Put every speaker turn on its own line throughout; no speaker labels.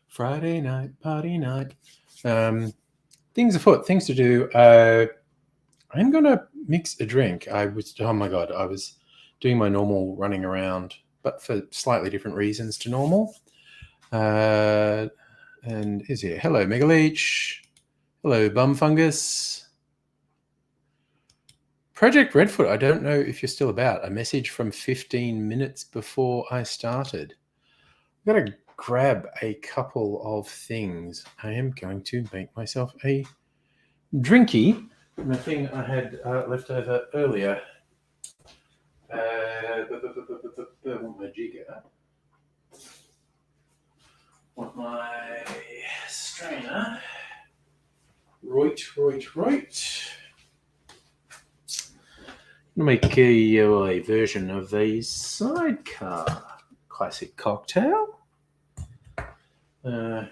Friday night, party night. Things afoot, things to do. I'm going to mix a drink. I was doing my normal running around, but for slightly different reasons to normal. And is here. Hello, Megaleech. Hello, Bum Fungus. Project Redfoot, I don't know if you're still about. A message from 15 minutes before I started. I've got to grab a couple of things. I am going to make myself a drinky. The thing I had left over earlier. Want my jigger. Want my strainer. Right. Make a version of the sidecar classic cocktail.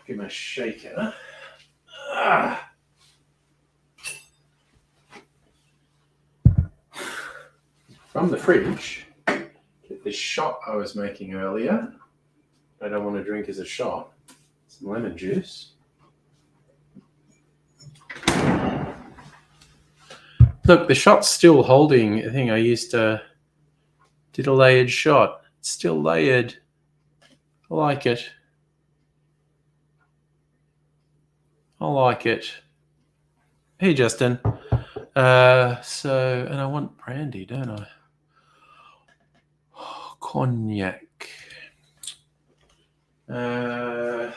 Give my shaker. From the fridge, get this shot I was making earlier. I don't want to drink as a shot. Some lemon juice. Look, the shot's still holding. I think I did a layered shot. It's still layered. I like it. Hey, Justin. And I want brandy, don't I? Oh, cognac. Right.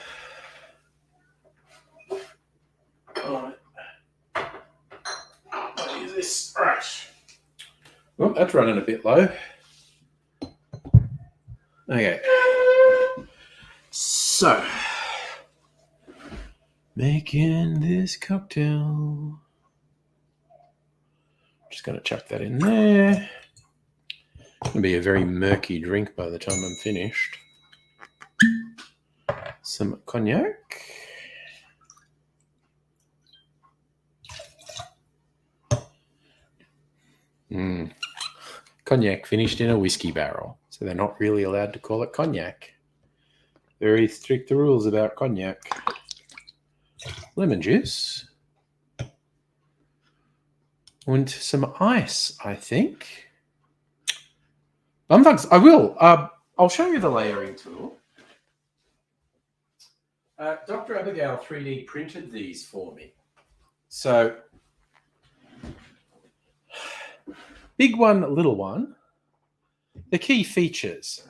What is this? Right. Well, that's running a bit low. Okay. So, making this cocktail. Just going to chuck that in there. It's going to be a very murky drink by the time I'm finished. Some cognac. Cognac finished in a whiskey barrel. So they're not really allowed to call it cognac. Very strict rules about cognac. Lemon juice. And some ice, I think. Bumfucks, I will. I'll show you the layering tool. Dr. Abigail 3D printed these for me. So, big one, little one. The key features.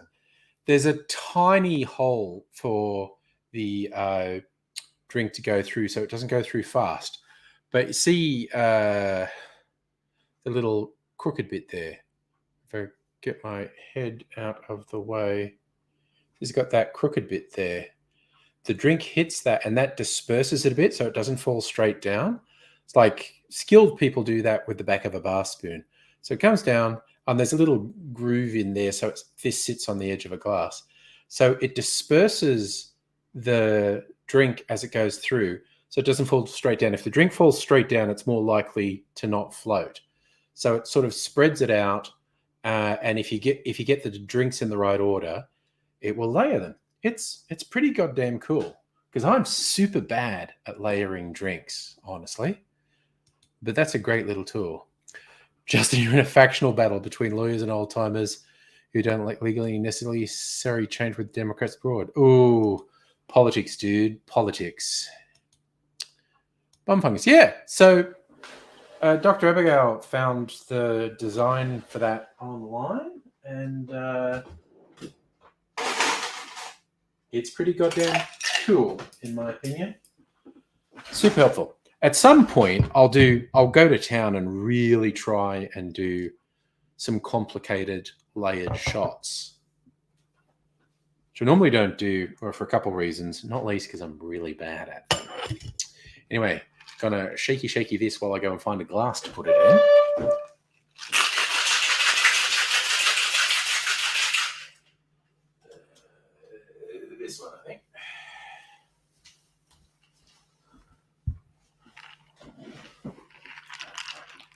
There's a tiny hole for the drink to go through so it doesn't go through fast. But you see the little crooked bit there. If I get my head out of the way, it's got that crooked bit there. The drink hits that and that disperses it a bit so it doesn't fall straight down. It's like skilled people do that with the back of a bar spoon. So it comes down and there's a little groove in there so this sits on the edge of a glass. So it disperses the drink as it goes through so it doesn't fall straight down. If the drink falls straight down, it's more likely to not float. So it sort of spreads it out, and if you get the drinks in the right order, it will layer them. It's pretty goddamn cool because I'm super bad at layering drinks, honestly. But that's a great little tool. Justin, you're in a factional battle between lawyers and old timers who don't like legally necessary change with Democrats abroad. Ooh, politics, dude, politics. Bum fungus, yeah. So. Dr. Abigail found the design for that online, and it's pretty goddamn cool, in my opinion. Super helpful. At some point, I'll go to town and really try and do some complicated layered shots. which I normally don't do, or for a couple of reasons, not least because I'm really bad at them. Anyway, gonna shaky this while I go and find a glass to put it in. This one, I think.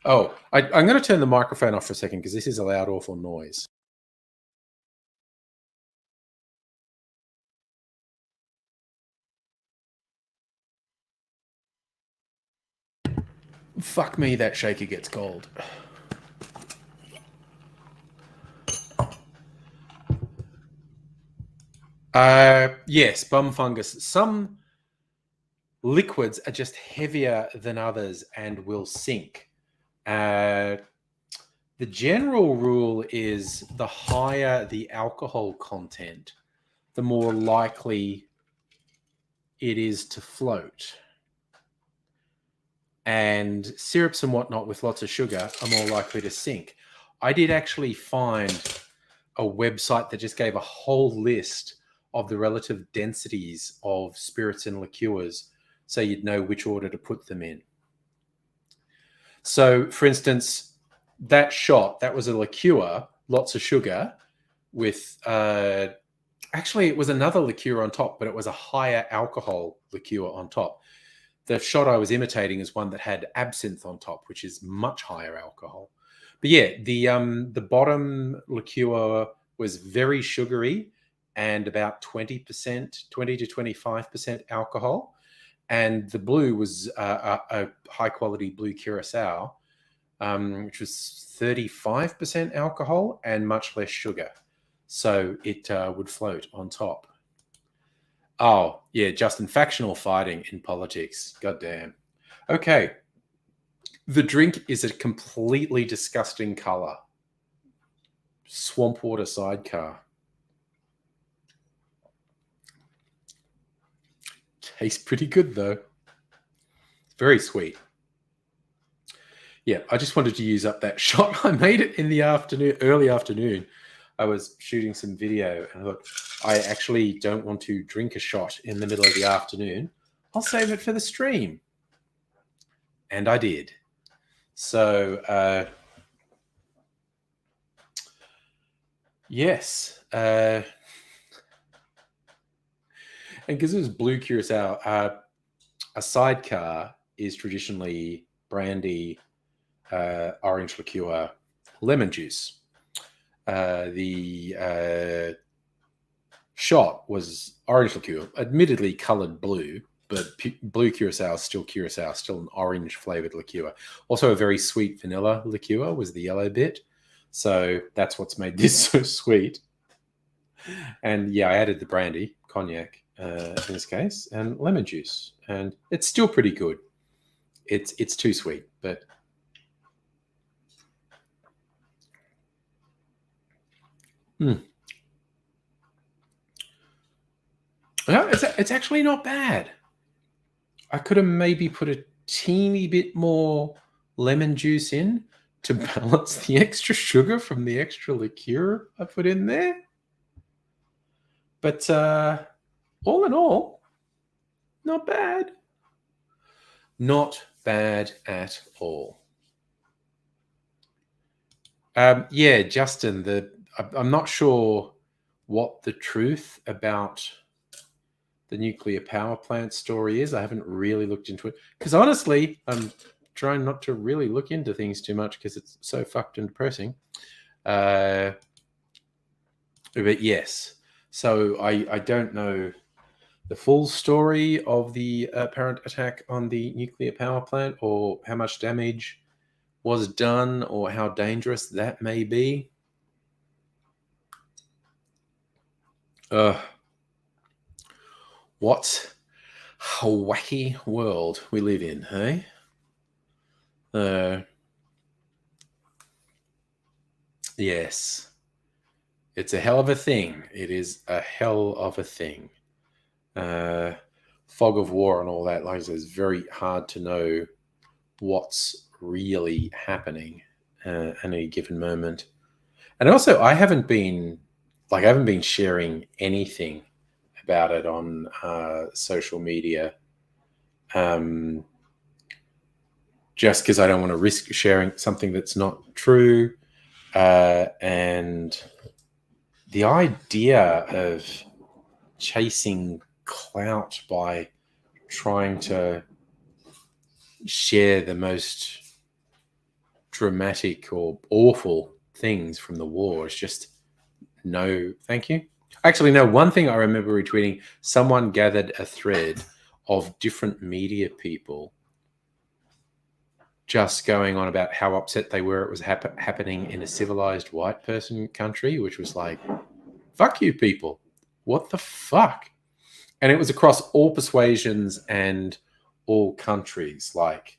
Oh, I'm going to turn the microphone off for a second because this is a loud, awful noise. Fuck me, that shaker gets cold. Yes, bum fungus. Some liquids are just heavier than others and will sink. The general rule is the higher the alcohol content, the more likely it is to float. And syrups and whatnot with lots of sugar are more likely to sink. I did actually find a website that just gave a whole list of the relative densities of spirits and liqueurs so you'd know which order to put them in. So, for instance, that shot, that was a liqueur, lots of sugar, with actually it was another liqueur on top, but it was a higher alcohol liqueur on top. The shot I was imitating is one that had absinthe on top, which is much higher alcohol. But yeah, the bottom liqueur was very sugary and about 20%, 20 to 25% alcohol. And the blue was a high quality blue curacao, which was 35% alcohol and much less sugar. So it would float on top. Oh, yeah, Justin, factional fighting in politics. Goddamn. Okay. The drink is a completely disgusting color. Swamp water sidecar. Tastes pretty good, though. Very sweet. Yeah, I just wanted to use up that shot. I made it in the afternoon, early afternoon. I was shooting some video and I thought, I actually don't want to drink a shot in the middle of the afternoon. I'll save it for the stream. And I did. So, yes. And because it was blue curacao, a sidecar is traditionally brandy, orange liqueur, lemon juice. The shot was orange liqueur, admittedly colored blue, but blue curacao is still curacao, still an orange flavored liqueur. Also, a very sweet vanilla liqueur was the yellow bit. So that's what's made this so sweet. And yeah, I added the brandy, cognac in this case, and lemon juice, and it's still pretty good. It's too sweet, but no, it's actually not bad. I could have maybe put a teeny bit more lemon juice in to balance the extra sugar from the extra liqueur I put in there. But all in all, not bad. Not bad at all. Yeah, Justin, I'm not sure what the truth about the nuclear power plant story is. I haven't really looked into it because honestly, I'm trying not to really look into things too much because it's so fucked and depressing. But yes, so I don't know the full story of the apparent attack on the nuclear power plant or how much damage was done or how dangerous that may be. What a wacky world we live in, hey? Yes. It's a hell of a thing. It is a hell of a thing. Fog of war and all that, like I said, it's very hard to know what's really happening at any given moment. And also, I haven't been like I haven't been sharing anything about it on social media, just because I don't want to risk sharing something that's not true. And the idea of chasing clout by trying to share the most dramatic or awful things from the war is just no, thank you. Actually, no, one thing I remember retweeting, someone gathered a thread of different media people just going on about how upset they were it was happening in a civilized white person country, which was like, fuck you people. What the fuck? And it was across all persuasions and all countries. Like,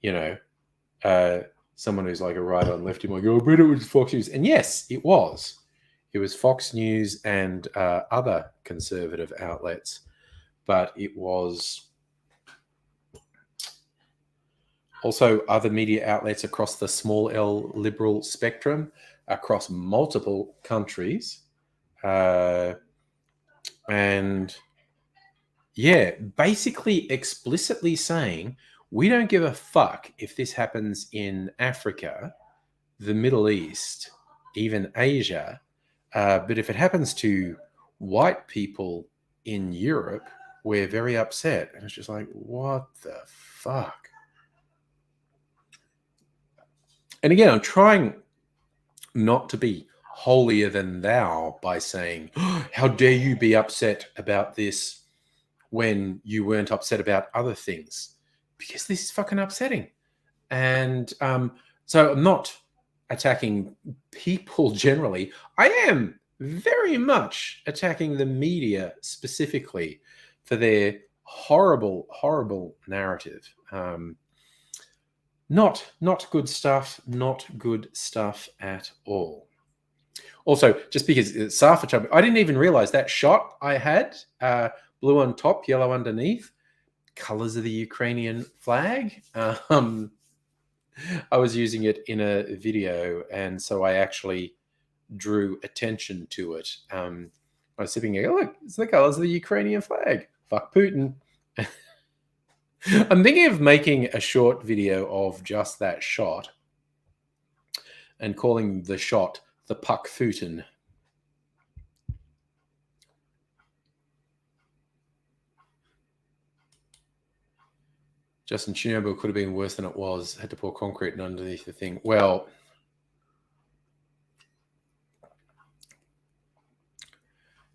you know, someone who's like a right on lefty might go, I bet it was Fox News. And yes, it was. It was Fox News and other conservative outlets. But it was also other media outlets across the small L liberal spectrum, across multiple countries. And yeah, basically explicitly saying, we don't give a fuck if this happens in Africa, the Middle East, even Asia. But if it happens to white people in Europe, we're very upset. And it's just like, what the fuck? And again, I'm trying not to be holier than thou by saying, oh, how dare you be upset about this when you weren't upset about other things? Because this is fucking upsetting. And so I'm not attacking people generally. I am very much attacking the media specifically for their horrible, horrible narrative. Not good stuff. Not good stuff at all. Also, just because it's Safa, I didn't even realize that shot I had, blue on top, yellow underneath, colors of the Ukrainian flag. I was using it in a video, and so I actually drew attention to it. I was sitting here, look, it's the colors of the Ukrainian flag. Fuck Putin. I'm thinking of making a short video of just that shot and calling the shot the Puck Putin. Justin, Chernobyl could have been worse than it was. Had to pour concrete underneath the thing. Well,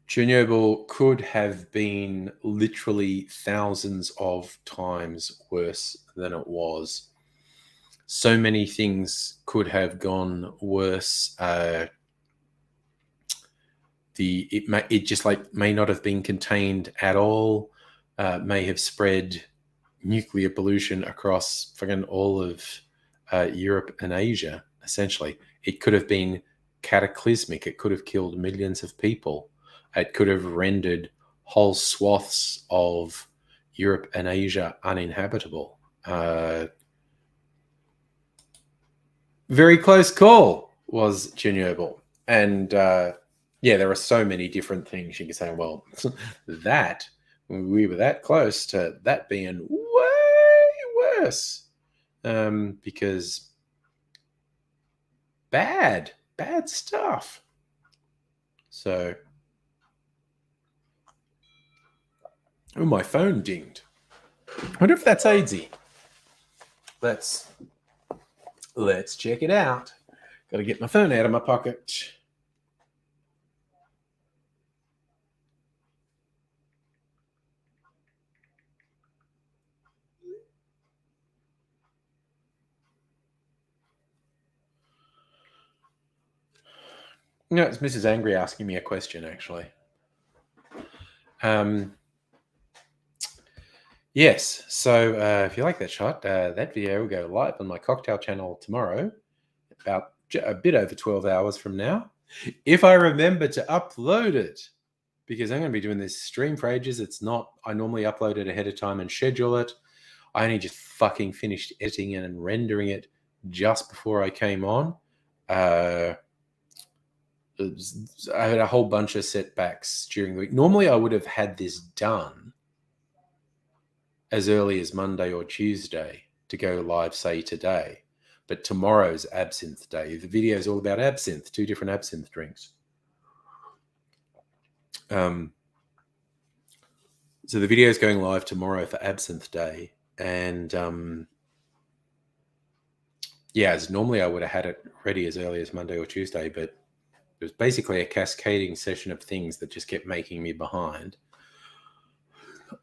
Chernobyl could have been literally thousands of times worse than it was. So many things could have gone worse. It just like may not have been contained at all. May have spread nuclear pollution across fucking all of Europe and Asia. Essentially, it could have been cataclysmic. It could have killed millions of people. It could have rendered whole swaths of Europe and Asia uninhabitable. Very close call was Chernobyl. And yeah, there are so many different things you can say, well, that we were that close to that being way worse. Because bad stuff. So, oh, my phone dinged. I wonder if that's AIDSy. Let's check it out. Got to get my phone out of my pocket. No, it's Mrs. Angry asking me a question, actually. Yes, so if you like that shot, that video will go live on my cocktail channel tomorrow, about a bit over 12 hours from now. If I remember to upload it, because I'm going to be doing this stream for ages. It's not, I normally upload it ahead of time and schedule it. I only just fucking finished editing it and rendering it just before I came on. I had a whole bunch of setbacks during the week. Normally, I would have had this done as early as Monday or Tuesday to go live, say, today. But tomorrow's absinthe day. The video is all about absinthe, 2 different absinthe drinks. So the video is going live tomorrow for absinthe day. And yeah, as normally I would have had it ready as early as Monday or Tuesday, but it was basically a cascading session of things that just kept making me behind.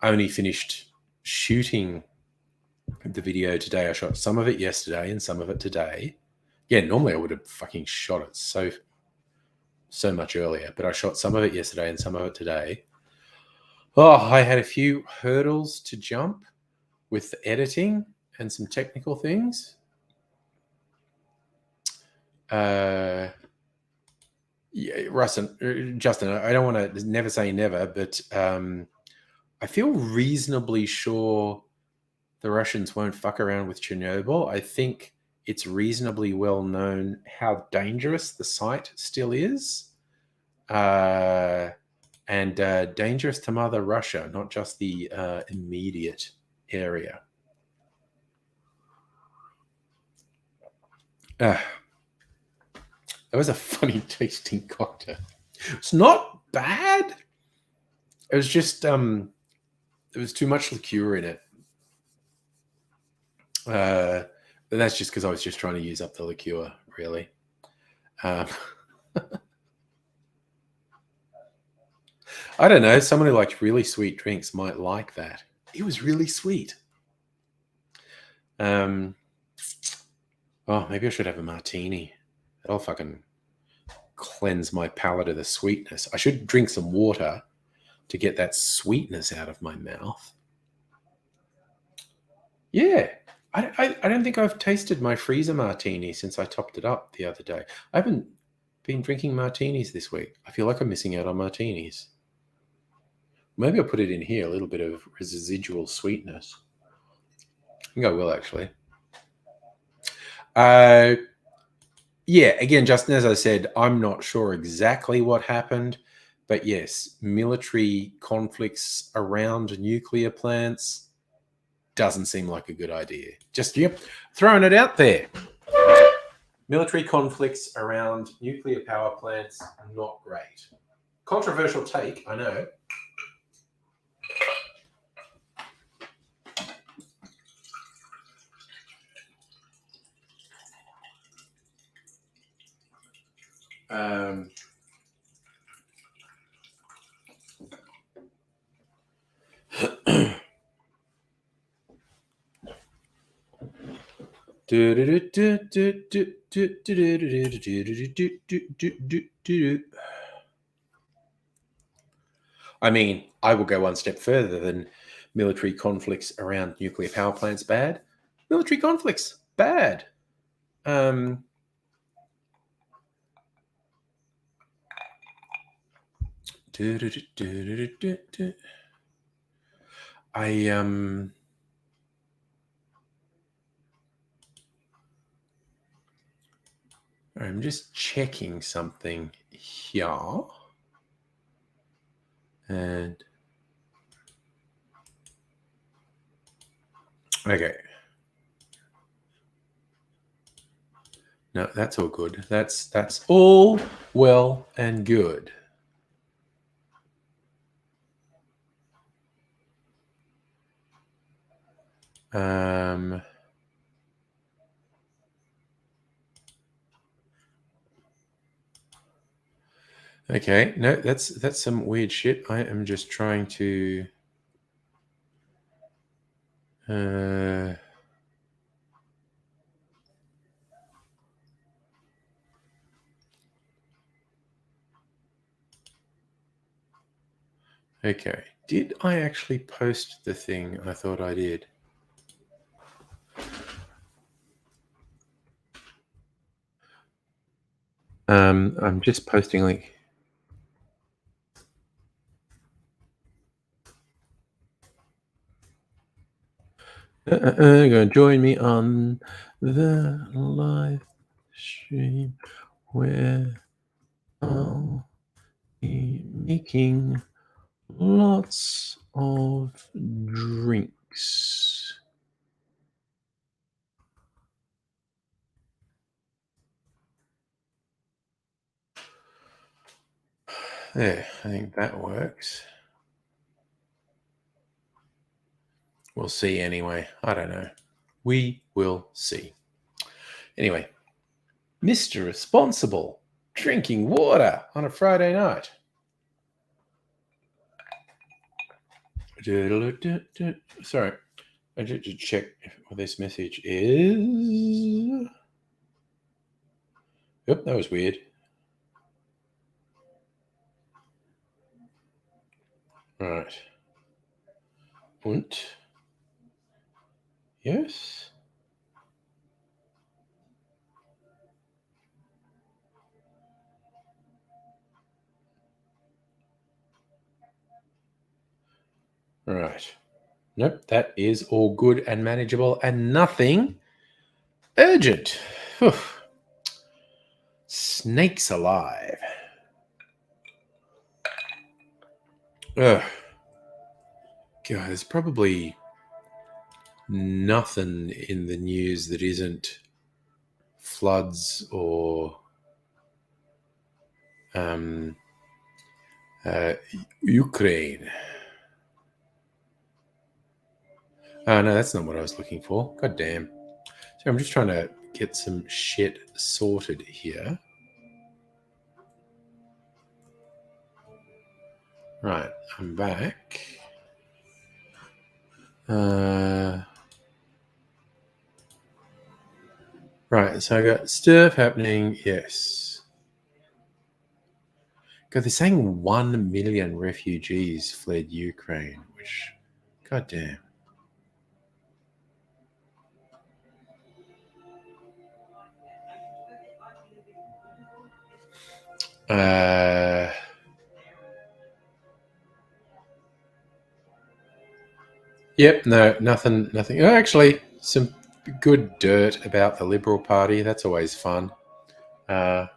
I only finished shooting the video today. I shot some of it yesterday and some of it today. Yeah, normally I would have fucking shot it so much earlier, but I shot some of it yesterday and some of it today. Oh, I had a few hurdles to jump with the editing and some technical things. Yeah, Russ and Justin, I don't want to never say never, but I feel reasonably sure the Russians won't fuck around with Chernobyl. I think it's reasonably well known how dangerous the site still is, and dangerous to Mother Russia, not just the immediate area. That was a funny tasting cocktail. It's not bad. It was just there was too much liqueur in it. But that's just because I was just trying to use up the liqueur, really. I don't know. Someone who likes really sweet drinks might like that. It was really sweet. Oh, maybe I should have a martini. That'll fucking cleanse my palate of the sweetness. I should drink some water to get that sweetness out of my mouth. Yeah. I don't think I've tasted my freezer martini since I topped it up the other day. I haven't been drinking martinis this week. I feel like I'm missing out on martinis. Maybe I'll put it in here, a little bit of residual sweetness. I think I will, actually. Yeah, again, Justin, as I said, I'm not sure exactly what happened. But yes, military conflicts around nuclear plants doesn't seem like a good idea. Just, yep, throwing it out there. Military conflicts around nuclear power plants, not great. Controversial take, I know. I mean, I will go one step further than military conflicts around nuclear power plants bad. Military conflicts bad. I'm just checking something here. And okay. No, that's all good. That's all well and good. Okay, no, that's some weird shit. I am just trying to okay. Did I actually post the thing I thought I did? I'm just posting like gonna join me on the live stream where I'll be making lots of drinks. There, I think that works. We'll see anyway. I don't know. We will see. Anyway, Mr. Responsible drinking water on a Friday night. Sorry, I need to check what this message is. Yep, that was weird. Right. Und? Yes. Right. Nope, that is all good and manageable and nothing urgent. Whew. Snakes alive. Ugh. God, there's probably nothing in the news that isn't floods or Ukraine. Oh, no, that's not what I was looking for. God damn. So I'm just trying to get some shit sorted here. Right, I'm back. Right, so I got stuff happening. Yes. God, they're saying 1 million refugees fled Ukraine, which, god damn. Yep, no, nothing. Oh, actually, some good dirt about the Liberal Party. That's always fun. No,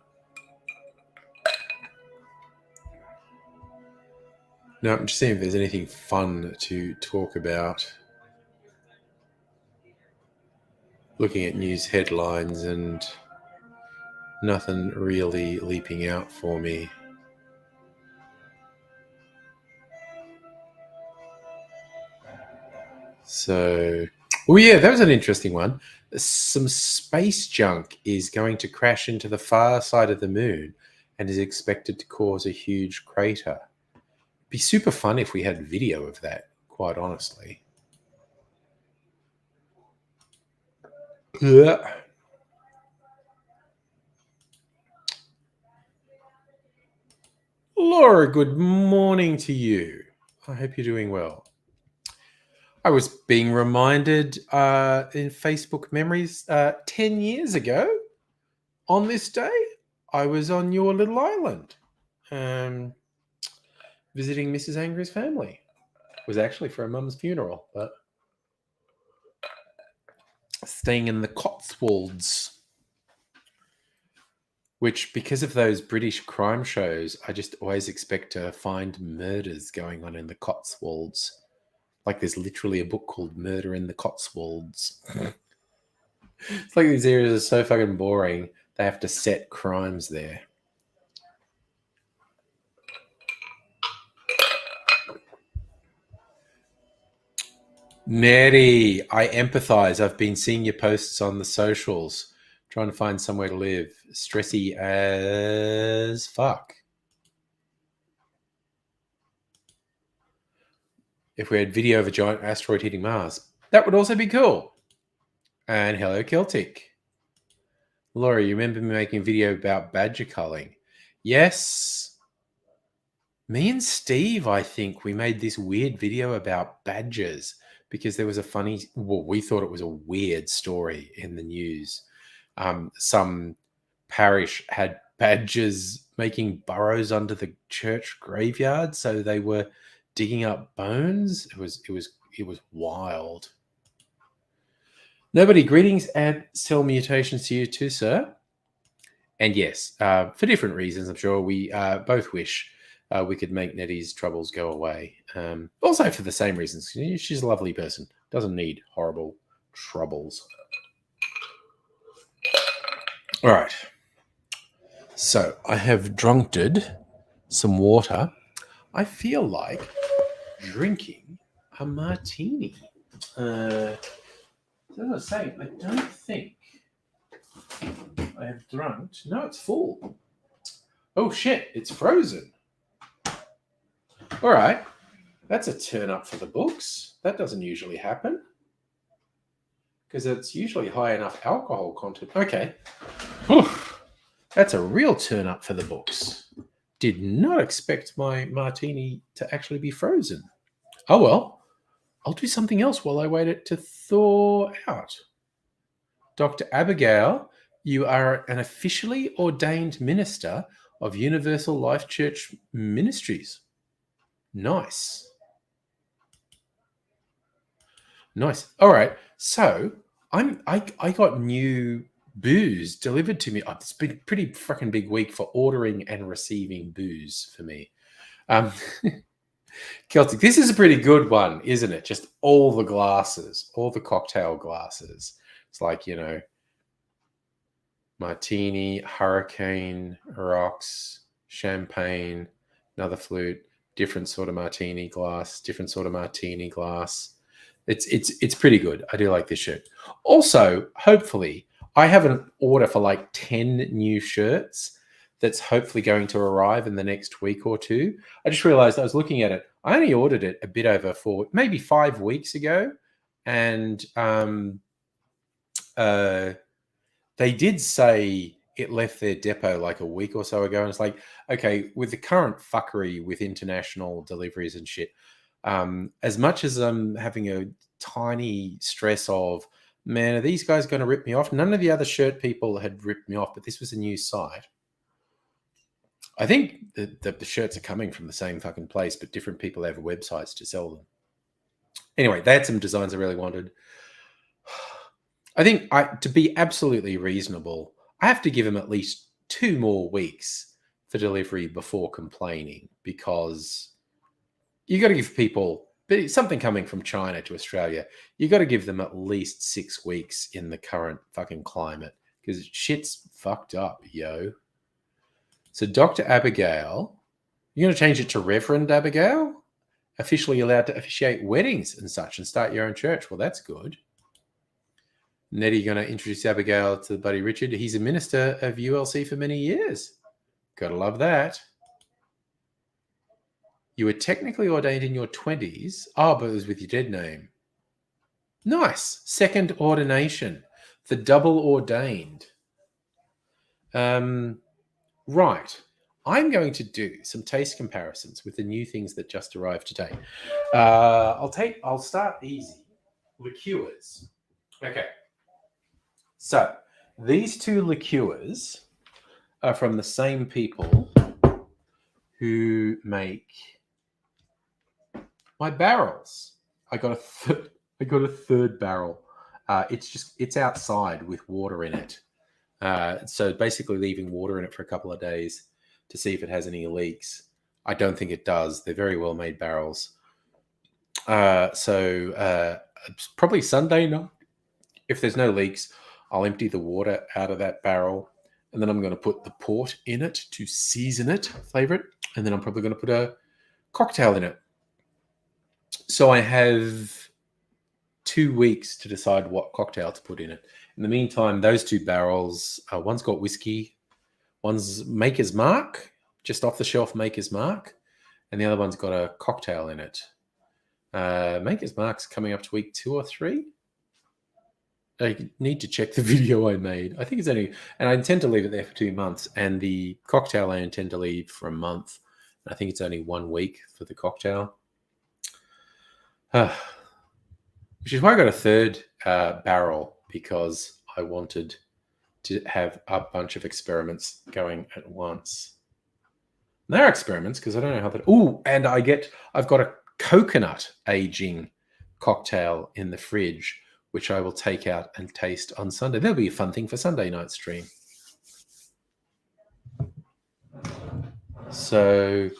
I'm just seeing if there's anything fun to talk about. Looking at news headlines and nothing really leaping out for me. So, oh yeah, that was an interesting one. Some space junk is going to crash into the far side of the moon and is expected to cause a huge crater. It'd be super fun if we had video of that, quite honestly. Yeah. Laura, good morning to you. I hope you're doing well. I was being reminded in Facebook memories 10 years ago on this day, I was on your little island visiting Mrs. Angry's family. It was actually for a mum's funeral, but staying in the Cotswolds, which, because of those British crime shows, I just always expect to find murders going on in the Cotswolds. Like there's literally a book called Murder in the Cotswolds. It's like these areas are so fucking boring, they have to set crimes there. Nettie, I empathize. I've been seeing your posts on the socials, trying to find somewhere to live. Stressy as fuck. If we had video of a giant asteroid hitting Mars, that would also be cool. And hello, Celtic. Laura, you remember me making a video about badger culling? Yes. Me and Steve, I think, we made this weird video about badgers because there was a funny, well, we thought it was a weird story in the news. Some parish had badgers making burrows under the church graveyard, so they were digging up bones. It was wild. Nobody, greetings and cell mutations to you too, sir. And yes, for different reasons, I'm sure we both wish we could make Nettie's troubles go away. Also for the same reasons. She's a lovely person. Doesn't need horrible troubles. All right. So I have drunked some water. I feel like drinking a martini. As I was saying, I don't think I have drunk. No, it's full. Oh shit, it's frozen. All right. That's a turn up for the books. That doesn't usually happen. Because it's usually high enough alcohol content. Okay. Whew. That's a real turn up for the books. Did not expect my martini to actually be frozen. Oh well. I'll do something else while I wait it to thaw out. Dr. Abigail, you are an officially ordained minister of Universal Life Church Ministries. Nice. Nice. All right. So I got new booze delivered to me. Oh, it's been a pretty freaking big week for ordering and receiving booze for me. Celtic, this is a pretty good one, isn't it? Just all the glasses, all the cocktail glasses. It's like, martini, hurricane, rocks, champagne, another flute, different sort of martini glass, different sort of martini glass. It's pretty good. I do like this shirt. Also, hopefully, I have an order for like 10 new shirts that's hopefully going to arrive in the next week or two. I just realized I was looking at it. I only ordered it a bit over maybe 5 weeks ago. And they did say it left their depot like a week or so ago. And it's like, okay, with the current fuckery with international deliveries and shit, as much as I'm having a tiny stress of, man, are these guys going to rip me off? None of the other shirt people had ripped me off, but this was a new site. I think the shirts are coming from the same fucking place, but different people have websites to sell them. Anyway, they had some designs I really wanted. I think to be absolutely reasonable, I have to give them at least 2 more weeks for delivery before complaining, because you got to give people, but it's something coming from China to Australia, you got to give them at least 6 weeks in the current fucking climate, because shit's fucked up, yo. So Dr. Abigail, you're going to change it to Reverend Abigail? Officially allowed to officiate weddings and such and start your own church. Well, that's good. Nettie, you're going to introduce Abigail to Buddy Richard. He's a minister of ULC for many years. Gotta love that. You were technically ordained in your 20s. Oh, but it was with your dead name. Nice. Second ordination. The double ordained. Right. I'm going to do some taste comparisons with the new things that just arrived today. I'll start easy. Liqueurs. Okay. So these 2 liqueurs are from the same people who make my barrels. I got a third barrel. It's outside with water in it. So basically leaving water in it for a couple of days to see if it has any leaks. I don't think it does. They're very well made barrels. So probably Sunday night, if there's no leaks, I'll empty the water out of that barrel, and then I'm going to put the port in it to season it, flavor it, and then I'm probably going to put a cocktail in it. So I have 2 weeks to decide what cocktail to put in it. In the meantime, those 2 barrels, one's got whiskey, one's Maker's Mark, just off the shelf Maker's Mark, and the other one's got a cocktail in it. Maker's Mark's coming up to week 2 or 3. I need to check the video I made. I think it's only, and I intend to leave it there for 2 months, and the cocktail I intend to leave for a month. I think it's only 1 week for the cocktail. Which is why I got a third barrel, because I wanted to have a bunch of experiments going at once. And they're experiments because I don't know how that. Oh, and I've got a coconut aging cocktail in the fridge, which I will take out and taste on Sunday. That'll be a fun thing for Sunday night stream. So,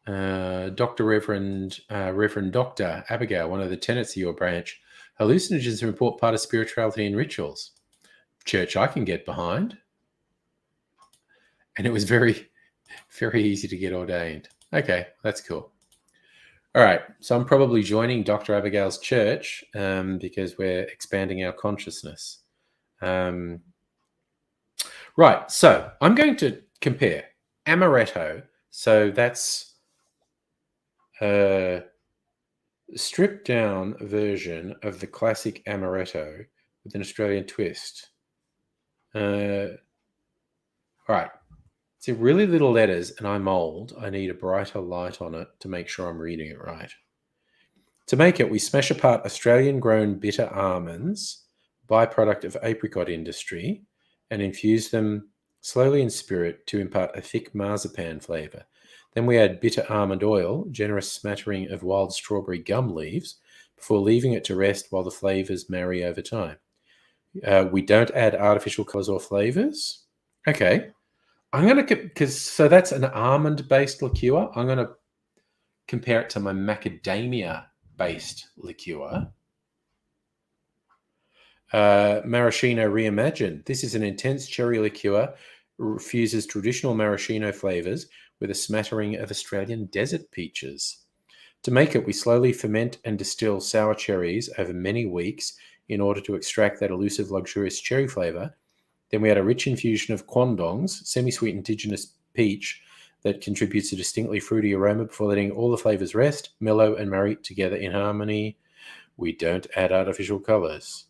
Reverend Dr. Abigail, one of the tenets of your branch, hallucinogens are an important part of spirituality and rituals. Church I can get behind. And it was very, very easy to get ordained. Okay, that's cool. All right, so I'm probably joining Dr. Abigail's church because we're expanding our consciousness. Right, so I'm going to compare Amaretto. So that's a stripped down version of the classic Amaretto with an Australian twist. All right. See, really little letters and I'm old. I need a brighter light on it to make sure I'm reading it right. To make it, we smash apart Australian-grown bitter almonds, byproduct of apricot industry, and infuse them slowly in spirit to impart a thick marzipan flavour. Then we add bitter almond oil, generous smattering of wild strawberry gum leaves, before leaving it to rest while the flavours marry over time. We don't add artificial colours or flavours. Okay. I'm going to, so that's an almond-based liqueur. I'm going to compare it to my macadamia-based liqueur. Maraschino Reimagined. This is an intense cherry liqueur, fuses traditional maraschino flavors with a smattering of Australian desert peaches. To make it, we slowly ferment and distill sour cherries over many weeks in order to extract that elusive, luxurious cherry flavor. Then we add a rich infusion of quandongs, semi-sweet indigenous peach, that contributes a distinctly fruity aroma before letting all the flavors rest, mellow, and marry together in harmony. We don't add artificial colors.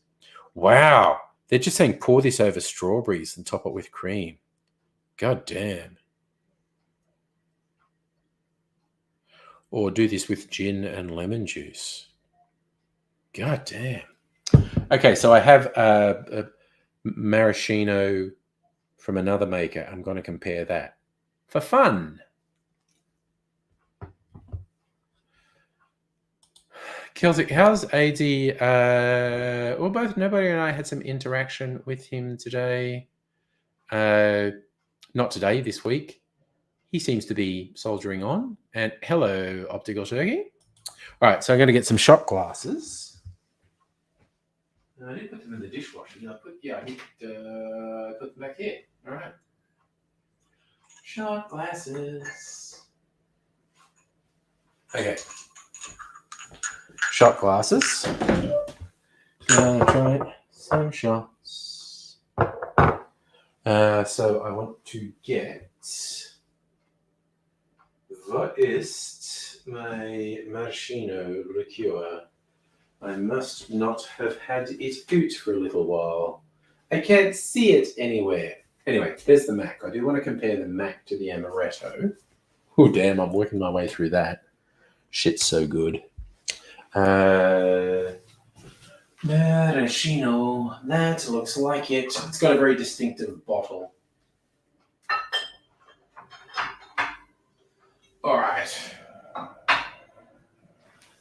Wow. They're just saying pour this over strawberries and top it with cream. God damn. Or do this with gin and lemon juice. God damn. Okay, so I have a maraschino from another maker. I'm going to compare that for fun. Kelsic, how's AD? Well, both Nobody and I had some interaction with him today. Not today, this week. He seems to be soldiering on. And hello, Optical Turkey. All right, so I'm going to get some shot glasses. I didn't put them in the dishwasher. I put them back here. All right. Shot glasses. Okay. Shot glasses. Try some shots. So I want to get what is my Maraschino Liqueur. I must not have had it out for a little while. I can't see it anywhere. Anyway, there's the Mac. I do want to compare the Mac to the Amaretto. Oh, damn, I'm working my way through that. Shit's so good. Maraschino. That looks like it. It's got a very distinctive bottle. All right.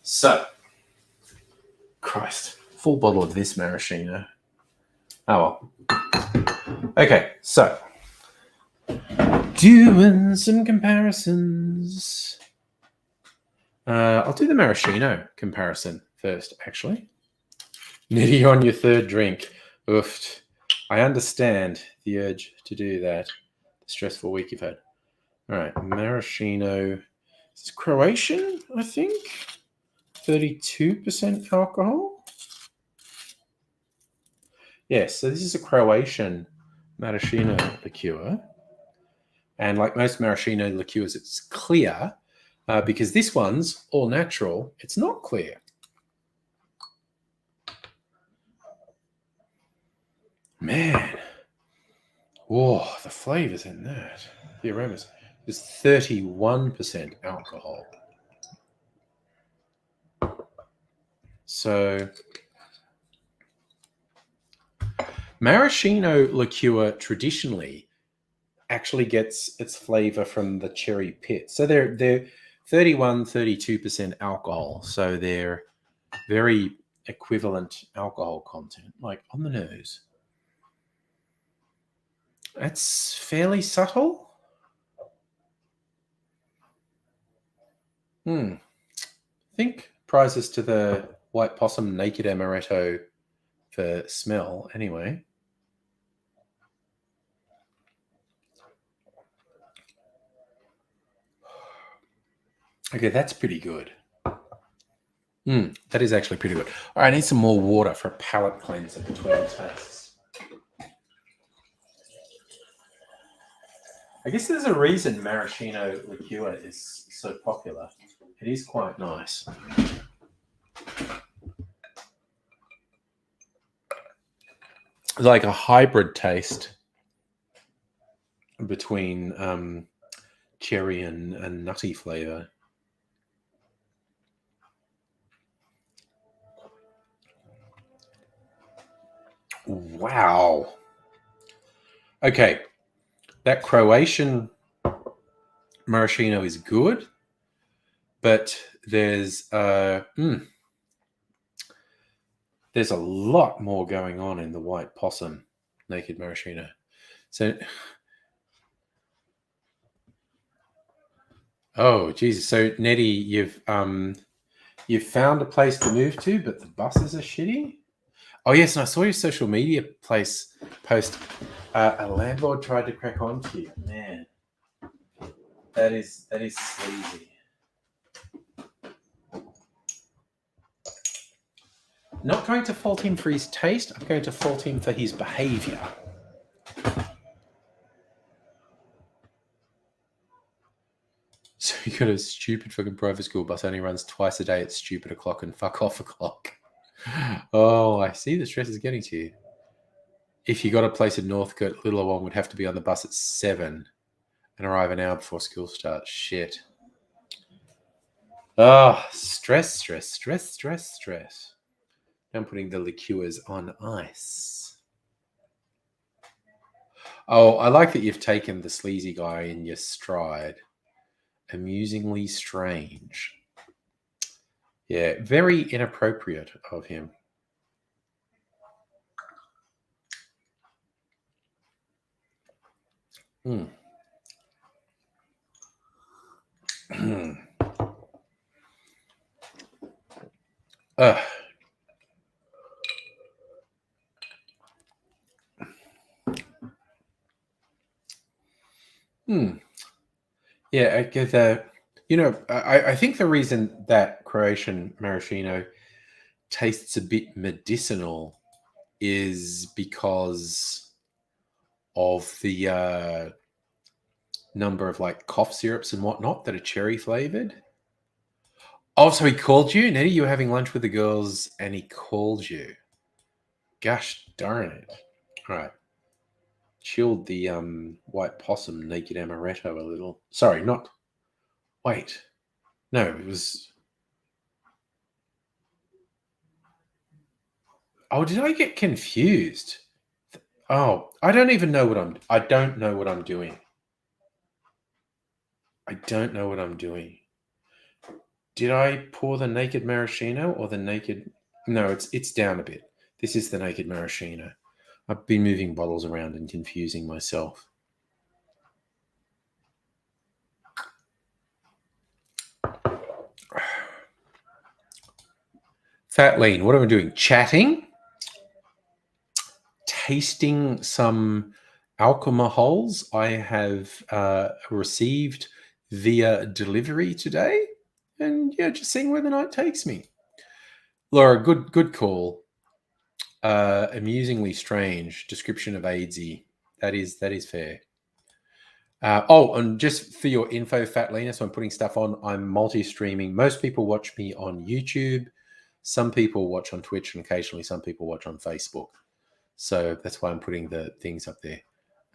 So, Christ, full bottle of this maraschino. Oh well. Okay, so doing some comparisons. I'll do the maraschino comparison first, actually. Nearly on your third drink. Oof. I understand the urge to do that. The stressful week you've had. All right, maraschino. This is Croatian, I think. 32% alcohol. Yes, so this is a Croatian maraschino liqueur. And like most maraschino liqueurs, it's clear because this one's all natural. It's not clear. Man. Whoa, the flavors in that. The aromas. There's 31% alcohol. So, maraschino liqueur traditionally actually gets its flavor from the cherry pit. So they're 31, 32% alcohol. So they're very equivalent alcohol content, like on the nose. That's fairly subtle. I think prizes to the White Possum Naked Amaretto for smell, anyway. Okay, that's pretty good. That is actually pretty good. All right, I need some more water for a palate cleanser between tastes. I guess there's a reason Maraschino Liqueur is so popular. It is quite nice. Like a hybrid taste between cherry and nutty flavor. Wow. Okay, that Croatian maraschino is good, but there's a lot more going on in the White Possum Naked Maraschino. So, oh Jesus! So Nettie, you've found a place to move to, but the buses are shitty. Oh yes, and I saw your social media post. A landlord tried to crack on to you. Man, that is sleazy. Not going to fault him for his taste. I'm going to fault him for his behaviour. So you got a stupid fucking private school bus only runs twice a day at stupid o'clock and fuck off o'clock. Oh, I see the stress is getting to you. If you got a place in Northcote, little one would have to be on the bus at 7 and arrive an hour before school starts. Shit. Oh, stress. I'm putting the liqueurs on ice. Oh, I like that you've taken the sleazy guy in your stride. Amusingly strange. Yeah, very inappropriate of him. Yeah, I get that. I think the reason that Croatian maraschino tastes a bit medicinal is because of the number of like cough syrups and whatnot that are cherry flavored. Oh, so he called you, Nettie? You were having lunch with the girls, and he called you. Gosh darn it! All right, chilled the White Possum Naked Amaretto a little. Sorry, not. Wait, no, it was. Oh, did I get confused? Oh, I don't even know what I'm. I don't know what I'm doing. I don't know what I'm doing. Did I pour the naked maraschino or the naked? No, it's down a bit. This is the naked maraschino. I've been moving bottles around and confusing myself. Fat lean. What am I doing? Chatting, tasting some alcohols I have received via delivery today, and yeah, just seeing where the night takes me. Laura, good call. Amusingly strange description of AIDSy. That is fair. And just for your info, Fat Lena, so I'm putting stuff on. I'm multi-streaming. Most people watch me on YouTube. Some people watch on Twitch, and occasionally some people watch on Facebook. So that's why I'm putting the things up there.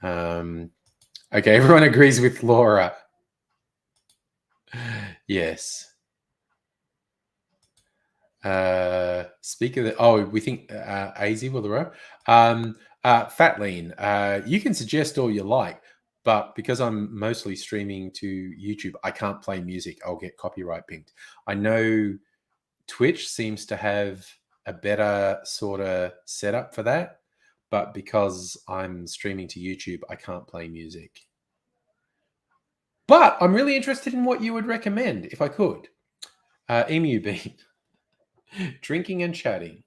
Okay, everyone agrees with Laura. Yes. Speak of the we think AZ will the row. Fat Lean, you can suggest all you like, but because I'm mostly streaming to YouTube, I can't play music. I'll get copyright pinged. I know Twitch seems to have a better sort of setup for that, but because I'm streaming to YouTube, I can't play music. But I'm really interested in what you would recommend if I could. Emu bean. Drinking and chatting.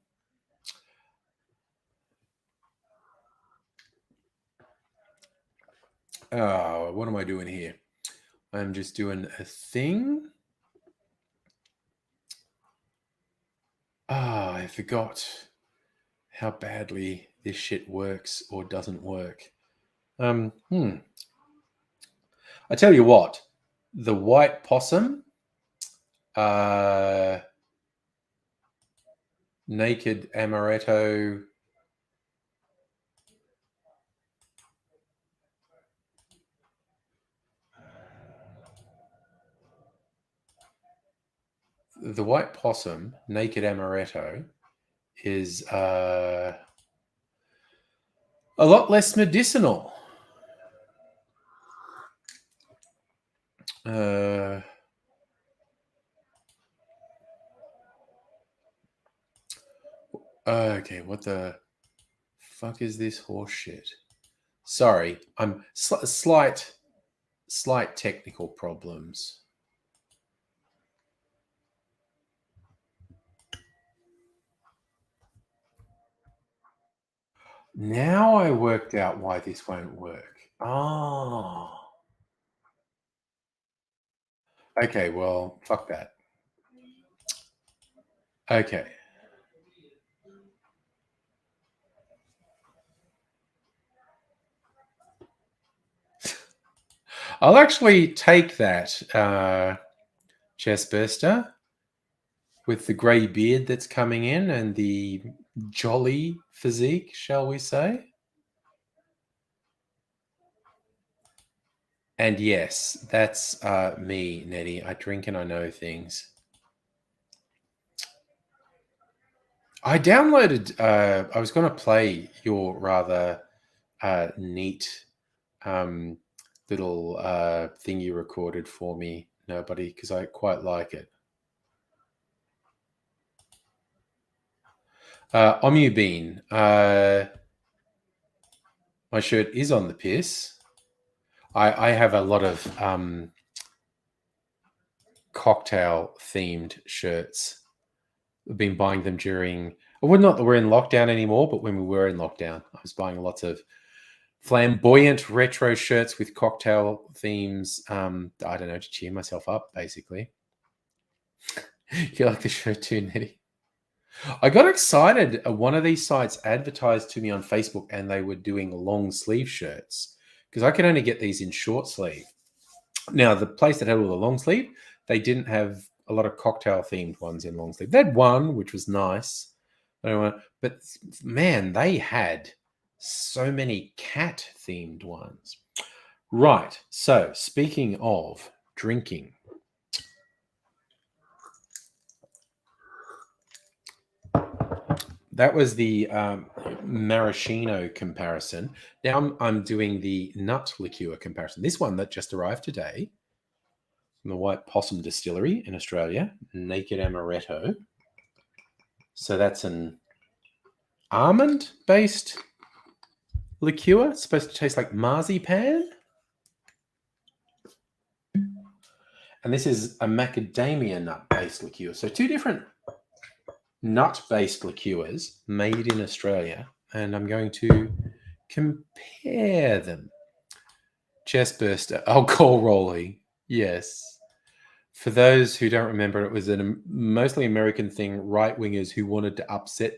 Oh, what am I doing here? I'm just doing a thing. I forgot how badly this shit works or doesn't work. I tell you what, the white possum, naked amaretto. The white possum, naked amaretto, is a lot less medicinal. Okay, what the fuck is this horse shit? Sorry, I'm slight technical problems. Now I worked out why this won't work. Oh. Okay, well, fuck that. Okay. I'll actually take that, chestburster, with the grey beard that's coming in and the jolly physique, shall we say? And yes, that's me, Nettie. I drink and I know things. I downloaded. I was going to play your rather neat little thing you recorded for me, Nobody, because I quite like it. Omu Bean. My shirt is on the piss. I have a lot of cocktail themed shirts. I've been buying them during. Well, not that we're in lockdown anymore, but when we were in lockdown, I was buying lots of flamboyant retro shirts with cocktail themes. I don't know, to cheer myself up, basically. You like the shirt too, Nettie? I got excited. One of these sites advertised to me on Facebook, and they were doing long sleeve shirts because I could only get these in short sleeve. Now, the place that had all the long sleeve, they didn't have a lot of cocktail themed ones in long sleeve. They had one, which was nice. But man, they had so many cat themed ones. Right. So, speaking of drinking, that was the Maraschino comparison. Now I'm doing the nut liqueur comparison. This one that just arrived today from the White Possum Distillery in Australia, Naked Amaretto. So that's an almond-based liqueur. It's supposed to taste like marzipan. And this is a macadamia nut-based liqueur. So two different nut-based liqueurs made in Australia. And I'm going to compare them. Chestburster, alcohol rolling. Yes. For those who don't remember, it was a mostly American thing, right-wingers who wanted to upset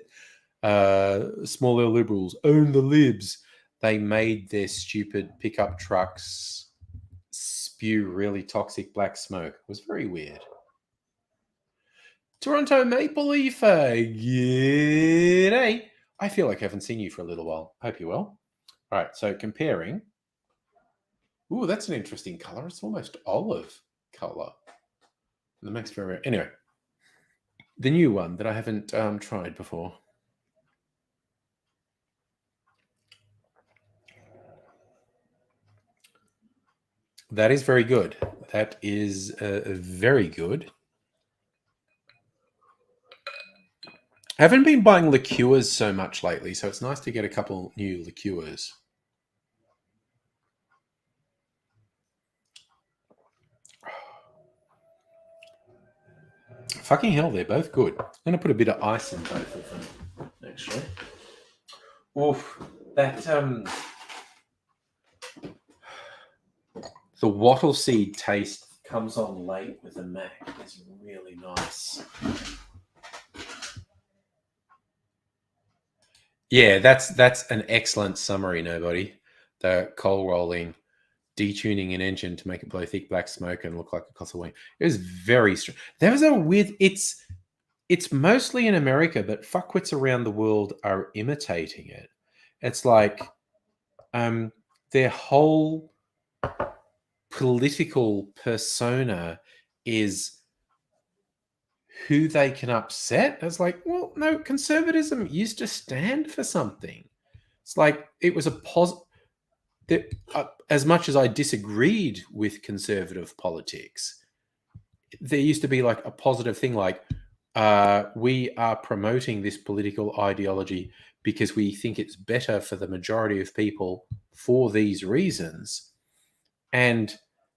small L liberals, own the libs. They made their stupid pickup trucks spew really toxic black smoke. It was very weird. Toronto Maple Leaf, g'day. I feel like I haven't seen you for a little while. Hope you're well. All right, so comparing. Ooh, that's an interesting color. It's almost olive color. The makes very anyway. The new one that I haven't tried before. That is very good. That is very good. I haven't been buying liqueurs so much lately, so it's nice to get a couple new liqueurs. Fucking hell, they're both good. I'm going to put a bit of ice in both of them, actually. Oof. That, the wattle seed taste comes on late with the Mac. It's really nice. Yeah, that's an excellent summary, nobody. The coal rolling, detuning an engine to make it blow thick black smoke and look like a castle wing. It was very strange. There was a weird. It's mostly in America, but fuckwits around the world are imitating it. It's like their whole political persona is who they can upset. It's like, well, no, conservatism used to stand for something. It's like it was a positive. As much as I disagreed with conservative politics, there used to be like a positive thing, like we are promoting this political ideology because we think it's better for the majority of people for these reasons. And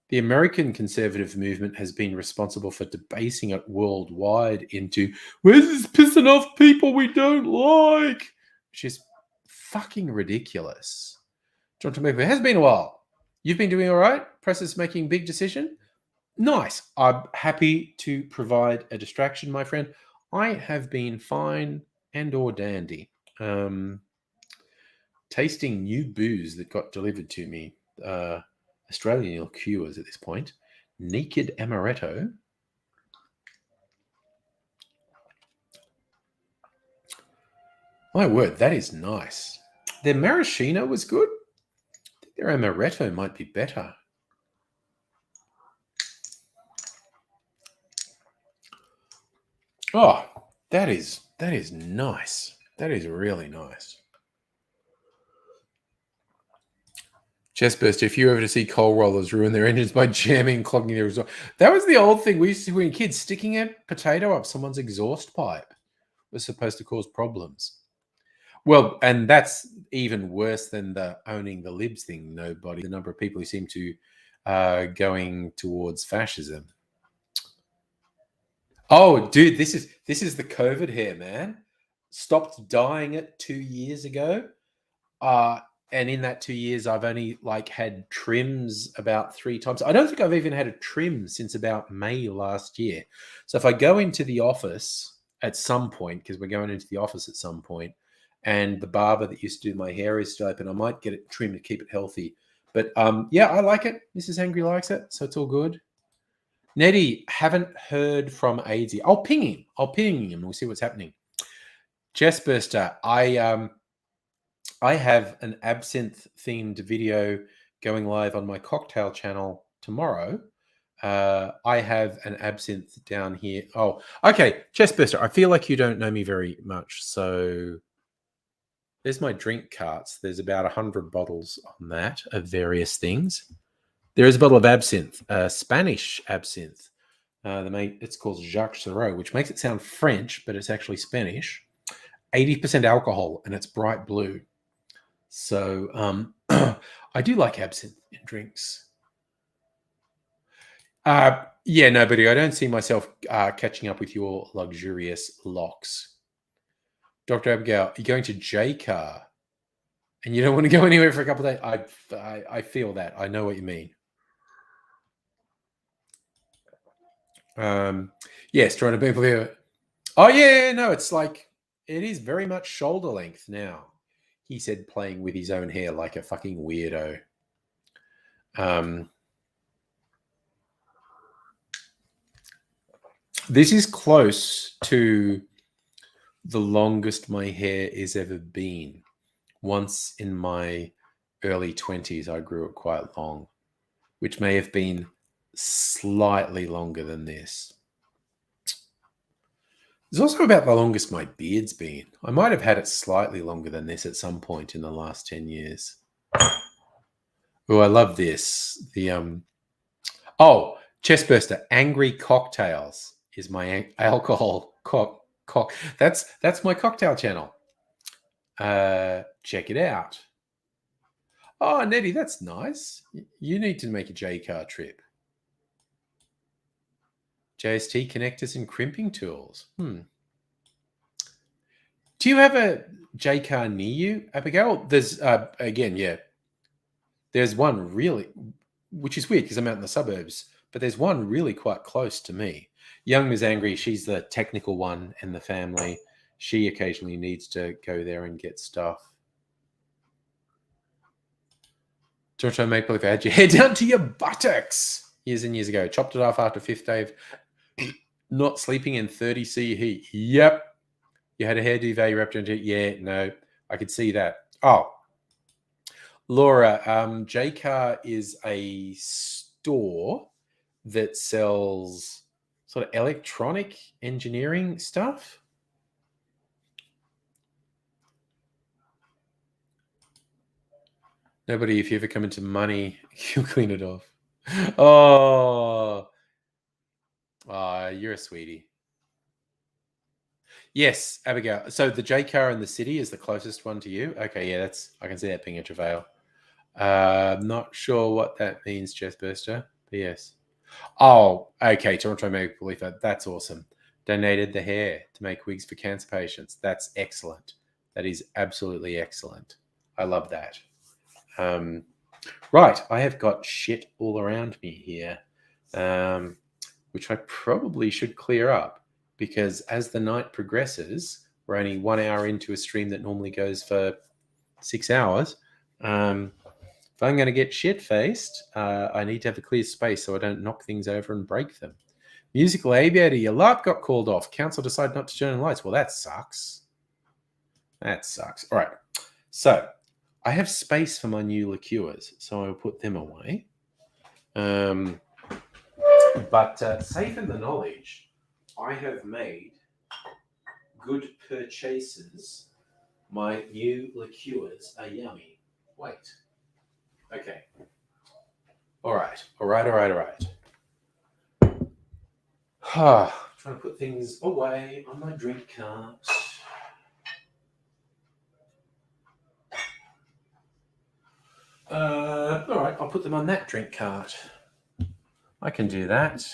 the American conservative movement has been responsible for debasing it worldwide into, where's this pissing off people we don't like? Which is fucking ridiculous. John Tomoko, it has been a while. You've been doing all right? Press is making big decision? Nice. I'm happy to provide a distraction, my friend. I have been fine and or dandy. Tasting new booze that got delivered to me. Australian liqueurs at this point. Naked Amaretto. My word, that is nice. Their Maraschino was good. I think their Amaretto might be better. Oh, that is nice. That is really nice. Chestburster, if you were to see coal rollers ruin their engines by jamming and clogging their exhaust. That was the old thing we used to do when kids. Sticking a potato up someone's exhaust pipe was supposed to cause problems. Well, and that's even worse than the owning the libs thing. Nobody, the number of people who seem to going towards fascism. Oh, dude, this is the COVID hair, man. Stopped dyeing it 2 years ago. And in that 2 years, I've only like had trims about 3 times. I don't think I've even had a trim since about May last year. So if I go into the office at some point, because we're going into the office at some point, and the barber that used to do my hair is still open, I might get it trimmed to keep it healthy. But yeah, I like it. Mrs. Angry likes it, so it's all good. Nettie, haven't heard from AZ. I'll ping him. And we'll see what's happening. Chestburster, I have an absinthe-themed video going live on my cocktail channel tomorrow. I have an absinthe down here. Oh, okay. Chestburster, I feel like you don't know me very much. So there's my drink carts. There's about 100 bottles on that of various things. There is a bottle of absinthe, Spanish absinthe. It's called Jacques Sirot, which makes it sound French, but it's actually Spanish. 80% alcohol, and it's bright blue. So I do like absinthe in drinks. Yeah, no, buddy, I don't see myself catching up with your luxurious locks. Dr. Abigail, you're going to J-Car and you don't want to go anywhere for a couple of days. I feel that. I know what you mean. Yes, trying to people here. Oh, yeah, no, it's like, it is very much shoulder length now. He said, playing with his own hair like a fucking weirdo. This is close to the longest my hair has ever been. Once in my early 20s, I grew it quite long, which may have been slightly longer than this. It's also about the longest my beard's been. I might have had it slightly longer than this at some point in the last 10 years. Oh, I love this. Chestburster, Angry Cocktails is my alcohol cock. That's my cocktail channel. Check it out. Oh, Nettie, that's nice. You need to make a J-Car trip. JST connectors and crimping tools. Do you have a J car near you, Abigail? There's again, yeah. There's one really, which is weird because I'm out in the suburbs, but there's one really quite close to me. Young Ms. Angry, she's the technical one in the family. She occasionally needs to go there and get stuff. Toronto Maple Leaf had your hair down to your buttocks years and years ago. Chopped it off after fifth day of not sleeping in 30 C heat. Yep. You had a hairdo value wrapped into it. Yeah, no, I could see that. Oh, Laura, JCar is a store that sells sort of electronic engineering stuff. Nobody, if you ever come into money, you'll clean it off. Oh, you're a sweetie. Yes, Abigail. So the J car in the city is the closest one to you. Okay, yeah, I can see that being a travail. Not sure what that means, Chestburster, but yes. Oh, okay. Toronto Maple Leaf. That's awesome. Donated the hair to make wigs for cancer patients. That's excellent. That is absolutely excellent. I love that. Right, I have got shit all around me here, which I probably should clear up because as the night progresses, we're only 1 hour into a stream that normally goes for 6 hours. If I'm going to get shit-faced, I need to have a clear space so I don't knock things over and break them. Musical aviator, your light got called off. Council decided not to turn on lights. Well, that sucks. That sucks. All right, so I have space for my new liqueurs, so I'll put them away. But safe in the knowledge, I have made good purchases. My new liqueurs are yummy. Wait. Okay. All right. Trying to put things away on my drink cart. All right, I'll put them on that drink cart. I can do that.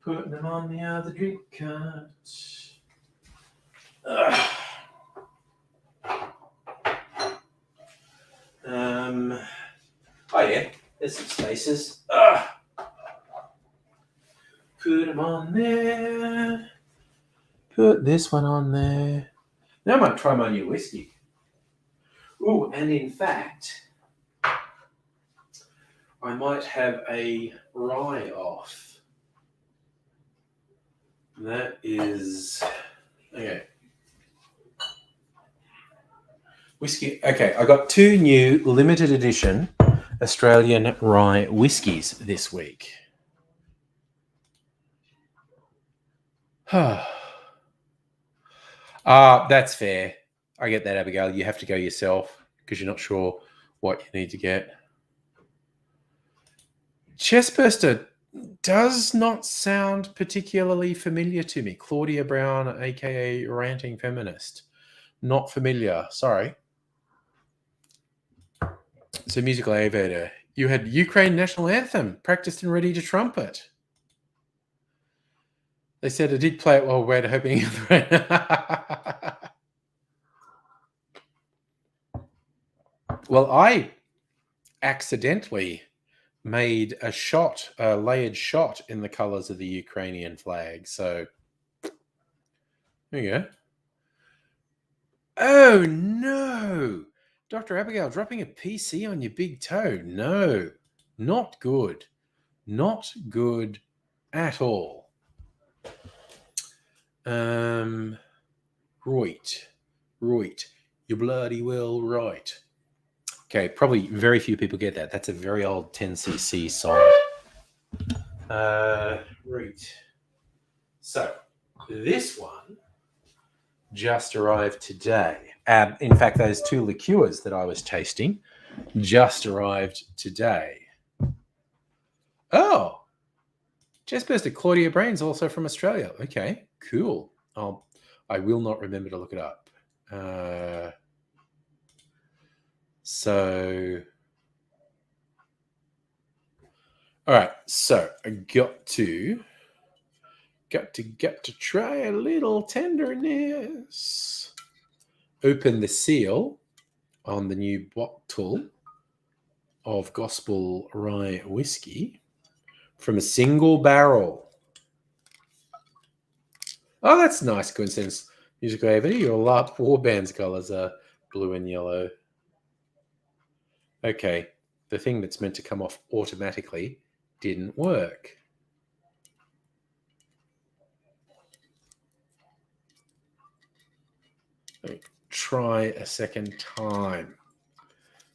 Put them on the other drink cart. Oh yeah, there's some spaces. Put them on there. Put this one on there. Now I might try my new whiskey. Ooh, and in fact, I might have a rye off. That is okay. Whiskey. Okay, I got 2 new limited edition Australian rye whiskies this week. That's fair. I get that, Abigail. You have to go yourself because you're not sure what you need to get. Chestburster does not sound particularly familiar to me. Claudia Brown, aka Ranting Feminist. Not familiar. Sorry. So, musical aviator. You had Ukraine national anthem practiced and ready to trumpet. They said I did play it while we're hoping. Well, I accidentally made a layered shot in the colors of the Ukrainian flag. So there you go. Oh no, Dr. Abigail dropping a PC on your big toe. No, not good. Not good at all. Right. You bloody well right. Okay, probably very few people get that. That's a very old 10cc song. Right. So, this one just arrived today. In fact, those 2 liqueurs that I was tasting just arrived today. Oh, Chestburster Claudia Brain's also from Australia. Okay, cool. I will not remember to look it up. All right. So I got to Got to try a little tenderness. Open the seal on the new bottle of Gospel Rye whiskey from a single barrel. Oh, that's a nice coincidence. Musical AV, your LARP warband's colours are blue and yellow. Okay, the thing that's meant to come off automatically didn't work. Try a second time.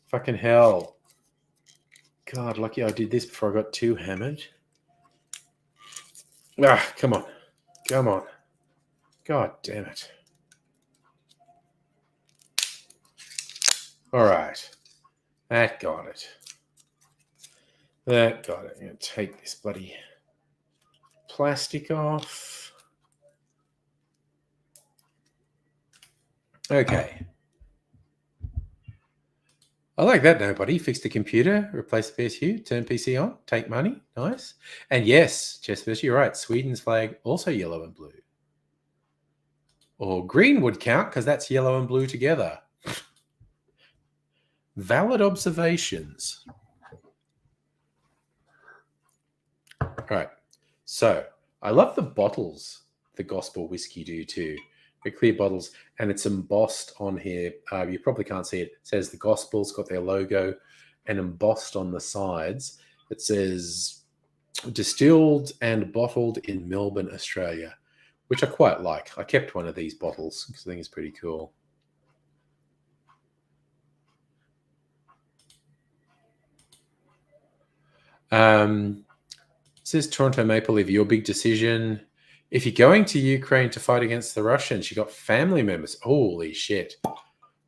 Fucking hell. God, lucky I did this before I got too hammered. Ah, come on. Come on. God damn it. All right. That got it. That got it. I'm going to take this bloody plastic off. Okay. I like that, nobody. Fix the computer, replace the PSU, turn PC on, take money. Nice. And yes, Chespers, you're right. Sweden's flag also yellow and blue. Or green would count because that's yellow and blue together. Valid observations. All right. So I love the bottles the Gospel whiskey do too. They're clear bottles, and it's embossed on here. You probably can't see it. It says the Gospel's got their logo, and embossed on the sides, it says distilled and bottled in Melbourne, Australia, which I quite like. I kept one of these bottles because I think it's pretty cool. It says Toronto Maple Leaf, your big decision. If you're going to Ukraine to fight against the Russians, you got family members. Holy shit.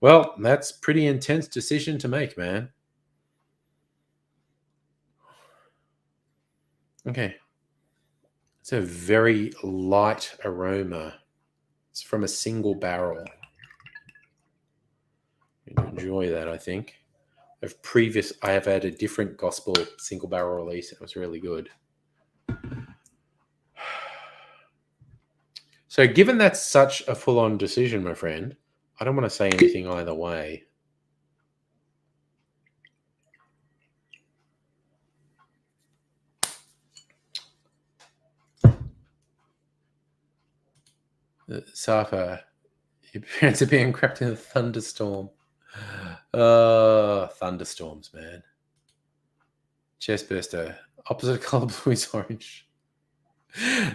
Well, that's a pretty intense decision to make, man. Okay. It's a very light aroma. It's from a single barrel. You enjoy that, I think. I have had a different Gospel single barrel release. It was really good. So given that's such a full-on decision, my friend, I don't want to say anything either way. Safa, your parents are being trapped in a thunderstorm. Thunderstorms, man. Chestburster, opposite color blue is orange.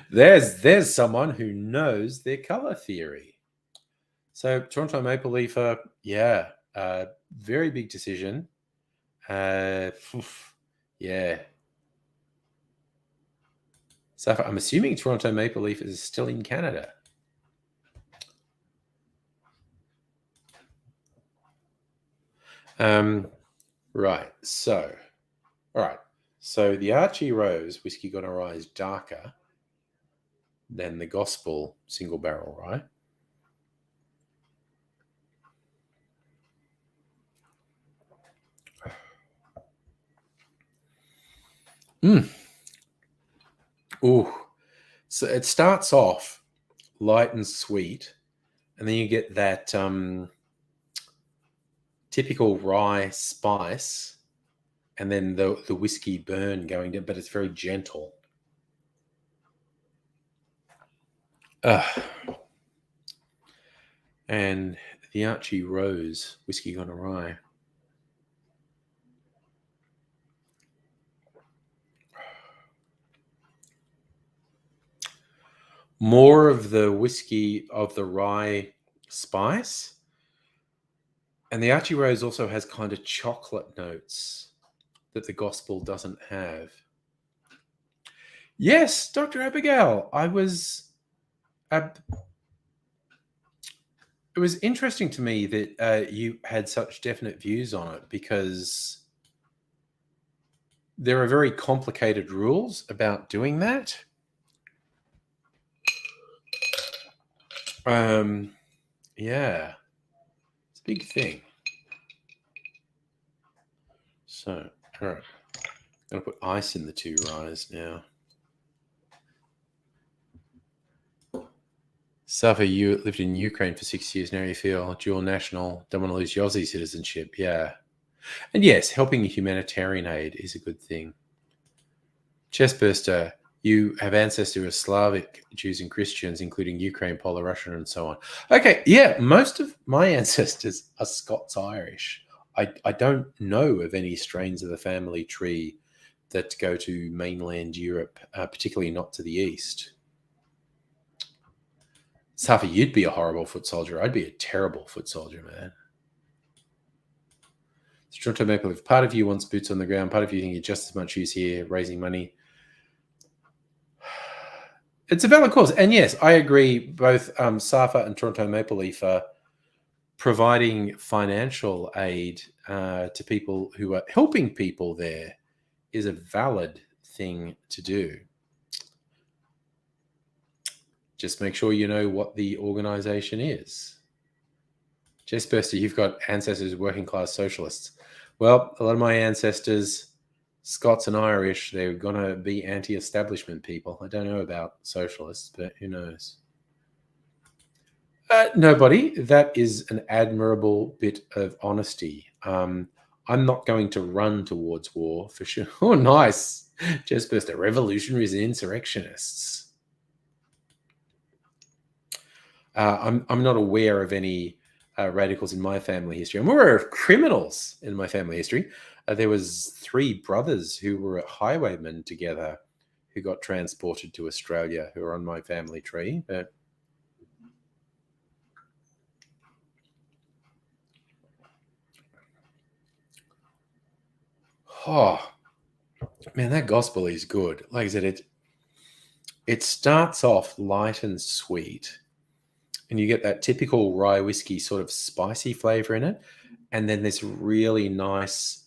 There's someone who knows their color theory. So Toronto Maple Leaf, very big decision. Yeah. So I'm assuming Toronto Maple Leaf is still in Canada. Right. So, all right. So the Archie Rose whiskey gonna rise darker than the Gospel single barrel, right? Ooh. So it starts off light and sweet, and then you get that typical rye spice, and then the whiskey burn going down, but it's very gentle. And the Archie Rose whiskey gone rye. More of the whiskey of the rye spice. And the Archie Rose also has kind of chocolate notes that the Gospel doesn't have. Yes, Dr. Abigail. It was interesting to me that you had such definite views on it, because there are very complicated rules about doing that. Yeah, it's a big thing. So, all right, I'm gonna put ice in the two ryes now. Safa, you lived in Ukraine for 6 years. Now you feel dual national. Don't want to lose your Aussie citizenship. Yeah. And yes, helping humanitarian aid is a good thing. Chestburster, you have ancestors of Slavic Jews and Christians, including Ukraine, Polish, Russian, and so on. Okay, yeah, most of my ancestors are Scots-Irish. I don't know of any strains of the family tree that go to mainland Europe, particularly not to the east. Safi, you'd be a horrible foot soldier. I'd be a terrible foot soldier, man. Toronto Maple Leaf, part of you wants boots on the ground, part of you think you're just as much use here, raising money. It's a valid cause. And yes, I agree, both SAFA and Toronto Maple Leaf are providing financial aid to people who are helping people there is a valid thing to do. Just make sure you know what the organization is. Jess Burster, you've got ancestors working class socialists. Well, a lot of my ancestors, Scots and Irish, they're going to be anti-establishment people. I don't know about socialists, but who knows? Nobody. That is an admirable bit of honesty. I'm not going to run towards war for sure. Oh, nice. Jess Burster, revolutionaries and insurrectionists. I'm not aware of any radicals in my family history. I'm aware of criminals in my family history. There was 3 brothers who were highwaymen together who got transported to Australia who are on my family tree. But oh, man, that gospel is good. Like I said, it starts off light and sweet, and you get that typical rye whiskey sort of spicy flavor in it. And then there's really nice,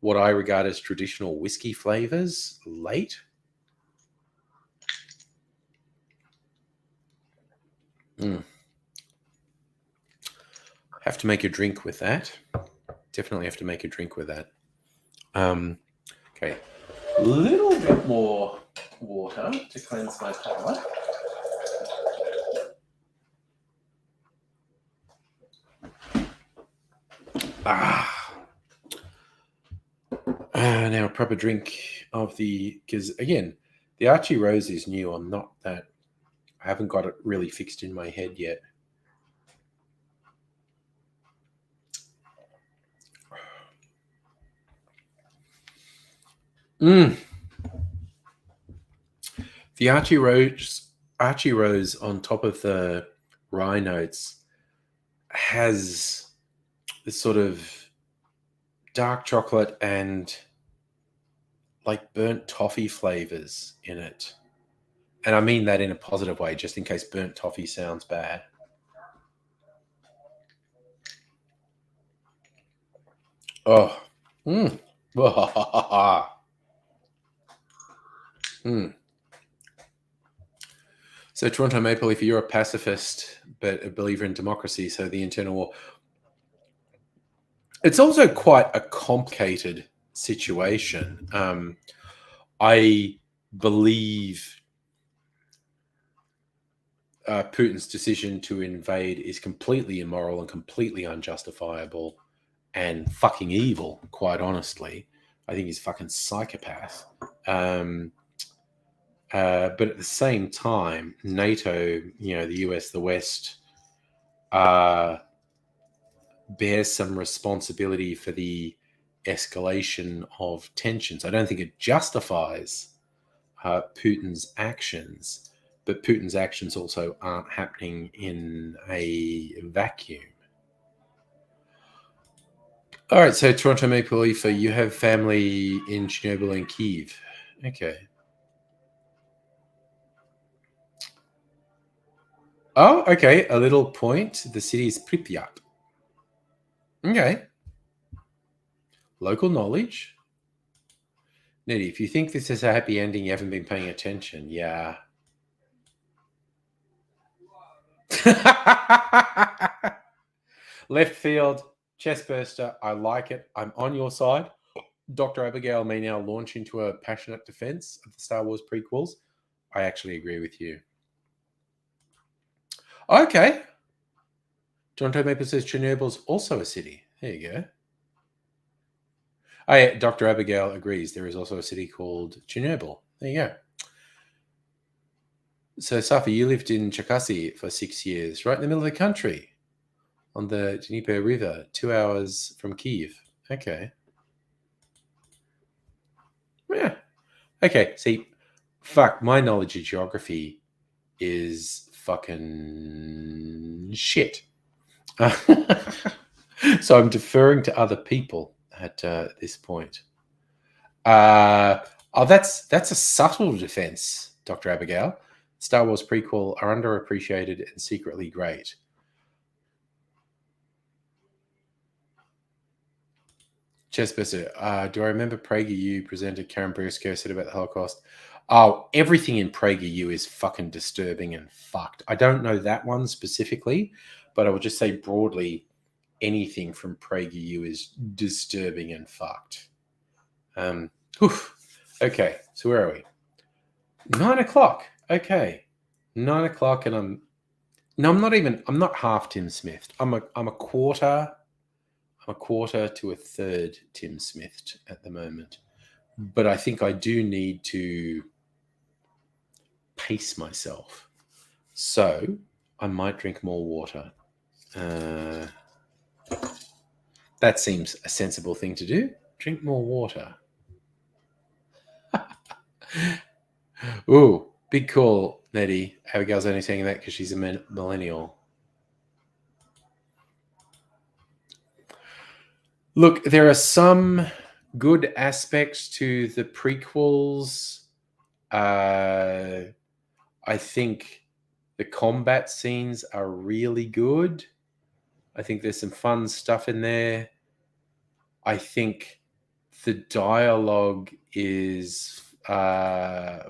what I regard as traditional whiskey flavors late. Have to make a drink with that. Definitely have to make a drink with that. Okay. A little bit more water to cleanse my palate. Now a proper drink of because again, the Archie Rose is new. I haven't got it really fixed in my head yet. The Archie Rose on top of the rye notes has this sort of dark chocolate and like burnt toffee flavors in it. And I mean that in a positive way, just in case burnt toffee sounds bad. Oh. So Toronto Maple Leaf, you're a pacifist, but a believer in democracy. So the internal war. It's also quite a complicated situation. I believe Putin's decision to invade is completely immoral and completely unjustifiable and fucking evil, quite honestly. I think he's a fucking psychopath. But at the same time, NATO, the US, the West, bears some responsibility for the escalation of tensions. I don't think it justifies Putin's actions, but Putin's actions also aren't happening in a vacuum. All right, so Toronto Maple Leaf, you have family in Chernobyl and Kyiv. Okay. Oh, okay. A little point. The city is Pripyat. Okay. Local knowledge. Nitty, if you think this is a happy ending, you haven't been paying attention. Yeah. Left field, chest burster. I like it. I'm on your side. Dr. Abigail may now launch into a passionate defense of the Star Wars prequels. I actually agree with you. Okay. Toronto Maple says Chernobyl's also a city. There you go. Oh, yeah, Dr. Abigail agrees. There is also a city called Chernobyl. There you go. So, Safi, you lived in Cherkasy for 6 years, right in the middle of the country on the Dnieper River, 2 hours from Kyiv. Okay. Yeah. Okay. See, fuck, my knowledge of geography is fucking shit. So I'm deferring to other people at this point. That's a subtle defense, Dr. Abigail. Star Wars prequel are underappreciated and secretly great. Chessbuster, do I remember PragerU presenter Karen Briscoe said about the Holocaust? Oh, everything in PragerU is fucking disturbing and fucked. I don't know that one specifically, but I would just say broadly, anything from PragerU is disturbing and fucked. Okay, so where are we? 9 o'clock. Okay, 9 o'clock, and I'm not half Tim Smith. I'm a quarter. I'm a quarter to a third Tim Smith at the moment, but I think I do need to pace myself. So I might drink more water. That seems a sensible thing to do. Drink more water. Ooh, big call, Nettie. Abigail's only saying that because she's a millennial. Look, there are some good aspects to the prequels. I think the combat scenes are really good. I think there's some fun stuff in there. I think the dialogue is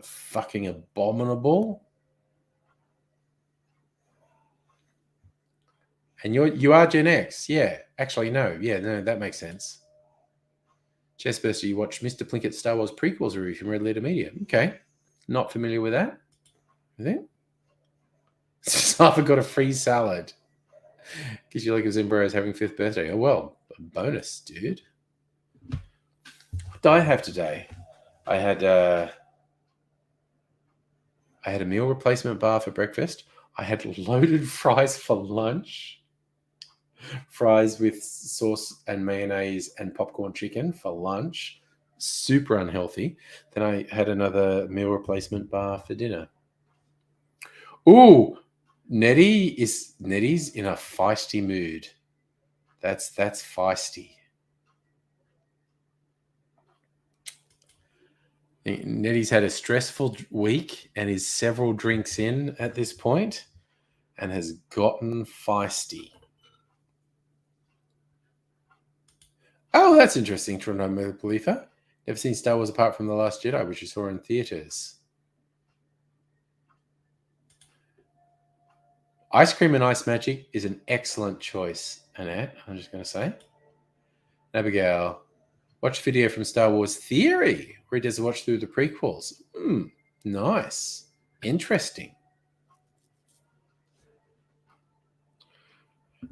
fucking abominable. And you are Gen X, yeah. Actually, no, that makes sense. Chessburster, you watched Mr. Plinkett's Star Wars prequels review from Red Letter Media. Okay, not familiar with that. Is it? Safa got a free salad because you like Zimbra's having 5th birthday. Oh well, a bonus, dude. What did I have today? I had a meal replacement bar for breakfast. I had loaded fries for lunch. Fries with sauce and mayonnaise and popcorn chicken for lunch. Super unhealthy. Then I had another meal replacement bar for dinner. Ooh, Nettie's in a feisty mood. That's feisty. Nettie's had a stressful week and is several drinks in at this point and has gotten feisty. Oh, that's interesting, Toronto Believer. Never seen Star Wars apart from The Last Jedi, which you saw in theaters. Ice Cream and Ice Magic is an excellent choice, Annette. I'm just going to say. Abigail, watch video from Star Wars Theory, where he does a watch through the prequels. Nice. Interesting.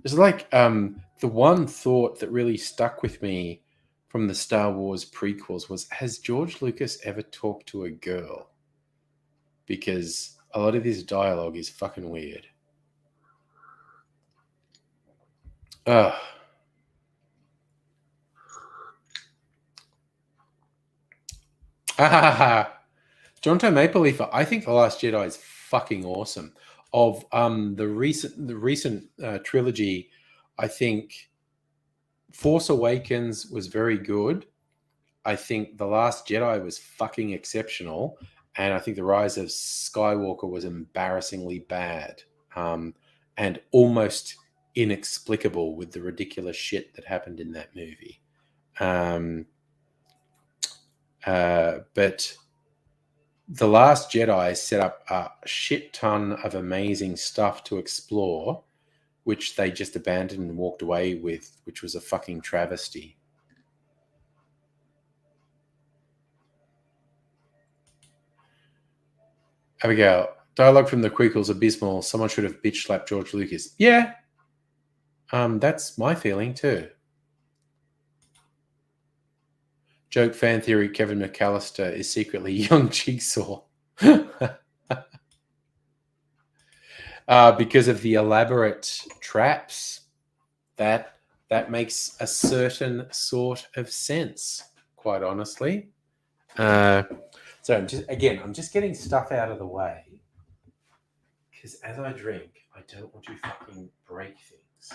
It's like the one thought that really stuck with me from the Star Wars prequels was, has George Lucas ever talked to a girl? Because a lot of his dialogue is fucking weird. Ugh. Jonto Maple Leaf, I think The Last Jedi is fucking awesome. Of the recent trilogy, I think Force Awakens was very good. I think The Last Jedi was fucking exceptional, and I think The Rise of Skywalker was embarrassingly bad, and almost inexplicable with the ridiculous shit that happened in that movie. But The Last Jedi set up a shit ton of amazing stuff to explore, which they just abandoned and walked away with, which was a fucking travesty. Abigail, Dialogue from the Queekles abysmal. Someone should have bitch slapped George Lucas. Yeah. That's my feeling too. Joke fan theory, Kevin McAllister is secretly young Jigsaw. Because of the elaborate traps, that makes a certain sort of sense, quite honestly. So I'm just getting stuff out of the way, because as I drink, I don't want to fucking break things.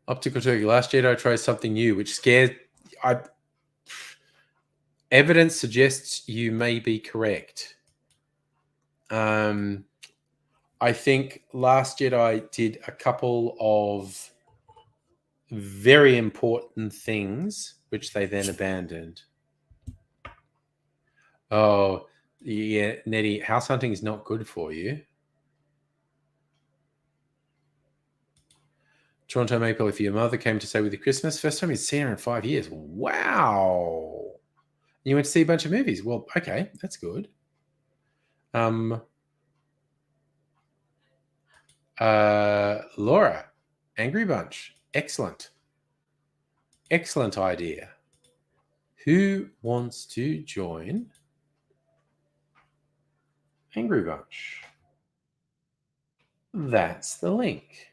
Optical Turkey. Last Jedi I tried something new, which scared. Evidence suggests you may be correct. I think Last Jedi did a couple of very important things, which they then abandoned. Oh, yeah, Nettie, house hunting is not good for you. Toronto Maple, if your mother came to stay with you Christmas, first time you'd seen her in 5 years. Wow. You went to see a bunch of movies. Well, okay, that's good. Laura, Angry Bunch. Excellent. Excellent idea. Who wants to join Angry Bunch? That's the link.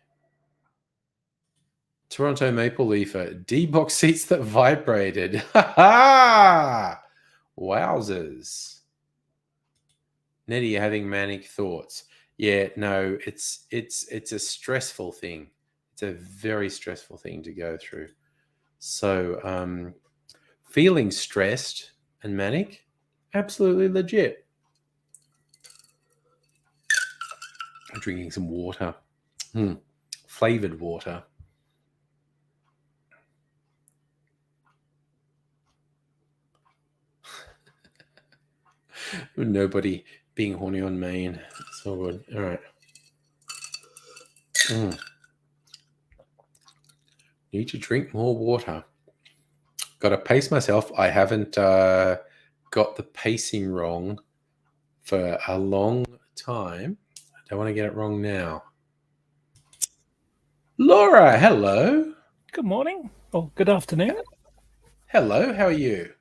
Toronto Maple Leafer, D-box seats that vibrated. Ha ha! Wowzers. Nettie, you're having manic thoughts. Yeah, no, it's a stressful thing. It's a very stressful thing to go through. So feeling stressed and manic, absolutely legit. I'm drinking some water. Flavored water. Nobody being horny on Maine. It's all good. All right. Need to drink more water. Got to pace myself. I haven't got the pacing wrong for a long time. I don't want to get it wrong now. Laura, hello.
Good morning. Or good afternoon.
Hello, how are you?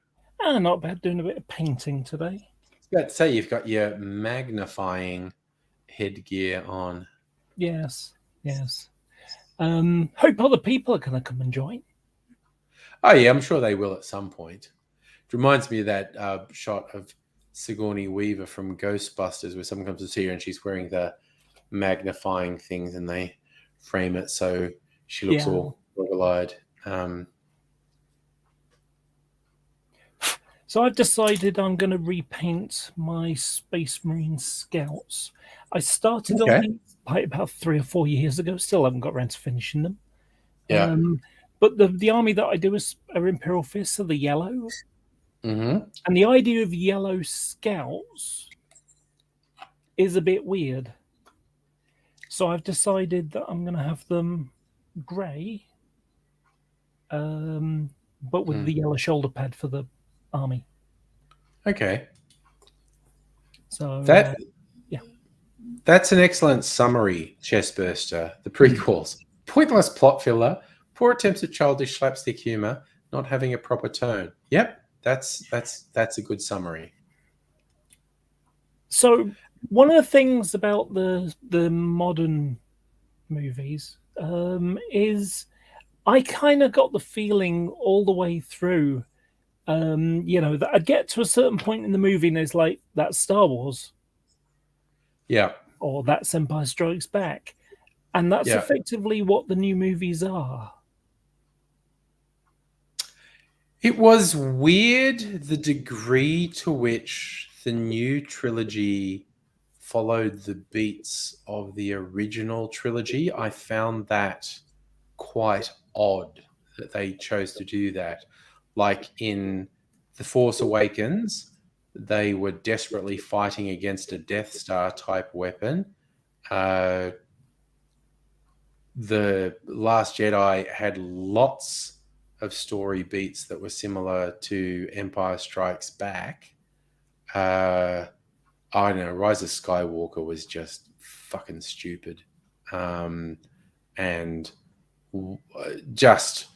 Not bad. Doing a bit of painting today.
I was about to say you've got your magnifying headgear on.
Yes. Hope other people are going to come and join.
Oh, yeah, I'm sure they will at some point. It reminds me of that shot of Sigourney Weaver from Ghostbusters where someone comes to see her and she's wearing the magnifying things and they frame it so she looks all goggle-eyed.
So I've decided I'm going to repaint my Space Marine Scouts. I started on these about 3 or 4 years ago. Still haven't got around to finishing them.
Yeah.
But the army that I do are Imperial Fists, are the yellow.
Mm-hmm.
And the idea of yellow Scouts is a bit weird. So I've decided that I'm going to have them grey, but with the yellow shoulder pad for the army.
Okay.
So
that's an excellent summary, Chestburster. The prequels. Pointless plot filler, poor attempts at childish slapstick humor, not having a proper tone. Yep, that's a good summary.
So one of the things about the modern movies is I kind of got the feeling all the way through, that I'd get to a certain point in the movie and it's like, that's Star Wars.
Yeah.
Or that's Empire Strikes Back. And that's effectively what the new movies are.
It was weird the degree to which the new trilogy followed the beats of the original trilogy. I found that quite odd that they chose to do that. Like in The Force Awakens, they were desperately fighting against a Death Star type weapon. The Last Jedi had lots of story beats that were similar to Empire Strikes Back. I don't know. Rise of Skywalker was just fucking stupid, and just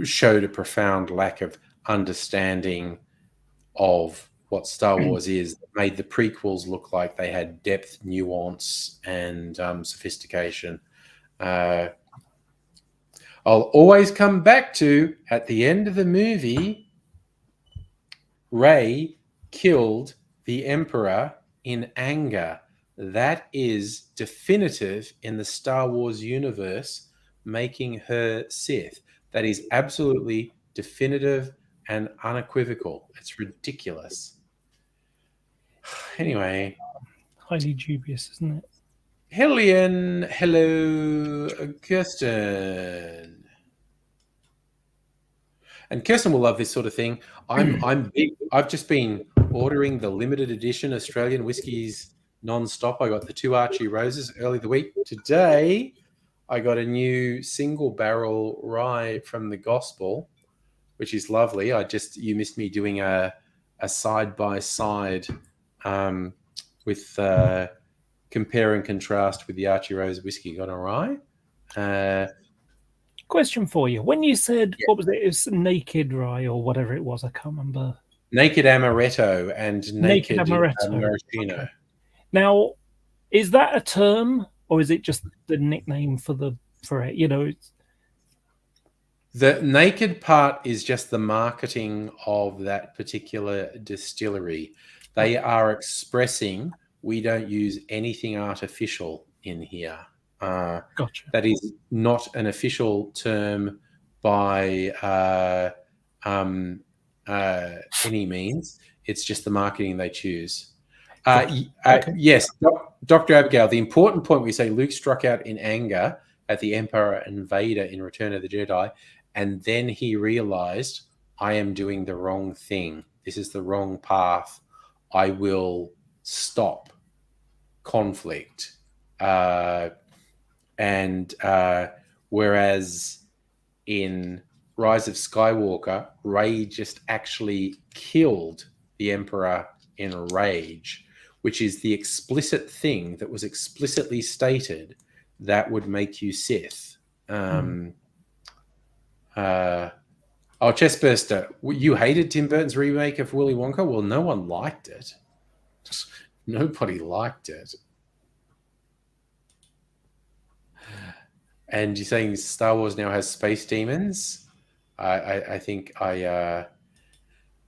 showed a profound lack of understanding of what Star Wars is. That made the prequels look like they had depth, nuance, and sophistication. I'll always come back to, at the end of the movie, Rey killed the Emperor in anger. That is definitive in the Star Wars universe, making her Sith. That is absolutely definitive and unequivocal. It's ridiculous. Anyway.
Highly dubious, isn't it?
Hellion, hello, Kirsten. And Kirsten will love this sort of thing. I'm big. I've just been ordering the limited edition Australian whiskies non-stop. I got the 2 Archie Roses early the week. Today, I got a new single barrel rye from the Gospel, which is lovely. You missed me doing a side-by-side with compare and contrast with the Archie Rose whiskey. Got a rye.
Question for you. When you said, what was it? It was Naked Rye or whatever it was. I can't remember.
Naked Amaretto and Naked
Amaretto.
Maraschino.
Okay. Now, is that a term or is it just the nickname for it? You know,
the naked part is just the marketing of that particular distillery. They are expressing we don't use anything artificial in here.
Gotcha.
That is not an official term by any means. It's just the marketing they choose.
Okay.
Yes, Dr. Abigail, the important point we say Luke struck out in anger at the Emperor and Vader in Return of the Jedi, and then he realized, I am doing the wrong thing. This is the wrong path. I will stop conflict. Whereas in Rise of Skywalker, Rey just actually killed the Emperor in rage, which is the explicit thing that was explicitly stated that would make you Sith. Chestburster, you hated Tim Burton's remake of Willy Wonka? Well, no one liked it. Nobody liked it. And you're saying Star Wars now has space demons? I think I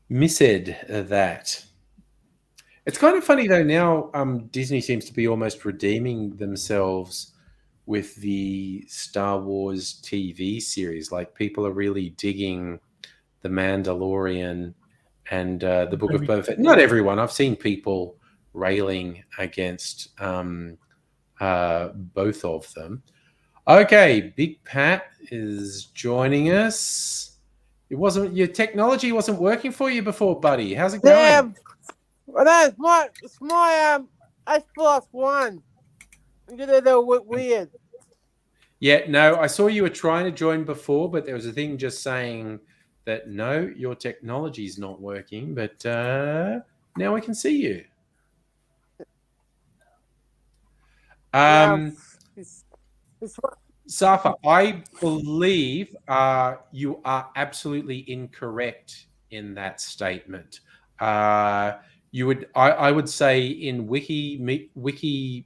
missaid that. It's kind of funny though. Now Disney seems to be almost redeeming themselves with the Star Wars TV series. Like people are really digging The Mandalorian and the Book of Boba Fett. Not everyone. I've seen people railing against both of them. Okay, Big Pat is joining us. Your technology wasn't working for you before, buddy. How's it going?
It's my Xbox One. They're weird.
Yeah, no, I saw you were trying to join before, but there was a thing just saying that no, your technology is not working. But now we can see you. Safa, I believe you are absolutely incorrect in that statement. I would say in Wikipedia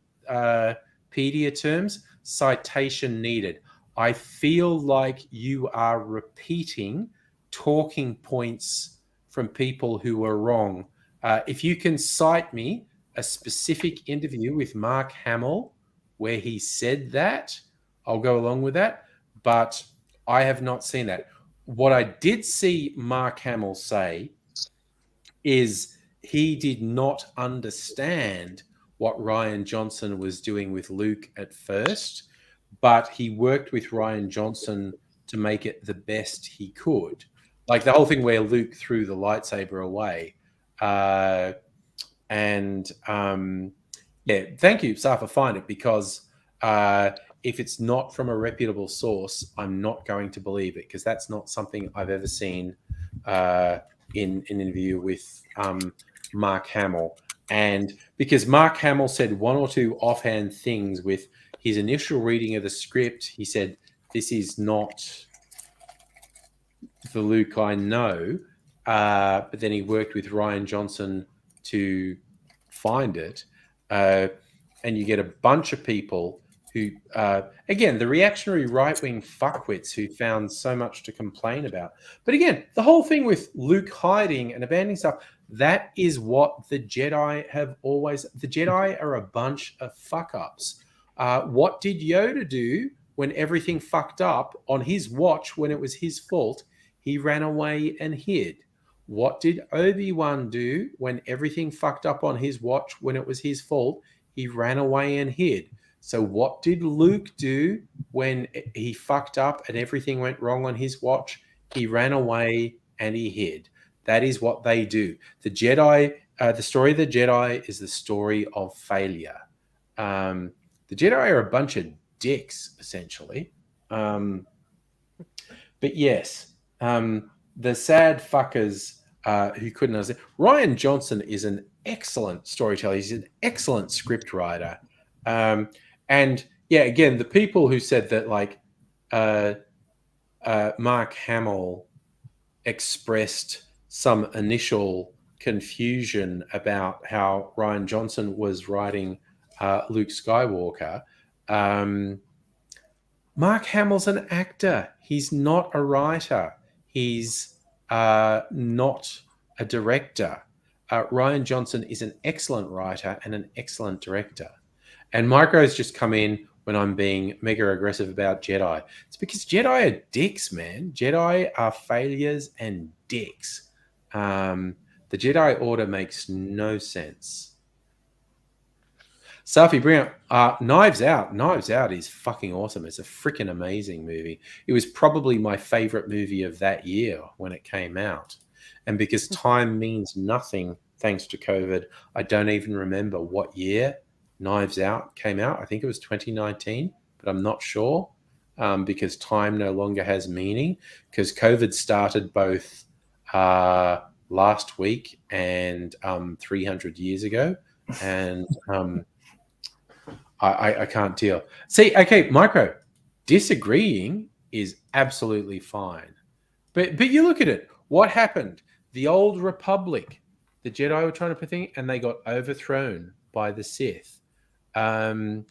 terms, citation needed. I feel like you are repeating talking points from people who are wrong. If you can cite me a specific interview with Mark Hamill where he said that, I'll go along with that. But I have not seen that. What I did see Mark Hamill say is he did not understand what Rian Johnson was doing with Luke at first, but he worked with Rian Johnson to make it the best he could. Like the whole thing where Luke threw the lightsaber away. Yeah, thank you, Safa. Find it because if it's not from a reputable source, I'm not going to believe it, because that's not something I've ever seen in an interview with Mark Hamill. And because Mark Hamill said one or two offhand things with his initial reading of the script, he said, "This is not the Luke I know." But then he worked with Rian Johnson to find it. And you get a bunch of people who, again, the reactionary right-wing fuckwits who found so much to complain about. But again, the whole thing with Luke hiding and abandoning stuff, that is what the Jedi have always... The Jedi are a bunch of fuck-ups. What did Yoda do when everything fucked up on his watch when it was his fault? He ran away and hid. What did Obi-Wan do when everything fucked up on his watch when it was his fault? He ran away and hid. So what did Luke do when he fucked up and everything went wrong on his watch? He ran away and he hid. That is what they do. The Jedi, the story of the Jedi is the story of failure. The Jedi are a bunch of dicks, essentially. But yes, the sad fuckers who couldn't understand. Rian Johnson is an excellent storyteller. He's an excellent script writer. And yeah, again, the people who said that, like, Mark Hamill expressed some initial confusion about how Rian Johnson was writing Luke Skywalker. Mark Hamill's an actor. He's not a writer. He's not a director. Rian Johnson is an excellent writer and an excellent director. And Micro's just come in when I'm being mega aggressive about Jedi. It's because Jedi are dicks, man. Jedi are failures and dicks. The Jedi Order makes no sense. Safi, bring up Knives Out. Knives Out is fucking awesome. It's a freaking amazing movie. It was probably my favorite movie of that year when it came out. And because time means nothing thanks to COVID, I don't even remember what year Knives Out came out. I think it was 2019, but I'm not sure because time no longer has meaning, because COVID started both last week and 300 years ago. And I can't deal. See, okay, Micro, disagreeing is absolutely fine. But you look at it. What happened? The Old Republic, the Jedi were trying to put things, and they got overthrown by the Sith. The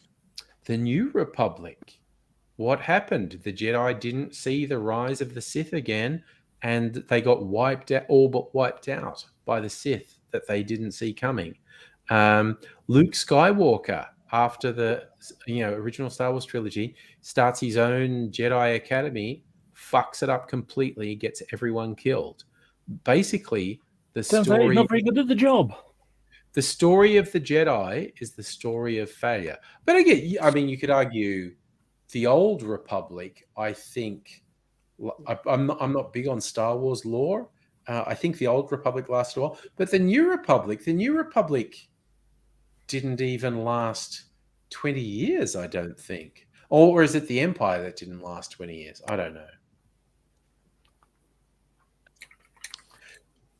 New Republic, what happened? The Jedi didn't see the rise of the Sith again, and they got wiped out, all but wiped out by the Sith that they didn't see coming. Luke Skywalker, after the original Star Wars trilogy, starts his own Jedi Academy, fucks it up completely, gets everyone killed. Basically, the story...
He's not very good at the job.
The story of the Jedi is the story of failure. But again, I mean, you could argue the Old Republic, I think... I'm not big on Star Wars lore. I think the Old Republic lasted a while. But the New Republic didn't even last 20 years, I don't think. Or is it the Empire that didn't last 20 years? I don't know.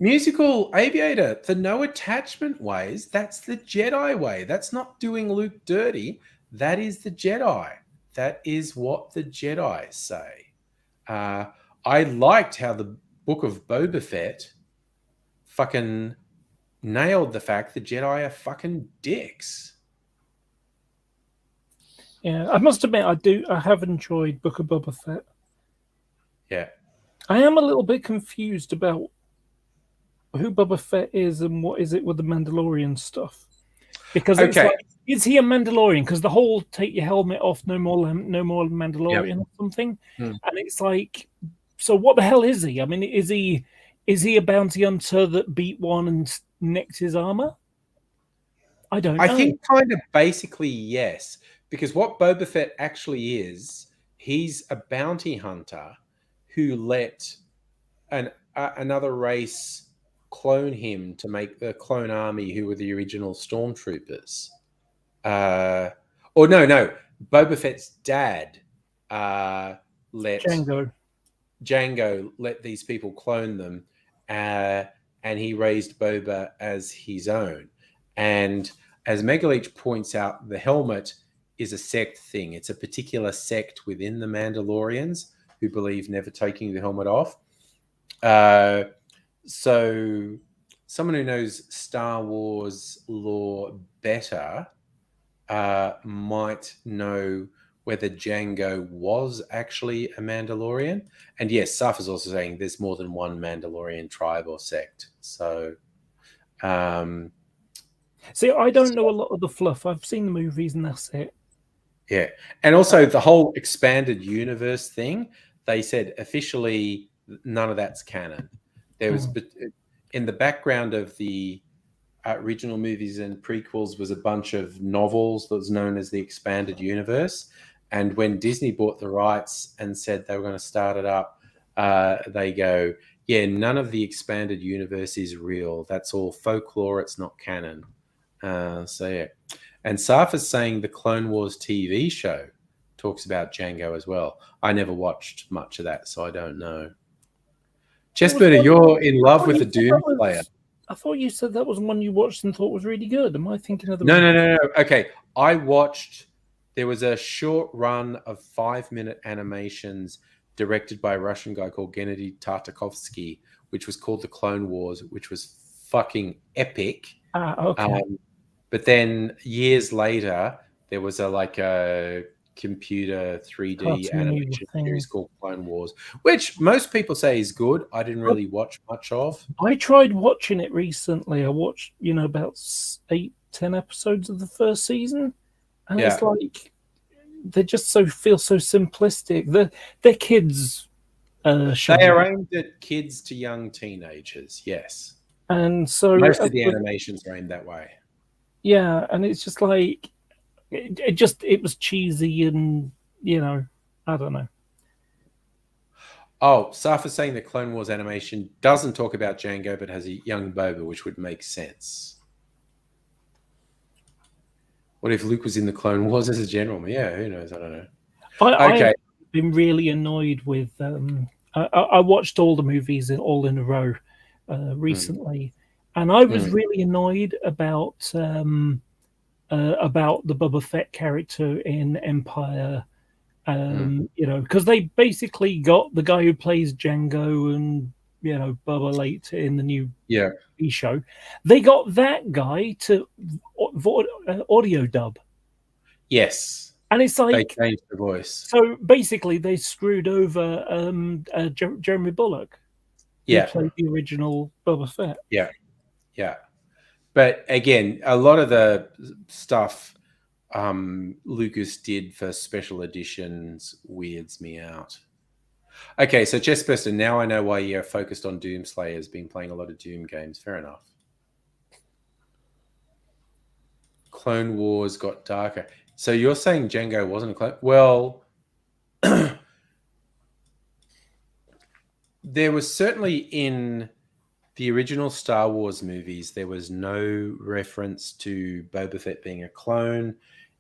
Musical Aviator, the no attachment ways, that's the Jedi way. That's not doing Luke dirty. That is the Jedi. That is what the Jedi say. I liked how the Book of Boba Fett fucking nailed the fact the Jedi are fucking dicks.
Yeah, I must admit, I have enjoyed Book of Boba Fett.
Yeah.
I am a little bit confused about who Boba Fett is and what is it with the Mandalorian stuff. Because it's like, is he a Mandalorian? Because the whole take your helmet off, no more Mandalorian or something. And it's like, so what the hell is he? I mean, is he a bounty hunter that beat one and nicked his armor? I don't know.
I think kind of basically yes. Because what Boba Fett actually is, he's a bounty hunter who let another race clone him to make the clone army who were the original stormtroopers. Boba Fett's dad let
Django.
let these people clone them, and he raised Boba as his own. And as Megaleech points out, the helmet is a sect thing. It's a particular sect within the Mandalorians who believe never taking the helmet off. So someone who knows Star Wars lore better might know whether Django was actually a Mandalorian. And yes, Saf is also saying there's more than one Mandalorian tribe or sect. So,
see, I don't know a lot of the fluff. I've seen the movies and that's it.
Yeah. And also the whole expanded universe thing, they said officially none of that's canon. There was, in the background of the original movies and prequels was a bunch of novels that was known as the expanded universe. And when Disney bought the rights and said they were going to start it up, they go, yeah, none of the expanded universe is real. That's all folklore. It's not canon. So, yeah. And Saf is saying the Clone Wars TV show talks about Django as well. I never watched much of that, so I don't know. Chessbirder, you're in love with the Doom Slayer.
I thought you said that was one you watched and thought was really good. Am I thinking of the
No. Okay. I watched, there was a short run of 5-minute animations directed by a Russian guy called Gennady Tartakovsky, which was called The Clone Wars, which was fucking epic.
Okay.
But then years later, there was a computer 3D animation series called Clone Wars, which most people say is good. I didn't really watch much of.
I tried watching it recently. I watched, about 8-10 episodes of the first season, and it's like they just feel so simplistic. They're kids.
They are aimed at kids to young teenagers, yes.
And so
most of the animations are aimed that way.
Yeah, and it's just like it was cheesy, and I don't know.
Oh, Saf is saying the Clone Wars animation doesn't talk about Django, but has a young Boba, which would make sense. What if Luke was in the Clone Wars as a general? Yeah, who knows? I don't know.
I've been really annoyed with. I watched all the movies all in a row recently, and I was really annoyed about the Boba Fett character in Empire. Because they basically got the guy who plays Django and Bubba later in the new TV show. They got that guy to audio dub.
Yes,
and it's like
they changed the voice.
So basically, they screwed over Jeremy Bulloch, who played the original Boba Fett.
Yeah. But again, a lot of the stuff Lucas did for special editions weirds me out. Okay, so Chessbuster, now I know why you're focused on Doom Slayers, been playing a lot of Doom games. Fair enough. Clone Wars got darker. So you're saying Django wasn't a clone? Well, there was certainly in the original Star Wars movies, there was no reference to Boba Fett being a clone.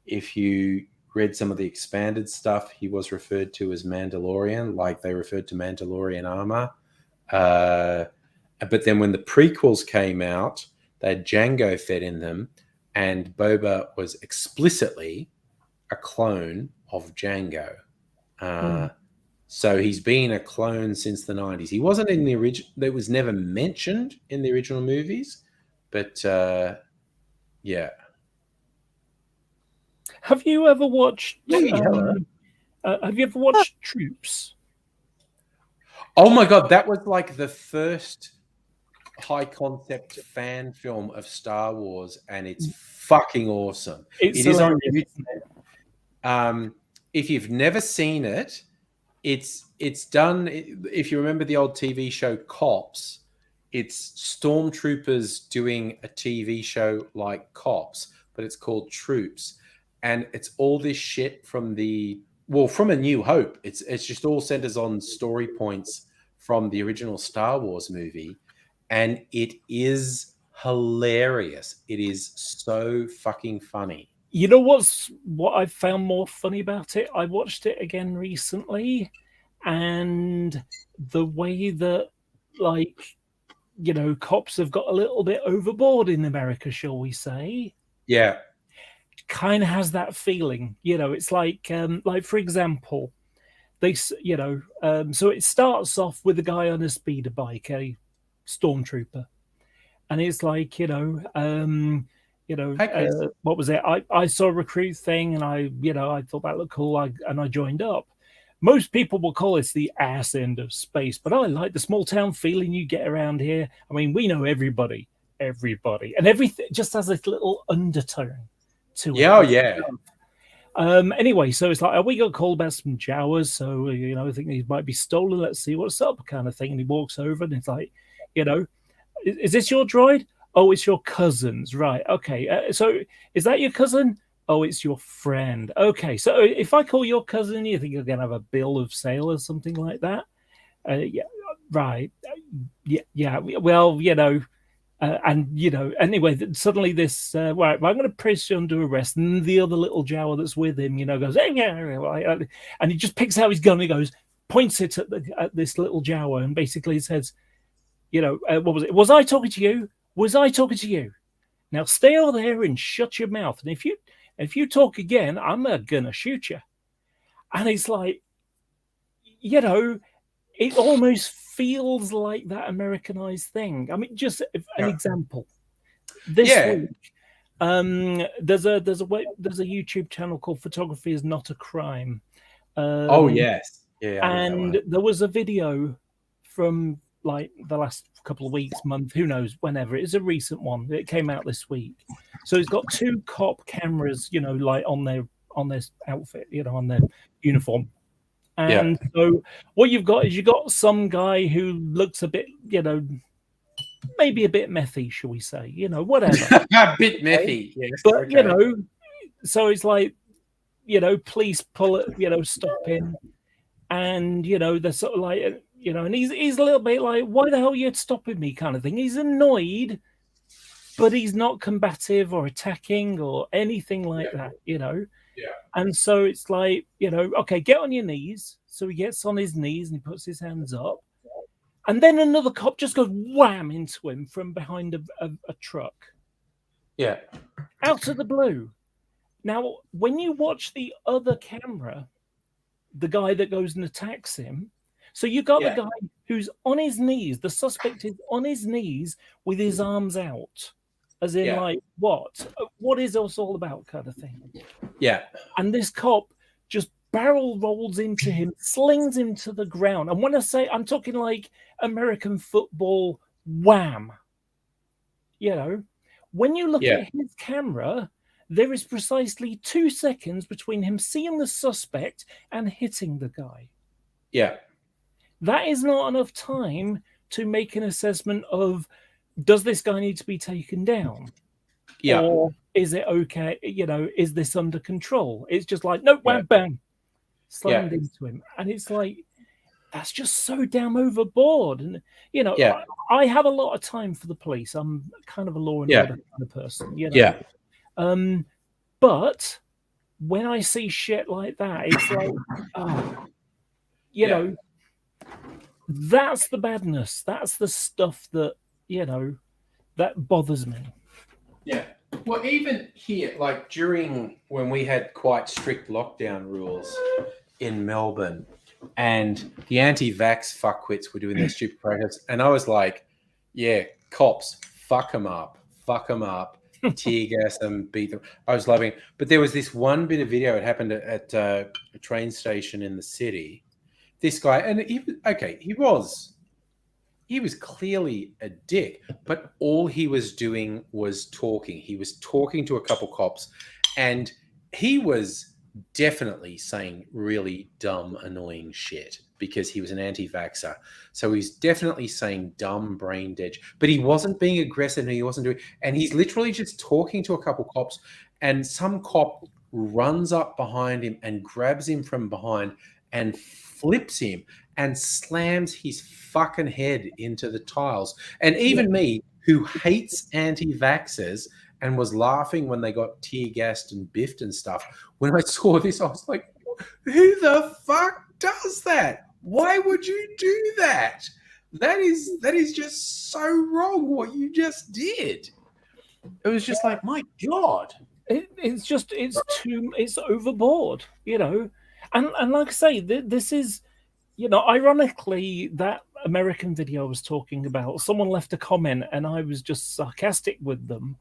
If you read some of the expanded stuff, he was referred to as Mandalorian, like they referred to Mandalorian armor. But then when the prequels came out, they had Django Fett in them, and Boba was explicitly a clone of Django. So he's been a clone since the 90s. He wasn't in the original, that was never mentioned in the original movies, but yeah.
Have you ever watched Troops?
Oh my God, that was like the first high concept fan film of Star Wars, and it's fucking awesome. It is on YouTube. If you've never seen it, it's done. If you remember the old TV show Cops, it's stormtroopers doing a TV show like Cops, but it's called Troops, and it's all this shit from A New Hope. It's just all centers on story points from the original Star Wars movie, and it is hilarious. It is so fucking funny.
You know what I found more funny about it? I watched it again recently, and the way that, like, cops have got a little bit overboard in America, shall we say,
Yeah.
kind of has that feeling. It's like for example, so it starts off with a guy on a speeder bike, a stormtrooper, and it's like,
Hi, Chris.
what was it? I saw a recruit thing, and I thought that looked cool, and I joined up. Most people will call this the ass end of space, but I like the small town feeling you get around here. I mean, we know everybody, and everything just has this little undertone to it.
Yeah, oh, yeah.
Anyway, so it's like, we got called about some Jawas, so I think these might be stolen. Let's see what's up, kind of thing. And he walks over, and it's like, is this your droid? Oh, it's your cousin's, right? Okay, so is that your cousin? Oh, it's your friend. Okay, so if I call your cousin, you think you're gonna have a bill of sale or something like that? Yeah, right. Yeah. Well, anyway, suddenly this, right, I'm going to place you under arrest, and the other little Jawa that's with him, goes, hey, yeah, and he just picks out his gun, and he goes, points it at this little Jawa, and basically says, what was it? Was I talking to you? Was I talking to you? Now stay over there and shut your mouth, and if you talk again, I'm gonna shoot you. And it's like, it almost feels like that Americanized thing. I mean, just an example. This week, there's a YouTube channel called Photography is Not a Crime.
Oh yes, yeah.
And there was a video from like the last couple of weeks, month, who knows, whenever. It's a recent one. It came out this week. So it's got two cop cameras, like on their outfit, on their uniform. And so what you've got is some guy who looks a bit, maybe a bit methy, shall we say, whatever.
A bit methy, yes.
But, so it's like, police pull it, stop him. And, they're sort of like, and he's a little bit like, why the hell are you stopping me, kind of thing. He's annoyed, but he's not combative or attacking or anything like that, Yeah. And so it's like, okay, get on your knees. So he gets on his knees and he puts his hands up. And then another cop just goes wham into him from behind a truck.
Yeah.
Out of the blue. Now, when you watch the other camera, the guy that goes and attacks him, so you got the guy who's on his knees, the suspect is on his knees with his arms out. As in, like, what is this all about, kind of thing.
Yeah.
And this cop just barrel rolls into him, slings him to the ground. And when I say, I'm talking like American football, wham. When you look at his camera, there is precisely 2 seconds between him seeing the suspect and hitting the guy.
Yeah. That
is not enough time to make an assessment of, does this guy need to be taken down?
Yeah.
Or is it okay? Is this under control? It's just like, no, wham, bang, slammed into him. And it's like, that's just so damn overboard. And, I have a lot of time for the police. I'm kind of a law and order kind of person.
Yeah.
But when I see shit like that, it's like, that's the badness. That's the stuff that, that bothers me.
Yeah. Well, even here, like when we had quite strict lockdown rules in Melbourne, and the anti-vax fuckwits were doing their stupid protests, and I was like, yeah, cops, fuck them up, tear gas them, beat them. I was loving it. But there was this one bit of video. It happened at a train station in the city. This guy, and he was clearly a dick, but all he was doing was talking. He was talking to a couple cops, and he was definitely saying really dumb, annoying shit because he was an anti-vaxxer. So he's definitely saying dumb, brain dead, but he wasn't being aggressive and he wasn't doing, and he's literally just talking to a couple cops, and some cop runs up behind him and grabs him from behind and flips him and slams his fucking head into the tiles. And even me, who hates anti-vaxxers and was laughing when they got tear gassed and biffed and stuff. When I saw this, I was like, who the fuck does that? Why would you do that? That is just so wrong what you just did. It was just like, my God.
It's overboard, and like I say, this is, ironically, that American video I was talking about, someone left a comment and I was just sarcastic with them,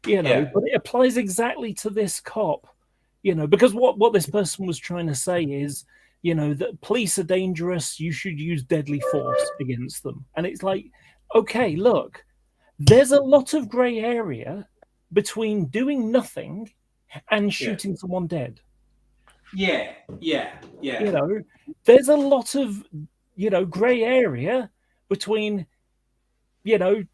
but it applies exactly to this cop, because what this person was trying to say is, that police are dangerous, you should use deadly force against them. And it's like, okay, look, there's a lot of gray area between doing nothing and shooting someone dead.
Yeah.
There's a lot of, gray area between,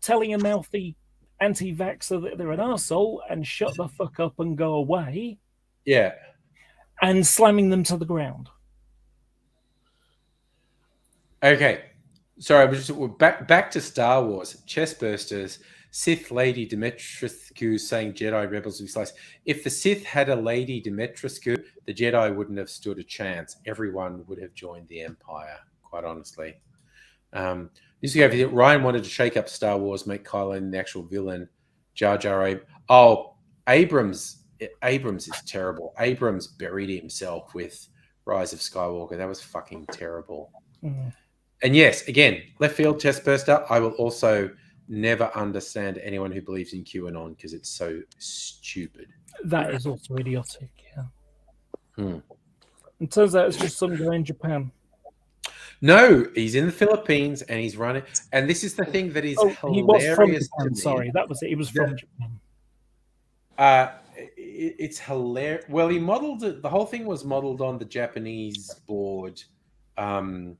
telling a mouthy anti-vaxxer that they're an arsehole and shut the fuck up and go away.
Yeah.
And slamming them to the ground.
Okay. Sorry, we're back to Star Wars. Chestbursters, Sith Lady Dimitrescu saying Jedi rebels will be sliced. If the Sith had a Lady Dimitrescu, the Jedi wouldn't have stood a chance. Everyone would have joined the Empire, quite honestly. Ryan wanted to shake up Star Wars, make Kylo the actual villain. Jar Jar Abrams is terrible. Abrams buried himself with Rise of Skywalker. That was fucking terrible.
Mm.
And yes, again, left field chest burster. I will also never understand anyone who believes in QAnon because it's so stupid.
That is also idiotic, yeah. It turns out it's just some guy in Japan.
No, he's in the Philippines and he's running. And this is the thing that is hilarious.
He was from Japan.
To me.
Sorry, that was it. He was from Japan.
It's hilarious. Well, he modeled it. The whole thing was modeled on the Japanese board.
4chan.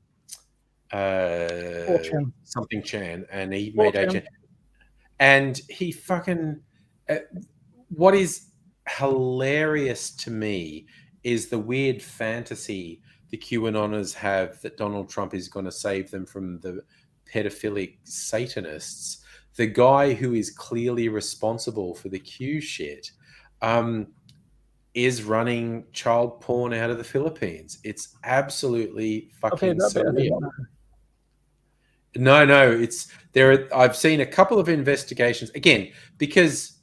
Something Chan, and he made 8chan. And he fucking what is hilarious to me is the weird fantasy the QAnoners have that Donald Trump is going to save them from the pedophilic Satanists. The guy who is clearly responsible for the Q shit is running child porn out of the Philippines. It's absolutely fucking surreal. No, it's there. I've seen a couple of investigations again because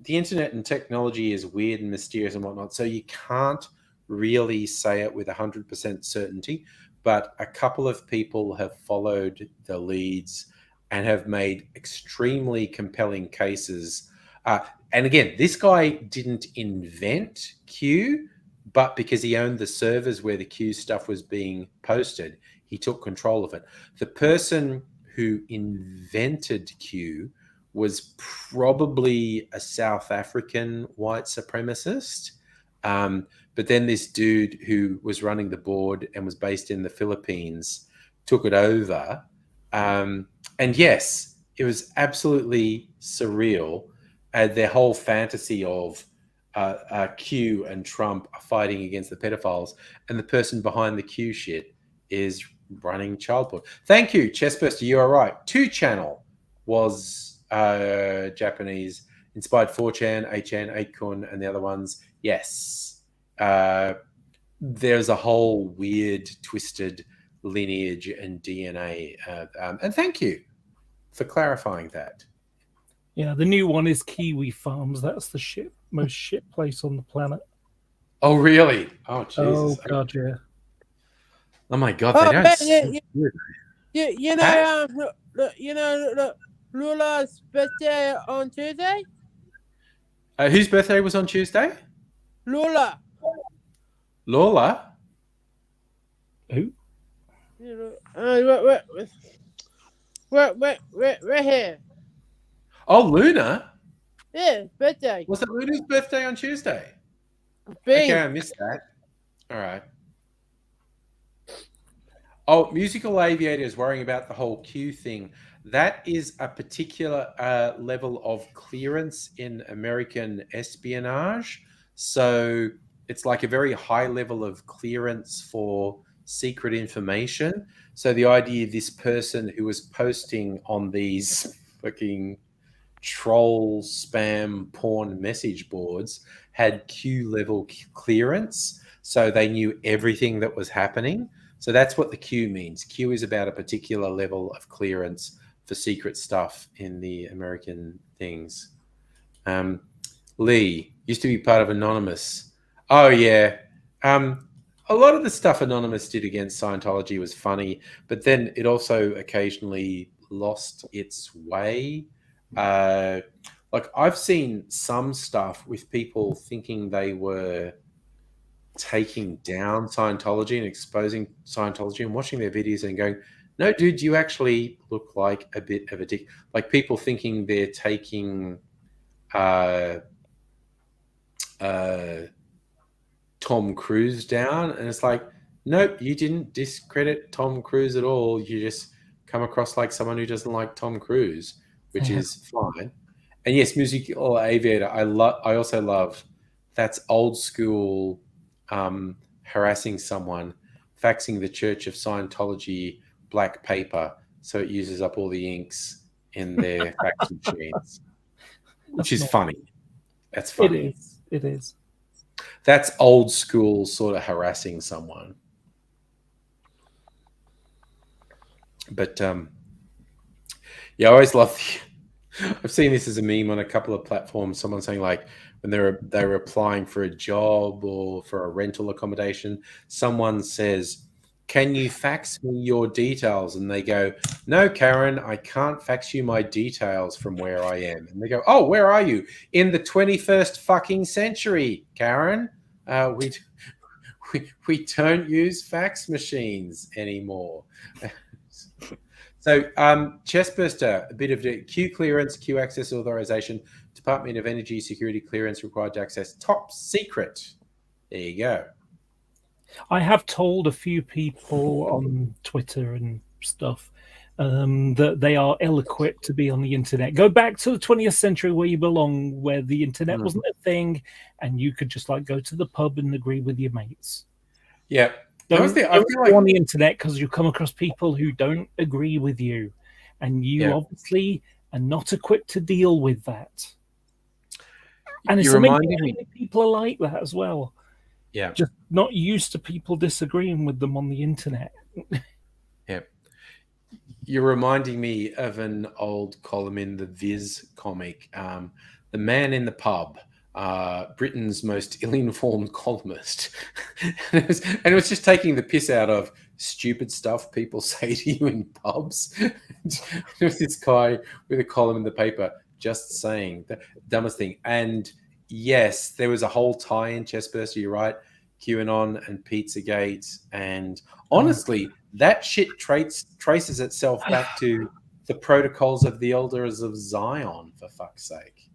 the internet and technology is weird and mysterious and whatnot. So you can't really say it with 100% certainty. But a couple of people have followed the leads and have made extremely compelling cases. And again, this guy didn't invent Q, but because he owned the servers where the Q stuff was being posted, he took control of it. The person who invented Q was probably a South African white supremacist. But then this dude who was running the board and was based in the Philippines took it over. And yes, it was absolutely surreal. Their whole fantasy of Q and Trump fighting against the pedophiles, and the person behind the Q shit is running child porn. Thank you, Chessburster. You are right. 2channel was Japanese, inspired 4chan, 8chan, 8kun, and the other ones. Yes. There's a whole weird, twisted lineage and DNA. And thank you for clarifying that.
Yeah, the new one is Kiwi Farms. That's the most shit place on the planet.
Oh, really? Oh, Jesus.
Oh, God, yeah.
Oh, my God. They don't
Lula's birthday on Tuesday?
Whose birthday was on Tuesday?
Lula.
Lola?
Who?
We're here.
Oh, Luna?
Yeah, birthday.
Was it Luna's birthday on Tuesday?
Bing.
Okay, I missed that. All right. Oh, Musical Aviator is worrying about the whole Q thing. That is a particular level of clearance in American espionage. So it's like a very high level of clearance for secret information. So the idea of this person who was posting on these fucking troll spam porn message boards had Q level clearance, so they knew everything that was happening. So that's what the Q means. Q is about a particular level of clearance for secret stuff in the American things. Lee used to be part of Anonymous. Oh yeah. A lot of the stuff Anonymous did against Scientology was funny, but then it also occasionally lost its way. Like I've seen some stuff with people thinking they were taking down Scientology and exposing Scientology and watching their videos and going, no, dude, you actually look like a bit of a dick. Like people thinking they're taking Tom Cruise down, and it's like, nope, you didn't discredit Tom Cruise at all. You just come across like someone who doesn't like Tom Cruise, which is fine. And yes, Musical Aviator, I also love that's old school harassing someone, faxing the Church of Scientology black paper so it uses up all the inks in their fax machines, which is funny. That's funny.
It is.
That's old school sort of harassing someone. But yeah, I always love I've seen this as a meme on a couple of platforms. Someone saying like when they're applying for a job or for a rental accommodation, someone says, "Can you fax me your details?" And they go, "No, Karen, I can't fax you my details from where I am." And they go, "Oh, where are you? In the 21st fucking century, Karen. We don't use fax machines anymore." So, Chestburster, a bit of Q clearance, Q access authorization, Department of Energy security clearance required to access top secret. There you go.
I have told a few people on Twitter and stuff that they are ill-equipped to be on the internet. Go back to the 20th century where you belong, where the internet wasn't a thing, and you could just like go to the pub and agree with your mates.
Yeah.
Don't go on the internet because you come across people who don't agree with you, and you obviously are not equipped to deal with that. And it's amazing people are like that as well.
Yeah.
Just not used to people disagreeing with them on the internet.
Yeah. You're reminding me of an old column in the Viz comic, The Man in the Pub, Britain's most ill-informed columnist. and it was just taking the piss out of stupid stuff people say to you in pubs. There was this guy with a column in the paper just saying the dumbest thing. And yes, there was a whole tie in Chestburster, you're right, QAnon and Pizzagate. And honestly, that shit traces itself back to the protocols of the elders of Zion, for fuck's sake,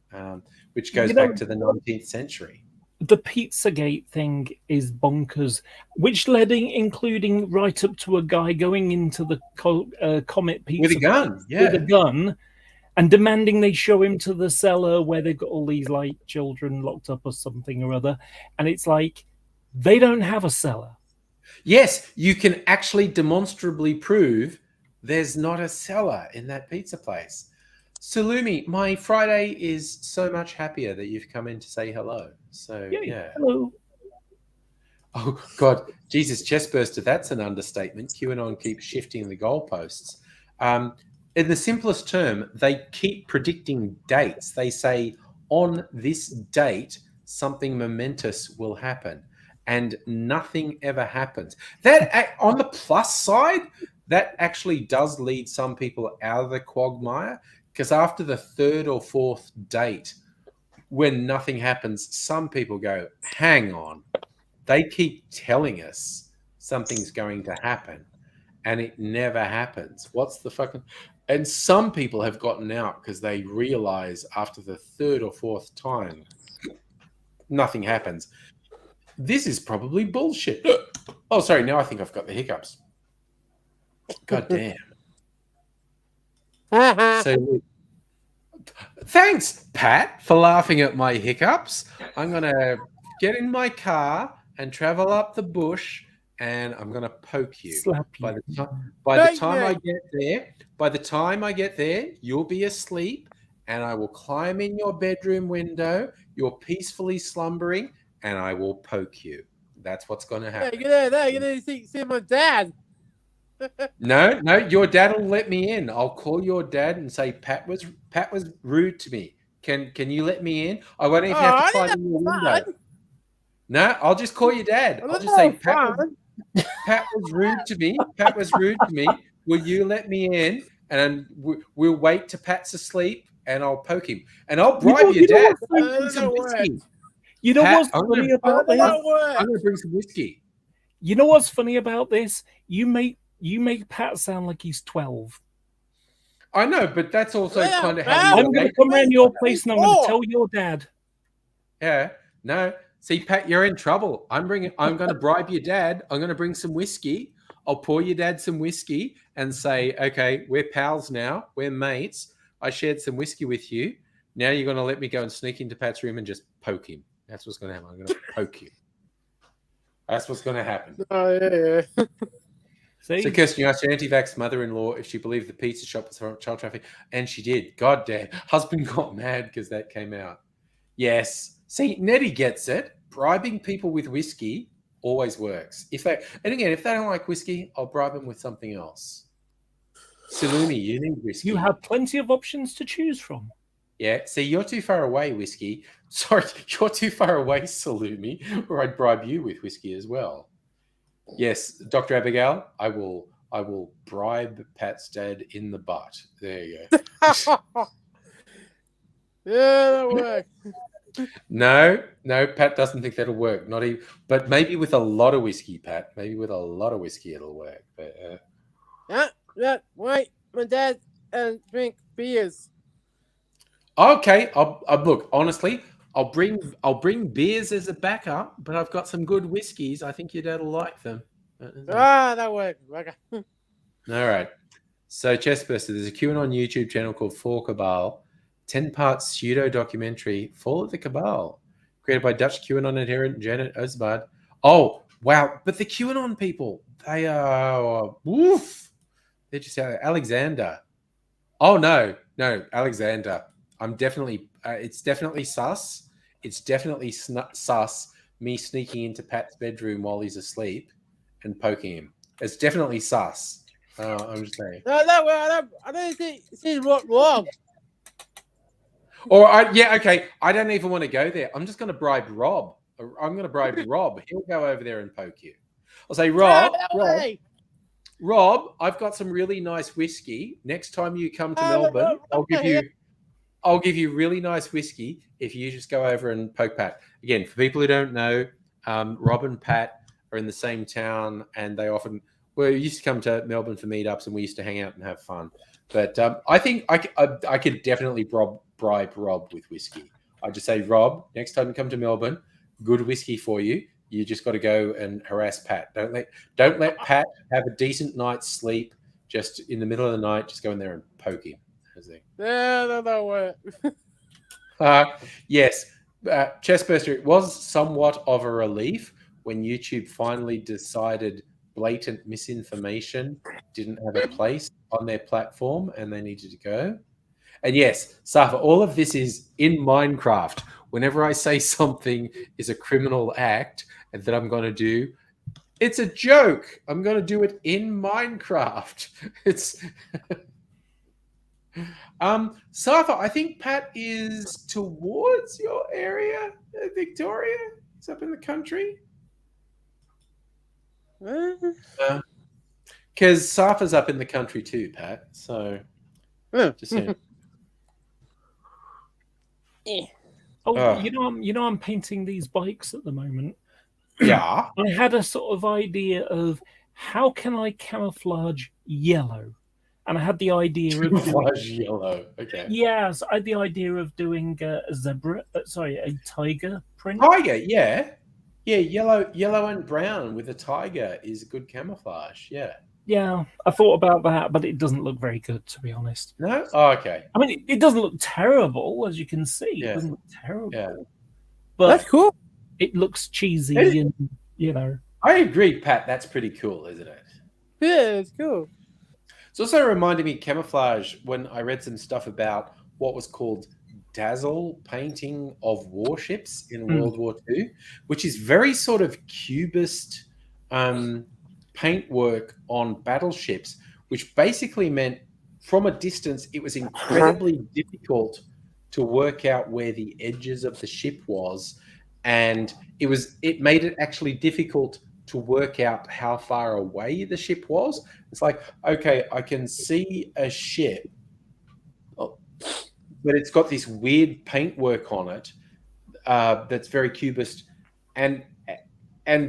which goes back to the 19th century.
The Pizzagate thing is bonkers, which led including right up to a guy going into the Comet Pizza
with a gun,
with a gun, and demanding they show him to the cellar where they've got all these like children locked up or something or other. And it's like, they don't have a cellar.
Yes, you can actually demonstrably prove there's not a cellar in that pizza place. Salumi, my Friday is so much happier that you've come in to say hello. So, yeah.
Hello.
Oh, God. Jesus, Chestburster, that's an understatement. QAnon keeps shifting the goalposts. In the simplest term, they keep predicting dates. They say, on this date, something momentous will happen. And nothing ever happens. That, on the plus side, that actually does lead some people out of the quagmire, because after the third or fourth date, when nothing happens, some people go, hang on, they keep telling us something's going to happen, and it never happens. What's the fucking... And some people have gotten out because they realize after the third or fourth time, nothing happens. This is probably bullshit. Oh, sorry. Now I think I've got the hiccups. God damn. So, thanks, Pat, for laughing at my hiccups. I'm going to get in my car and travel up the bush, and I'm going to poke you.
Slap you.
By the time I get there, you'll be asleep, and I will climb in your bedroom window. You're peacefully slumbering, and I will poke you. That's what's going to
Hey,
happen.
get out of there. See my dad.
No, your dad will let me in. I'll call your dad and say Pat was rude to me. Can you let me in? I won't even have to climb in your window. No, I'll just call your dad. I'll just say Pat was rude to me. Pat was rude to me. Will you let me in? And we'll wait till Pat's asleep, and I'll poke him, and I'll bribe your dad.
You know what's funny about this?
I'm going to bring some whiskey.
You know what's funny about this? You make Pat sound like he's 12.
I know, but that's also kind of how
I'm going to come around your place and I'm going to tell your dad.
Yeah, no. See, Pat, you're in trouble. I'm going to bribe your dad. I'm going to bring some whiskey. I'll pour your dad some whiskey and say, okay, we're pals now. We're mates. I shared some whiskey with you. Now you're going to let me go and sneak into Pat's room and just poke him. That's what's going to happen. I'm going to poke you. That's what's going to happen.
Oh, yeah.
So, Kirsten, you asked your anti-vax mother-in-law if she believed the pizza shop was for child trafficking, and she did. God damn. Husband got mad because that came out. Yes. See, Nettie gets it. Bribing people with whiskey always works. If they don't like whiskey, I'll bribe them with something else. Salumi, you need whiskey.
You have plenty of options to choose from.
Yeah. See, you're too far away, whiskey. Sorry, you're too far away, Salumi, or I'd bribe you with whiskey as well. Yes, Dr. Abigail, I will bribe Pat's dad in the butt. There you go.
Yeah, that works.
No, Pat doesn't think that'll work. Not even, but maybe with a lot of whiskey, Pat. Maybe with a lot of whiskey, it'll work. But
wait, my dad drink beers.
okay, I'll look. Honestly, I'll bring beers as a backup, but I've got some good whiskeys. I think your dad will like them.
That works. Okay.
All right. So, Chestburster, there's a QAnon YouTube channel called For Cabal, 10-part pseudo documentary, Fall of the Cabal, created by Dutch QAnon adherent Janet Osbard. Oh, wow. But the QAnon people, they are, woof. They're just Alexander. Oh, no, Alexander. I'm definitely, it's definitely sus. It's definitely sus, me sneaking into Pat's bedroom while he's asleep and poking him. It's definitely sus. I'm just saying.
No, I don't see what wrong.
Or, okay. I don't even want to go there. I'm just going to bribe Rob. I'm going to bribe Rob. He'll go over there and poke you. I'll say, Rob, I've got some really nice whiskey. Next time you come to Melbourne, I'll give you really nice whiskey if you just go over and poke Pat. Again, for people who don't know, Rob and Pat are in the same town, and they often used to come to Melbourne for meetups, and we used to hang out and have fun. But I think I could definitely bribe Rob with whiskey. I just say, Rob, next time you come to Melbourne, good whiskey for you. You just got to go and harass Pat. Don't let Pat have a decent night's sleep. Just in the middle of the night, just go in there and poke him.
Yeah, that works.
Yes, Chestburster, it was somewhat of a relief when YouTube finally decided blatant misinformation didn't have a place on their platform and they needed to go. And yes, Safa, all of this is in Minecraft. Whenever I say something is a criminal act and that I'm going to do, it's a joke. I'm going to do it in Minecraft. It's Safa, I think Pat is towards your area, Victoria. It's up in the country. Because Safa's up in the country too, Pat. So just saying.
Oh, I'm painting these bikes at the moment.
Yeah.
I had a sort of idea of how can I camouflage yellow, and I had the idea of
camouflage yellow. Okay.
Yes, I had the idea of doing a tiger print.
Tiger, yeah. Yellow and brown with a tiger is a good camouflage. Yeah.
Yeah, I thought about that, but it doesn't look very good, to be honest.
No? Oh, okay.
I mean, it doesn't look terrible, as you can see.
Yeah.
It doesn't look terrible.
Yeah.
But
that's cool.
It looks cheesy and,
I agree, Pat. That's pretty cool, isn't it?
Yeah, it's cool.
It's also reminded me camouflage when I read some stuff about what was called dazzle painting of warships in
Mm.
World War II, which is very sort of cubist paintwork on battleships, which basically meant from a distance it was incredibly difficult to work out where the edges of the ship was, and it made it actually difficult to work out how far away the ship was. It's like, okay, I can see a ship, but it's got this weird paintwork on it that's very cubist, and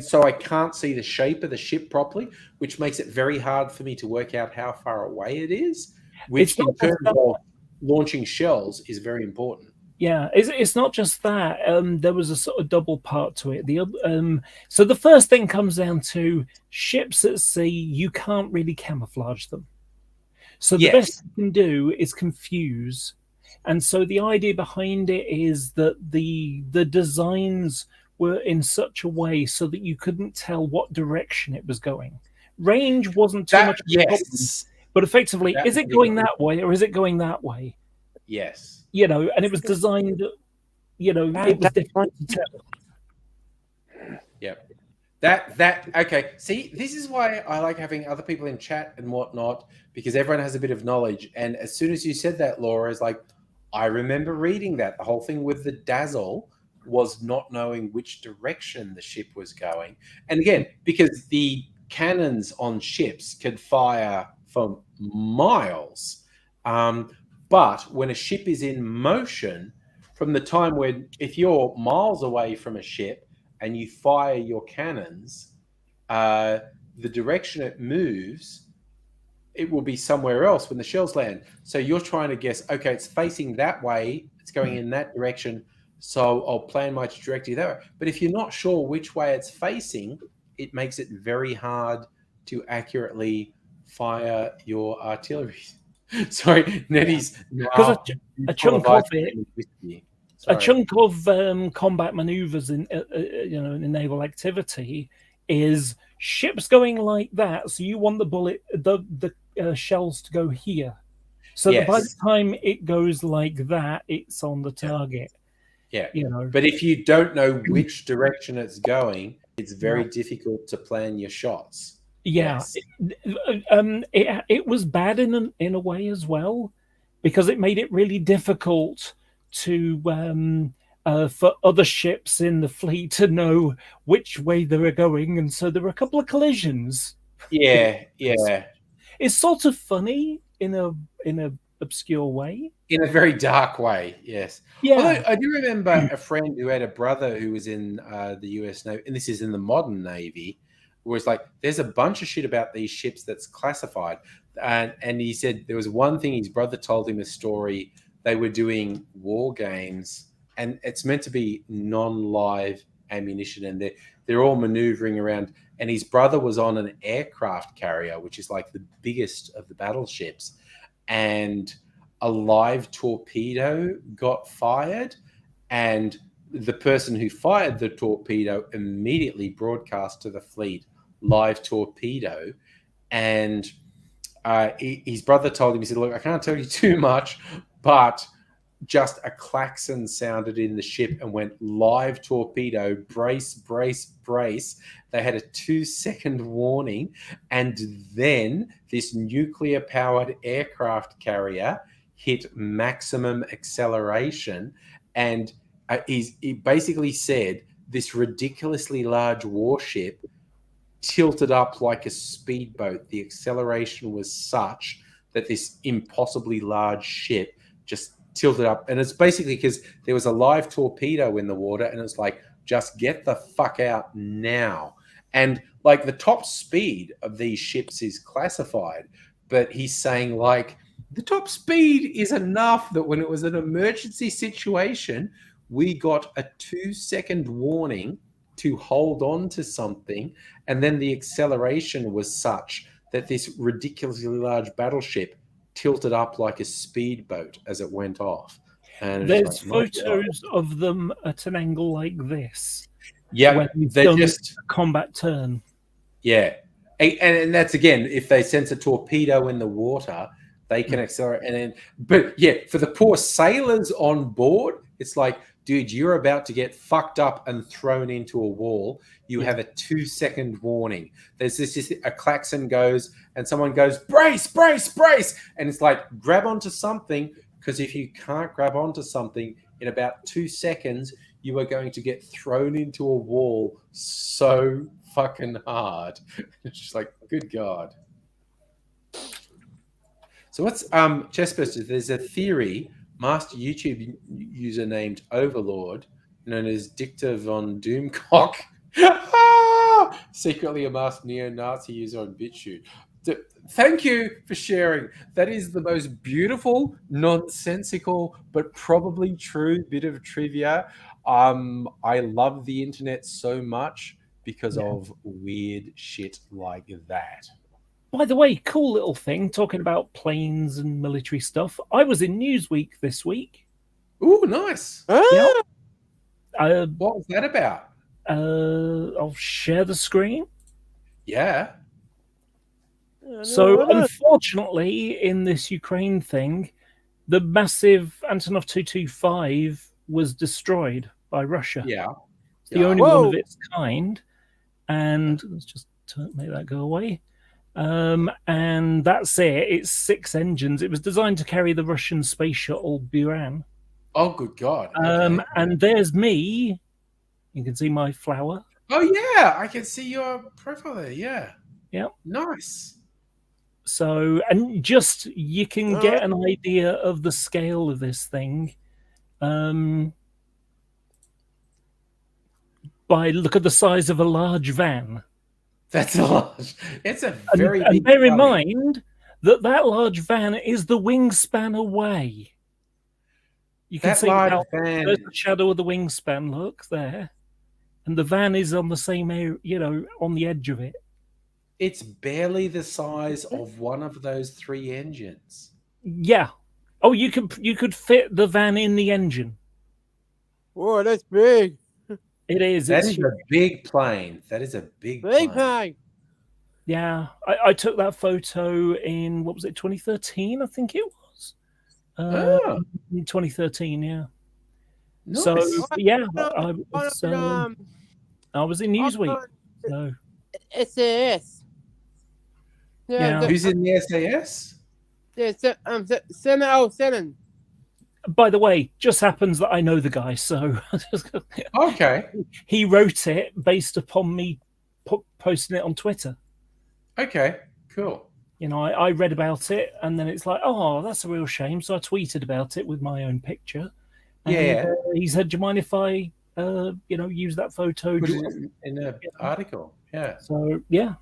so I can't see the shape of the ship properly, which makes it very hard for me to work out how far away it is, which in terms of launching shells is very important.
Yeah, it's not just that. There was a sort of double part to it. So the first thing comes down to ships at sea. You can't really camouflage them. So the best you can do is confuse. And so the idea behind it is that the designs were in such a way so that you couldn't tell what direction it was going. Range wasn't too much of a problem, but effectively, is it going that way or is it going that way?
Yes.
You know, and it was designed, you know, it was difficult to tell.
Yep. Okay. See, this is why I like having other people in chat and whatnot, because everyone has a bit of knowledge. And as soon as you said that, Laura, is like, I remember reading that. The whole thing with the dazzle was not knowing which direction the ship was going. And again, because the cannons on ships could fire for miles. But when a ship is in motion, from the time when, if you're miles away from a ship and you fire your cannons, the direction it moves, it will be somewhere else when the shells land. So you're trying to guess, okay, it's facing that way, it's going in that direction, so I'll plan my trajectory that way. But if you're not sure which way it's facing, it makes it very hard to accurately fire your artillery. Sorry, Nettie's
because a chunk of it, a chunk of combat maneuvers in in naval activity is ships going like that. So you want the shells to go here, so that by the time it goes like that, it's on the target.
Yeah,
you know.
But if you don't know which direction it's going, it's very difficult to plan your shots.
Yeah, it was bad in a way as well, because it made it really difficult to for other ships in the fleet to know which way they were going, and so there were a couple of collisions.
Yeah.
It's sort of funny in a obscure way,
in a very dark way. Yes.
Yeah.
Although I do remember a friend who had a brother who was in the US Navy, and this is in the modern Navy, where it's like, there's a bunch of shit about these ships that's classified. And he said there was one thing his brother told him a story. They were doing war games, and it's meant to be non-live ammunition, and they're all maneuvering around. And his brother was on an aircraft carrier, which is like the biggest of the battleships, and a live torpedo got fired, and the person who fired the torpedo immediately broadcast to the fleet, live torpedo. And his brother told him, he said, look, I can't tell you too much, but just a klaxon sounded in the ship and went, live torpedo, brace, brace, brace. They had a 2-second warning. And then this nuclear-powered aircraft carrier hit maximum acceleration. And he basically said this ridiculously large warship tilted up like a speedboat. The acceleration was such that this impossibly large ship just tilted up. And it's basically because there was a live torpedo in the water, and it's like, just get the fuck out now. And like, the top speed of these ships is classified, but he's saying like, the top speed is enough that when it was an emergency situation, we got a 2-second warning to hold on to something, and then the acceleration was such that this ridiculously large battleship tilted up like a speedboat as it went off. And
there's photos of them at an angle like this.
Yeah, they're just
a combat turn.
Yeah, and that's again, if they sense a torpedo in the water, they can accelerate. And then, but yeah, for the poor sailors on board, it's like, dude, you're about to get fucked up and thrown into a wall. You have a 2-second warning. There's this, a klaxon goes and someone goes, brace, brace, brace. And it's like, grab onto something, because if you can't grab onto something in about 2 seconds, you are going to get thrown into a wall so fucking hard. It's just like, good God. So what's Chessbusters? There's a theory, master YouTube user named Overlord, known as Dictor von Doomcock, secretly a masked neo-Nazi user on BitChute. Thank you for sharing. That is the most beautiful, nonsensical, but probably true bit of trivia. I love the internet so much because of weird shit like that.
By the way, cool little thing, talking about planes and military stuff. I was in Newsweek this week.
Ooh, nice.
Yeah.
What was that about?
I'll share the screen.
Yeah.
So, unfortunately, in this Ukraine thing, the massive Antonov 225 was destroyed by Russia.
Yeah.
It's the only one of its kind. And let's just make that go away. And that's it. It's 6 engines. It was designed to carry the Russian space shuttle Buran.
Oh, good God. Okay.
And there's me. You can see my flower.
Oh, yeah. I can see your profile there. Yeah.
Yeah.
Nice.
So, and just you can get an idea of the scale of this thing by look at the size of a large van.
That's a large. It's a very big.
And bear in mind that large van is the wingspan away. You can see how there's the shadow of the wingspan. Look there, and the van is on the same area, on the edge of it.
It's barely the size of one of those 3 engines.
Yeah. Oh, you could fit the van in the engine.
Whoa, that's big.
It is.
That is a big plane. That is a big plane.
Yeah. I took that photo in, 2013, I think it was. In 2013, yeah. Nice. So, yeah, I was in Newsweek. So.
SAS.
Yeah.
Who's in the SAS?
Yeah, 707.
By the way, just happens that I know the guy, so
okay.
He wrote it based upon me posting it on Twitter.
Okay, cool.
I read about it, and then it's like, oh, that's a real shame. So I tweeted about it with my own picture. And, he said, "Do you mind if I, use that photo
in the article?" Yeah.
So yeah.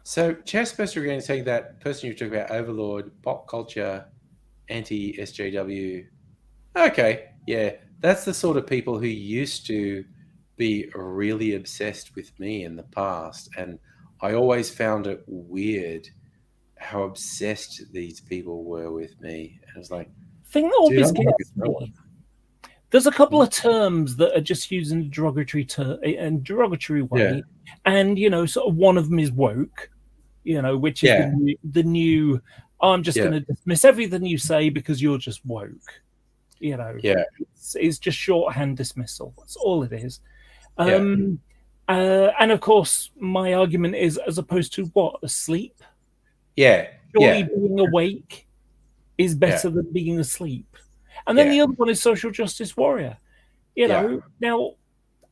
So Chessbuster, we're going to take that person you talked about, Overlord, pop culture, anti-SJW. Okay, yeah, that's the sort of people who used to be really obsessed with me in the past, and I always found it weird how obsessed these people were with me. I was like,
thing that always gets me. There's a couple of terms that are just used in a derogatory way, and sort of one of them is woke, which is the new. I'm just going to dismiss everything you say because you're just woke. It's just shorthand dismissal. That's all it is. And of course, my argument is, as opposed to what, asleep?
Yeah.
Surely being awake is better than being asleep. And then the other one is social justice warrior. Now,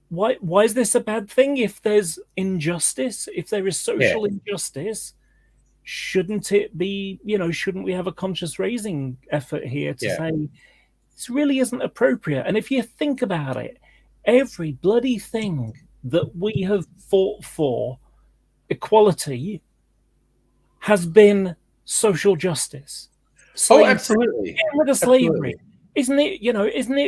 why is this a bad thing? If there's injustice, if there is social injustice, shouldn't it be, shouldn't we have a conscious raising effort here to say this really isn't appropriate? And if you think about it, every bloody thing that we have fought for, equality, has been social justice.
Oh, absolutely.
Get rid of slavery. Isn't it, isn't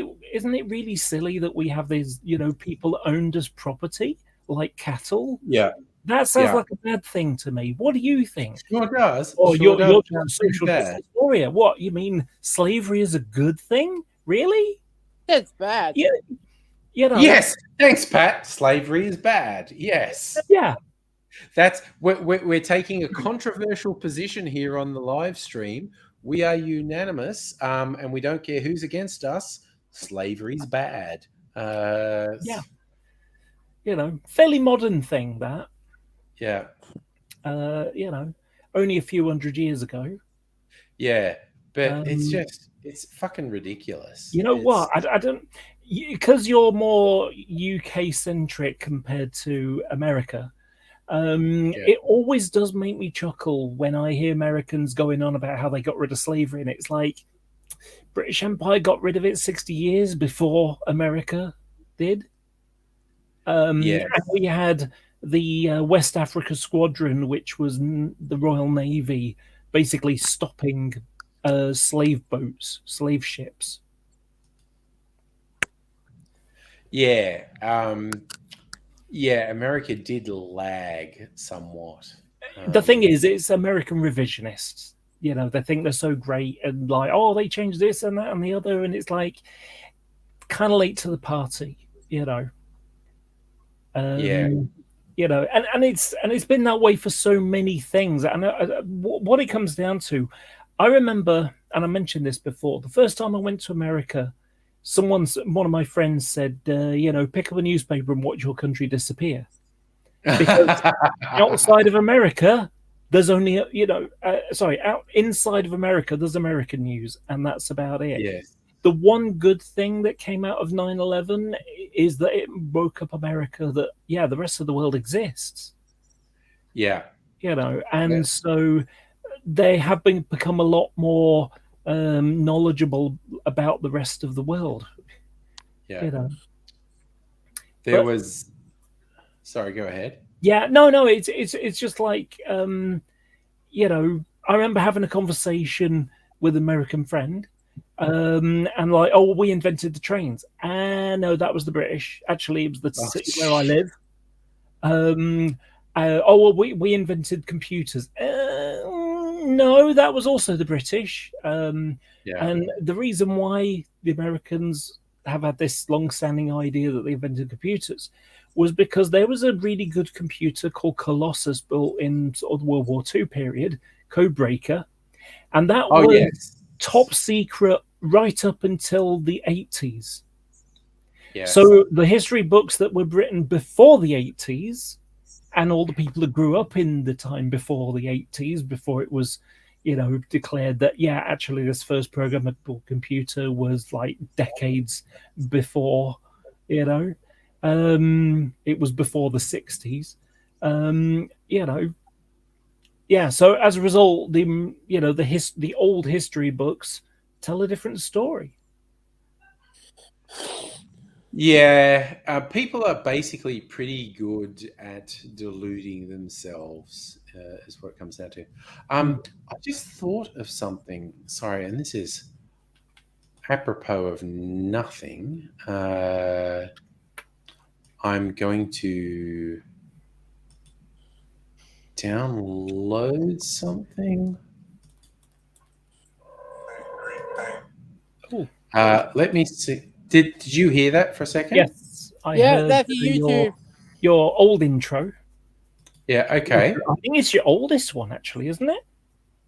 it really silly that we have these, people owned as property, like cattle?
Yeah.
That sounds like a bad thing to me. What do you think?
Sure does.
Or you're just a social justice warrior. What, you mean slavery is a good thing? Really?
It's bad.
Yeah.
Yes. Thanks, Pat. Slavery is bad. Yes.
Yeah.
we're taking a controversial position here on the live stream. We are unanimous, and we don't care who's against us. Slavery's bad.
Yeah. Fairly modern thing that.
Yeah.
Only a few hundred years ago.
Yeah, but it's fucking ridiculous.
You know what? I don't, because you're more UK centric compared to America. It always does make me chuckle when I hear Americans going on about how they got rid of slavery, and it's like British Empire got rid of it 60 years before America did. And we had the West Africa Squadron, which was the Royal Navy, basically stopping slave boats, slave ships.
Yeah. America did lag somewhat.
The thing is, it's American revisionists. They think they're so great and like, oh, they changed this and that and the other, and it's like kind of late to the party, and it's been that way for so many things. And what it comes down to, I remember, and I mentioned this before, the first time I went to America, one of my friends said, pick up a newspaper and watch your country disappear. Because outside of America, there's only, out inside of America, there's American news, and that's about it.
Yes.
The one good thing that came out of 9/11 is that it woke up America that, the rest of the world exists.
Yeah.
So they have become a lot more knowledgeable about the rest of the world.
Yeah. Sorry, go ahead.
Yeah, no, it's just like, I remember having a conversation with an American friend, and like, oh, we invented the trains. No, that was the British. Actually, it was the city where I live. We invented computers. No, that was also the British. And the reason why the Americans have had this long-standing idea that they invented computers was because there was a really good computer called Colossus built in sort of the World War II period, Codebreaker, and that was top secret right up until the 80s.
Yes.
So the history books that were written before the 80s, and all the people that grew up in the time before the 80s, before it was, declared that, actually this first programmable computer was like decades before, it was before the 60s, so as a result, the old history books tell a different story.
Yeah, people are basically pretty good at deluding themselves, is what it comes down to. I just thought of something. Sorry, and this is apropos of nothing. I'm going to download something.
Cool.
Let me see. Did you hear that for a second?
Yes, I heard
that's YouTube.
Your old intro.
Yeah. Okay.
I think it's your oldest one, actually, isn't it?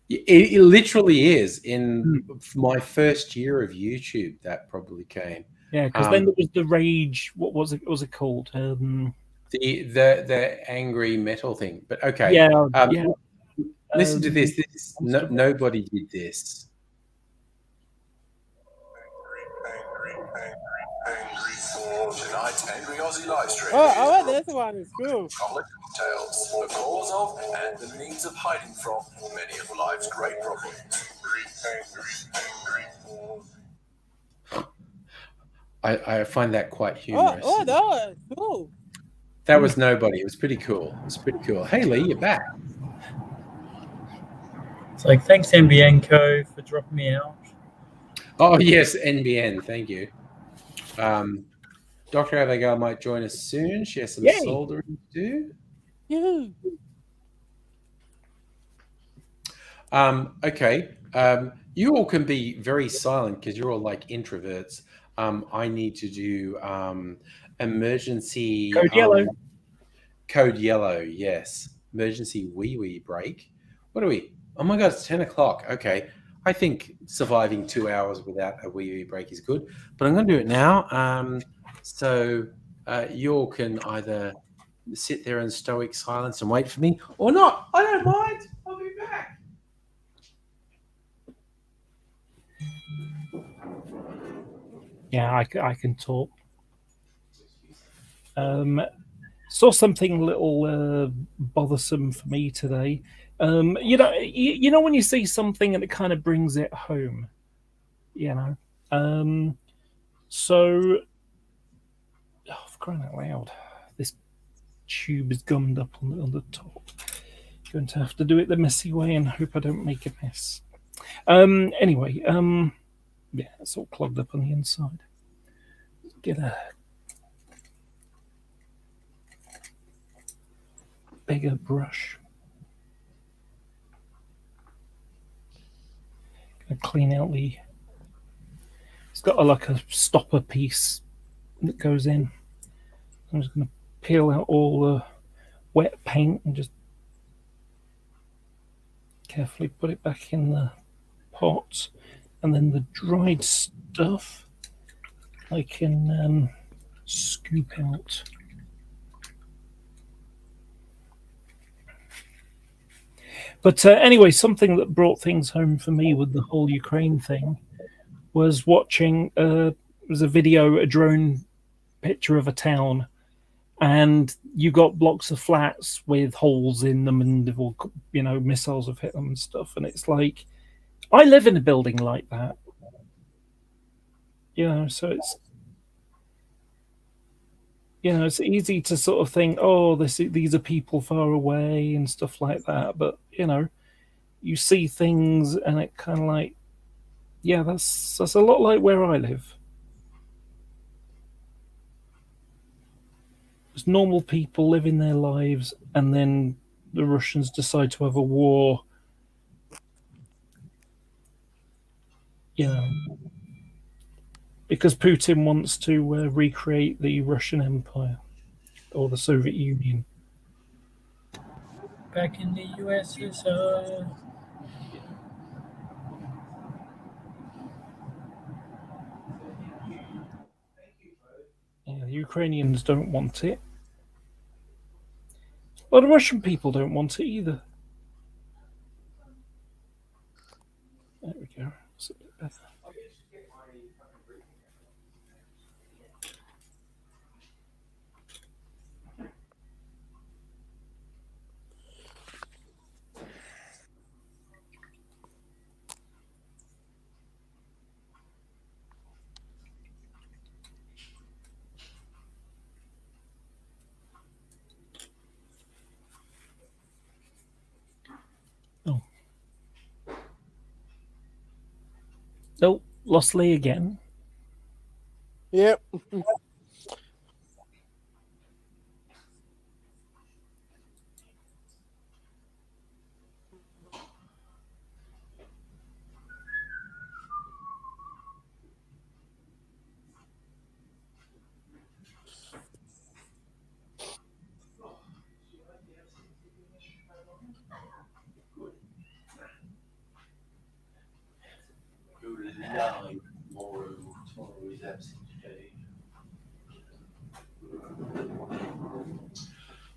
It literally is. In my first year of YouTube, that probably came.
Yeah, because then there was the Rage. What was it? What was it called?
The angry metal thing. But okay.
Yeah.
Listen to this. Nobody did this.
Tonight's Angry Aussie live stream.
Oh, this one is cool.
Chocolate cocktails, the cause of and the means of hiding from many of life's great problems.
I find that quite humorous.
Oh, that was cool.
That was nobody. It was pretty cool. Hey, Lee, you're back.
It's like, thanks, NBN Co, for dropping me out.
Oh, yes, NBN. Thank you. Dr. Abigail might join us soon. She has some soldering to do. Okay. You all can be very silent because you're all like introverts. I need to do emergency
code yellow.
Code yellow, yes. emergency wee break. What are we? Oh my God, it's 10 o'clock. Okay. I think surviving 2 hours without a wee break is good, but I'm going to do it now. So you all can either sit there in stoic silence and wait for me or not. I don't mind. I'll be back.
Yeah, I can talk. Saw something a little bothersome for me today. You know when you see something and it kind of brings it home, you know. So, for crying out loud, this tube is gummed up on the top. Going to have to do it the messy way and hope I don't make a mess. Anyway, yeah, it's all clogged up on the inside. Get a bigger brush. Gonna clean out it's got like a stopper piece that goes in. I'm just gonna peel out all the wet paint and just carefully put it back in the pot, and then the dried stuff I can scoop out. But anyway, something that brought things home for me with the whole Ukraine thing was watching was a video, a drone picture of a town, and you got blocks of flats with holes in them, and missiles have hit them and stuff. And it's like, I live in a building like that, so it's easy to sort of think, oh, these are people far away and stuff like that. But you see things, and it kind of like, yeah, that's a lot like where I live. Just normal people living their lives, and then the Russians decide to have a war. Because Putin wants to recreate the Russian Empire or the Soviet Union.
Back in the USSR.
Yeah, the Ukrainians don't want it. Well, the Russian people don't want it either. There we go. That's a bit better. Nope, lost Lee again.
Yep.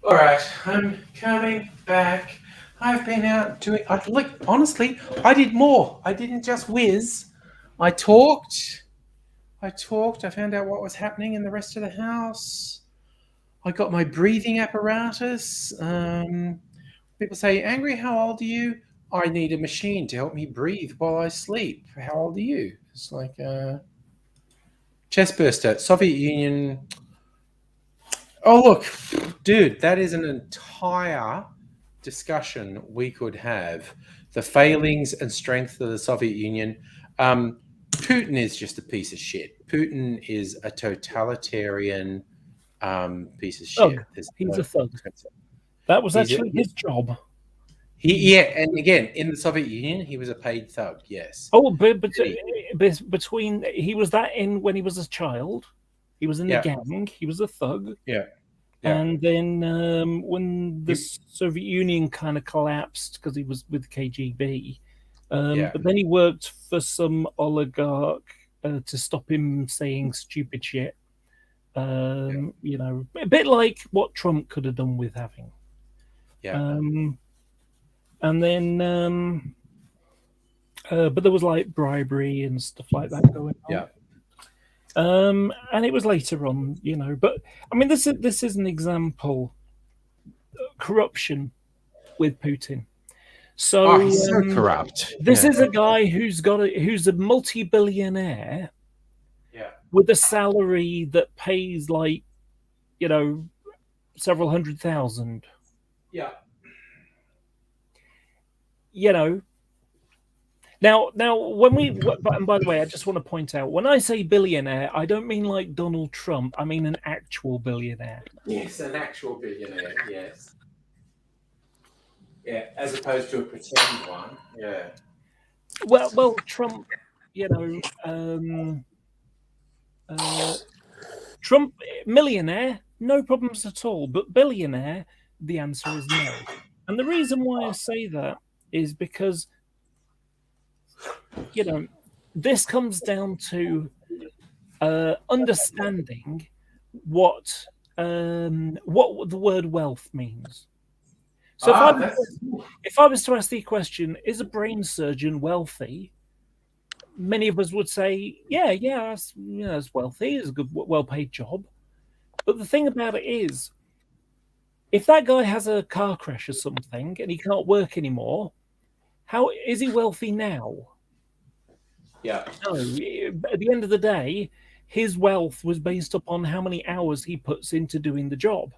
All right, I'm coming back. I've been out doing. Honestly, I did more. I didn't just whiz. I talked. I found out what was happening in the rest of the house. I got my breathing apparatus. People say, "Angry, how old are you?" I need a machine to help me breathe while I sleep. How old are you? It's like chest burster. Soviet Union. Oh, look, dude, that is an entire discussion we could have. The failings and strength of the Soviet Union. Putin is just a piece of shit. Putin is a totalitarian piece of shit.
He's a thug. That was actually his job.
And again, in the Soviet Union, he was a paid thug, yes.
Oh, but he was that in when he was a child. He was in the gang. He was a thug.
Yeah. Yeah.
And then when the Soviet Union kind of collapsed because he was with KGB, but then he worked for some oligarch to stop him saying stupid shit. You know, a bit like what Trump could have done with having.
Yeah.
And then, but there was like bribery and stuff like that going on.
Yeah.
And it was later on, you know. But I mean, this is an example of corruption with Putin. So,
he's so corrupt.
This is a guy who's a multi-billionaire.
Yeah.
With a salary that pays like, you know, several $100,000.
Yeah.
You know. Now, when and by the way, I just want to point out, when I say billionaire, I don't mean like Donald Trump. I mean an actual billionaire.
Yes, an actual billionaire. Yes. Yeah, as opposed to a pretend one. Yeah.
Well, Trump, you know, Trump, millionaire, no problems at all. But billionaire, the answer is no. And the reason why I say that is because, you know, this comes down to understanding what the word wealth means. So if I was to ask the question, is a brain surgeon wealthy? Many of us would say, yeah, it's wealthy. It's a good, well-paid job. But the thing about it is, if that guy has a car crash or something and he can't work anymore, how is he wealthy now?
Yeah.
No, at the end of the day, his wealth was based upon how many hours he puts into doing the job.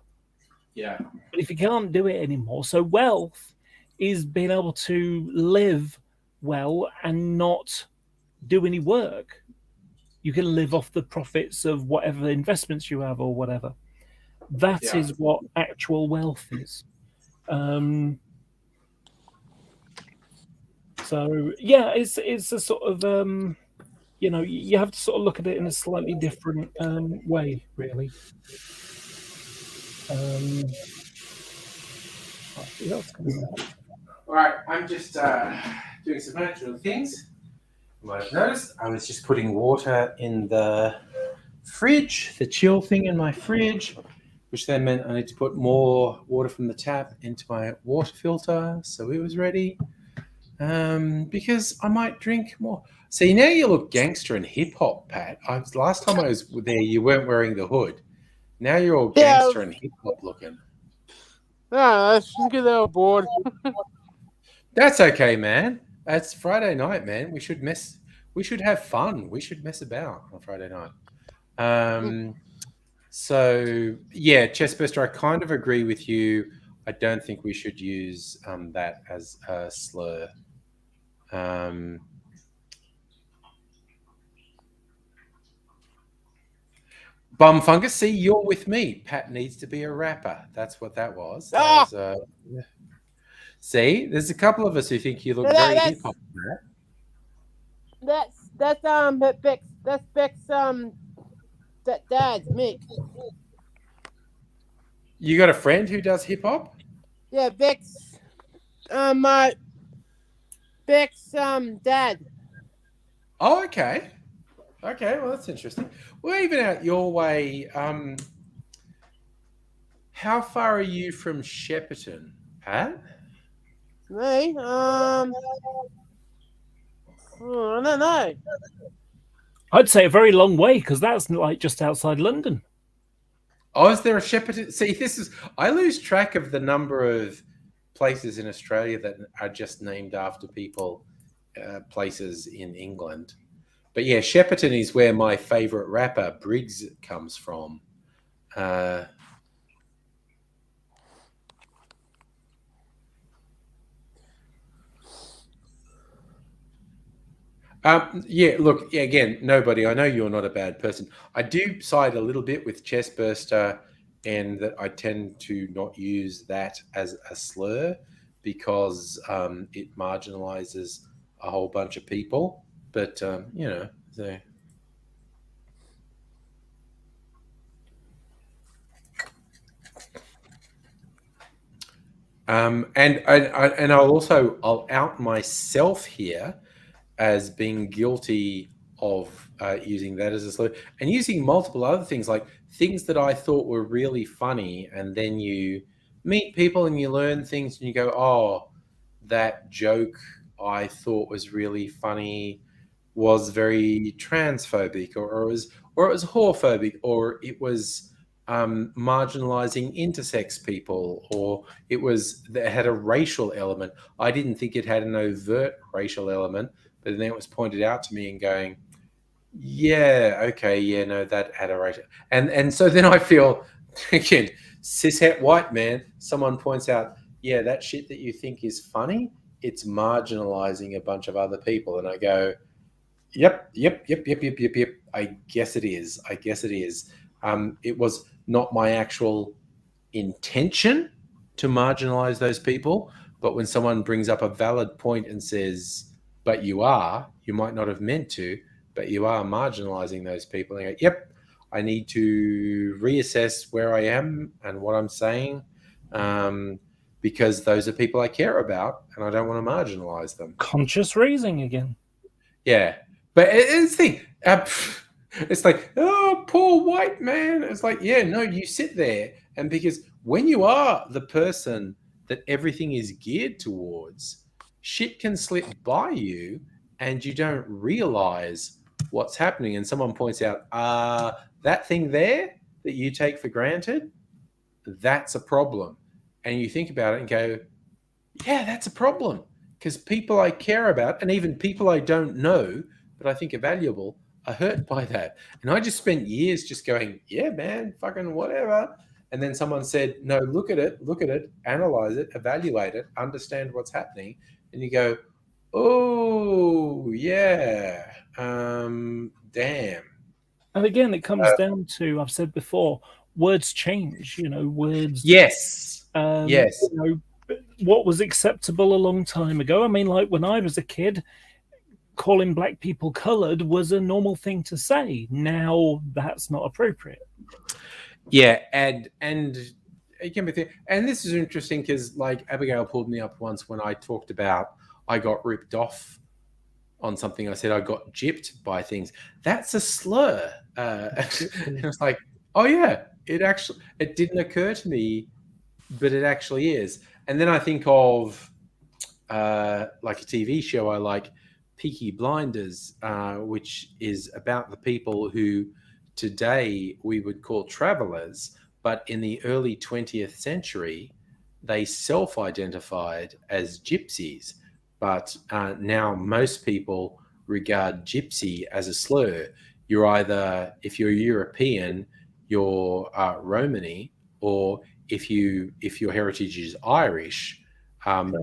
Yeah.
But if he can't do it anymore, so wealth is being able to live well and not do any work. You can live off the profits of whatever investments you have or whatever. That is what actual wealth is. So yeah, it's a sort of you know, you have to sort of look at it in a slightly different way, really.
All right, I'm just doing some natural things. You might have noticed I was just putting water in the fridge, the chill thing in my fridge, which then meant I need to put more water from the tap into my water filter so it was ready. Because I might drink more. See, now you look gangster and hip hop, Pat. Last time I was there, you weren't wearing the hood. Now you're all gangster and hip hop looking.
No, let's get a little bored.
That's okay, man. It's Friday night, man. We should have fun. We should mess about on Friday night. So yeah, Chestburster, I kind of agree with you. I don't think we should use that as a slur. Bum fungus. See, you're with me. Pat needs to be a rapper. That's what that was. Yeah. See, there's a couple of us who think you look very hip hop.
That's Beck's dad's Mick.
You got a friend who does hip hop?
Yeah, Beck's dad.
Oh, okay. Okay, well that's interesting. Well, even out your way, how far are you from Shepparton, Pat?
Me? I don't know.
I'd say a very long way because that's like just outside London.
Oh, is there a Shepparton? See, I lose track of the number of places in Australia that are just named after people, places in England. But yeah, Shepparton is where my favourite rapper, Briggs, comes from. Yeah, look, again, nobody. I know you're not a bad person. I do side a little bit with Chestburster, and that I tend to not use that as a slur because it marginalizes a whole bunch of people. But you know, so. I'll out myself here as being guilty of using that as a slur, and using multiple other things, like things that I thought were really funny, and then you meet people and you learn things and you go, oh, that joke I thought was really funny was very transphobic, or it was whorephobic, or it was marginalizing intersex people, or it had a racial element. I didn't think it had an overt racial element, but then it was pointed out to me and going, yeah, okay, yeah, no, that had a racial, and so then I feel, again, cishet white man, someone points out, yeah, that shit that you think is funny, it's marginalizing a bunch of other people, and I go, yep. I guess it is. It was not my actual intention to marginalize those people, but when someone brings up a valid point and says, but you might not have meant to, but you are marginalizing those people, and I go, yep, I need to reassess where I am and what I'm saying, because those are people I care about and I don't want to marginalize them.
Conscious raising again.
Yeah. But it's the thing. It's like, oh, poor white man. It's like, yeah, no, you sit there. And because when you are the person that everything is geared towards, shit can slip by you and you don't realize what's happening. And someone points out, that thing there that you take for granted, that's a problem. And you think about it and go, yeah, that's a problem. Because people I care about, and even people I don't know, but I think are valuable, are hurt by that. And I just spent years just going, yeah, man, fucking whatever. And then someone said, no, look at it, analyze it, evaluate it, understand what's happening. And you go, oh, yeah, damn.
And again, it comes down to, I've said before, words change, words.
Yes. Yes.
What was acceptable a long time ago. I mean, like when I was a kid, calling black people colored was a normal thing to say. Now that's not appropriate.
Yeah, and it can be and this is interesting because, like, Abigail pulled me up once when I talked about I got ripped off on something. I said I got gypped by things. That's a slur. And I was like, oh yeah, it didn't occur to me, but it actually is. And then I think of like a TV show I like, Peaky Blinders, which is about the people who today we would call travelers, but in the early 20th century, they self-identified as gypsies. But now most people regard gypsy as a slur. You're either, if you're European, you're Romany, or if your heritage is Irish,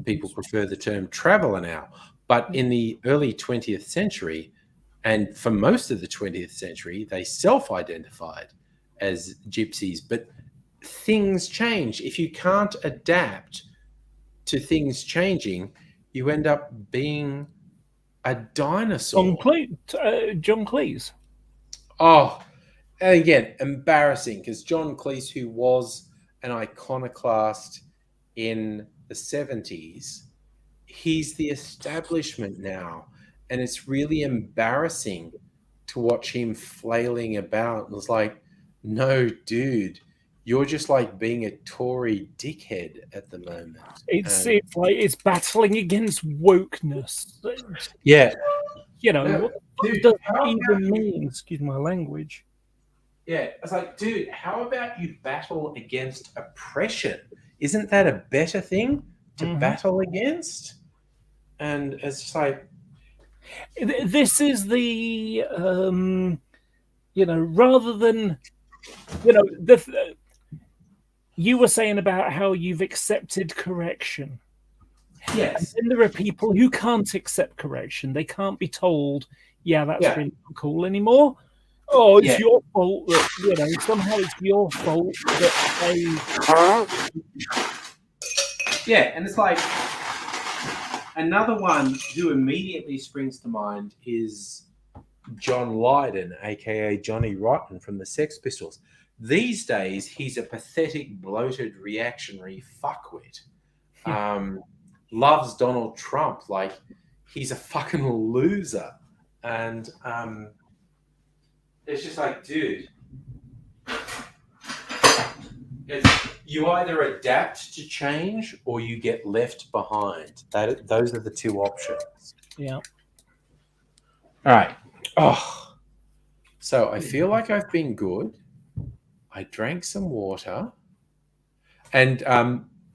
people prefer the term traveller now. But in the early 20th century, and for most of the 20th century, they self-identified as gypsies. But things change. If you can't adapt to things changing, you end up being a dinosaur.
John Cleese.
Oh, and again, embarrassing, because John Cleese, who was an iconoclast in the 70s, he's the establishment now, and it's really embarrassing to watch him flailing about. And it's like, no, dude, you're just like being a Tory dickhead at the moment.
It's like it's battling against wokeness.
Yeah,
what does that even mean? Excuse my language.
Yeah, it's like, dude, how about you battle against oppression? Isn't that a better thing to battle against? And it's just like,
this is the rather than you were saying about how you've accepted correction.
yes,
And then there are people who can't accept correction. They can't be told, yeah, that's really not cool anymore. Oh, it's your fault that, somehow it's your fault that they...
Yeah, and it's like, another one who immediately springs to mind is John Lydon, aka Johnny Rotten from the Sex Pistols. These days, he's a pathetic, bloated, reactionary fuckwit. loves Donald Trump like he's a fucking loser. And it's just like, dude, you either adapt to change or you get left behind. Those are the two options.
Yeah.
All right. Oh, so I feel like I've been good. I drank some water. And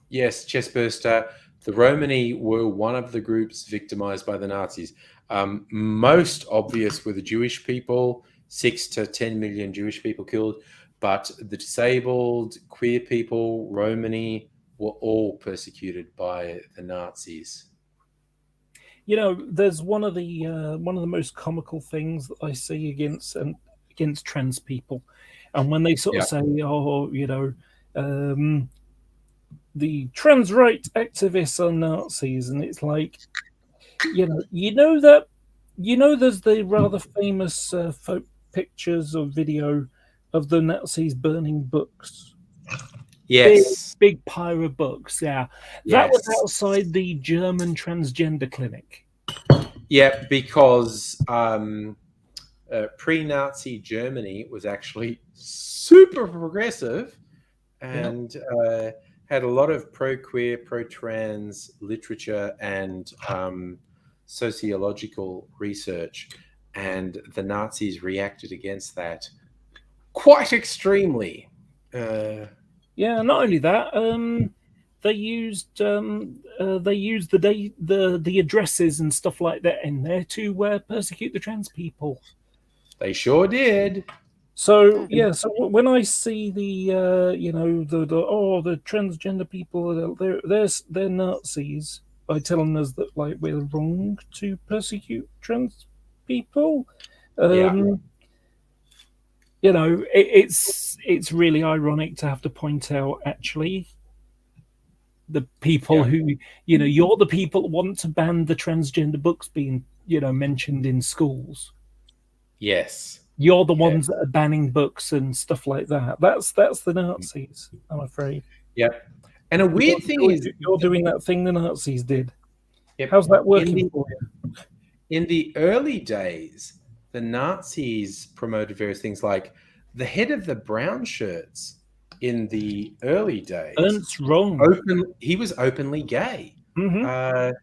yes, Chestburster, the Romani were one of the groups victimized by the Nazis. Most obvious were the Jewish people, 6 to 10 million Jewish people killed. But the disabled, queer people, Romani were all persecuted by the Nazis.
You know, there's one of the most comical things that I see against trans people, and when they sort of say, "Oh, you know, the trans rights activists are Nazis," and it's like, there's the rather famous pictures or video of the Nazis burning books.
Yes.
Big pile of books, yeah. That was outside the German transgender clinic.
Yeah, because pre-Nazi Germany was actually super progressive and had a lot of pro-queer, pro-trans literature and sociological research. And the Nazis reacted against that quite extremely.
Yeah, not only that, they used the addresses and stuff like that in there to persecute the trans people.
They sure did.
So yeah, so when I see the the transgender people, they're Nazis by telling us that like we're wrong to persecute trans people. You know, it's really ironic to have to point out actually the people who, you're the people that want to ban the transgender books being, mentioned in schools.
Yes.
You're the ones that are banning books and stuff like that. That's the Nazis, I'm afraid.
Yep. And a weird thing is
you're doing that thing the Nazis did. Yep. How's that working for you?
In the early days, the Nazis promoted various things like the head of the brown shirts in the early days.
Ernst Röhm.
He was openly gay.
Mm-hmm.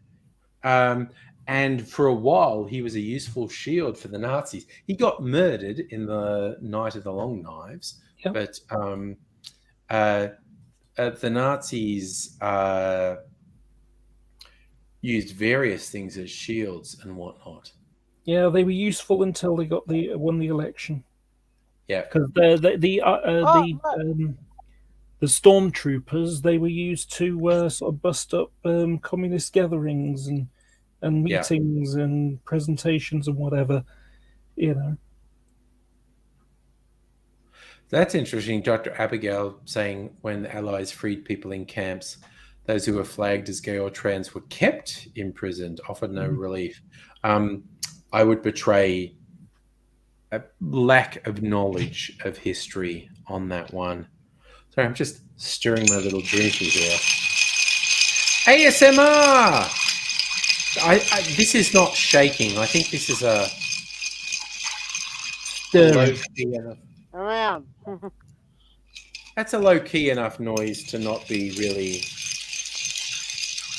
And for a while, he was a useful shield for the Nazis. He got murdered in the Night of the Long Knives. Yep. But the Nazis used various things as shields and whatnot.
Yeah, they were useful until they won the election.
Yeah,
because the stormtroopers, they were used to sort of bust up communist gatherings and meetings and presentations and whatever,
That's interesting. Dr. Abigail saying when the Allies freed people in camps, those who were flagged as gay or trans were kept imprisoned, offered no relief. I would betray a lack of knowledge of history on that one. Sorry, I'm just stirring my little drinky here. ASMR! This is not shaking. I think this is a low key enough.
Around.
That's a low key enough noise to not be really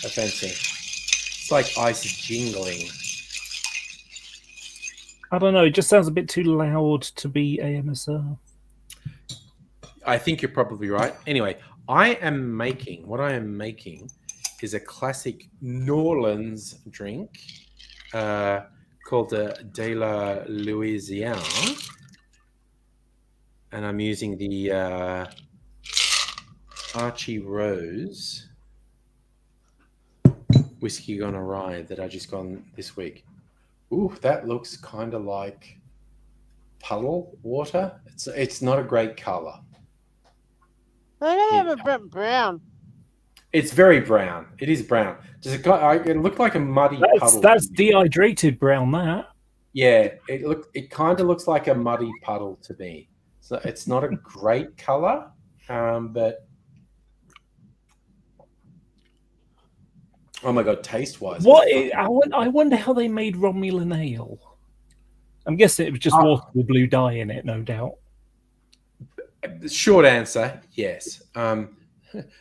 offensive. It's like ice jingling.
I don't know. It just sounds a bit too loud to be AMSR.
I think you're probably right. Anyway, what I am making is a classic New Orleans drink called the De La Louisiane. And I'm using the Archie Rose whiskey on a rye that I just got this week. Ooh, that looks kind of like puddle water. It's not a great color.
I don't have a brown.
It's very brown. It is brown. Does it look like a muddy puddle?
That's dehydrated brown. That.
Yeah, it kind of looks like a muddy puddle to me. So it's not a great color, but Oh my god, taste wise.
I wonder how they made Romulan ale. I'm guessing it was just water with blue dye in it, no doubt.
Short answer, yes.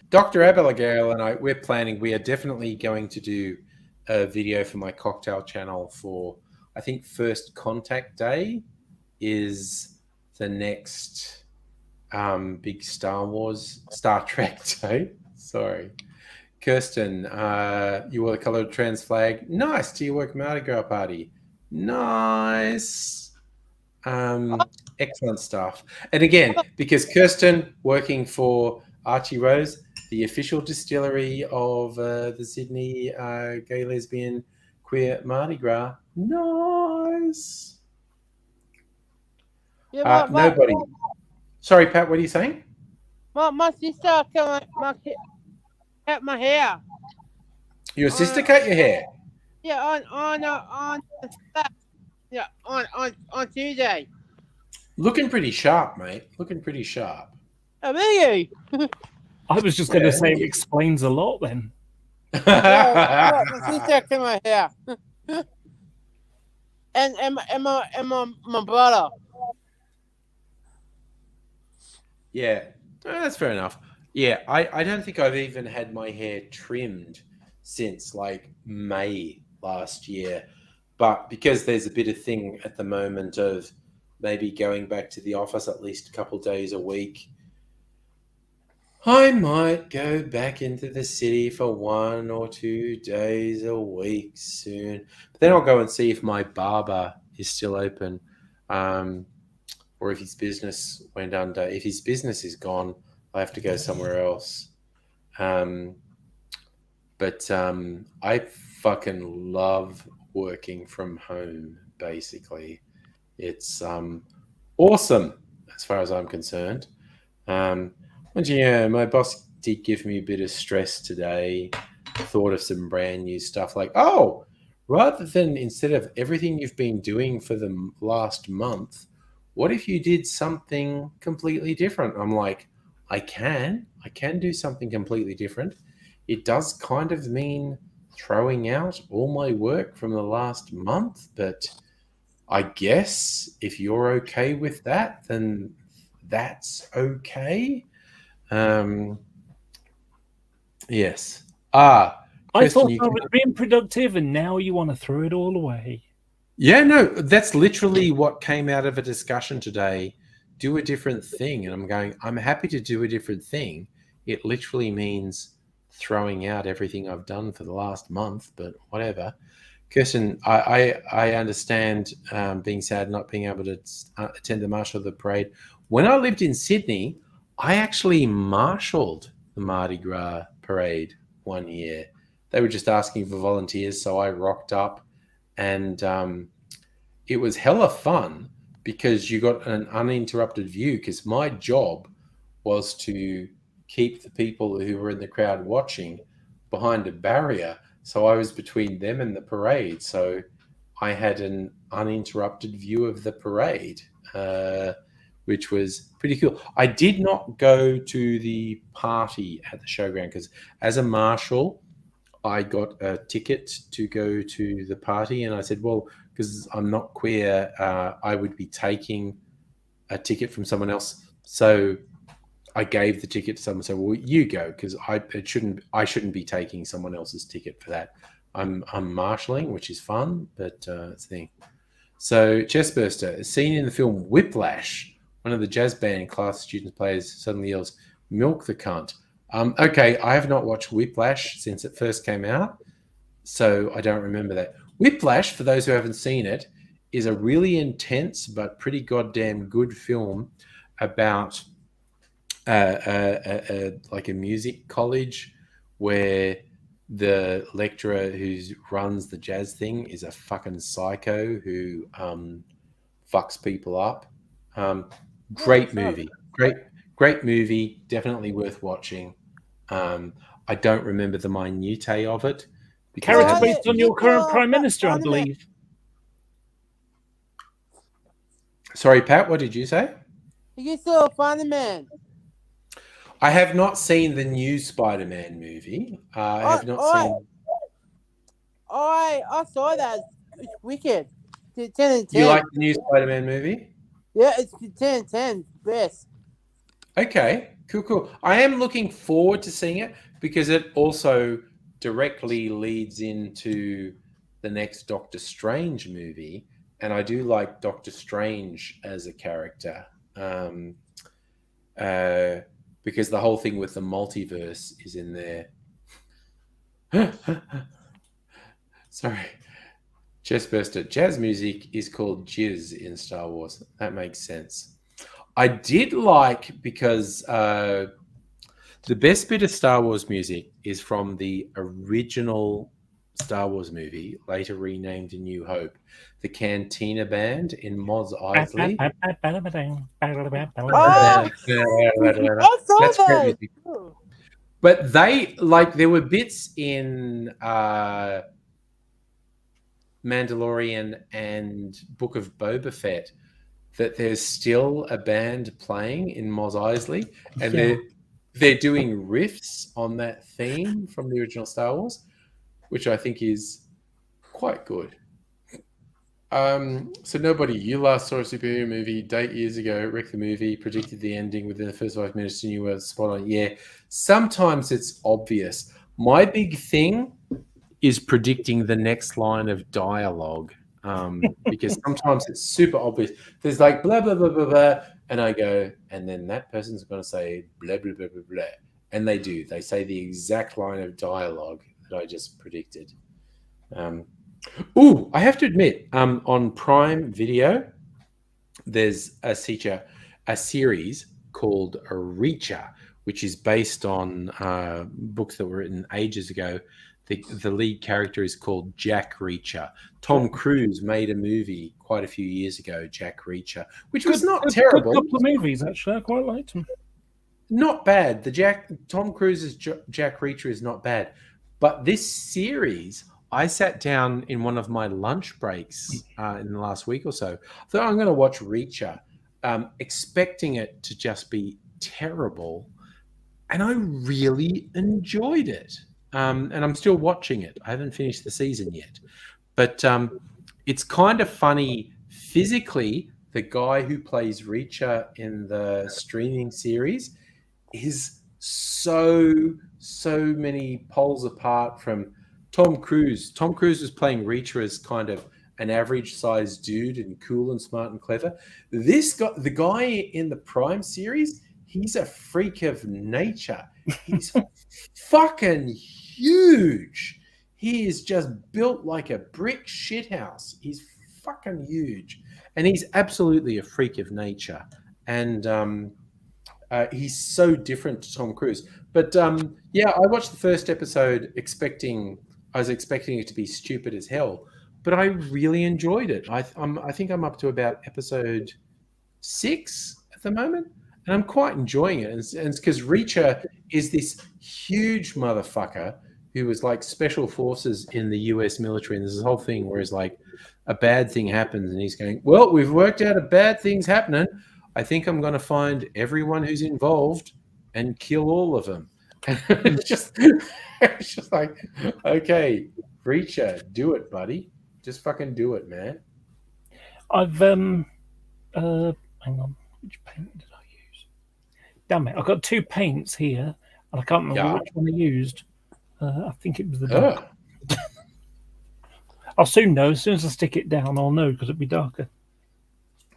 Dr. Abigail and we are definitely going to do a video for my cocktail channel for, I think, First Contact Day is the next big Star Trek day. Sorry. Kirsten, you wore the colored trans flag. Nice. Do you work Mardi Gras party? Nice. Excellent stuff. And again, because Kirsten working for Archie Rose, the official distillery of the Sydney gay, lesbian, queer Mardi Gras. Nice.
Yeah,
nobody. Sorry, Pat, what are you saying?
My sister cut my hair.
Your sister cut your hair?
Yeah, on Tuesday.
Looking pretty sharp, mate. Looking pretty sharp.
Oh, really?
I was just going to say it explains a lot then.
Yeah, my sister cut my hair. and my brother.
Yeah, that's fair enough. Yeah, I don't think I've even had my hair trimmed since like May last year. But because there's a bit of thing at the moment of maybe going back to the office at least a couple of days a week, I might go back into the city for 1 or 2 days a week soon. But then I'll go and see if my barber is still open, or if his business went under. If his business is gone, I have to go somewhere else. But I fucking love working from home, basically. It's awesome as far as I'm concerned. My boss did give me a bit of stress today. Thought of some brand new stuff like, rather than instead of everything you've been doing for the last month, what if you did something completely different? I'm like, I can do something completely different. It does kind of mean throwing out all my work from the last month, but I guess if you're okay with that, then that's okay. Yes.
I
Kirsten,
thought I was being productive, and now you want to throw it all away.
Yeah, no, that's literally what came out of a discussion today. Do a different thing. And I'm happy to do a different thing. It literally means throwing out everything I've done for the last month, but whatever. Kirsten, I understand being sad not being able to attend the Marshal of the Parade. When I lived in Sydney, I actually marshaled the Mardi Gras parade one year. They were just asking for volunteers, so I rocked up, and it was hella fun because you got an uninterrupted view, because my job was to keep the people who were in the crowd watching behind a barrier. So I was between them and the parade. So I had an uninterrupted view of the parade, which was pretty cool. I did not go to the party at the showground because as a marshal, I got a ticket to go to the party. And I said, well, because I'm not queer, I would be taking a ticket from someone else. So I gave the ticket to someone and said, well, you go, because I shouldn't be taking someone else's ticket for that. I'm marshalling, which is fun, but it's the thing. So Chestburster, a scene in the film Whiplash, one of the jazz band class students players suddenly yells, milk the cunt. Okay, I have not watched Whiplash since it first came out, so I don't remember that. Whiplash, for those who haven't seen it, is a really intense but pretty goddamn good film about like a music college where the lecturer who runs the jazz thing is a fucking psycho who fucks people up. Great movie. Great movie. Definitely worth watching. I don't remember the minutiae of it.
Character based on your current Prime Minister, I believe.
Sorry, Pat, what did you say?
You saw Spider-Man.
I have not seen the new Spider-Man movie. I have not seen.
I saw that. It's wicked. 10 and 10.
You like the new Spider-Man movie?
Yeah, it's 10 and 10. Best.
Okay, cool. I am looking forward to seeing it because it also directly leads into the next Doctor Strange movie, and I do like Doctor Strange as a character because the whole thing with the multiverse is in there. Sorry. Chestburster. Jazz music is called jizz in Star Wars. That makes sense. I did like because the best bit of Star Wars music is from the original Star Wars movie, later renamed A New Hope, the Cantina Band in Mos Eisley.
Oh,
That's
I saw
great
that.
music. But there were bits in Mandalorian and Book of Boba Fett that there's still a band playing in Mos Eisley, and they're doing riffs on that theme from the original Star Wars, which I think is quite good. So nobody, you last saw a superhero movie 8 years ago, wrecked the movie, predicted the ending within the first 5 minutes, and you were spot on. Yeah, sometimes it's obvious. My big thing is predicting the next line of dialogue, because sometimes it's super obvious. There's like blah, blah, blah, blah, blah, and I go, and then that person's going to say blah, blah, blah, blah, blah. And they do. They say the exact line of dialogue that I just predicted. I have to admit, on Prime Video, there's a series called Reacher, which is based on books that were written ages ago. The lead character is called Jack Reacher. Tom Cruise made a movie quite a few years ago, Jack Reacher, which was not terrible.
A couple of movies, actually. I quite liked them.
Not bad. Tom Cruise's Jack Reacher is not bad. But this series, I sat down in one of my lunch breaks in the last week or so. I thought I'm going to watch Reacher, expecting it to just be terrible. And I really enjoyed it. And I'm still watching it. I haven't finished the season yet. But it's kind of funny physically. The guy who plays Reacher in the streaming series is so many poles apart from Tom Cruise. Tom Cruise was playing Reacher as kind of an average-sized dude and cool and smart and clever. The guy in the Prime series, he's a freak of nature. He's fucking huge. He is just built like a brick shithouse. He's fucking huge. And he's absolutely a freak of nature. And he's so different to Tom Cruise. But yeah, I watched the first episode I was expecting it to be stupid as hell, but I really enjoyed it. I think I'm up to about episode 6 at the moment, and I'm quite enjoying it. And it's because Reacher is this huge motherfucker who was like special forces in the US military, and there's this whole thing where it's like a bad thing happens, and he's going, well, we've worked out a bad thing's happening. I think I'm going to find everyone who's involved and kill all of them. And it's just like, okay, Reacher, do it, buddy. Just fucking do it, man.
I've hang on, which paint did I use? Damn it, I've got 2 paints here, and I can't remember which one I used. I think it was the dark. I'll soon know. As soon as I stick it down, I'll know because it'll be darker.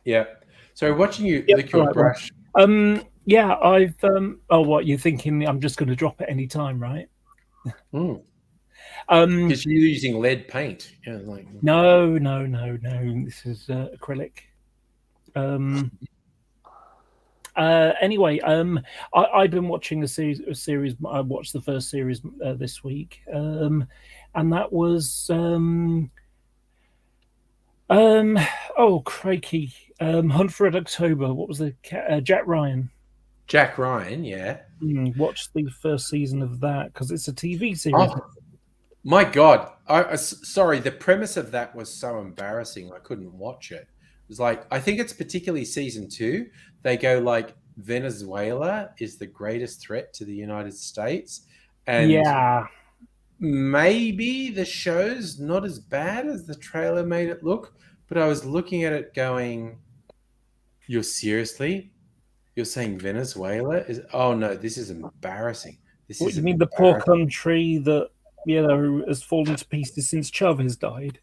Yeah. So watching you lick your brush.
Yeah, I've what you're thinking? I'm just going to drop at any time, right?
Because you're using lead paint. Yeah, like
no. This is acrylic. Anyway, I've been watching a series. I watched the first series this week, and that was oh crikey, Hunt for Red October. What was the Jack Ryan?
Jack Ryan, yeah.
Watched the first season of that because it's a TV series.
Oh, my God. Sorry, the premise of that was so embarrassing. I couldn't watch it. It was like, I think it's particularly season 2. They go like, Venezuela is the greatest threat to the United States. And
yeah.
maybe the show's not as bad as the trailer made it look, but I was looking at it going, you're seriously? You're saying Venezuela is? Oh no, this is embarrassing. This
What
is
you mean, the poor
embarrassing.
country that has fallen to pieces since Chavez died?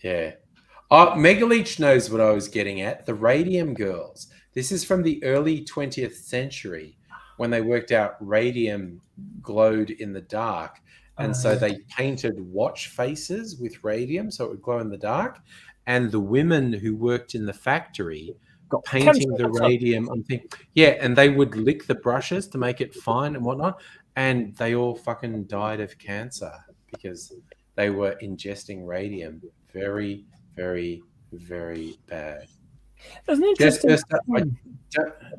Yeah. Oh, Megaleech knows what I was getting at. The Radium Girls. This is from the early 20th century when they worked out radium glowed in the dark. And so they painted watch faces with radium so it would glow in the dark. And the women who worked in the factory
Got
painting
cancer.
the radium on things. Yeah, and they would lick the brushes to make it fine and whatnot. And they all fucking died of cancer because they were ingesting radium. Very, very, very bad.
There's an interesting.
Just, I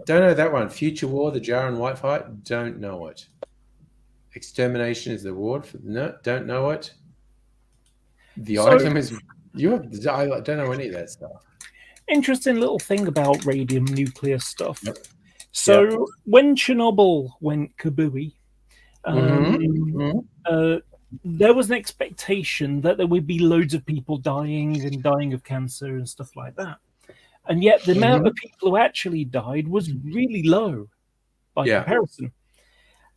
don't know that one. Future War, the Jar and White fight. Don't know it. Extermination is the reward for no. Don't know it. The item is you. I don't know any of that stuff.
Interesting little thing about radium nuclear stuff.
Yep.
So when Chernobyl went kabooey, there was an expectation that there would be loads of people dying of cancer and stuff like that. And yet the amount of people who actually died was really low by comparison.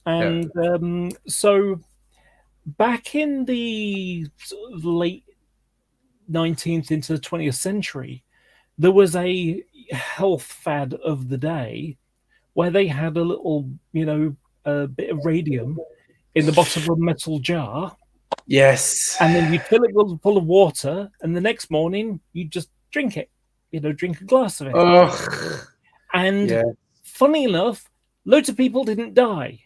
And so back in the sort of late 19th into the 20th century, there was a health fad of the day where they had a little, a bit of radium in the bottom of a metal jar.
Yes.
And then you fill it full of water, and the next morning you just drink it. Drink a glass of it.
Oh.
And funny enough, loads of people didn't die.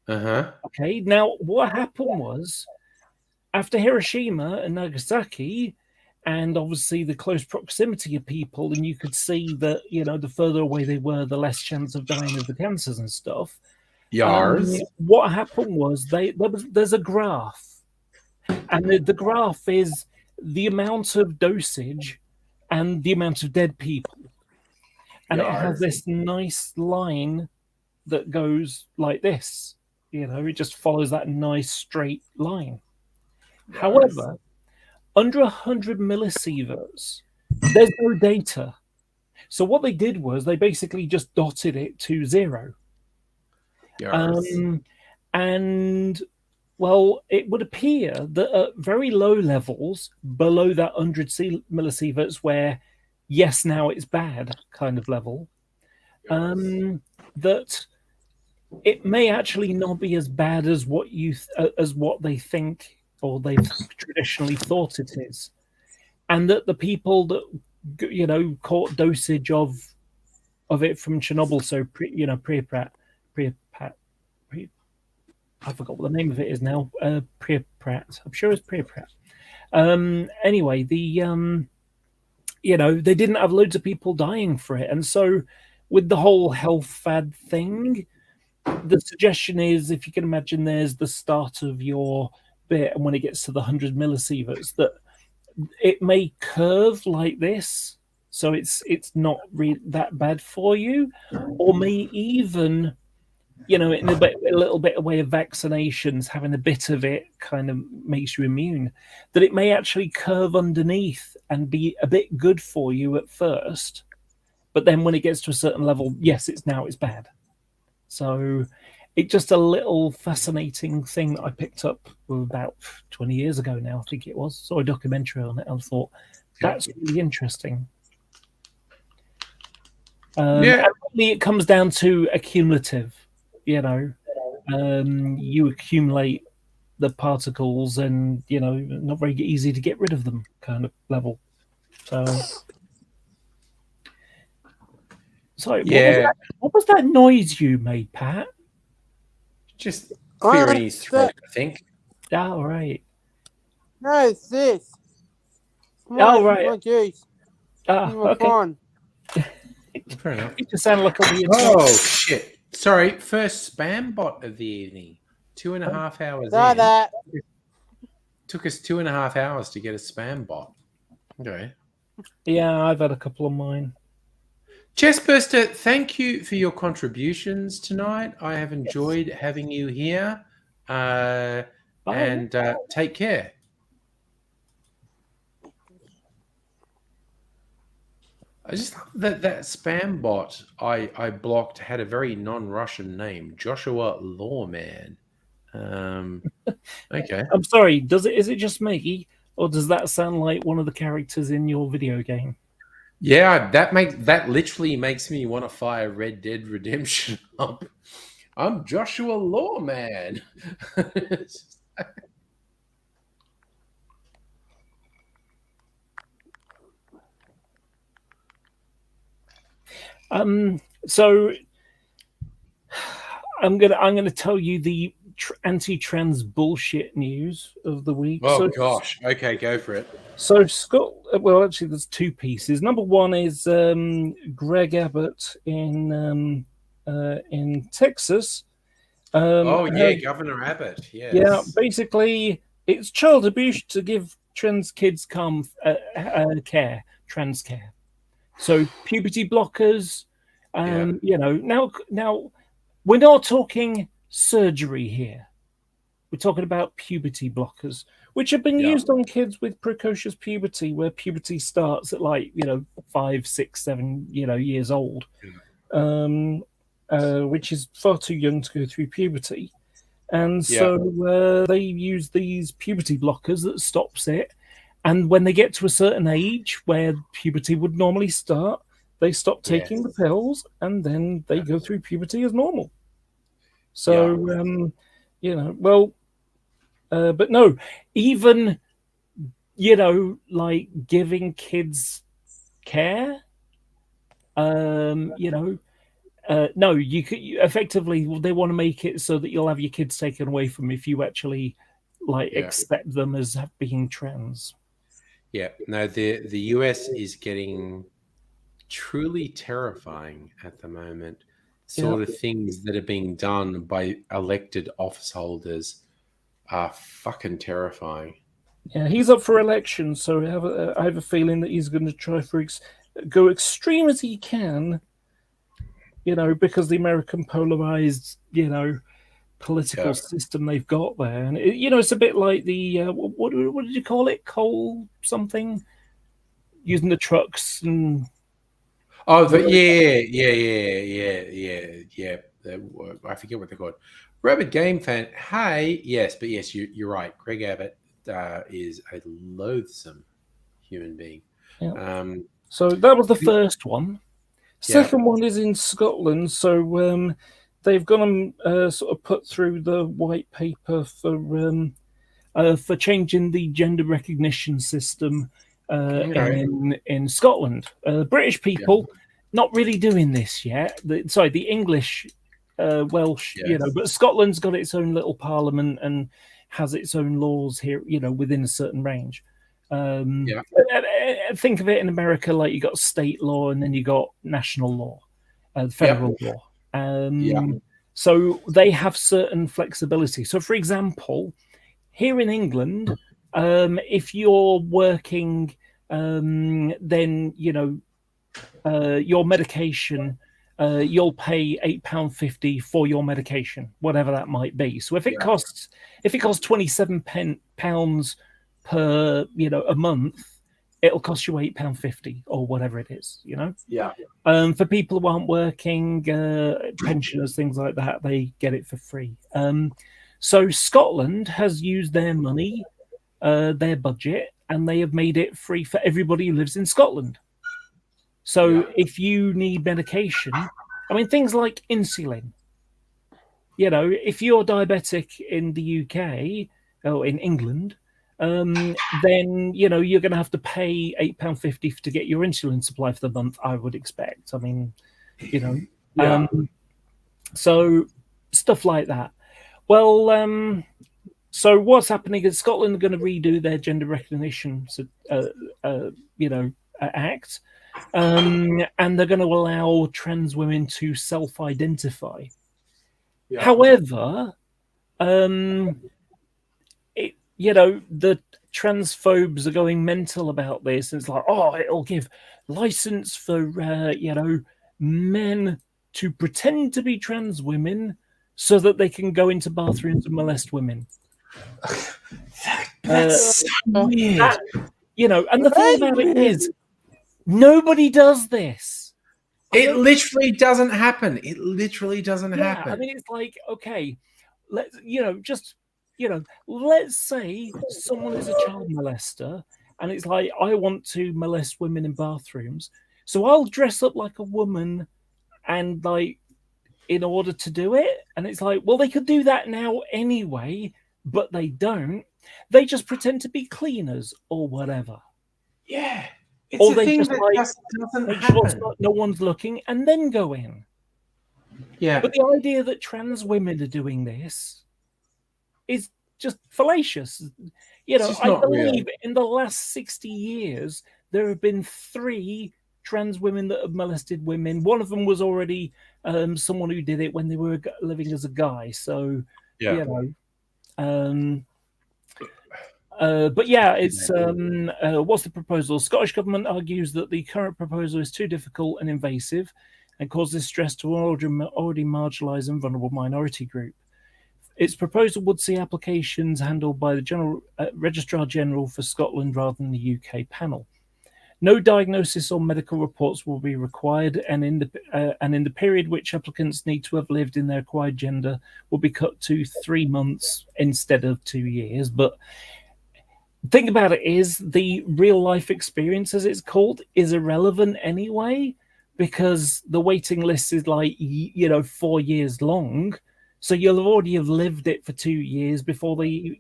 Okay, now what happened was after Hiroshima and Nagasaki, and obviously the close proximity of people, and you could see that, the further away they were, the less chance of dying of the cancers and stuff. What happened was there's a graph, and the graph is the amount of dosage and the amount of dead people. And it has this nice line that goes like this. It just follows that nice straight line. However, under 100 millisieverts, there's no data. So what they did was they basically just dotted it to 0. And, well, it would appear that at very low levels, below that 100 millisieverts, where, yes, now it's bad kind of level, that it may actually not be as bad as what they think or they've traditionally thought it is, and that the people that caught dosage of it from Chernobyl, so I forgot what the name of it is now. Pripyat. I'm sure it's Pripyat. Anyway, they didn't have loads of people dying for it, and so with the whole health fad thing, the suggestion is, if you can imagine, there's the start of your bit, and when it gets to the 100 millisieverts, that it may curve like this, so it's not really that bad for you, or may even, in a little bit of way of vaccinations, having a bit of it kind of makes you immune, that it may actually curve underneath and be a bit good for you at first, but then when it gets to a certain level, yes, it's bad. So it's just a little fascinating thing that I picked up about 20 years ago now, I think it was. Saw a documentary on it and thought, that's really interesting. And really it comes down to accumulative, you accumulate the particles and, not very easy to get rid of them kind of level. So... Sorry, what was that noise you made, Pat?
Just clearing his throat, I think.
Oh, right.
No, it's this.
Right.
Juice.
Okay.
Fair enough.
You just sound like a weird.
Oh, shit. Sorry, first spam bot of the evening. 2.5 hours
Saw
in.
that.
Took us 2.5 hours to get a spam bot. Okay.
Yeah, I've had a couple of mine.
Chestburster, thank you for your contributions tonight. I have enjoyed having you here.
I
and take care. I just thought that spam bot I blocked had a very non-Russian name, Joshua Lawman. Okay.
I'm sorry. Is it just me, or does that sound like one of the characters in your video game?
Yeah, that literally makes me want to fire Red Dead Redemption up. I'm Joshua Lawman.
So I'm gonna tell you the anti-trans bullshit news of the week.
Oh gosh. Okay, go for it.
So well, actually, there's two pieces. Number one is Greg Abbott in Texas.
Governor Abbott. Yes.
Yeah, basically, it's child abuse to give trans kids trans care. So puberty blockers. Now we're not talking surgery here. We're talking about puberty blockers, which have been used on kids with precocious puberty, where puberty starts at 5, 6, 7 years old, which is far too young to go through puberty. And so they use these puberty blockers that stops it. And when they get to a certain age where puberty would normally start, they stop taking the pills, and then they go through puberty as normal. So, but no, even, like giving kids care, no, effectively, they want to make it so that you'll have your kids taken away from if you actually accept them as being trans.
Yeah, no, the US is getting truly terrifying at the moment. Sort of things that are being done by elected office holders are fucking terrifying.
Yeah, he's up for election, so I have a feeling that he's going to try for go extreme as he can, because the American polarized, political system they've got there, and it's a bit like the what did you call it? Coal something, using the trucks and.
Oh, I forget what they're called. Rabbit Game Fan. Hey, yes, you're right. Greg Abbott is a loathsome human being.
Yeah. So that was the first one. Second one is in Scotland. So they've gone and sort of put through the white paper for changing the gender recognition system. In Scotland, British people not really doing this yet. The English, Welsh, but Scotland's got its own little parliament and has its own laws here, within a certain range. Think of it in America like you got state law and then you got national law, federal law. So they have certain flexibility. So, for example, here in England, if you're working, then your medication, you'll pay £8.50 for your medication, whatever that might be. So if it costs £27 per a month, it'll cost you £8.50 or whatever it is. For people who aren't working, pensioners, things like that, they get it for free. So Scotland has used their money, their budget, and they have made it free for everybody who lives in Scotland. So if you need medication, things like insulin, if you're diabetic in the UK or in England, then, you're going to have to pay £8.50 to get your insulin supply for the month, I would expect. So stuff like that. Well, so what's happening is Scotland are going to redo their gender recognition, act, and they're going to allow trans women to self-identify. However, the transphobes are going mental about this. And it's like, it'll give license for men to pretend to be trans women so that they can go into bathrooms and molest women.
That's so weird.
You know, and the thing about it is, nobody does this.
It literally doesn't happen. It literally doesn't happen.
I mean, it's like, okay, let's say someone is a child molester, and it's like, I want to molest women in bathrooms, so I'll dress up like a woman, and like, in order to do it, and it's like, well, they could do that now anyway, but they don't. They just pretend to be cleaners or whatever.
Yeah. It's
Or
a
they
thing
just,
that
like,
just doesn't
make sure
happen.
no one's looking and then go in.
Yeah.
But the idea that trans women are doing this is just fallacious. You know,
just
I
not
believe
real.
in the last 60 years, there have been 3 trans women that have molested women. One of them was already someone who did it when they were living as a guy. So,
Yeah.
you know, but yeah, it's what's the proposal? Scottish government argues that the current proposal is too difficult and invasive and causes stress to already marginalised and vulnerable minority group. Its proposal would see applications handled by the General Registrar General for Scotland rather than the UK panel. No diagnosis or medical reports will be required, and in the period which applicants need to have lived in their acquired gender will be cut to 3 months instead of 2 years. But the thing about it is, the real life experience, as it's called, is irrelevant anyway, because the waiting list is like, 4 years long. So you'll already have lived it for 2 years before they,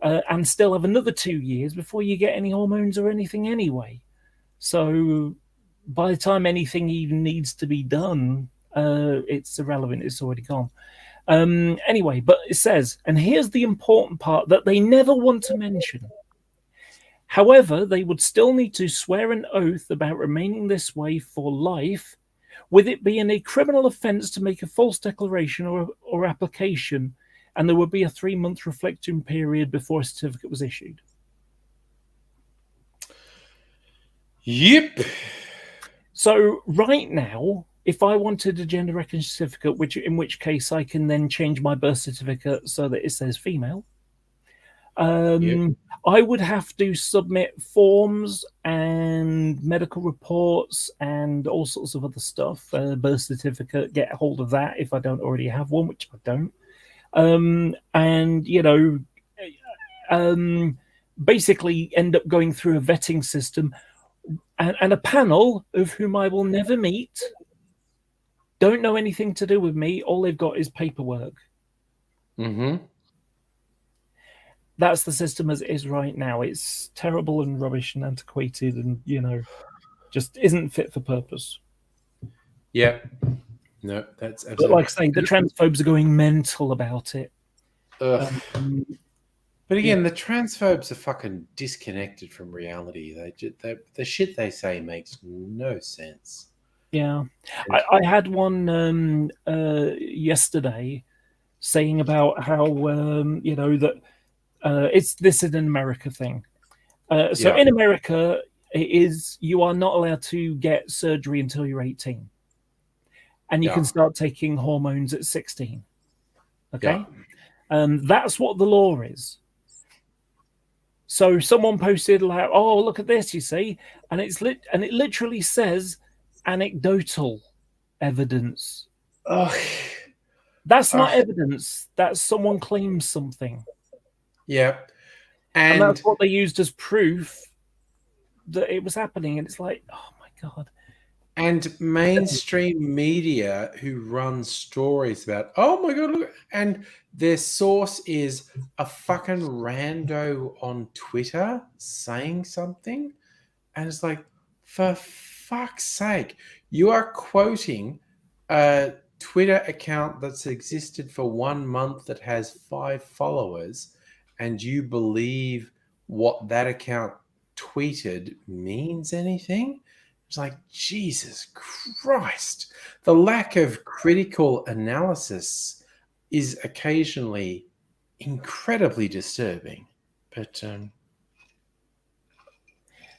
and still have another 2 years before you get any hormones or anything anyway. So by the time anything even needs to be done, it's irrelevant. It's already gone. Anyway, but it says, and here's the important part that they never want to mention. However, they would still need to swear an oath about remaining this way for life, with it being a criminal offence to make a false declaration or application, and there would be a 3-month reflecting period before a certificate was issued.
Yep.
So right now, if I wanted a gender recognition certificate, in which case I can then change my birth certificate so that it says female, I would have to submit forms and medical reports and all sorts of other stuff. Birth certificate, get a hold of that if I don't already have one, which I don't. Basically end up going through a vetting system and a panel of whom I will never meet, don't know anything to do with me. All they've got is paperwork.
Mm-hmm.
That's the system as it is right now. It's terrible and rubbish and antiquated and, just isn't fit for purpose.
Yep. No, that's absolutely...
But like I say, the transphobes are going mental about it.
But again, the transphobes are fucking disconnected from reality. The shit they say makes no sense.
Yeah. I had one yesterday saying about how, that this is an America thing. In America, you are not allowed to get surgery until you're 18. And you can start taking hormones at 16. Okay? That's what the law is. So someone posted like, "Oh, look at this," you see, and it literally says anecdotal evidence.
Oh,
that's not evidence. That's someone claims something.
Yeah,
and that's what they used as proof that it was happening. And it's like, oh my god.
And mainstream media who run stories about, oh my god, look, and their source is a fucking rando on Twitter saying something, and it's like, for fuck's sake, you are quoting a Twitter account that's existed for 1 month that has 5 followers, and you believe what that account tweeted means anything? It's like, Jesus Christ. The lack of critical analysis is occasionally incredibly disturbing. But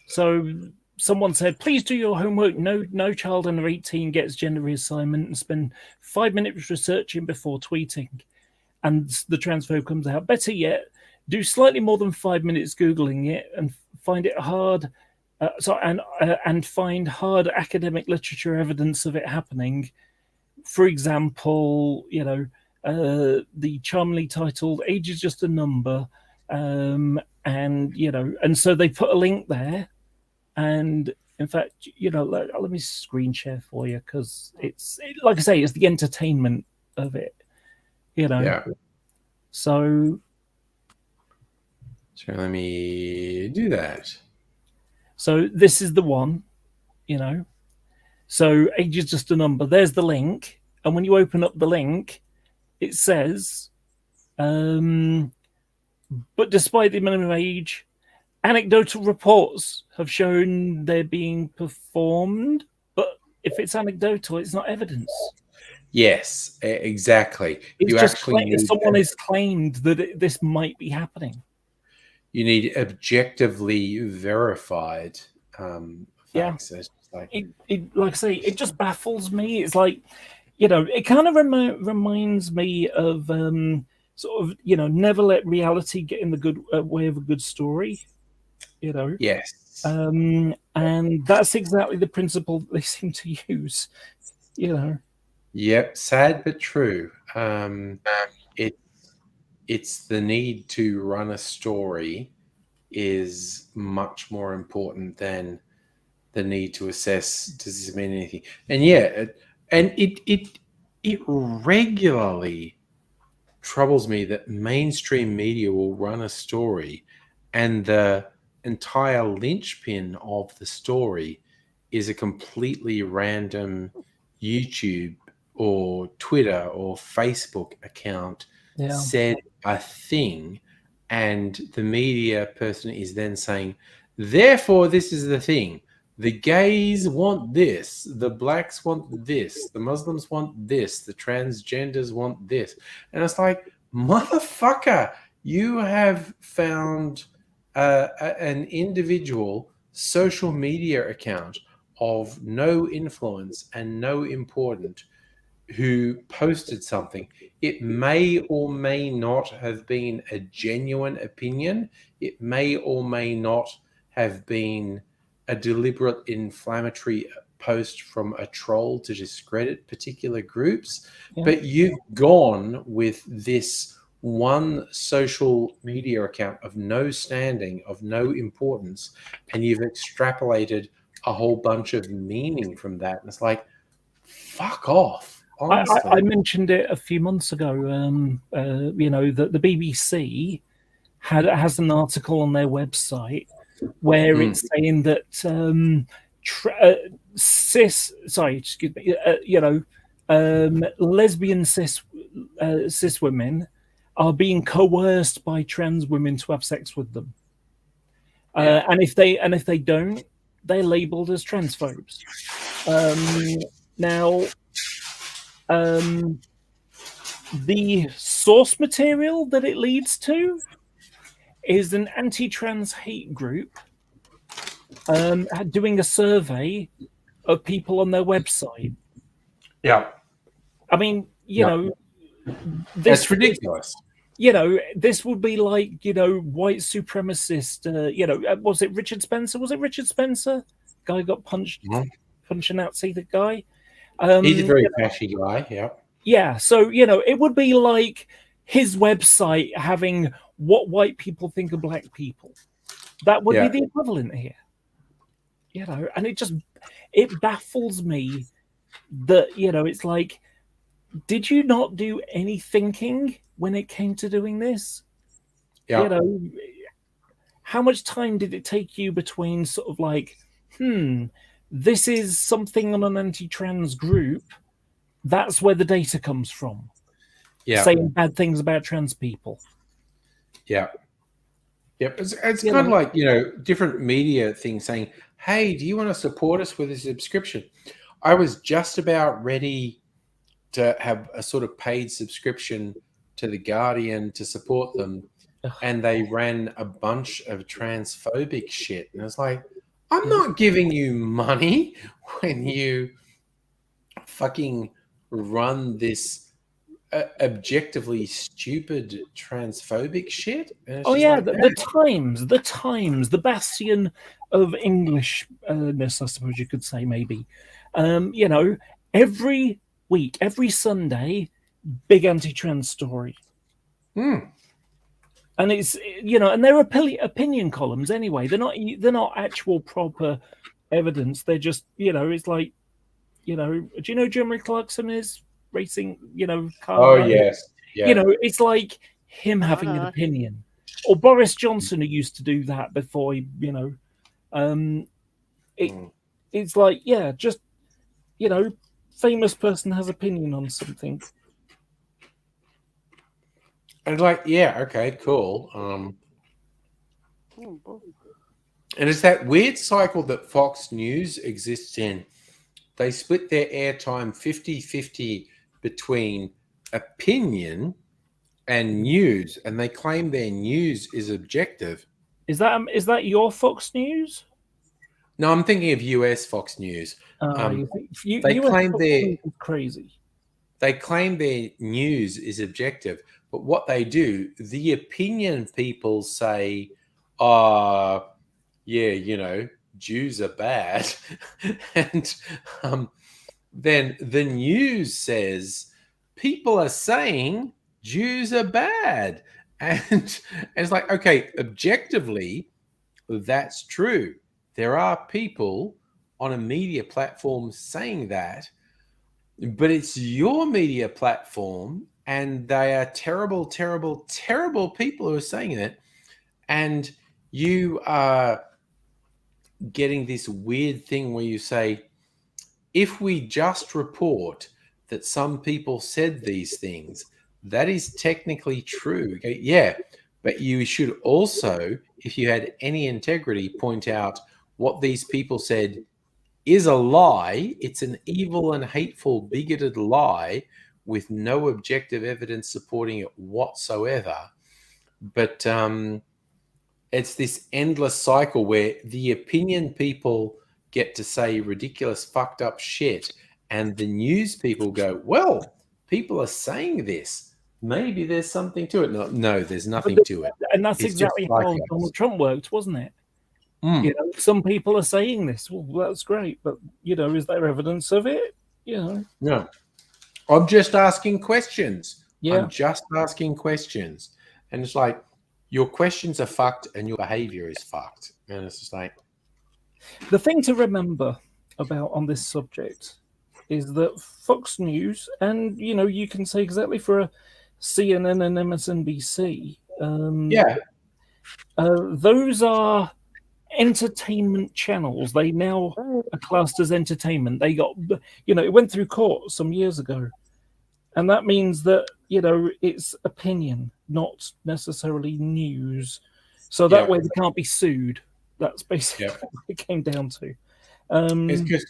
so someone said, please do your homework. No child under 18 gets gender reassignment and spend 5 minutes researching before tweeting. and the transphobe comes out. Better yet, do slightly more than 5 minutes Googling it and find it hard. And find hard academic literature evidence of it happening. For example, the charmingly titled "Age is Just a Number," and so they put a link there. And in fact, let me screen share for you because like I say, it's the entertainment of it.
Yeah.
So
let me do that.
So this is the one, So age is just a number. There's the link. And when you open up the link, it says, but despite the minimum age, anecdotal reports have shown they're being performed. But if it's anecdotal, it's not evidence.
Yes, exactly.
Someone has claimed that this might be happening.
You need objectively verified facts.
Like I say, it just baffles me. It's like, it kind of reminds me of never let reality get in the good way of a good story.
Yes.
And that's exactly the principle they seem to use.
Yep. Sad but true. It's the need to run a story is much more important than the need to assess, does this mean anything? And it regularly troubles me that mainstream media will run a story and the entire linchpin of the story is a completely random YouTube or Twitter or Facebook account said a thing, and the media person is then saying, therefore, this is the thing. The gays want this. The blacks want this. The Muslims want this. The transgenders want this. And it's like, motherfucker, you have found an individual social media account of no influence and no importance who posted something. It may or may not have been a genuine opinion. It may or may not have been a deliberate inflammatory post from a troll to discredit particular groups. Yeah. But you've gone with this one social media account of no standing, of no importance, and you've extrapolated a whole bunch of meaning from that. And it's like, fuck off.
I mentioned it a few months ago. That the BBC has an article on their website where it's saying that lesbian cis women are being coerced by trans women to have sex with them, and if they don't, they're labelled as transphobes. Now. The source material that it leads to is an anti-trans hate group doing a survey of people on their website.
Yeah.
I mean,
that's ridiculous.
This would be like, white supremacist, was it Richard Spencer? Was it Richard Spencer? Guy got punched, punch a Nazi, the guy.
He's a very fashy guy, yeah.
Yeah, so, it would be like his website having what white people think of black people. That would be the equivalent here. And it baffles me that, it's like, did you not do any thinking when it came to doing this? Yeah. How much time did it take you between sort of like, this is something on an anti-trans group. That's where the data comes from. Yeah. Saying bad things about trans people.
Yeah. Yep. It's kind of like, different media things saying, hey, do you want to support us with a subscription? I was just about ready to have a sort of paid subscription to The Guardian to support them. And they ran a bunch of transphobic shit. And it's like, I'm not giving you money when you fucking run this objectively stupid transphobic shit. And it's
Oh
just
yeah,
like,
the Times, the bastion of Englishness, I suppose you could say, maybe. You know, every week, every Sunday, big anti-trans story.
hmm.
And it's, you know, and they're opinion columns anyway. They're not actual proper evidence. They're just, you know, it's like, you know, do you know Jeremy Clarkson is racing, you know, car?
Oh yes, yeah.
You know, it's like him having an opinion, or Boris Johnson, who used to do that before he, you know, it's like, yeah, just, you know, famous person has opinion on something.
And like, yeah, okay, cool. And it's that weird cycle that Fox News exists in. They split their airtime 50-50 between opinion and news, and they claim their news is objective.
Is that your Fox News?
No, I'm thinking of US Fox News. They
US
claim
Fox
their
News is crazy.
They claim their news is objective, but what they do, the opinion people say, yeah, you know, Jews are bad. And then the news says, people are saying Jews are bad. And it's like, okay, objectively, that's true. There are people on a media platform saying that, but it's your media platform, and they are terrible, terrible, terrible people who are saying it. And you are getting this weird thing where you say, if we just report that some people said these things, that is technically true. Okay? Yeah, but you should also, if you had any integrity, point out what these people said is a lie. It's an evil and hateful, bigoted lie with no objective evidence supporting it whatsoever. But it's this endless cycle where the opinion people get to say ridiculous, fucked up shit, and the news people go, well, people are saying this. Maybe there's something to it. No, there's nothing to it.
And that's
It's
exactly
just like
how
us.
Donald Trump worked, wasn't it?
Mm.
You know, some people are saying this. Well, that's great, but you know, is there evidence of it? You know,
No, I'm just asking questions.
Yeah.
I'm just asking questions. And it's like, your questions are fucked and your behavior is fucked. And it's just like,
the thing to remember about on this subject is that Fox News, and you know, you can say exactly for a CNN and MSNBC,
yeah,
those are entertainment channels. They now are classed as entertainment. They got, you know, it went through court some years ago, and that means that, you know, it's opinion, not necessarily news. So that way they can't be sued. That's basically what it came down to.
it's just,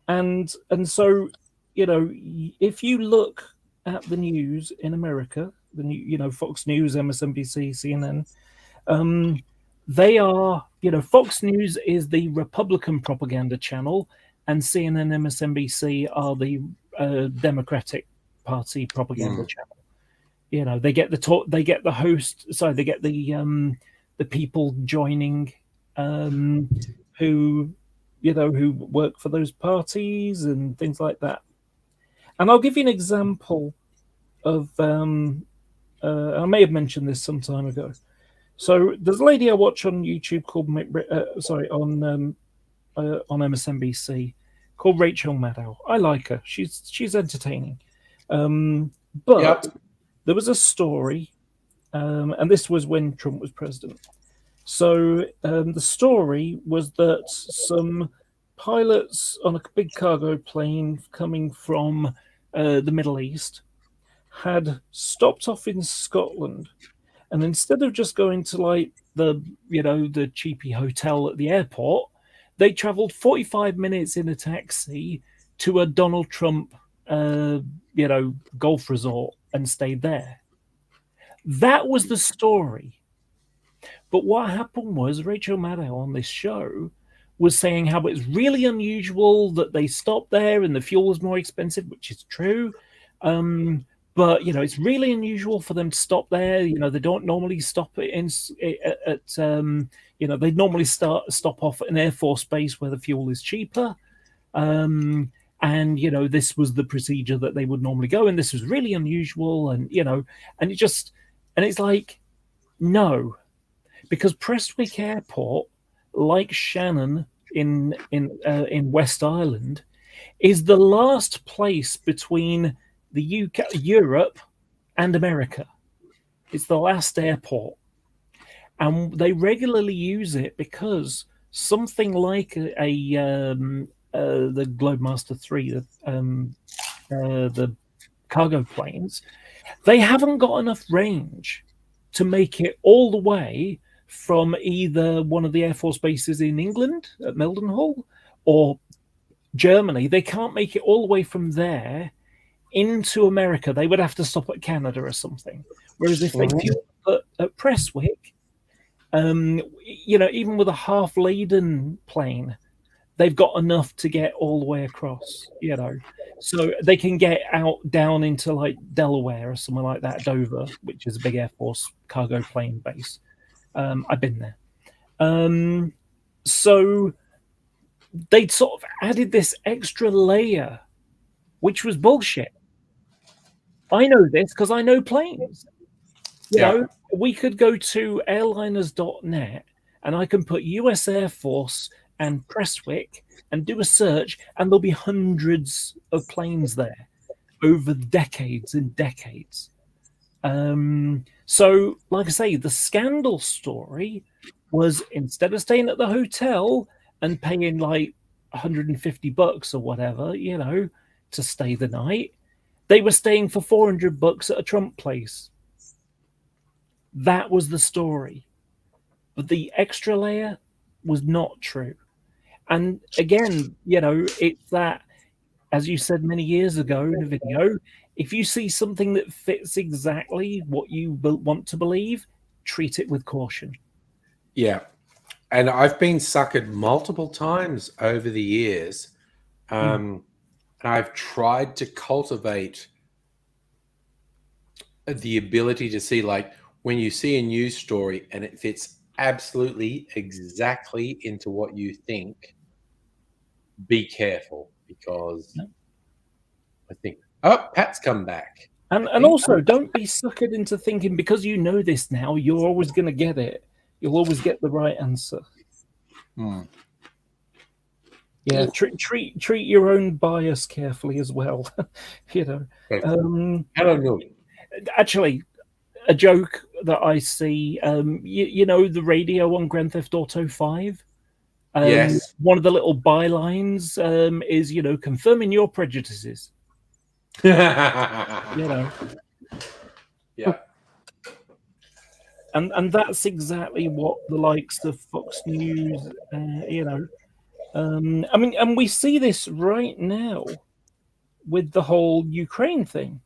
And so, you know, if you look at the news in America, the new, you know, Fox News, MSNBC, CNN, they are, you know, Fox News is the Republican propaganda channel, and CNN, MSNBC are the Democratic Party propaganda channel. You know, they get the talk, they get the host, sorry, they get the people joining, who, you know, who work for those parties and things like that. And I'll give you an example of, I may have mentioned this some time ago. So there's a lady I watch on YouTube called, on MSNBC, called Rachel Maddow. I like her. She's entertaining. But there was a story, and this was when Trump was president. So the story was that some pilots on a big cargo plane coming from the Middle East had stopped off in Scotland, and instead of just going to like the cheapy hotel at the airport, they traveled 45 minutes in a taxi to a Donald Trump golf resort and stayed there. That was the story. But what happened was Rachel Maddow on this show was saying how it's really unusual that they stopped there and the fuel was more expensive, which is true. But it's really unusual for them to stop there. They don't normally stop it at they normally stop off at an Air Force base where the fuel is cheaper. And this was the procedure that they would normally go, and this was really unusual, and it's like, no, because Prestwick Airport, like Shannon in West Island, is the last place between the UK, Europe, and America. It's the last airport, and they regularly use it because something like the Globemaster 3, the cargo planes, they haven't got enough range to make it all the way from either one of the Air Force bases in England at Mildenhall or Germany. They can't make it all the way from there into America. They would have to stop at Canada or something. Whereas if they fuel at Prestwick, even with a half-laden plane, they've got enough to get all the way across, So they can get down into like Delaware or somewhere like that, Dover, which is a big Air Force cargo plane base. I've been there. So they'd sort of added this extra layer, which was bullshit. I know this because I know planes. We could go to airliners.net and I can put US Air Force and Prestwick and do a search, and there'll be hundreds of planes there over decades and decades. So, like I say, the scandal story was, instead of staying at the hotel and paying like $150 or whatever, to stay the night, they were staying for $400 at a Trump place. That was the story. But the extra layer was not true. And again, it's that, as you said many years ago in a video, if you see something that fits exactly what you want to believe, treat it with caution.
Yeah. And I've been suckered multiple times over the years. And I've tried to cultivate the ability to see, like, when you see a news story and it fits absolutely exactly into what you think, be careful, because I think, Pat's come back.
And also, don't be suckered into thinking because you know this now, you're always going to get it. You'll always get the right answer. Yeah, treat your own bias carefully as well. I don't
know.
Actually, a joke that I see, the radio on Grand Theft Auto 5.
Yes.
One of the little bylines is, confirming your prejudices.
Yeah.
And that's exactly what the likes of Fox News, and we see this right now with the whole Ukraine thing,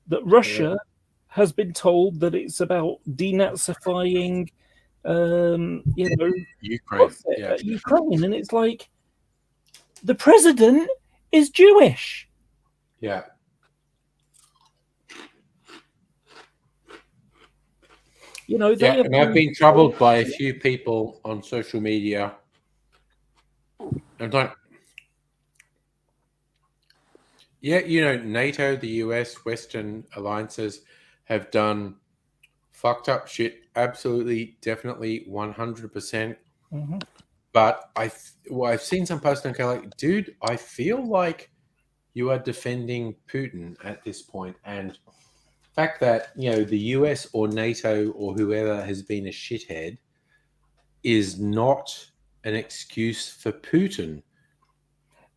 that Russia has been told that it's about denazifying, Ukraine, and it's like, the president is Jewish.
Yeah. And I've been troubled by a few people on social media. NATO, the US, Western alliances have done fucked up shit. Absolutely, definitely, 100%. But I've seen some posts and go like, dude, I feel like you are defending Putin at this point. And the fact that, the US or NATO or whoever has been a shithead is not an excuse for Putin.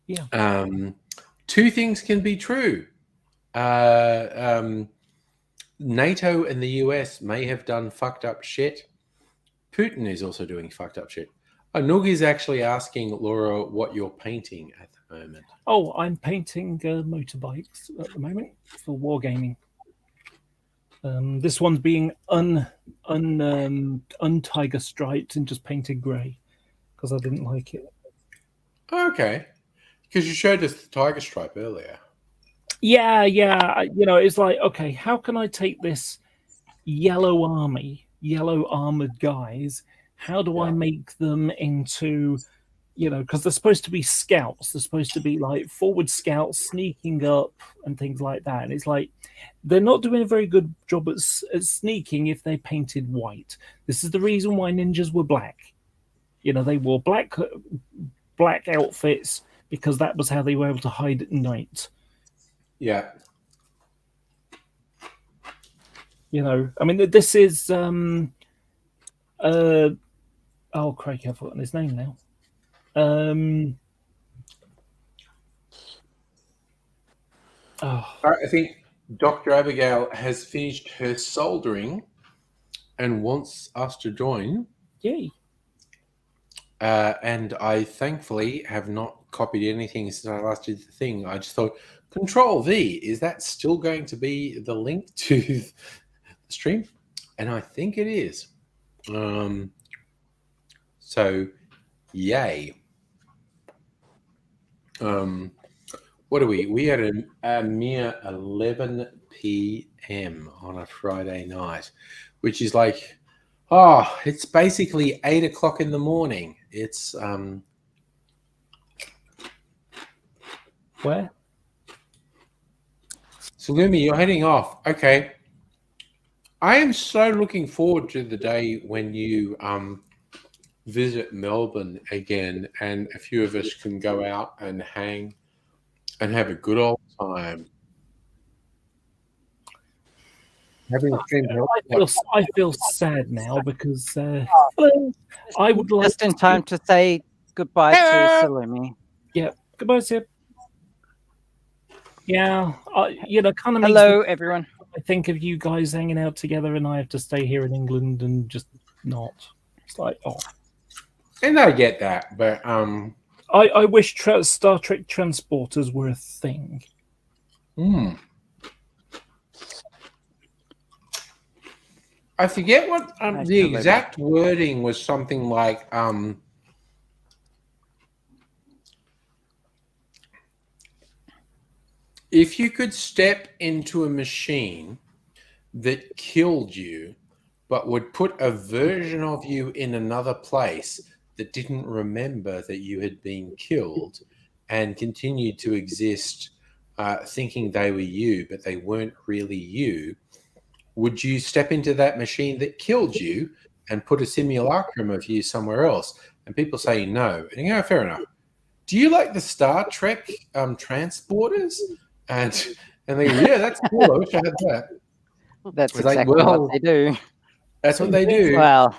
Yeah.
Two things can be true. NATO and the US may have done fucked up shit. Putin is also doing fucked up shit. Noog is actually asking Laura what you're painting at the moment.
Oh, I'm painting motorbikes at the moment for wargaming. This one's being un-tiger striped and just painted grey because I didn't like it.
Okay. Because you showed us the tiger stripe earlier.
Yeah, it's like, okay, how can I take this yellow army, yellow armored guys? How do I make them into, because they're supposed to be scouts. They're supposed to be like forward scouts sneaking up and things like that. And it's like, they're not doing a very good job at sneaking if they're painted white. This is the reason why ninjas were black. They wore black outfits because that was how they were able to hide at night.
Yeah.
I mean, this is oh, crikey, I've forgotten his name now.
I think Dr. Abigail has finished her soldering and wants us to join.
Yay.
And I thankfully have not copied anything since I last did the thing. I just thought, Control V, is that still going to be the link to the stream? And I think it is. So, yay. What are we? We had a mere 11 p.m. on a Friday night, which is like, it's basically 8 o'clock in the morning. It's
where?
Salumi, you're heading off. Okay. I am so looking forward to the day when you visit Melbourne again, and a few of us can go out and hang and have a good old time.
I feel sad now because I would like
just in time to say goodbye to Salumi.
Yeah, goodbye, Sip. Yeah, kind of.
Hello, everyone.
I think of you guys hanging out together, and I have to stay here in England and just not. It's like,
and I get that, but
I wish Star Trek transporters were a thing.
I forget what the exact wording was. Something like if you could step into a machine that killed you, but would put a version of you in another place that didn't remember that you had been killed and continued to exist thinking they were you, but they weren't really you, would you step into that machine that killed you and put a simulacrum of you somewhere else? And people say no. And you go, fair enough. Do you like the Star Trek transporters? And they go, yeah, that's cool. I wish I had that.
That's exactly what they do.
That's what they do.
Well,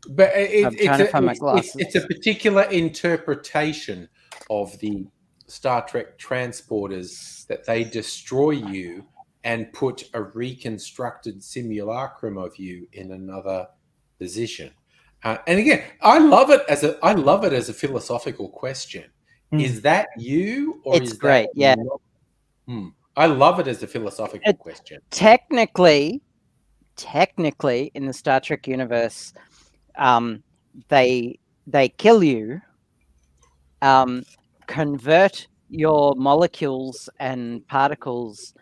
but it's a particular interpretation of the Star Trek transporters that they destroy you and put a reconstructed simulacrum of you in another position. And again, I love it as a philosophical question. Is that you, or
it's great? Yeah,
I love it as a philosophical question.
Technically, in the Star Trek universe, they kill you, convert your molecules and particles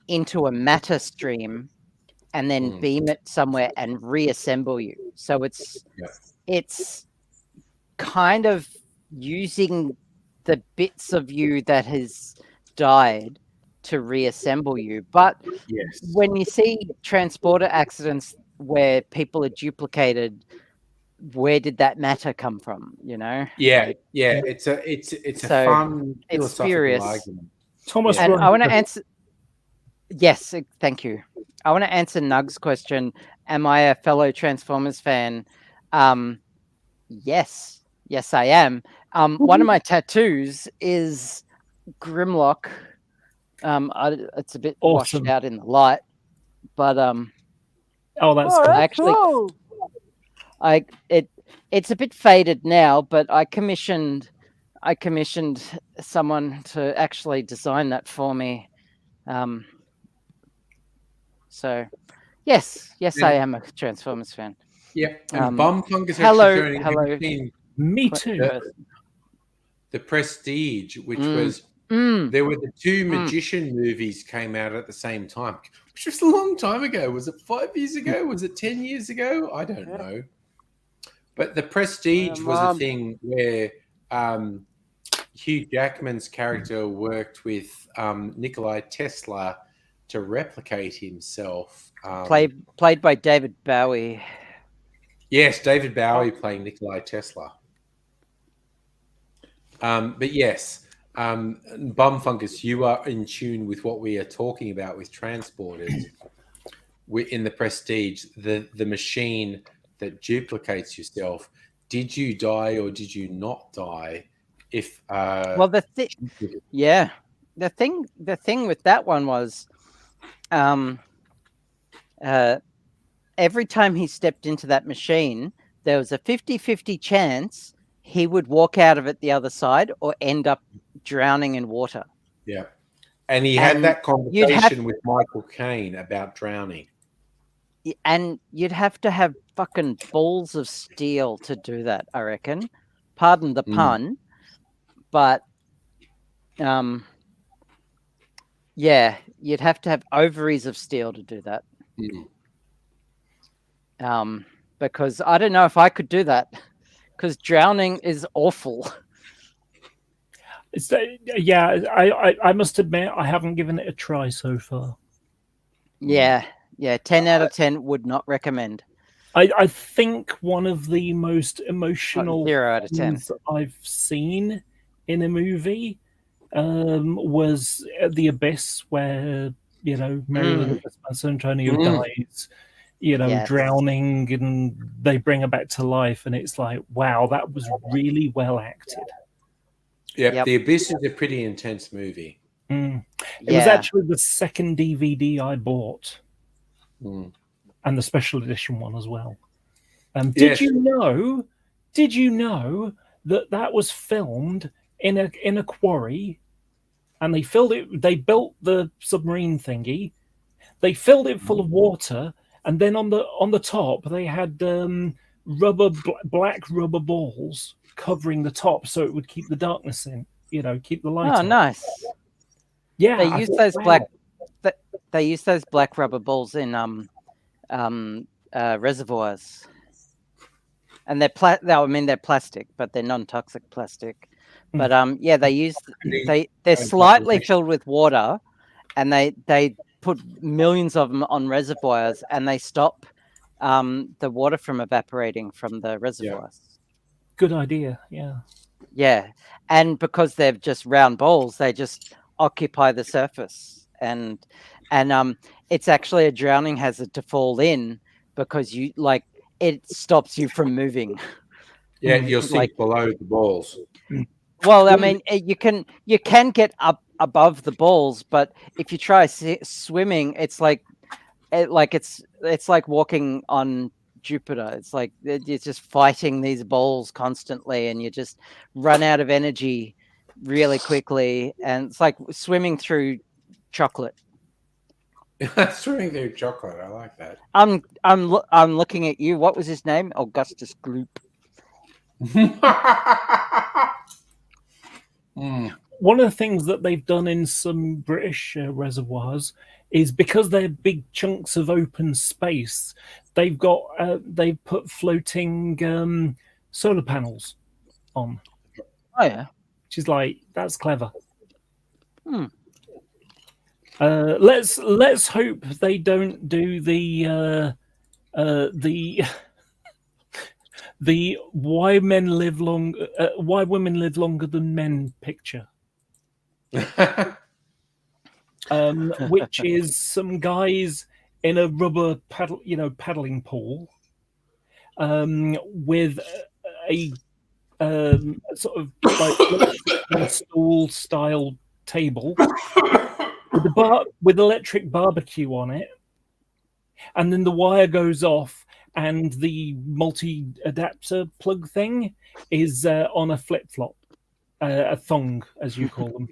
into a matter stream, and then beam it somewhere and reassemble you. So it's kind of using the bits of you that has died to reassemble you. But when you see transporter accidents where people are duplicated, where did that matter come from?
It's a fun philosophical argument.
Thomas,
and I want to answer. Yes, thank you. I want to answer Nug's question. Am I a fellow Transformers fan? Yes, I am. One of my tattoos is Grimlock. It's a bit washed out in the light, but
that's cool.
Actually,
cool.
It's a bit faded now, but I commissioned someone to actually design that for me. So yes, I am a Transformers fan.
Yeah, and Bumfunk is
hello.
Me too.
The Prestige, which was There were the two magician movies came out at the same time, which was a long time ago. Was it 5 years ago? Was it 10 years ago? I don't know. But The Prestige was a thing where Hugh Jackman's character worked with Nikolai Tesla to replicate himself.
Played by David Bowie.
Yes, David Bowie playing Nikolai Tesla. But yes, Bumfungus, you are in tune with what we are talking about with transporters. In The Prestige, the machine that duplicates yourself. Did you die or did you not die? If
Well, the thing with that one was, every time he stepped into that machine, there was a 50-50 chance he would walk out of it the other side or end up drowning in water.
Yeah. And he had that conversation with Michael Caine about drowning.
And you'd have to have fucking balls of steel to do that, I reckon. Pardon the pun. But yeah, you'd have to have ovaries of steel to do that. Because I don't know if I could do that, because drowning is awful.
I must admit I haven't given it a try so far.
Yeah, 10 out of 10 would not recommend.
I think one of the most emotional
0 out of 10
I've seen in a movie was The Abyss, where Marilyn Antonio dies, drowning, and they bring her back to life, and it's like, wow, that was really well acted.
Yep. The Abyss is a pretty intense movie.
It was actually the second DVD I bought, and the special edition one as well. Did you know that was filmed in a quarry, and they filled it? They built the submarine thingy, they filled it full of water, and then on the top they had black rubber balls covering the top, so it would keep the darkness in. Keep the light.
Oh,
in.
Nice.
Yeah,
they use those black. They use those black rubber balls in reservoirs, and they're they're plastic, but they're non-toxic plastic. But they're slightly filled with water, and they put millions of them on reservoirs, and they stop the water from evaporating from the reservoirs.
Good idea.
Yeah, and because they're just round balls, they just occupy the surface, and it's actually a drowning hazard to fall in, because it stops you from moving.
Yeah, you'll sink below the balls.
Well, I mean, you can get up above the balls, but if you try swimming, it's like walking on Jupiter. It's like you're just fighting these balls constantly, and you just run out of energy really quickly, and it's like swimming through chocolate.
Swimming through chocolate, I like that.
I'm looking at you. What was his name? Augustus Gloop.
One of the things that they've done in some British reservoirs is, because they're big chunks of open space, they've put floating solar panels on.
Oh yeah,
which is that's clever. Let's hope they don't do the why women live longer than men picture. Which is some guys in a rubber paddling pool, with a sort of like stool style table with electric barbecue on it, and then the wire goes off, and the multi-adapter plug thing is on a flip-flop, a thong, as you call them.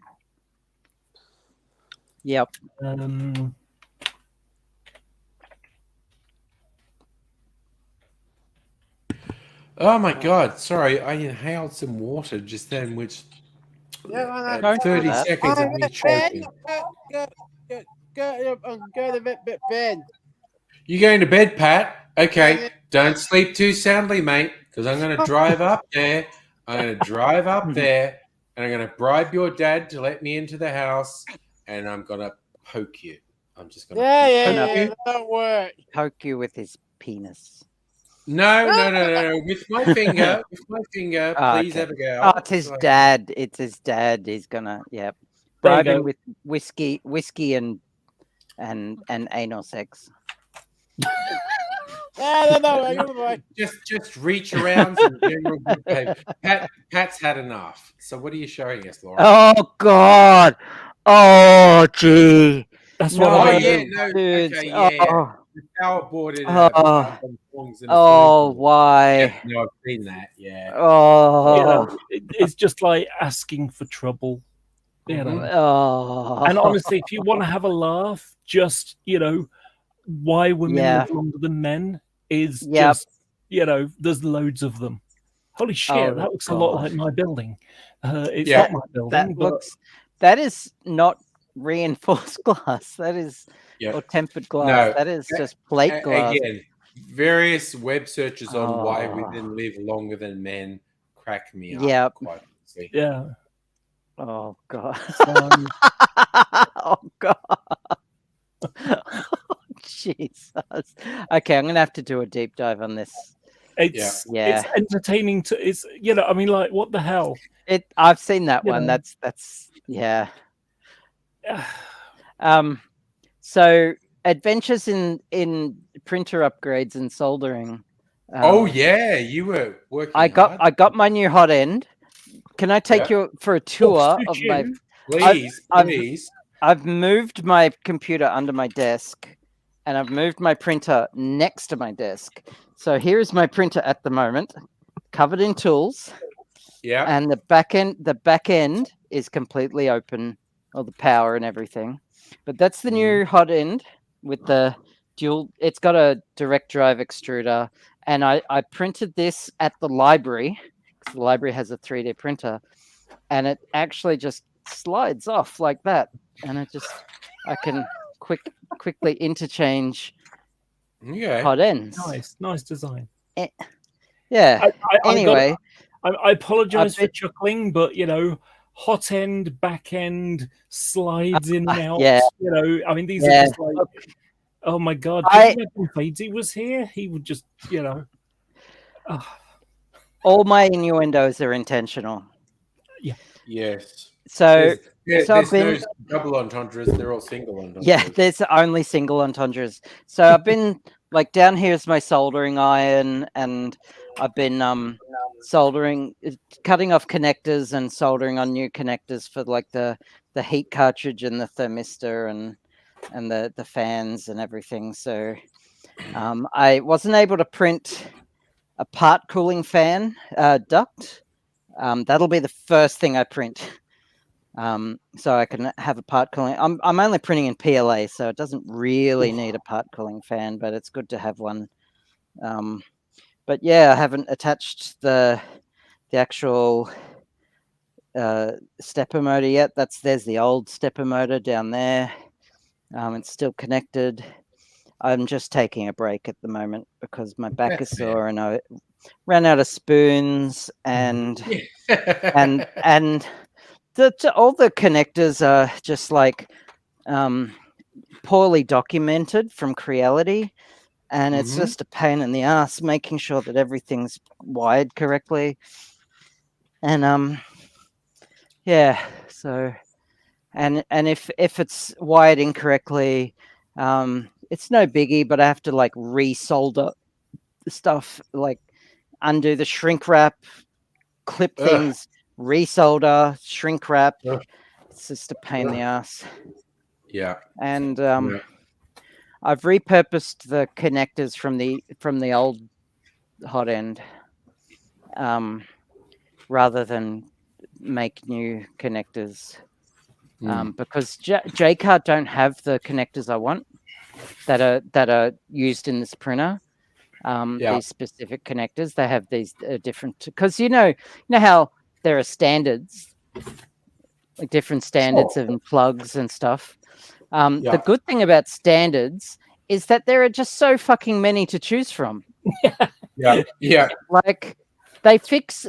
Yep.
Oh my God! Sorry, I inhaled some water just then, which
Don't do
30
that.
seconds of me choking.
Go to bed.
You going to bed, Pat? Okay. Don't sleep too soundly, mate, because I'm going to drive up there. I'm going to drive up there, and I'm going to bribe your dad to let me into the house, and I'm going to poke you. I'm just going to poke you.
That'll work.
Poke you with his penis.
No. With my finger. Please,
Okay.
Abigail.
Oh, it's his dad. It's his dad. He's gonna, bribe him with whiskey and anal sex.
No.
Just reach around some general good behavior. Pat's had enough. So what are you showing us, Laura?
Oh God! Oh gee!
That's
No,
what I
yeah,
do.
no,
dudes.
okay, yeah.
Oh,
The power boarded
why?
Yeah, no, I've seen that. Yeah.
Oh,
You know, it's just like asking for trouble. You know.
oh.
And honestly, if you want to have a laugh, just why women live longer than men is just there's loads of them. Holy shit, that looks a lot like my building. It's not my building.
That is not reinforced glass. That is or tempered glass.
No,
that is just plate glass.
Again, various web searches on why women live longer than men crack me up.
Yep.
Quite honestly.
Yeah.
Oh God.
So,
oh God. Oh, Jesus. Okay, I'm gonna have to do a deep dive on this.
it's entertaining to I mean, like, what the hell?
I've seen that one.
know.
That's So adventures in printer upgrades and soldering.
Oh yeah, you were working.
I got my new hot end. Can I take you for a tour of my?
Please.
I've moved my computer under my desk, and I've moved my printer next to my desk. So here's my printer at the moment, covered in tools.
Yeah.
And the back end is completely open, all the power and everything. But that's the new hot end with the dual. It's got a direct drive extruder, and I printed this at the library because the library has a 3D printer, and it actually just slides off like that, and I can quickly interchange hot ends.
Nice design.
Yeah. Anyway,
I apologize for chuckling, but hot end, back end, slides in and out.
Yeah.
I mean, these are just like, oh my God. If Fadesy was here, he would just,
all my innuendos are intentional.
Yeah.
Yes.
So
there's no double entendres, they're all single entendres.
Yeah, there's only single entendres. So I've been like, down here is my soldering iron, and I've been soldering, cutting off connectors and soldering on new connectors for like the heat cartridge and the thermistor and the fans and everything. So I wasn't able to print a part cooling fan duct. That'll be the first thing I print. So I can have a part cooling. I'm only printing in PLA, so it doesn't really need a part cooling fan, but it's good to have one. But yeah, I haven't attached the actual stepper motor yet. There's the old stepper motor down there. It's still connected. I'm just taking a break at the moment because my back is sore, and I ran out of spoons, and all the connectors are just like poorly documented from Creality, and it's just a pain in the ass making sure that everything's wired correctly. And so and if it's wired incorrectly, it's no biggie, but I have to like resolder the stuff, like undo the shrink wrap, clip things, resolder, shrink wrap. It's just a pain in the ass.
Yeah.
And I've repurposed the connectors from the old hot end, rather than make new connectors, because J-Card don't have the connectors I want that are used in this printer. These specific connectors, they have these different, because you know how there are standards like different standards and plugs and stuff.
Yeah.
The good thing about standards is that there are just so fucking many to choose from.
Yeah.
Like they fix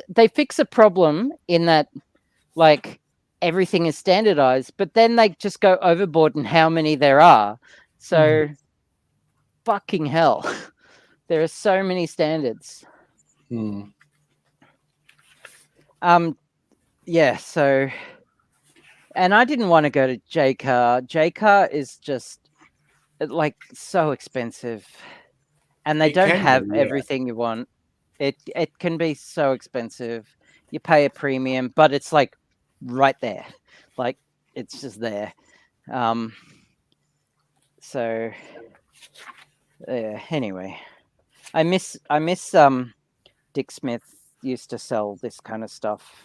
a problem in that, like, everything is standardized, but then they just go overboard in how many there are. So fucking hell. There are so many standards.
Mm.
Yeah, so, and I didn't want to go to JCar. JCar is just like so expensive, and they
It
don't
can
have
be, yeah.
everything you want. It can be so expensive. You pay a premium, but it's like right there, like it's just there. So yeah. Anyway, I miss Dick Smith used to sell this kind of stuff.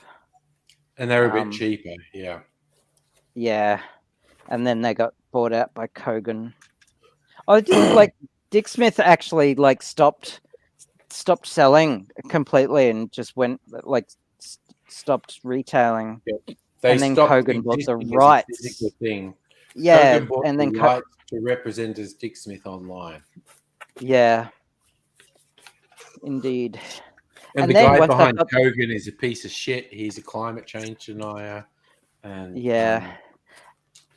And they're a bit cheaper, yeah.
Yeah, and then they got bought out by Kogan. Oh, like Dick Smith actually like stopped selling completely and just went like stopped retailing.
Yeah. They
and then
stopped
Kogan bought the
existing as a
rights.
physical thing.
Yeah,
Kogan bought
and
the
then
rights to represent as Dick Smith online.
Yeah, indeed.
And the
then
guy
once I
behind
got-
Kogan is a piece of shit. He's a climate change denier. And
Yeah.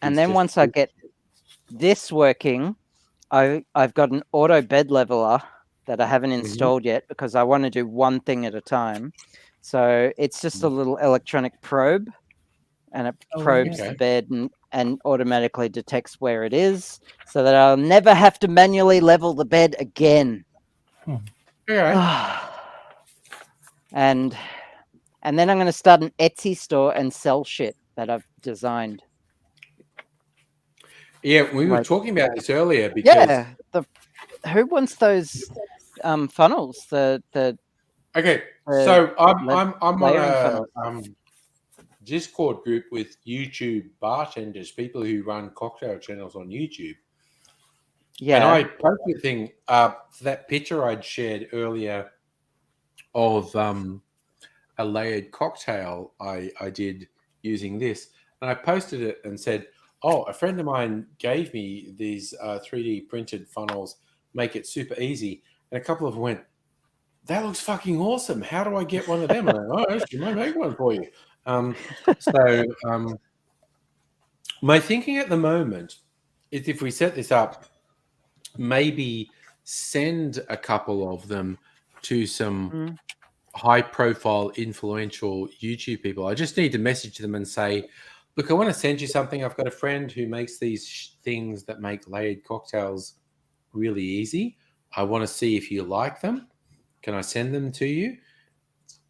And
he's
then
just-
once I get this working, I've got an auto bed leveler that I haven't installed yet because I want to do one thing at a time. So it's just a little electronic probe, and it probes
okay.
the bed and automatically detects where it is, so that I'll never have to manually level the bed again.
Okay.
And then I'm going to start an Etsy store and sell shit that I've designed.
Yeah, we were
Like-
talking about this earlier because
Yeah, who wants those funnels? The
okay, so I'm on
layering
a
funnels.
Discord group with YouTube bartenders, people who run cocktail channels on YouTube.
Yeah,
And I posted a thing, that picture I'd shared earlier of a layered cocktail I did using this. And I posted it and said, oh, a friend of mine gave me these 3D printed funnels, make it super easy. And a couple of them went, that looks fucking awesome. How do I get one of them? And I went, oh, actually, I might make one for you. My thinking at the moment is if we set this up, maybe send a couple of them to some high-profile, influential YouTube people. I just need to message them and say, look, I want to send you something. I've got a friend who makes these things that make layered cocktails really easy. I want to see if you like them. Can I send them to you?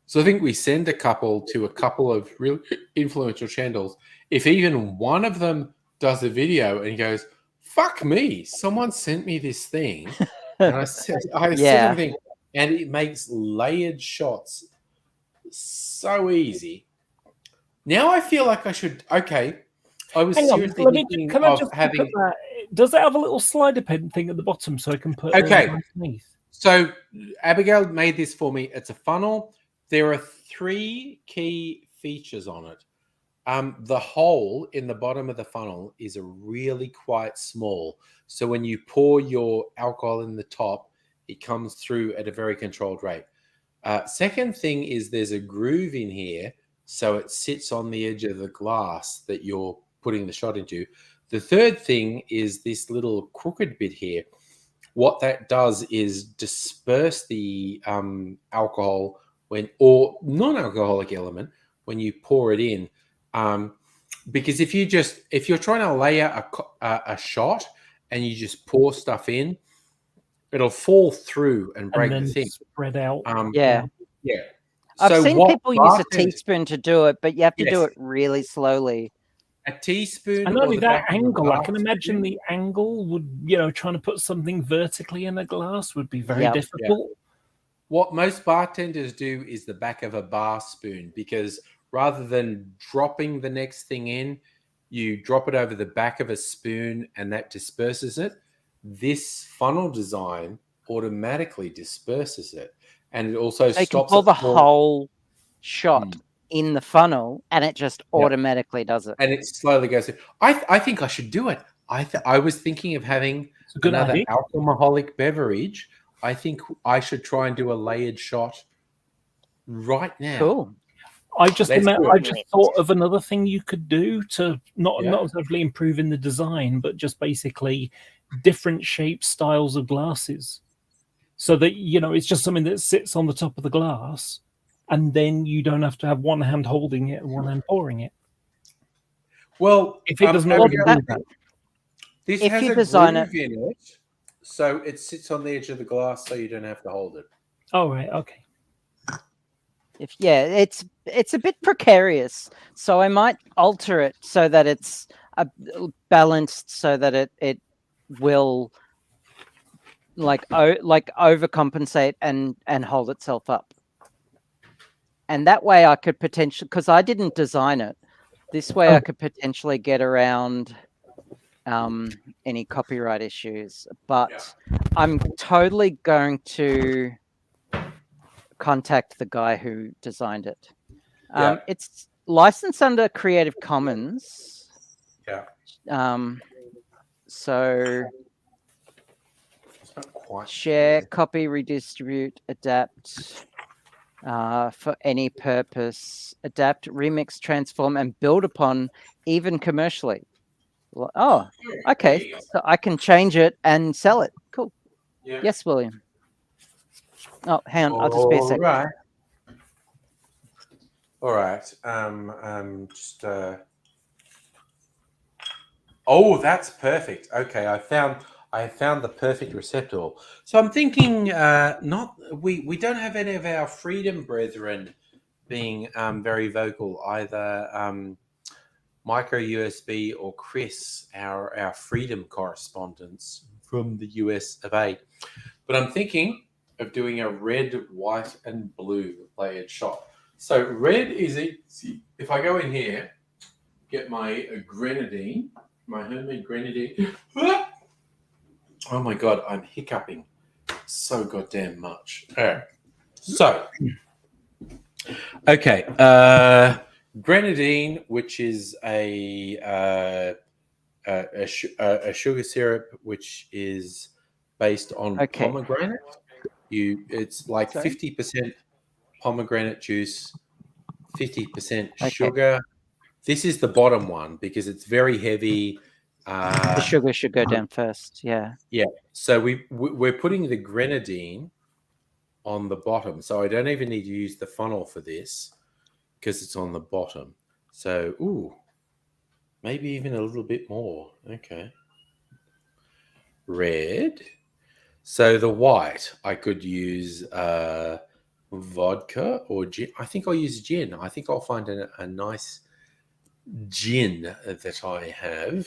So I think we send a couple to a couple of real influential channels. If even one of them does a video and goes, fuck me, someone sent me this thing. And I sent everything, and it makes layered shots so easy. Now I feel like I should. Okay, I was
Hang on,
seriously
let me.
thinking
Can I
of
just
having.
look at that? Does it have a little slider pen thing at the bottom so I can put
Okay.
it underneath?
So Abigail made this for me. It's a funnel. There are 3 key features on it. The hole in the bottom of the funnel is a really quite small. So when you pour your alcohol in the top, it comes through at a very controlled rate. Second thing is there's a groove in here, so it sits on the edge of the glass that you're putting the shot into. The third thing is this little crooked bit here. What that does is disperse the alcohol or non-alcoholic element when you pour it in. Because if you're trying to layer a shot and you just pour stuff in, it'll fall through and break
And
the
then
thing.
spread out.
yeah.
So
I've seen
what
people use a teaspoon to do it, but you have to do
Yes.
it really slowly.
A teaspoon.
And
or
only
the
that
back of a
angle, I
glass
can imagine
spoon.
the angle would, trying to put something vertically in a glass would be very
Yep.
difficult.
What most bartenders do is the back of a bar spoon, because rather than dropping the next thing in, you drop it over the back of a spoon and that disperses it. This funnel design automatically disperses it, and it also
So you can
stops
pour
it
the
falling.
whole shot in the funnel, and it just automatically does it.
And it slowly goes through. I think I should do it. I was thinking of having
It's a good
another
idea.
alcoholic beverage. I think I should try and do a layered shot right now.
Cool.
I just
Let's do it.
I just thought of another thing you could do to not
Yeah.
necessarily improve in the design, but just basically different shapes, styles of glasses, so that it's just something that sits on the top of the glass, and then you don't have to have one hand holding it and one hand pouring it.
Well,
If it doesn't already do that.
This
If
has
you
a
design
groove in it, so it sits on the edge of the glass, so you don't have to hold it.
Oh right, okay.
It's a bit precarious, so I might alter it so that it's balanced, so that it will like overcompensate and hold itself up. And that way I could potentially, because I didn't design it, this way I could potentially get around any copyright issues. But I'm totally going to contact the guy who designed it. It's licensed under Creative Commons.
Yeah.
So
It's not quite
share, copy, redistribute, adapt for any purpose, adapt, remix, transform, and build upon, even commercially. Oh, okay. So I can change it and sell it. Cool.
Yeah.
Yes, William. Oh, hang on. I'll just be a second.
All right. Oh, that's perfect. Okay, I found the perfect receptacle. So I'm thinking, we don't have any of our freedom brethren being very vocal, either micro USB or Chris, our freedom correspondents from the US of A. But I'm thinking of doing a red, white, and blue layered shot. So red is easy. If I go in here, get my grenadine, my homemade grenadine. Oh my God, I'm hiccuping so goddamn much. All right. So, okay, grenadine, which is a sugar syrup, which is based on pomegranate. It's like 50% pomegranate juice, 50% sugar. This is the bottom one because it's very heavy.
The sugar should go down first. Yeah.
Yeah. So we're putting the grenadine on the bottom. So I don't even need to use the funnel for this because it's on the bottom. So, maybe even a little bit more. Okay. Red. So the white, I could use vodka or gin. I think I'll use gin. I think I'll find a nice gin that I have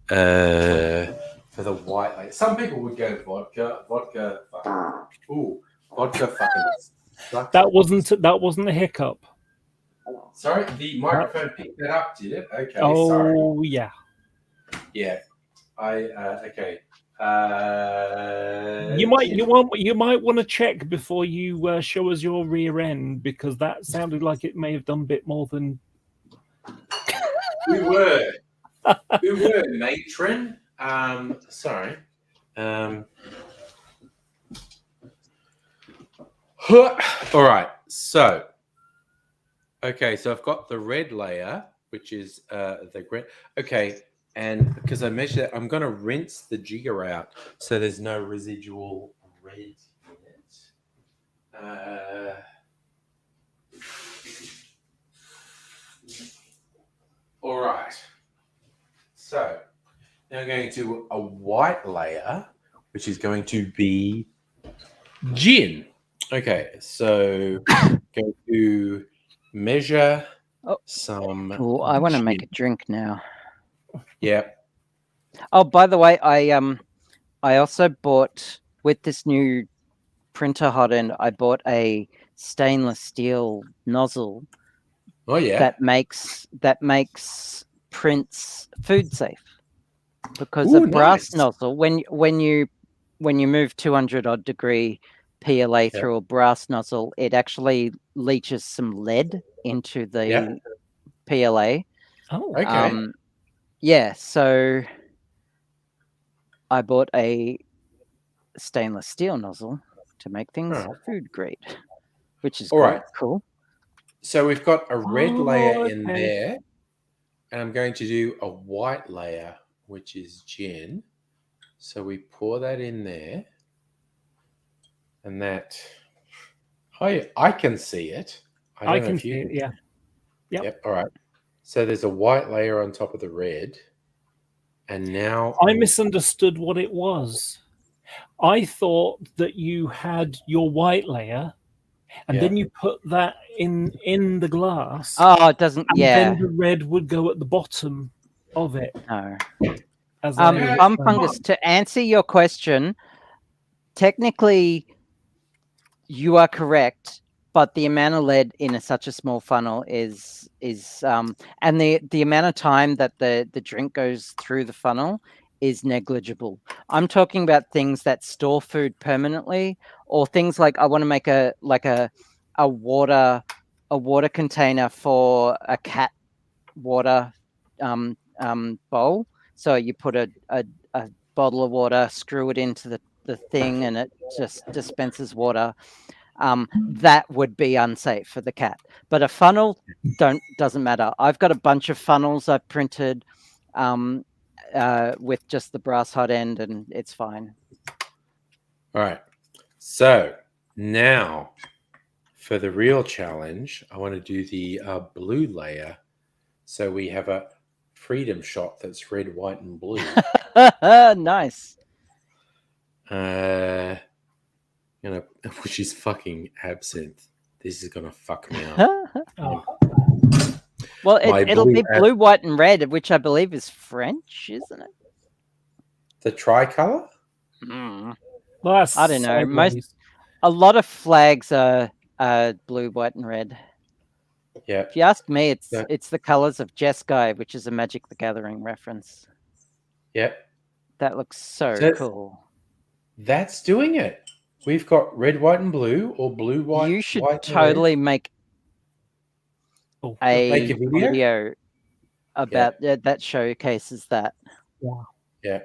for the white. Like, some people would go vodka. Vodka fucking sucks.
That wasn't a hiccup.
Sorry, the microphone picked that up, did it? Okay.
Oh
sorry.
yeah.
Yeah. Okay.
You might want to check before you show us your rear end, because that sounded like it may have done a bit more than
we were matron. Sorry. All right. So, okay. So I've got the red layer, which is the green. Okay. And because I measured it, I'm going to rinse the jigger out so there's no residual red in it. All right. So now I'm going to do a white layer, which is going to be gin. Okay. So going to measure some.
Oh, I want to make a drink now.
Yeah.
Oh, by the way, I also bought, with this new printer hot end, I bought a stainless steel nozzle.
Oh yeah.
That makes prints food safe, because a brass nozzle, when you move 200 odd degree PLA through a brass nozzle, it actually leaches some lead into the PLA.
Oh,
Okay.
Yeah, so I bought a stainless steel nozzle to make things
Oh.
food grade, which is
All
quite
right.
cool.
So we've got a red layer in
okay.
there, and I'm going to do a white layer, which is gin. So we pour that in there, and that I can see it. I don't know
can
if you
see
can.
it. Yeah. Yep.
All right. So there's a white layer on top of the red, and now
I misunderstood what it was. I thought that you had your white layer, and then you put that in the glass.
Oh, it doesn't.
And
Yeah.
then the red would go at the bottom of it.
No.
As I understand.
Fungus, to answer your question, technically you are correct, but the amount of lead in such a small funnel is and the amount of time that the drink goes through the funnel is negligible. I'm talking about things that store food permanently, or things like I want to make a water container for a cat water bowl. So you put a bottle of water, screw it into the thing, and it just dispenses water. That would be unsafe for the cat. But a funnel doesn't matter. I've got a bunch of funnels I've printed with just the brass hot end, and it's fine.
All right. So now for the real challenge, I want to do the blue layer. So we have a freedom shot that's red, white, and blue.
Nice.
Which is fucking absinthe. This is gonna fuck me up.
Well, it'll be blue, white, and red, which I believe is French, isn't it?
The tricolor?
Well, that's
I don't know.
sideways.
A lot of flags are blue, white, and red.
Yeah.
If you ask me, it's the colors of Jeskai, which is a Magic the Gathering reference.
Yep.
That looks so cool.
That's doing it. We've got red, white, and blue, or blue, white.
You should
white,
totally make a
video?
video about that showcases that.
Yeah.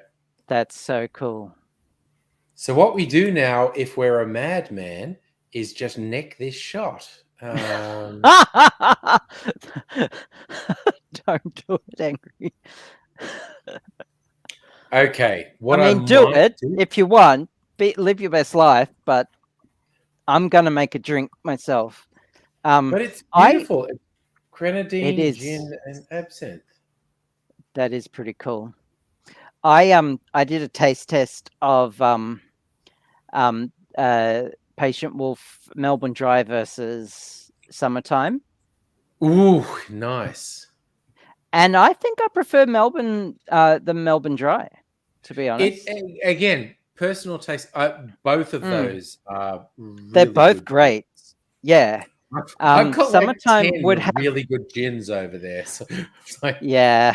That's so cool.
So what we do now, if we're a madman, is just neck this shot.
Don't do it, Angry.
Okay.
Do it if you want. Live your best life, but I'm gonna make a drink myself.
But it's beautiful. Grenadine, gin, and absinthe.
That is pretty cool. I did a taste test of Patient Wolf Melbourne Dry versus Summertime.
Ooh, nice.
And I think I prefer the Melbourne Dry, to be honest.
Again, personal taste. Both of those are
they're
really
both
good.
great. Yeah.
I've got
Summertime
like 10
would have
really good gins over there. So,
yeah.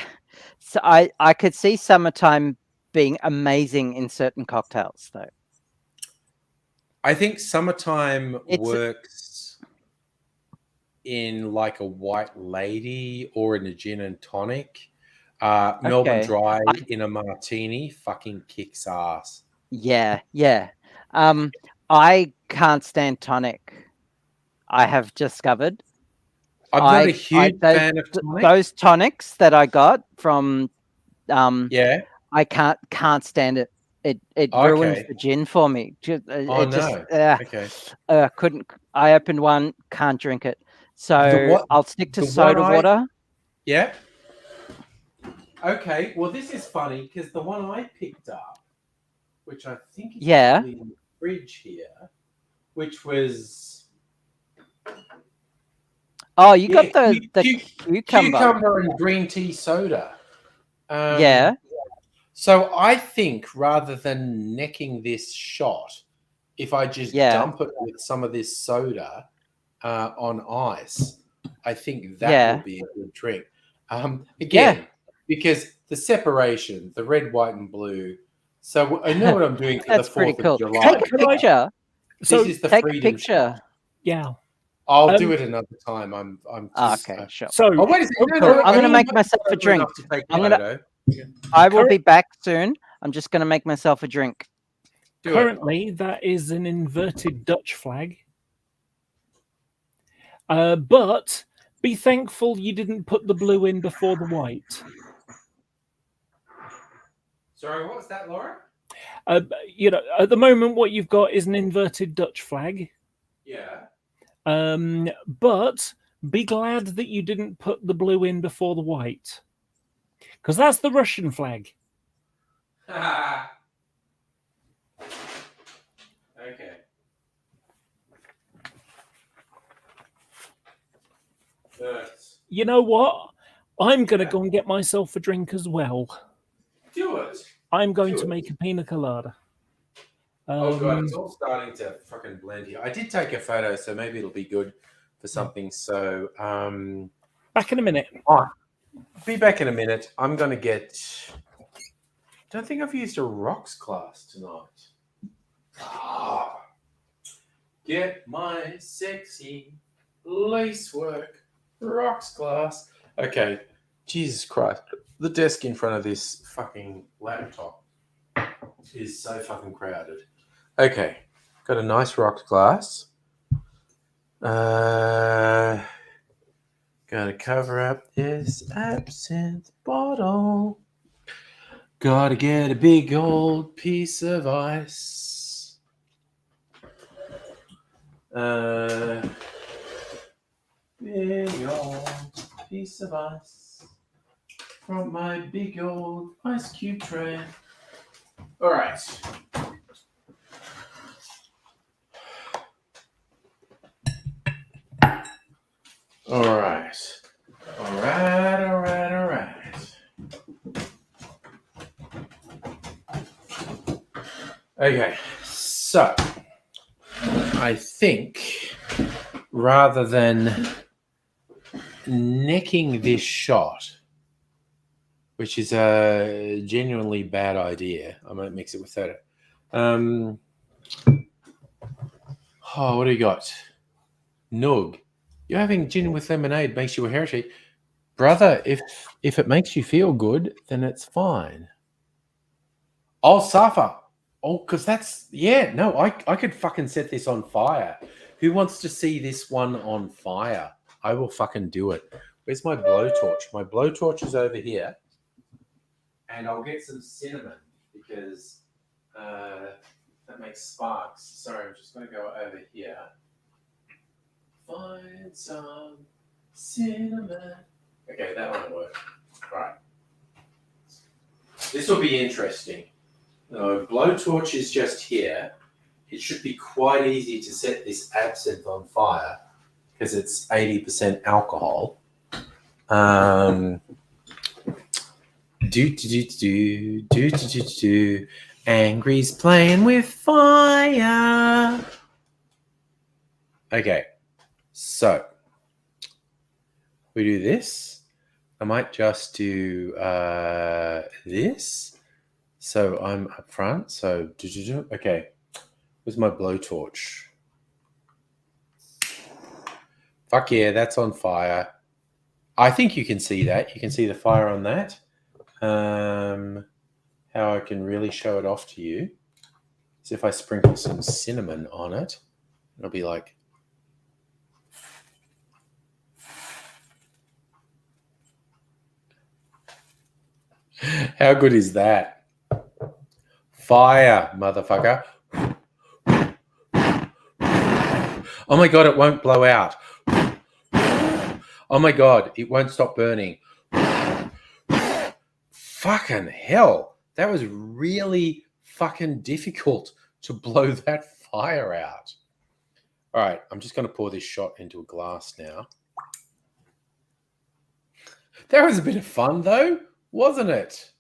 So I could see Summertime being amazing in certain cocktails, though.
I think Summertime works in like a white lady or in a gin and tonic. Melbourne Dry in a martini fucking kicks ass.
Yeah. I can't stand tonic. I have discovered.
I'm not a huge fan of tonic.
Those tonics that I got from I can't stand it. It ruins the gin for me. Couldn't. I opened one, can't drink it. So I'll stick to soda water.
Yeah. Okay. Well, this is funny because the one I picked up, which I think is probably in the fridge here, which was
you got the
cucumber and green tea soda. So I think rather than necking this shot, if I just dump it with some of this soda on ice, I think that would be a good drink. Because the separation, the red, white, and blue. So I know what I'm doing for
That's
the 4th
pretty cool.
of July.
Take a picture.
So
this is the
Take a
freedom
picture.
shot.
yeah.
I'll do it another time. I'm just,
Okay, sure.
So
Oh, wait a second. No,
Cool.
no,
I'm gonna
I
make
don't
myself a
want
drink.
enough to take a
I'm gonna-
photo.
I will
Current-
be back soon. I'm just going to make myself a drink.
Do it.
currently, that is an inverted Dutch flag. But be thankful you didn't put the blue in before the white.
Sorry, what was that, Laura?
You know, at the moment, what you've got is an inverted Dutch flag.
Yeah.
But be glad that you didn't put the blue in before the white, because that's the Russian flag.
Okay.
You know what? I'm going to go and get myself a drink as well.
Do it.
I'm going
Do
to
it.
make a pina colada.
Oh god, it's all starting to fucking blend here. I did take a photo, so maybe it'll be good for something. So,
Back in a minute.
be back in a minute. I'm gonna get. Don't think I've used a rocks glass tonight. Get my sexy lacework rocks glass. Okay, Jesus Christ, the desk in front of this fucking laptop is so fucking crowded. Okay, got a nice rocks glass. Gotta cover up this absinthe bottle. Gotta get a big old piece of ice. Big old piece of ice from my big old ice cube tray. All right. All right. All right. All right. All right. Okay. So, I think rather than necking this shot, which is a genuinely bad idea, I might mix it with soda. Oh, what do you got? Nug. You're having gin with lemonade makes you a heretic. Brother, if it makes you feel good, then it's fine. I'll suffer. Oh, because that's... Yeah, no, I could fucking set this on fire. Who wants to see this one on fire? I will fucking do it. Where's my blowtorch? My blowtorch is over here. And I'll get some cinnamon because that makes sparks. Sorry, I'm just going to go over here. Find some cinnamon. Okay, that won't work. All right. This will be interesting. No, blowtorch is just here. It should be quite easy to set this absinthe on fire because it's 80% alcohol. Angry's playing with fire. Okay, so we do this. I might just do this. So I'm up front. So okay, where's my blowtorch? Fuck yeah, that's on fire. I think you can see that. You can see the fire on that. How I can really show it off to you is if I sprinkle some cinnamon on it. It'll be like... How good is that? Fire, motherfucker. Oh my God, it won't blow out. Oh my God, it won't stop burning. Fucking hell. That was really fucking difficult to blow that fire out. All right, I'm just going to pour this shot into a glass now. That was a bit of fun though, wasn't it?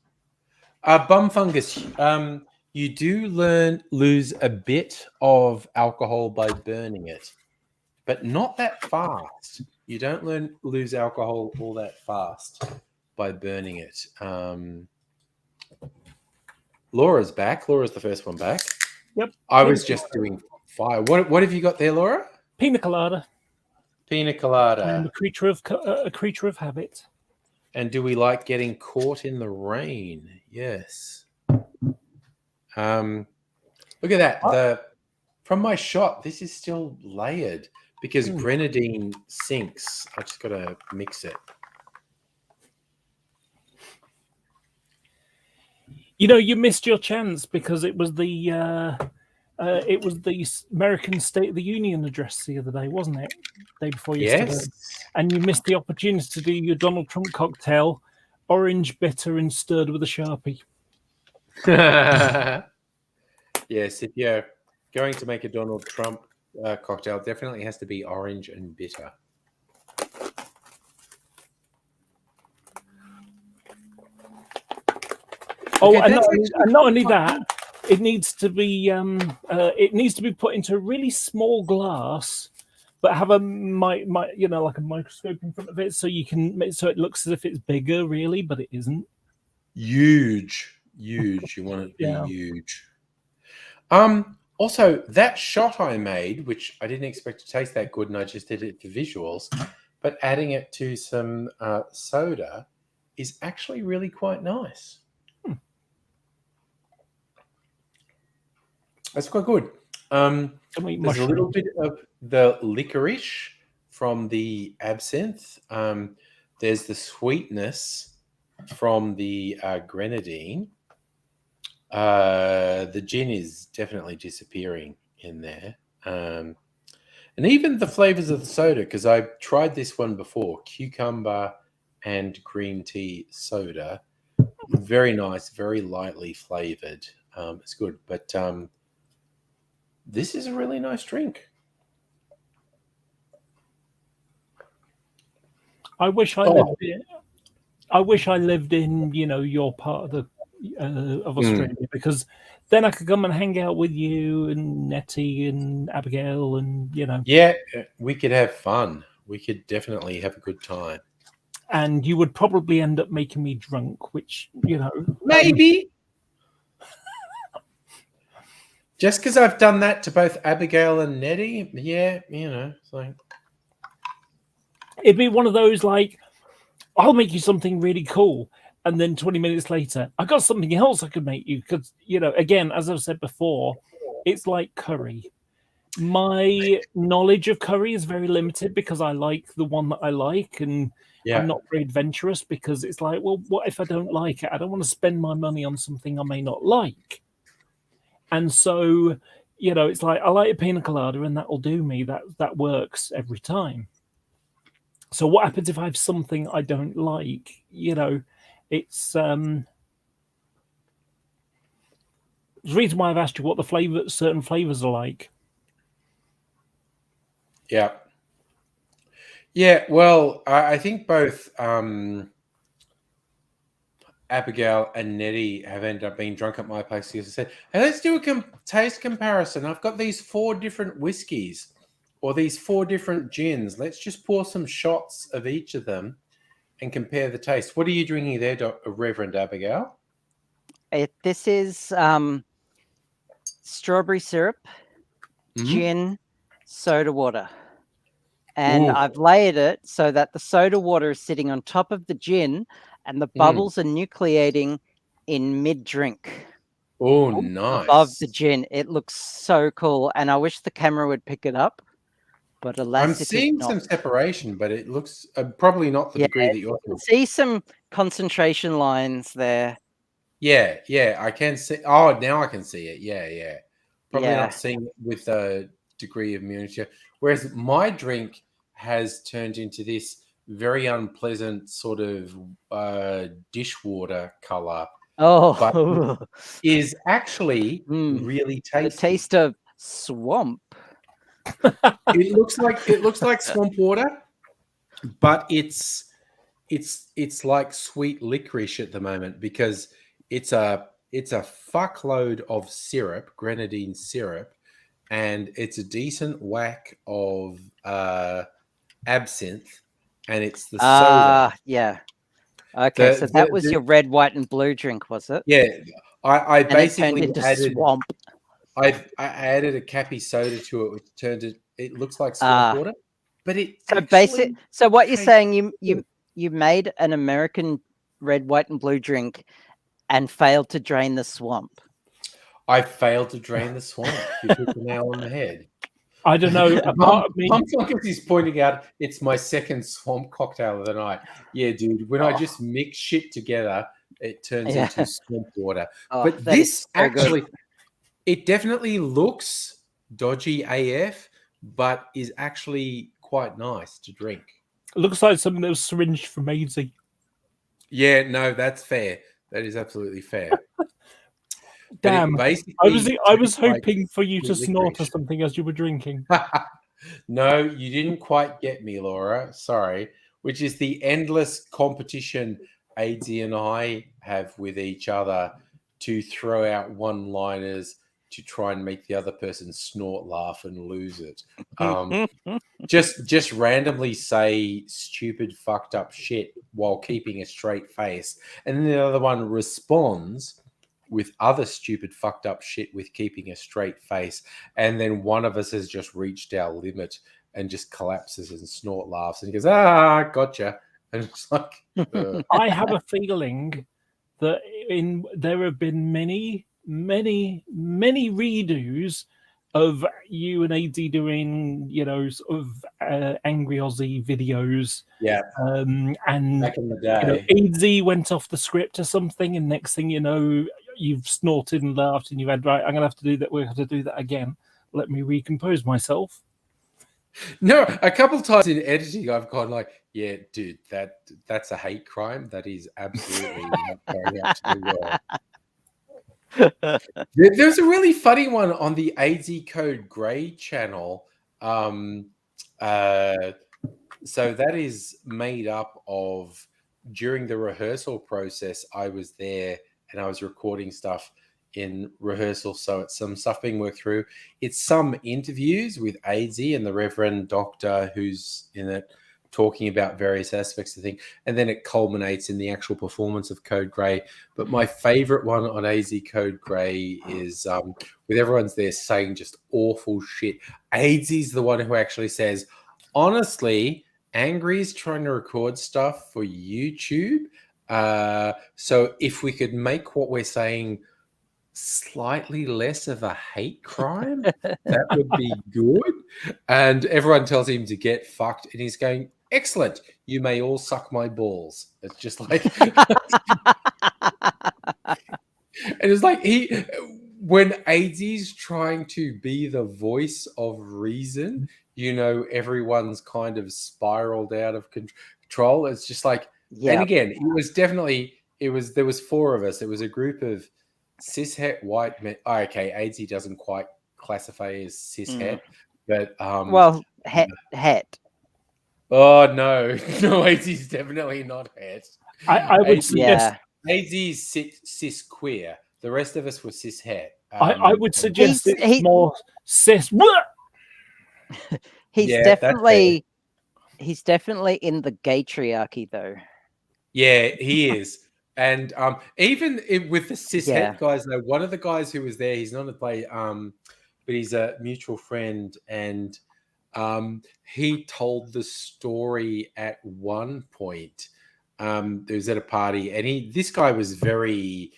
Bum fungus, you do lose a bit of alcohol by burning it, but not that fast. You don't lose alcohol all that fast by burning it. Laura's back. Laura's the first one back.
Yep.
I was just doing fire. What have you got there, Laura?
Pina colada.
Pina colada.
I am a creature of habit.
And do we like getting caught in the rain? Yes. Look at that. From my shot, this is still layered because grenadine sinks. I just got to mix it.
You know, you missed your chance because it was the American State of the Union address the other day, wasn't it? Day before yesterday.
Yes.
And you missed the opportunity to do your Donald Trump cocktail, orange bitter and stirred with a Sharpie.
Yes, if you're going to make a Donald Trump cocktail, definitely has to be orange and bitter.
Oh,
Okay,
and not only that, it needs to be put into a really small glass, but have a like a microscope in front of it, so it looks as if it's bigger, really, but it isn't.
Huge. You want it to be huge. Also, that shot I made, which I didn't expect to taste that good, and I just did it for visuals, but adding it to some soda is actually really quite nice. That's quite good. There's a little bit of the licorice from the absinthe. There's the sweetness from the grenadine. The gin is definitely disappearing in there. And even the flavors of the soda, because I tried this one before, cucumber and green tea soda. Very nice, very lightly flavored. It's good. But this is a really nice drink.
I wish I lived in your part of Australia, because then I could come and hang out with you and Nettie and Abigail and
Yeah, we could have fun. We could definitely have a good time.
And you would probably end up making me drunk, which
maybe. Just because I've done that to both Abigail and Nettie, it's like
it'd be one of those like, I'll make you something really cool, and then 20 minutes later, I got something else I could make you. Because again, as I've said before, it's like curry. My knowledge of curry is very limited because I like the one that I like, and I'm not very adventurous because it's like, well, what if I don't like it? I don't want to spend my money on something I may not like. And so, it's like, I like a pina colada and that'll do me. That works every time. So what happens if I have something I don't like? It's the reason why I've asked you what certain flavors are like.
Yeah. Yeah, well, I think both Abigail and Nettie have ended up being drunk at my place, as I said. Hey, let's do a taste comparison. I've got these 4 different whiskies or these 4 different gins. Let's just pour some shots of each of them and compare the taste. What are you drinking there, Reverend Abigail?
This is strawberry syrup, gin, soda water. And I've layered it so that the soda water is sitting on top of the gin and the bubbles are nucleating in mid-drink.
Oh, nice.
Above the gin. It looks so cool. And I wish the camera would pick it up. But alas,
I'm seeing some separation, but it looks probably not the degree that you're
seeing. See some concentration lines there.
Yeah, I can see. Oh, now I can see it. Yeah. Probably not seeing it with a degree of miniature. Whereas my drink has turned into this very unpleasant sort of dishwater color. But is actually really tasty.
The taste of swamp.
It looks like swamp water, but it's like sweet licorice at the moment because it's a fuckload of syrup, grenadine syrup, and it's a decent whack of absinthe, and it's the soda.
Yeah. Okay, so that was your red, white, and blue drink, was it?
Yeah, I
and
basically
it turned into
added
swamp.
I added a Cappy soda to it, which turned it. It looks like
Ah.
swamp water, but it
So
actually
So what you're
tastes
saying,
good.
you made an American red, white, and blue drink and failed to drain the swamp.
I failed to drain the swamp. You hit the nail on the head.
I don't know. A part of me,
Mum is pointing out it's my second swamp cocktail of the night. Yeah, dude. When I just mix shit together, it turns
Yeah.
into swamp water.
Oh,
But
that is
this
so good.
actually, it definitely looks dodgy AF, but is actually quite nice to drink.
it looks like something that was syringed from AIDS.
Yeah, no, that's fair. That is absolutely fair.
Damn.
Basically
I was
tastes like
hoping for you to
sweet
snort or
licorice.
something as you were drinking.
No, you didn't quite get me, Laura. Sorry. Which is the endless competition AD and I have with each other to throw out one-liners to try and make the other person snort, laugh, and lose it. Just randomly say stupid, fucked up shit while keeping a straight face, and then the other one responds with other stupid, fucked up shit with keeping a straight face, and then one of us has just reached our limit and just collapses and snort laughs and goes, "Ah, gotcha," and it's like,
I have a feeling that there have been many redos of you and AD doing, sort of angry Aussie videos.
yeah,
and
back in the day.
AD went off the script or something, and next thing you know, you've snorted and laughed, and you had, right, I'm gonna have to do that. We're going to do that again. Let me recompose myself.
No, a couple times in editing, I've gone like, "Yeah, dude, that's a hate crime. That is absolutely not going out to the world." There's a really funny one on the AZ Code Grey channel. So that is made up of, during the rehearsal process, I was there and I was recording stuff in rehearsal, so it's some stuff being worked through. It's some interviews with AZ and the Reverend Doctor who's in it, talking about various aspects of the thing, and then it culminates in the actual performance of Code Grey. But my favorite one on AZ Code Grey is with everyone's there saying just awful shit. AZ's the one who actually says, honestly, Angry's trying to record stuff for YouTube. So if we could make what we're saying slightly less of a hate crime, that would be good. And everyone tells him to get fucked, and he's going, excellent, you may all suck my balls. It's just like and it's like when AZ's trying to be the voice of reason, everyone's kind of spiraled out of control. It's just like, and again, there was four of us. It was a group of cishet white men. Oh, okay, AZ doesn't quite classify as cishet, but
het.
Oh no, AZ's definitely not het.
I would suggest
AZ's cis queer. The rest of us were cis het.
I would suggest it's more cis.
He's definitely in the gay triarchy, though.
Yeah, he is. And even with the cis het guys, though, one of the guys who was there, he's not a play, but he's a mutual friend, and he told the story at one point. There was at a party, and this guy was very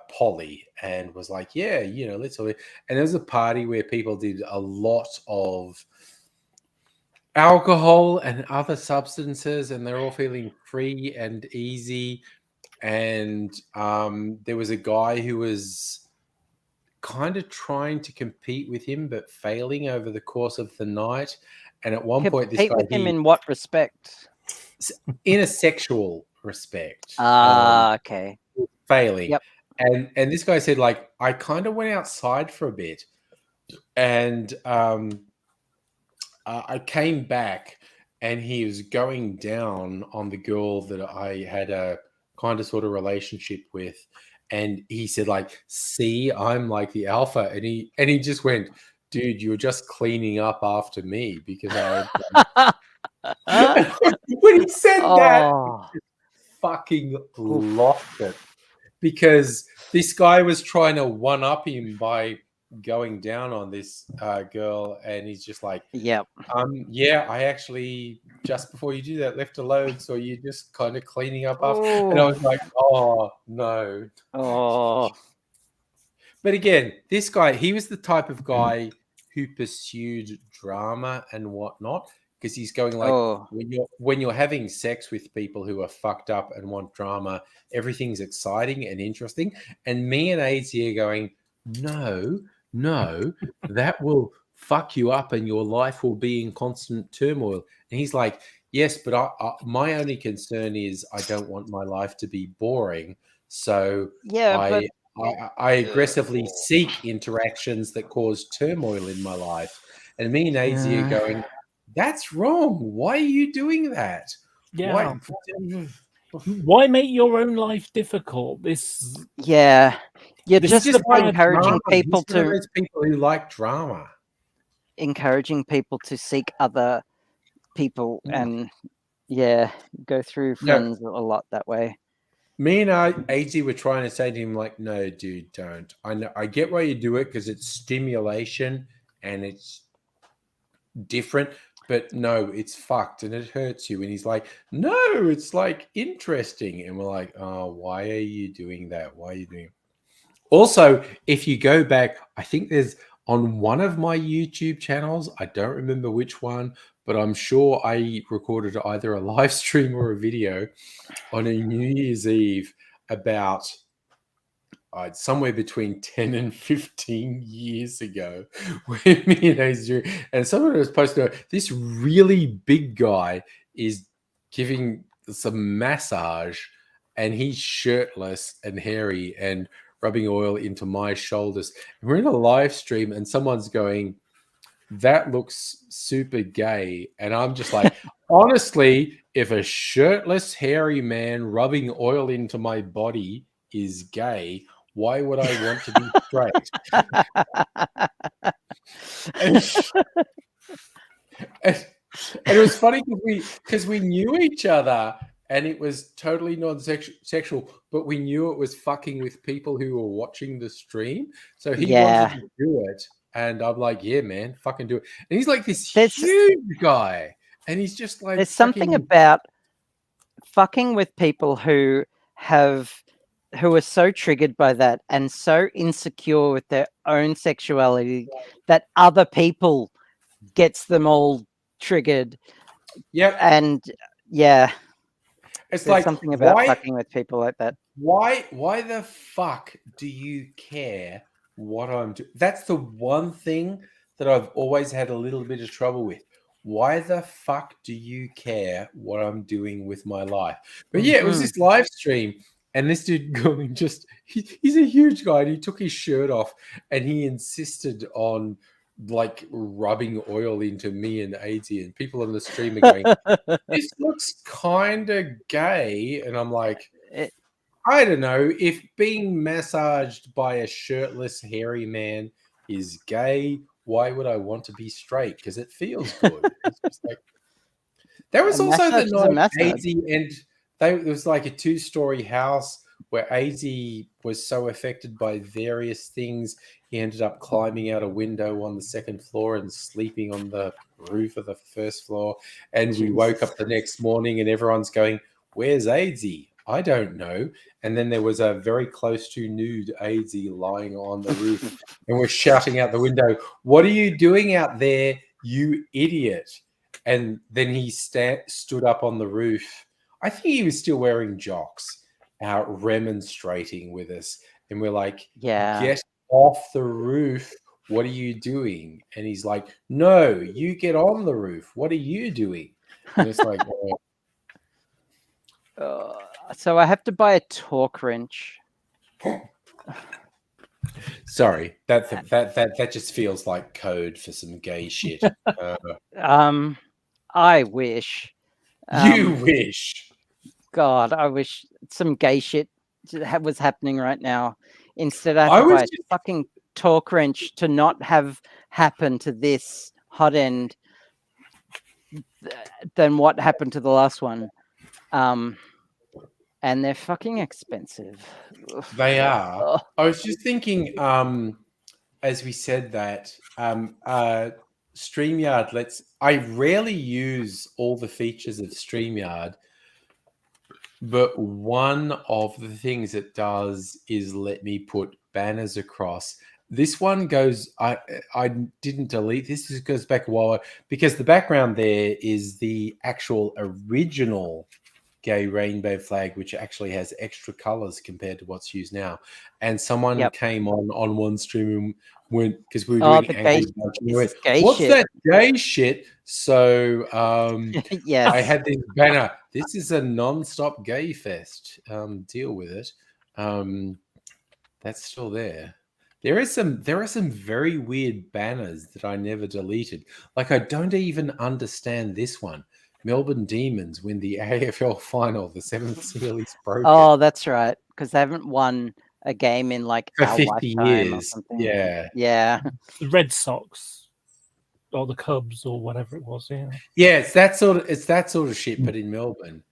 poly and was like, yeah, let's all. And there was a party where people did a lot of alcohol and other substances, and they're all feeling free and easy. And there was a guy who was kind of trying to compete with him, but failing over the course of the night. And at one point, this guy,
with him in what respect?
In a sexual respect.
Okay.
Failing.
Yep.
And this guy said, like, I kind of went outside for a bit, and I came back, and he was going down on the girl that I had a kind of sort of relationship with. And he said, like, see, I'm like the alpha. And he just went, dude, you were just cleaning up after me because I when he said that, he just fucking lost it. because this guy was trying to one-up him by going down on this girl, and he's just like,
Yep.
yeah, I actually, just before you do that, left a load, so you're just kind of cleaning up after. And I was like, oh, no.
Oh.
But again, this guy, he was the type of guy who pursued drama and whatnot, because he's going like, when you're having sex with people who are fucked up and want drama, everything's exciting and interesting. And me and AZ are going, no, that will fuck you up and your life will be in constant turmoil. And he's like, yes, but my only concern is I don't want my life to be boring. So I aggressively seek interactions that cause turmoil in my life. And me and AZ are going, that's wrong. Why are you doing that?
Yeah. Why make your own life difficult? You're
just encouraging people
those people who like drama.
Encouraging people to seek other people and go through friends a lot that way.
Me and AZ were trying to say to him, like, no, dude, don't. I know, I get why you do it because it's stimulation and it's different, but no, it's fucked and it hurts you. And he's like, no, it's like interesting. And we're like, oh, why are you doing that? Why are you doing it? Also, if you go back, I think there's on one of my YouTube channels, I don't remember which one, but I'm sure I recorded either a live stream or a video on a New Year's Eve about somewhere between 10 and 15 years ago, where me and AZ, and someone was posting, this really big guy is giving some massage and he's shirtless and hairy and rubbing oil into my shoulders. And we're in a live stream and someone's going, that looks super gay. And I'm just like, honestly, if a shirtless, hairy man rubbing oil into my body is gay, why would I want to be straight? and it was funny because we knew each other and it was totally non-sexual, but we knew it was fucking with people who were watching the stream. So he wanted to do it. And I'm like, yeah, man, fucking do it. And he's like this huge guy. And he's just like...
There's something about fucking with people who are so triggered by that and so insecure with their own sexuality that other people gets them all triggered.
Yeah.
And
it's like
something about fucking with people like that.
Why the fuck do you care what I'm doing? That's the one thing that I've always had a little bit of trouble with. Why the fuck do you care what I'm doing with my life? But yeah, it was this live stream, and this dude going he's a huge guy, and he took his shirt off, and he insisted on like rubbing oil into me and AZ, and people on the stream are going, this looks kind of gay. And I'm like, I don't know, if being massaged by a shirtless, hairy man is gay, why would I want to be straight? Because it feels good. It's just like, that was also the night AZ, and it was like a 2-story house where AZ was so affected by various things, he ended up climbing out a window on the 2nd floor and sleeping on the roof of the 1st floor. And we woke up the next morning and everyone's going, where's AZ? I don't know. And then there was a very close to nude AZ lying on the roof, and we're shouting out the window, what are you doing out there, you idiot? And then he stood up on the roof. I think he was still wearing jocks, out remonstrating with us. And we're like, get off the roof. What are you doing? And he's like, no, you get on the roof. What are you doing? And it's like,
so I have to buy a torque wrench.
Sorry, that just feels like code for some gay shit.
I wish.
You wish.
God, I wish some gay shit was happening right now. Instead, I have to buy a fucking torque wrench to not have happen to this hot end than what happened to the last one. and they're fucking expensive.
They are.
Oh,
I was just thinking, as we said that, StreamYard I rarely use all the features of StreamYard, but one of the things it does is let me put banners across. This one goes, I didn't delete this. This goes back a while because the background there is the actual original gay rainbow flag, which actually has extra colors compared to what's used now. And someone
Yep.
came on one stream and went, because we were
Oh,
doing
the
Angry
gay-
Bunch, and
this
we
is
went,
gay
what's
shit."
that gay shit? So
yes.
I had this banner. This is a non-stop gay fest. Deal with it. That's still there. There are some very weird banners that I never deleted. Like, I don't even understand this one. Melbourne Demons win the AFL final. The seventh seal is broken.
Oh, that's right. Because they haven't won a game in like
For
our
50
lifetime or
years.
something.
Yeah.
Yeah.
The Red Sox or the Cubs or whatever it was. Yeah.
Yeah, it's that sort of shit, but in Melbourne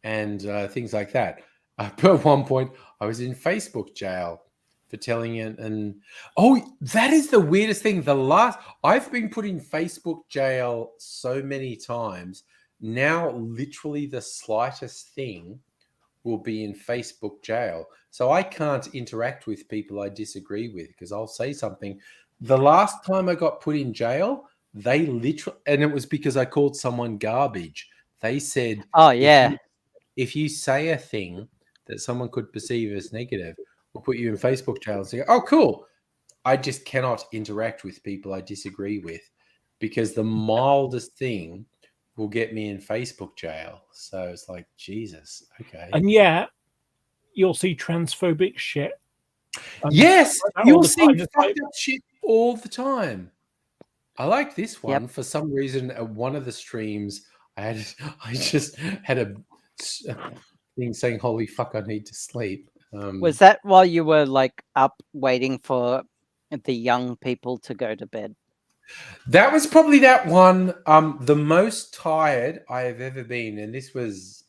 and things like that. But at one point, I was in Facebook jail for telling it, and that is the weirdest thing. I've been put in Facebook jail so many times. Now, literally, the slightest thing will be in Facebook jail. So I can't interact with people I disagree with because I'll say something. The last time I got put in jail, they literally, and it was because I called someone garbage. They said,
Oh, yeah.
if you say a thing that someone could perceive as negative, we'll put you in Facebook jail. And say, oh, cool. I just cannot interact with people I disagree with because the mildest thing will get me in Facebook jail. So it's like, Jesus, okay.
And yeah, you'll see transphobic shit.
Yes,
all
you'll
the
see
time. It's
fucked up shit all the time. I like this one.
Yep.
For some reason, at one of the streams, I just had a thing saying, holy fuck, I need to sleep.
Was that while you were like up waiting for the young people to go to bed?
That was probably that one. The most tired I have ever been, and this was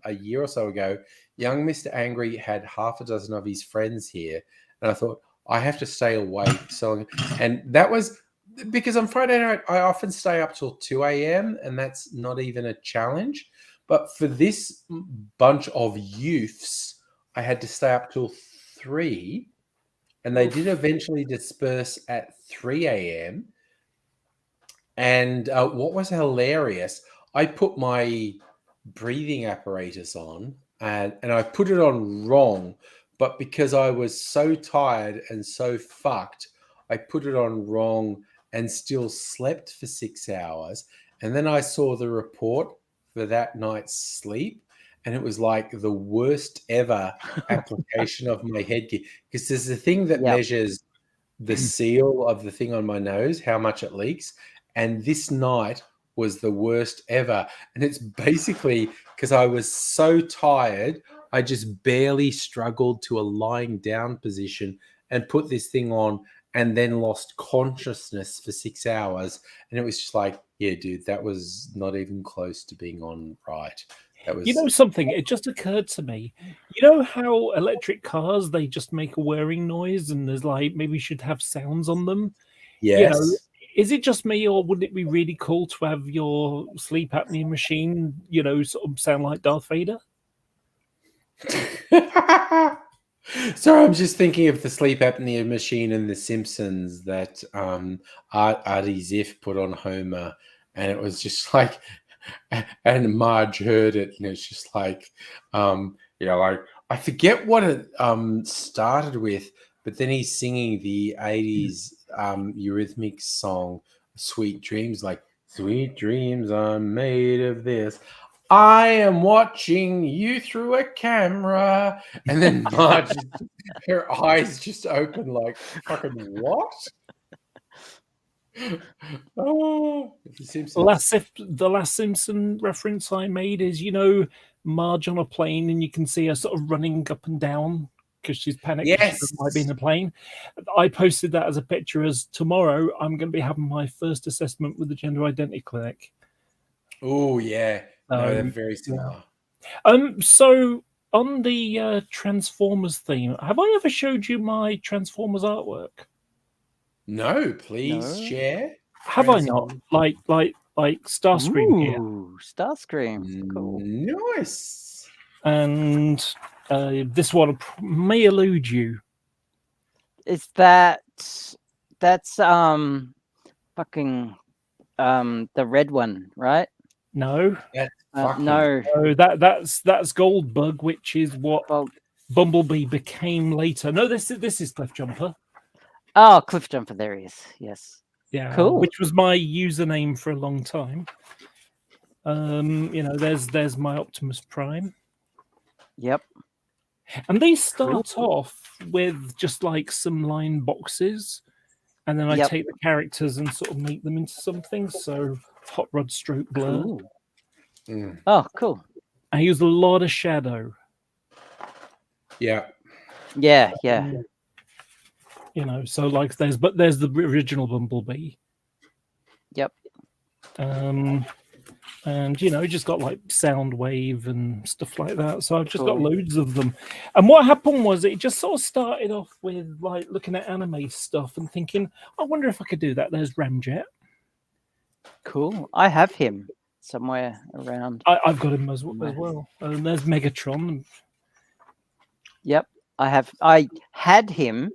a year or so ago. Young Mr. Angry had half a dozen of his friends here, and I thought I have to stay awake. And that was because on Friday night I often stay up till 2 a.m. and that's not even a challenge. But for this bunch of youths, I had to stay up till 3, and they did eventually disperse at 3 a.m. And what was hilarious, I put my breathing apparatus on and I put it on wrong, but because I was so tired and so fucked, I put it on wrong and still slept for 6 hours. And then I saw the report for that night's sleep, and it was like the worst ever application of my headgear, because there's a thing that measures the seal of the thing on my nose, how much it leaks. And this night was the worst ever. And it's basically because I was so tired, I just barely struggled to a lying down position and put this thing on and then lost consciousness for 6 hours. And it was just like, yeah, dude, that was not even close to being on right. That was...
You know something? It just occurred to me. You know how electric cars, they just make a whirring noise and there's like, maybe you should have sounds on them?
Yes.
You know, is it just me, or would it be really cool to have your sleep apnea machine, you know, sort of sound like Darth Vader?
Sorry, I'm just thinking of the sleep apnea machine in The Simpsons that Artie Ziff put on Homer, and it was just like, and Marge heard it, and it's just like, you know, like, I forget what it started with, but then he's singing the 80s Eurythmics song, Sweet Dreams, like, sweet dreams are made of this. I am watching you through a camera. And then Marge, her eyes just open like, fucking what? Oh,
The last Simpson reference I made is, you know, Marge on a plane and you can see her sort of running up and down because she's panicked.
Yes.
She might be in a plane. I posted that as a picture as tomorrow I'm going to be having my first assessment with the Gender Identity Clinic.
Oh, yeah. No, they're very similar.
So on the Transformers theme, have I ever showed you my Transformers artwork?
No, please
No.
share.
Have I not? Like Starscream here,
Ooh, Starscream. Cool.
Nice.
and this one may elude you.
Is that's fucking the red one, right?
No,
That's fucking
No.
no, that's Goldbug, which is what
Well,
Bumblebee became later. No, this is Cliffjumper.
oh, Cliffjumper. There he is. Yes.
Yeah,
Cool.
which was my username for a long time. There's my Optimus Prime.
Yep.
And they start off with just like some line boxes, and then I
Yep.
take the characters and sort of make them into something. So Hot Rod Stroke Blur.
Cool.
Mm.
Oh, cool.
I use a lot of shadow.
Yeah.
Yeah, yeah.
So like there's the original Bumblebee.
Yep.
And just got like Soundwave and stuff like that. So I've just got
Cool.
loads of them. And what happened was it just sort of started off with like looking at anime stuff and thinking, I wonder if I could do that. There's Ramjet.
Cool. I have him somewhere around.
I've got him as well. And there's Megatron.
Yep. I had him,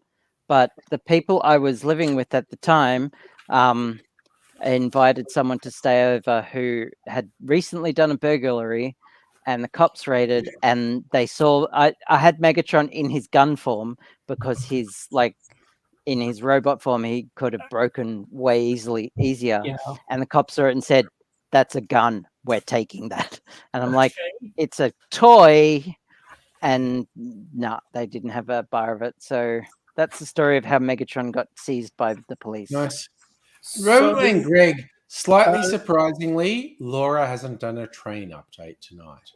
but the people I was living with at the time invited someone to stay over who had recently done a burglary, and the cops raided, and they saw I had Megatron in his gun form because he's like in his robot form he could have broken way easier.
Yeah.
And the cops saw it and said, "That's a gun. We're taking that." And I'm like, "It's a toy." And no, they didn't have a bar of it. So that's the story of how Megatron got seized by the police.
Nice.
So
Rolling, Greg. Slightly surprisingly, Laura hasn't done a train update tonight.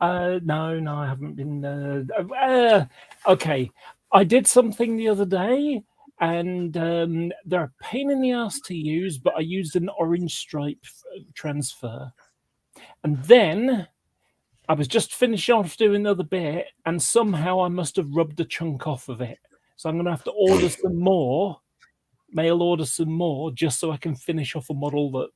No, I haven't been. Okay, I did something the other day, and they're a pain in the ass to use, but I used an orange stripe transfer, and then I was just finishing off doing another bit, and somehow I must have rubbed a chunk off of it. So I'm going to have to order some more, mail order some more, just so I can finish off a model that.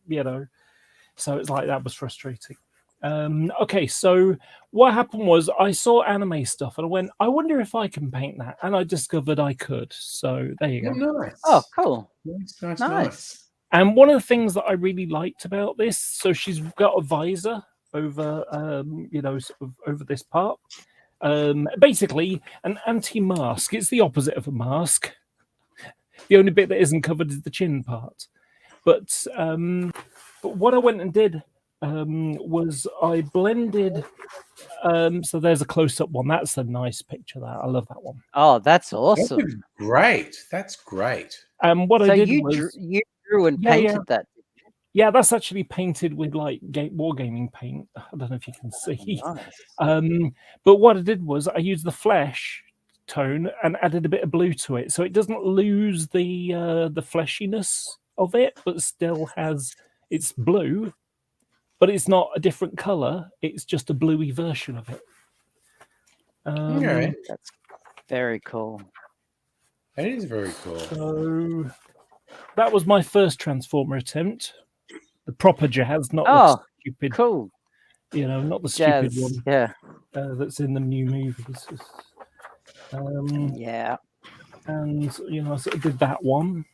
So it's like that was frustrating. Okay, so what happened was I saw anime stuff and I went, I wonder if I can paint that, and I discovered I could. So there you go.
Nice.
Oh, cool.
Nice.
And one of the things that I really liked about this, so she's got a visor over, sort of over this part. Basically, an anti-mask. It's the opposite of a mask. The only bit that isn't covered is the chin part. But what I went and did was I blended. So there's a close-up one. That's a nice picture. I love that one.
Oh, that's awesome.
That's great.
And what I did was
you drew and painted that.
Yeah, that's actually painted with like wargaming paint. I don't know if you can see.
Nice.
But what I did was I used the flesh tone and added a bit of blue to it, so it doesn't lose the fleshiness of it, but still has it's blue, but it's not a different color. It's just a bluey version of it.
That's very cool.
That is very cool.
So that was my first Transformer attempt. The proper jazz, not the stupid.
Cool.
Not the
Jazz.
stupid one.
Yeah.
That's in the new movies.
Yeah.
And I sort of did that one.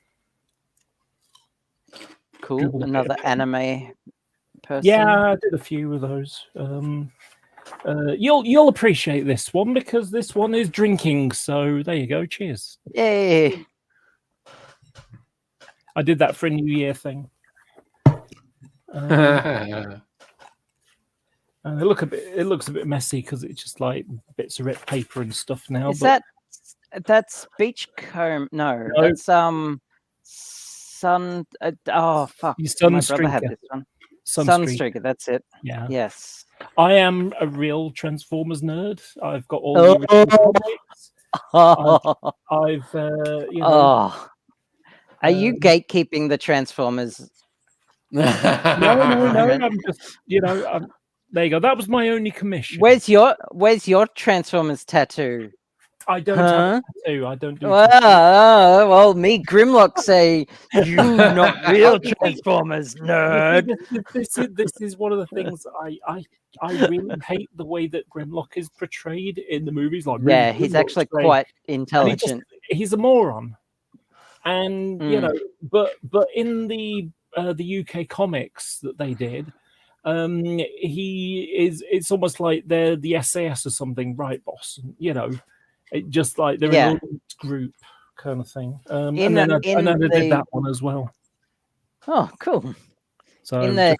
Cool. Another anime person.
Yeah, I did a few of those. You'll appreciate this one because this one is drinking. So there you go. Cheers.
Yay.
I did that for a New Year thing. And it looks a bit messy because it's just like bits of ripped paper and stuff now.
That's Beachcomb? No, that's Sun. Fuck! My brother had this one. Sunstreaker. That's it.
Yeah.
Yes.
I am a real Transformers nerd. I've got all the original comics.
Are you gatekeeping the Transformers?
No. I'm just, There you go. That was my only commission.
Where's your Transformers tattoo?
I don't have a tattoo. I don't do
Well, me Grimlock say you not real Transformers, nerd.
This is one of the things I really hate the way that Grimlock is portrayed in the movies. Like,
Yeah, he's actually quite intelligent.
He's a moron, and you know, but in the UK comics that they did, he is. It's almost like they're the SAS or something, right, boss? You know. It just like they're in a group kind of thing. And then I did that one as well.
Oh, cool.
So
in the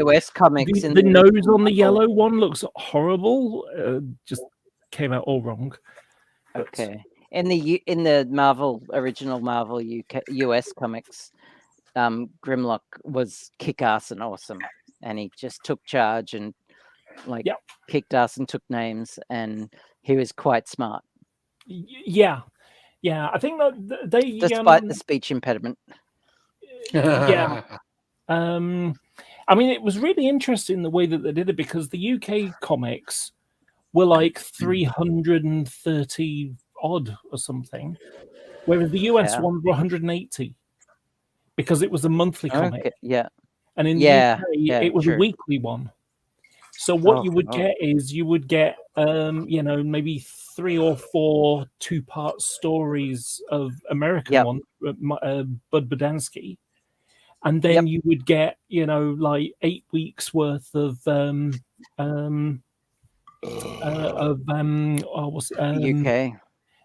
US comics,
the nose on the yellow one looks horrible. Just came out all wrong.
Okay. In the original Marvel US comics, Grimlock was kick-ass and awesome, and he just took charge and kicked ass and took names, and he was quite smart.
Yeah. I think that they,
despite the speech impediment.
Yeah. I mean, it was really interesting the way that they did it, because the UK comics were like 330 odd or something, whereas the US ones were 180 because it was a monthly comic.
Okay. Yeah.
And in the UK, it was a weekly one. So what you would get is maybe 3 or 4 2-part stories of American one, Bud Bodansky, and then you would get like 8 weeks worth of UK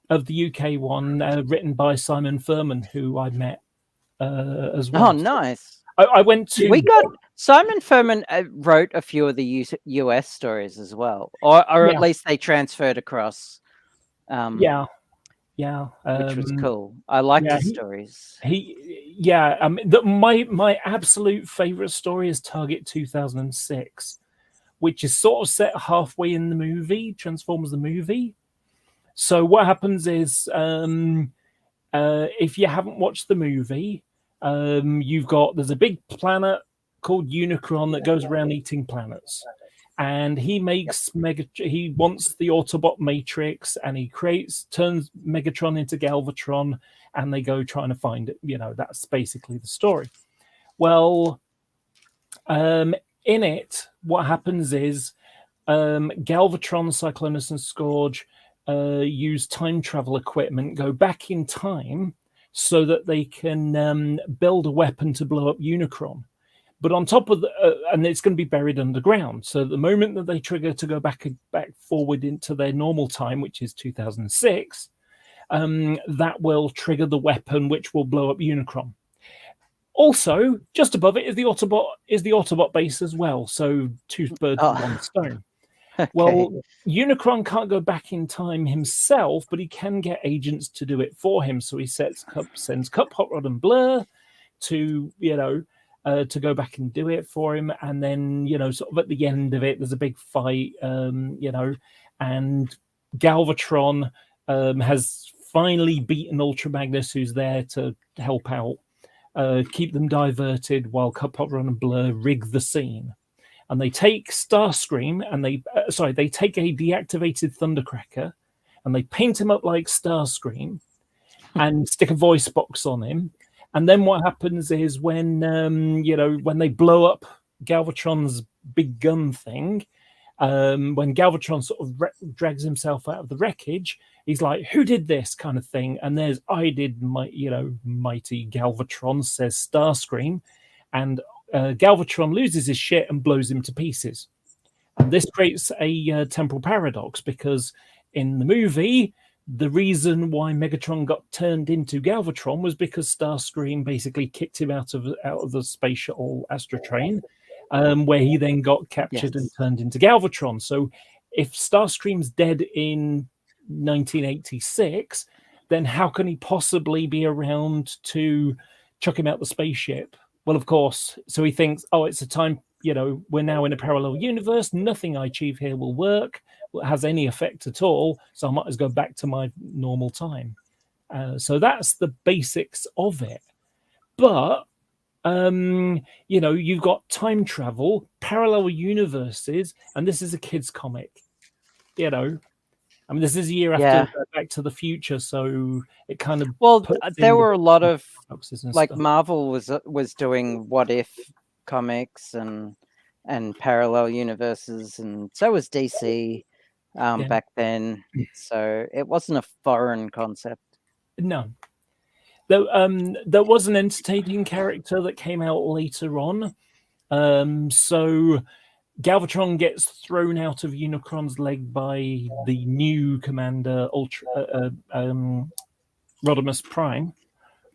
of the UK one, written by Simon Furman, who I met as well.
Oh, nice.
I went to.
Simon Furman wrote a few of the US stories as well, or at least they transferred across.
Which
was cool. I liked his stories.
My absolute favorite story is Target 2006, which is sort of set halfway in the movie, Transformers the movie. So what happens is, if you haven't watched the movie, there's a big planet called Unicron that goes around eating planets, and he wants the Autobot Matrix, and he turns Megatron into Galvatron, and they go trying to find it. That's basically the story. Well, in it, what happens is Galvatron, Cyclonus, and Scourge use time travel equipment, go back in time so that they can build a weapon to blow up Unicron. But on top of and it's going to be buried underground. So the moment that they trigger to go back forward into their normal time, which is 2006, that will trigger the weapon, which will blow up Unicron. Also, just above it is the Autobot base as well. So 2 birds with 1 stone. Okay. Well, Unicron can't go back in time himself, but he can get agents to do it for him. So he sends Cup, Hot Rod, and Blur to go back and do it for him. And then, sort of at the end of it, there's a big fight, and Galvatron has finally beaten Ultra Magnus, who's there to help out, keep them diverted while Cup, Hot Rod, and Blur rig the scene. And they take Starscream and they take a deactivated Thundercracker and they paint him up like Starscream and stick a voice box on him. And then what happens is when they blow up Galvatron's big gun thing, when Galvatron sort of drags himself out of the wreckage, he's like, "Who did this?" kind of thing. And there's, "I did, mighty Galvatron," says Starscream, and Galvatron loses his shit and blows him to pieces. And this creates a temporal paradox, because in the movie, the reason why Megatron got turned into Galvatron was because Starscream basically kicked him out of the space shuttle Astrotrain, where he then got captured and turned into Galvatron. So if Starscream's dead in 1986, then how can he possibly be around to chuck him out the spaceship? Well, of course. So he thinks, it's a time, we're now in a parallel universe. Nothing I achieve here will work, has any effect at all. So I might as well go back to my normal time. So that's the basics of it. But You've got time travel, parallel universes, and this is a kids' comic. This is a year after Back to the Future, so it kind of
there were a lot of
like
stuff. Marvel was doing what if comics and parallel universes, and so was DC back then. So it wasn't a foreign concept.
No. There was an entertaining character that came out later on. So Galvatron gets thrown out of Unicron's leg by the new commander, Rodimus Prime.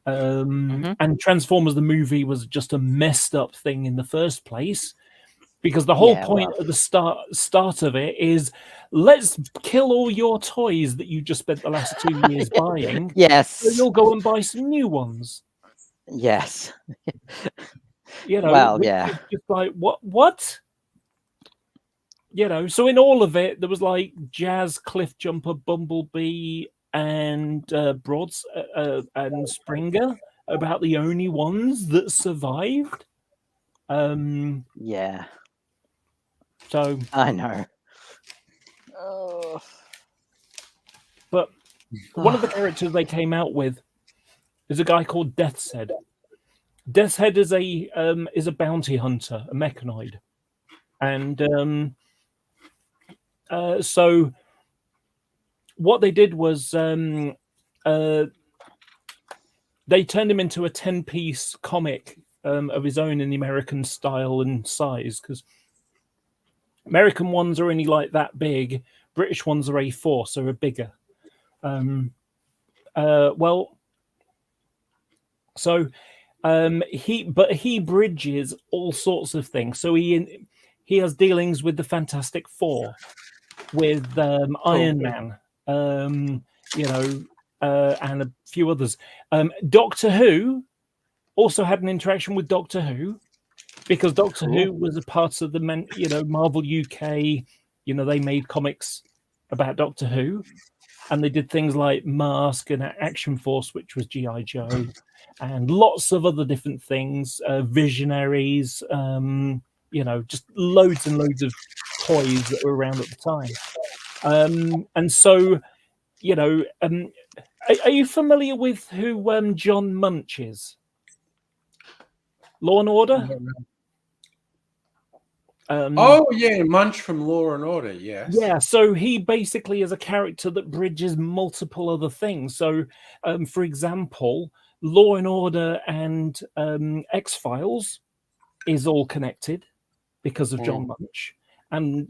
And Transformers the movie was just a messed up thing in the first place, because the whole point of the start of it is, let's kill all your toys that you just spent the last 2 years buying.
Yes.
So you'll go and buy some new ones.
Yes.
Just like, what? So in all of it, there was like Jazz, Cliffjumper, Bumblebee, and Broads and Springer, about the only ones that survived. So
I know.
But one of the characters they came out with is a guy called Death's Head. Death's Head is a bounty hunter, a mechanoid, and so what they did was they turned him into a 10-piece comic of his own in the American style and size, because American ones are only like that big. British ones are A4, so are bigger. He bridges all sorts of things. So he has dealings with the Fantastic Four, with Iron Man, and a few others. Doctor Who also had an interaction with Doctor Who, because Doctor Who was a part of the Marvel UK. They made comics about Doctor Who, and they did things like Mask and Action Force, which was G.I. Joe, and lots of other different things, Visionaries, just loads and loads of toys that were around at the time. And so, are you familiar with who John Munch is? Law and Order?
Munch from Law and Order, yes.
Yeah, so he basically is a character that bridges multiple other things. So, for example, Law and Order and X-Files is all connected because of John Munch. And,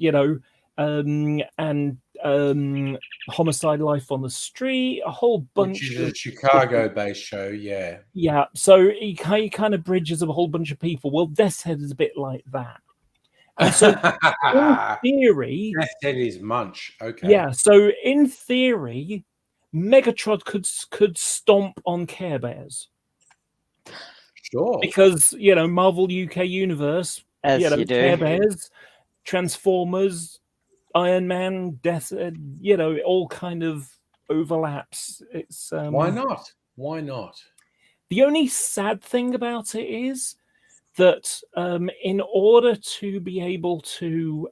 Homicide: Life on the Street, a whole bunch.
Which is a Chicago-based show, yeah.
Yeah, so he kind of bridges a whole bunch of people. Well, Death's Head is a bit like that. And so, in theory,
Death's Head is Munch. Okay.
Yeah, so in theory, Megatron could stomp on Care Bears.
Sure.
Because Marvel UK Universe, Care Bears, Transformers, Iron Man, Death, it all kind of overlaps. It's
why not? Why not?
The only sad thing about it is that in order to be able to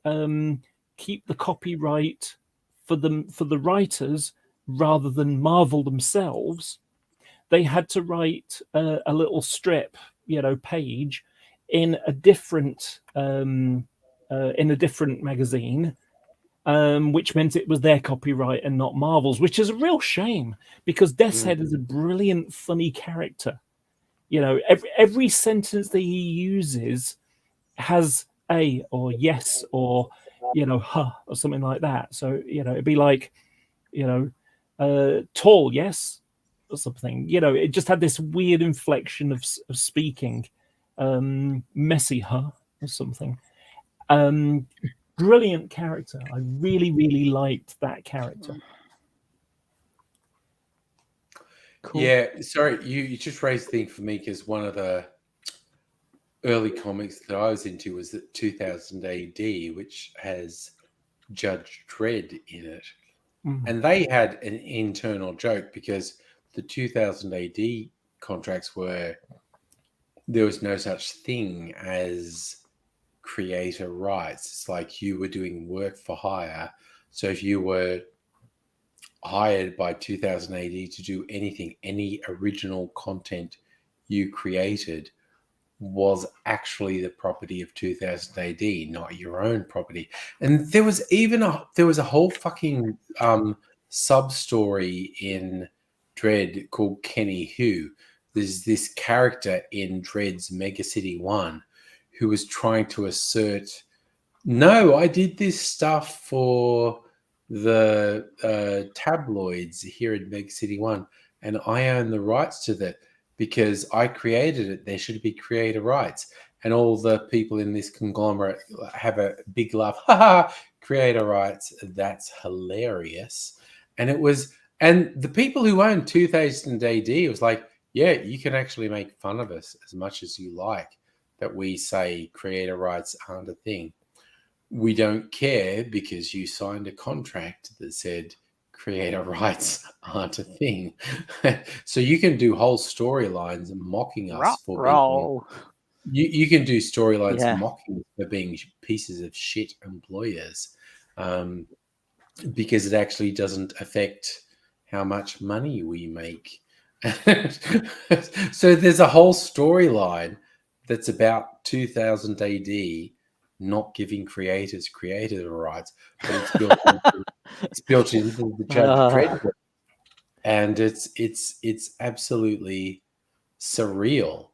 keep the copyright for the writers rather than Marvel themselves, they had to write a little strip, page in a different magazine, which meant it was their copyright and not Marvel's, which is a real shame, because Death's Head is a brilliant, funny character. Every sentence that he uses has a or yes or huh or something like that. So it'd be like tall, yes, or something. It just had this weird inflection of speaking. Messy, huh, or something. Brilliant character. I really, really liked that character.
Cool. Yeah, sorry, you just raised the thing for me, because one of the early comics that I was into was the 2000 AD, which has Judge Dredd in it. Mm-hmm. And they had an internal joke, because the 2000 AD contracts were there was no such thing as creator rights. It's like you were doing work for hire. So if you were hired by 2000 AD to do anything, any original content you created was actually the property of 2000 AD, not your own property. And there was a whole fucking sub story in Dread called Kenny Who. There's this character in Dread's Mega City 1 who was trying to assert, no, I did this stuff for the tabloids here in Mega City 1, and I own the rights to that because I created it. There should be creator rights. And all the people in this conglomerate have a big laugh. Ha ha, creator rights. That's hilarious. And the people who owned 2000 AD, it was like, yeah, you can actually make fun of us as much as you like that we say creator rights aren't a thing. We don't care because you signed a contract that said creator rights aren't a thing. So you can do whole storylines mocking us for being, you can do storylines mocking us for being pieces of shit employers, because it actually doesn't affect how much money we make. So there's a whole storyline that's about 2000 AD not giving creators creator rights, but it's built into the Judge Dredd book. And it's absolutely surreal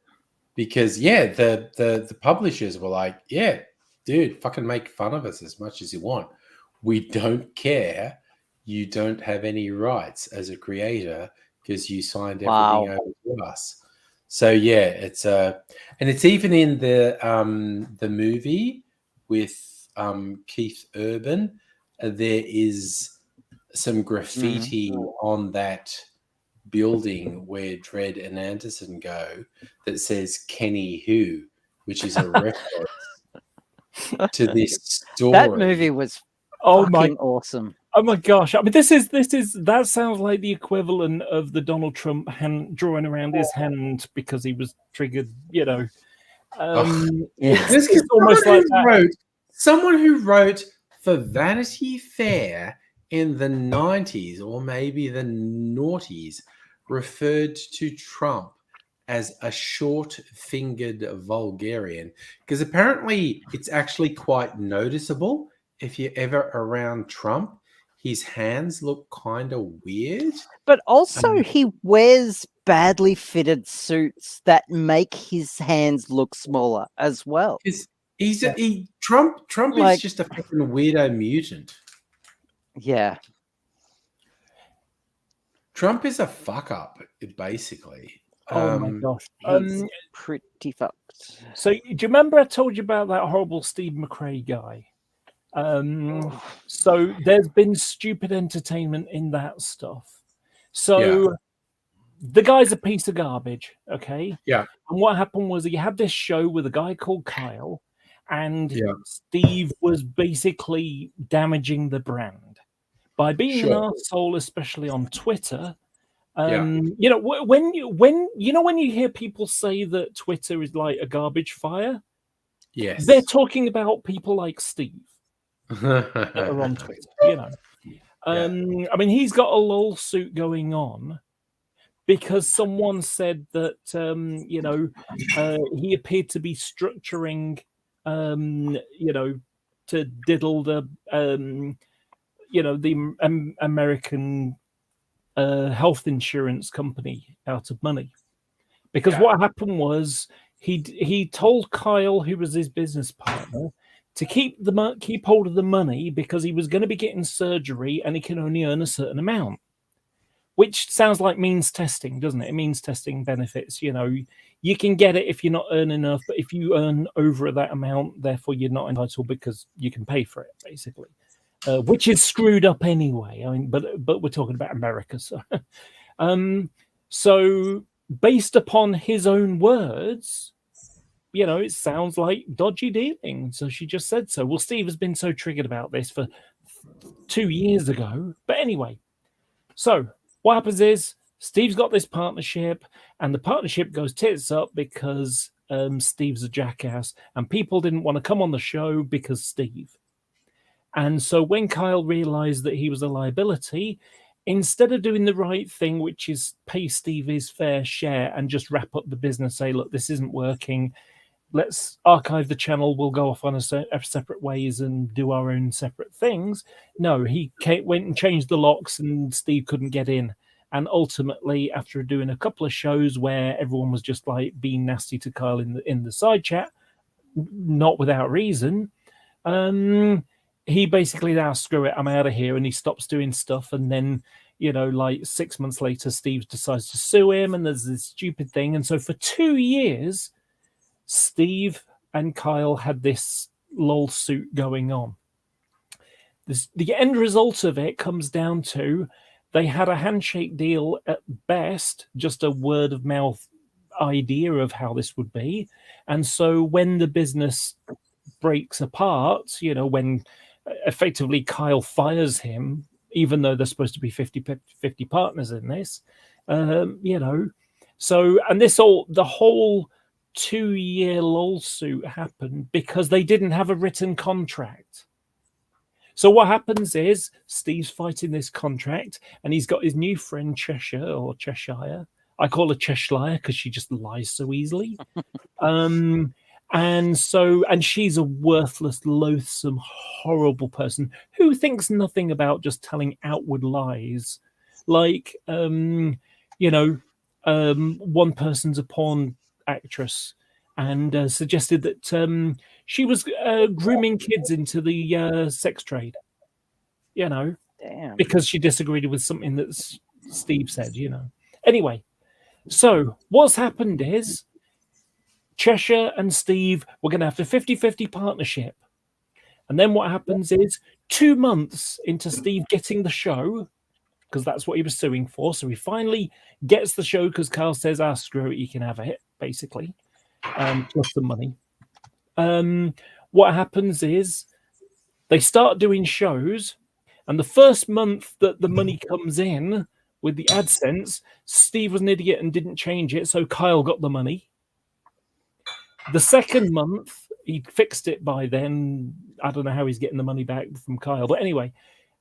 because the publishers were like, yeah, dude, fucking make fun of us as much as you want. We don't care. You don't have any rights as a creator because you signed everything over to us. So yeah, it's and it's even in the movie with Keith Urban. There is some graffiti on that building where Dredd and Anderson go that says Kenny Who, which is a reference to this story.
That movie was awesome.
Oh my gosh! I mean, that sounds like the equivalent of the Donald Trump hand drawing around his hand because he was triggered. You know,
it's almost like that. Someone who wrote for Vanity Fair in the 90s or maybe the noughties referred to Trump as a short-fingered vulgarian, because apparently it's actually quite noticeable if you're ever around Trump. His hands look kind of weird.
But also he wears badly fitted suits that make his hands look smaller as well.
Trump is just a fucking weirdo mutant.
Yeah.
Trump is a fuck up, basically.
Oh my gosh.
He's pretty fucked.
So do you remember I told you about that horrible Steve McRae guy? So there's been stupid entertainment in that stuff. So the guy's a piece of garbage, okay?
Yeah.
And what happened was he had this show with a guy called Kyle, and Steve was basically damaging the brand by being an arsehole, especially on Twitter. You know, when you hear people say that Twitter is like a garbage fire, they're talking about people like Steve. That are on Twitter, you know. I mean, he's got a lawsuit going on because someone said that you know, he appeared to be structuring, you know, to diddle the you know, the American health insurance company out of money, because what happened was he told Kyle, who was his business partner, to keep hold of the money because he was going to be getting surgery and he can only earn a certain amount, which sounds like means testing, doesn't it? It means testing benefits. You know, you can get it if you're not earning enough, but if you earn over that amount, therefore you're not entitled because you can pay for it, basically, which is screwed up anyway. I mean, but we're talking about America, so so based upon his own words, you know, it sounds like dodgy dealing. So she just said so. Well, Steve has been so triggered about this for 2 years ago. But anyway, so what happens is Steve's got this partnership and the partnership goes tits up because Steve's a jackass, and people didn't want to come on the show because Steve. And so when Kyle realized that he was a liability, instead of doing the right thing, which is pay Steve his fair share and just wrap up the business, say, look, this isn't working, let's archive the channel, we'll go off on a separate ways and do our own separate things. No, he went and changed the locks and Steve couldn't get in. And ultimately, after doing a couple of shows where everyone was just like being nasty to Kyle in the side chat, not without reason, he basically now, screw it, I'm out of here, and he stops doing stuff. And then, like 6 months later, Steve decides to sue him, and there's this stupid thing. And so for 2 years, Steve and Kyle had this lawsuit going on. The end result of it comes down to they had a handshake deal at best, just a word of mouth idea of how this would be. And so when the business breaks apart, when effectively Kyle fires him, even though there's supposed to be 50 partners in this, so, and the whole 2-year lawsuit happened because they didn't have a written contract. So what happens is Steve's fighting this contract, and he's got his new friend Cheshire. I call her Cheshire because she just lies so easily. And she's a worthless, loathsome, horrible person who thinks nothing about just telling outward lies. Like, one person's a porn actress and suggested that she was grooming kids into the sex trade,
Damn.
because she disagreed with something that Steve said, Anyway, so what's happened is Cheshire and Steve were going to have a 50-50 partnership. And then what happens is 2 months into Steve getting the show, because that's what he was suing for, so he finally gets the show because Carl says, screw it, you can have it, basically, plus the money. What happens is they start doing shows, and the first month that the money comes in with the AdSense, Steve was an idiot and didn't change it, so Kyle got the money. The second month, he fixed it by then. I don't know how he's getting the money back from Kyle. But anyway,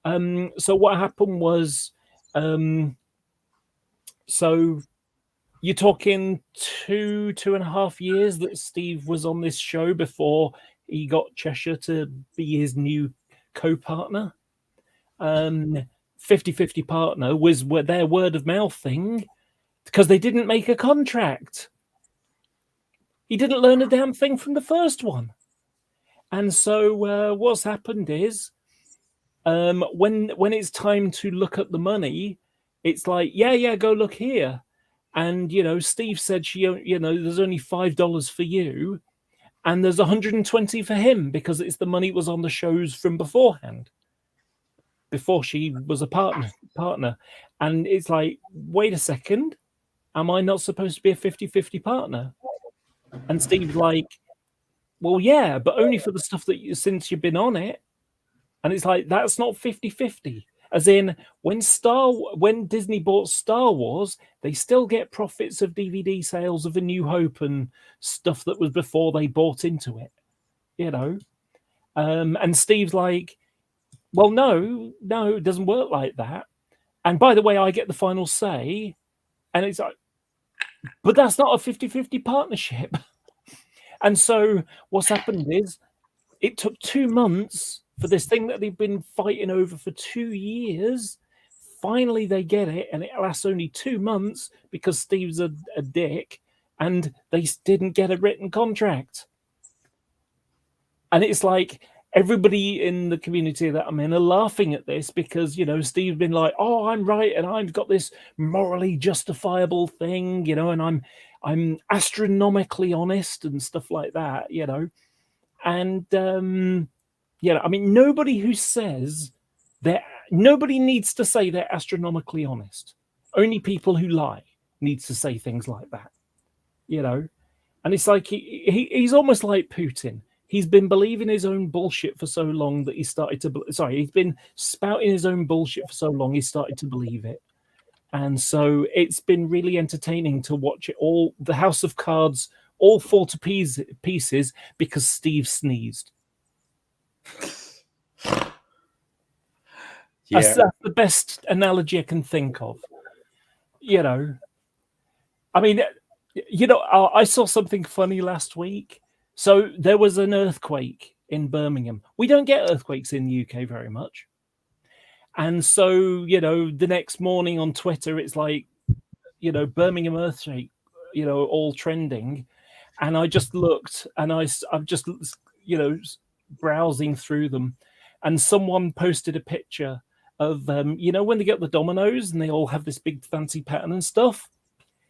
so what happened was, so you're talking 2.5 years that Steve was on this show before he got Cheshire to be his new co-partner. 50-50 partner was their word of mouth thing because they didn't make a contract. He didn't learn a damn thing from the first one. And so what's happened is when it's time to look at the money, it's like, yeah, go look here. And, Steve said, there's only $5 for you. And there's 120 for him because it's the money was on the shows from beforehand, before she was a partner. And it's like, wait a second, am I not supposed to be a 50-50 partner? And Steve's like, well, yeah, but only for the stuff that since you've been on it. And it's like, that's not 50-50. As in, when Disney bought Star Wars, they still get profits of DVD sales of A New Hope and stuff that was before they bought into it, And Steve's like, well, no, it doesn't work like that. And by the way, I get the final say. And it's like, but that's not a 50-50 partnership. And so what's happened is it took 2 months for this thing that they've been fighting over for 2 years. Finally, they get it, and it lasts only 2 months because Steve's a dick, and they didn't get a written contract. And it's like everybody in the community that I'm in are laughing at this because, Steve's been like, oh, I'm right, and I've got this morally justifiable thing, and I'm astronomically honest and stuff like that, And, nobody who says nobody needs to say they're astronomically honest. Only people who lie needs to say things like that, And it's like he's almost like Putin. He's been believing his own bullshit for so long that he started to... he's been spouting his own bullshit for so long he started to believe it. And so it's been really entertaining to watch it all. The House of Cards all fall to pieces because Steve sneezed.
Yeah.
That's the best analogy I can think of. You know, I mean, you know, I saw something funny last week. So there was an earthquake in Birmingham. We don't get earthquakes in the UK very much. And so, you know, the next morning on Twitter, it's like, you know, Birmingham earthquake, you know, all trending. And I just looked and I'm just, you know, browsing through them. And someone posted a picture of, you know, when they get the dominoes and they all have this big fancy pattern and stuff.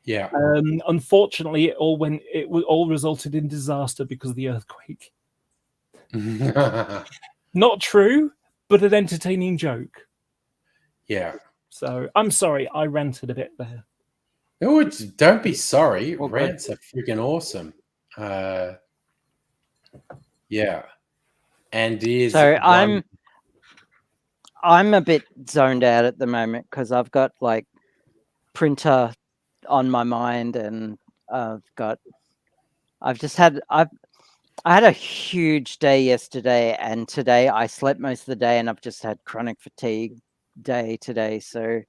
Yeah.
Unfortunately, it all resulted in disaster because of the earthquake. Not true, but an entertaining joke.
Yeah.
So I'm sorry, I ranted a bit there.
No, don't be sorry.
Well,
Rants are freaking awesome. Yeah. And is
So
one...
I'm a bit zoned out at the moment because I've got like printer on my mind, and I had a huge day yesterday, and today I slept most of the day, and I've just had chronic fatigue day today. So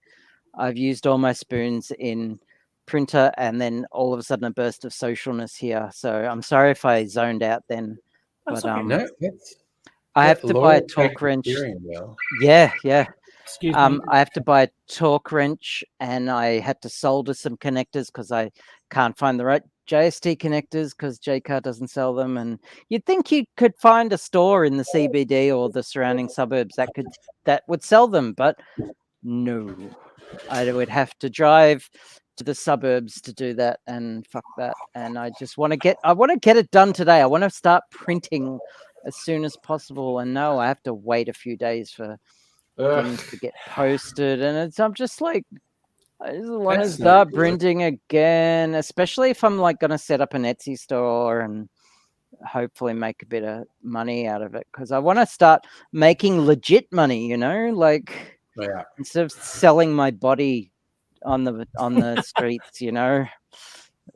I've used all my spoons in printer, and then all of a sudden a burst of socialness here. So I'm sorry if I zoned out then.
That's
But
okay.
No, that's...
I have to buy a torque wrench. Yeah.
Excuse me.
I have to buy a torque wrench, and I had to solder some connectors because I can't find the right JST connectors because JCar doesn't sell them. And you'd think you could find a store in the CBD or the surrounding suburbs that would sell them, but no, I would have to drive to the suburbs to do that, and fuck that. And I want to get it done today. I want to start printing as soon as possible. And no, I have to wait a few days for things to get posted. And I'm just like, I just want to start printing again, especially if I'm like going to set up an Etsy store and hopefully make a bit of money out of it, because I want to start making legit money, you know, like instead of selling my body on the streets, you know.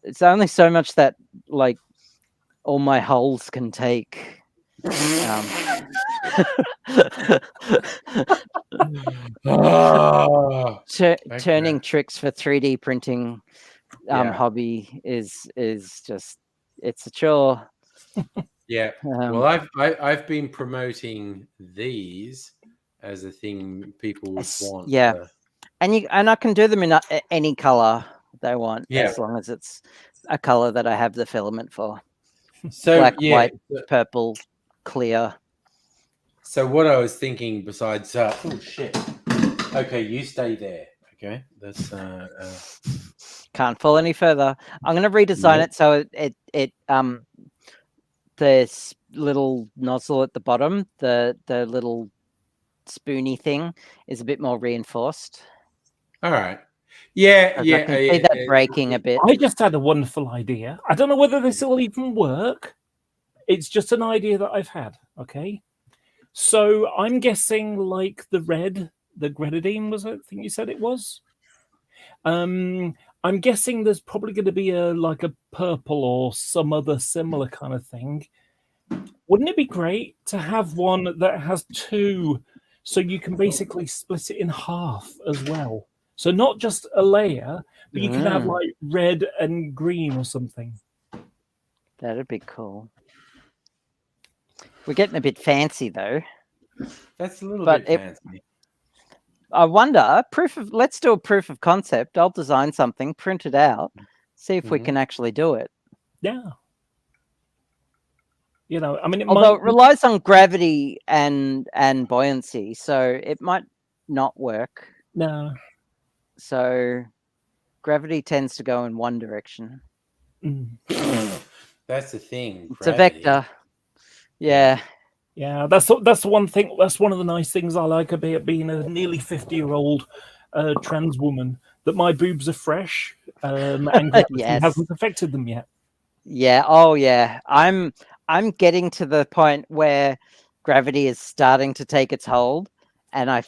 It's only so much that like all my holes can take. Turning tricks for 3D printing hobby is just, it's a chore.
Yeah. Well, I've been promoting these as a thing people would want.
Yeah. And I can do them in any color they want, as long as it's a color that I have the filament for.
So
black, white, purple, clear.
So what I was thinking, besides, oh shit. Okay, you stay there. Okay, that's
can't fall any further. I'm going to redesign it so it the little nozzle at the bottom, the little spoony thing, is a bit more reinforced.
All right. Yeah.
I can see that breaking a bit.
I just had a wonderful idea. I don't know whether this will even work. It's just an idea that I've had. Okay. So I'm guessing like the grenadine was it? I think you said it was. I'm guessing there's probably going to be a purple or some other similar kind of thing. Wouldn't it be great to have one that has two, so you can basically split it in half as well? So not just a layer, but you can have like red and green or something.
That'd be cool. We're getting a bit fancy though.
That's a little bit fancy.
I wonder, let's do a proof of concept. I'll design something, print it out, see if we can actually do it.
Yeah. You know, I mean,
although it relies on gravity and buoyancy, so it might not work.
No.
So gravity tends to go in one direction.
That's the thing.
It's a vector. Yeah.
Yeah, that's one thing. That's one of the nice things I like about being a nearly 50-year-old trans woman, that my boobs are fresh and gravity hasn't affected them yet.
Yeah. Oh, yeah. I'm getting to the point where gravity is starting to take its hold, and I've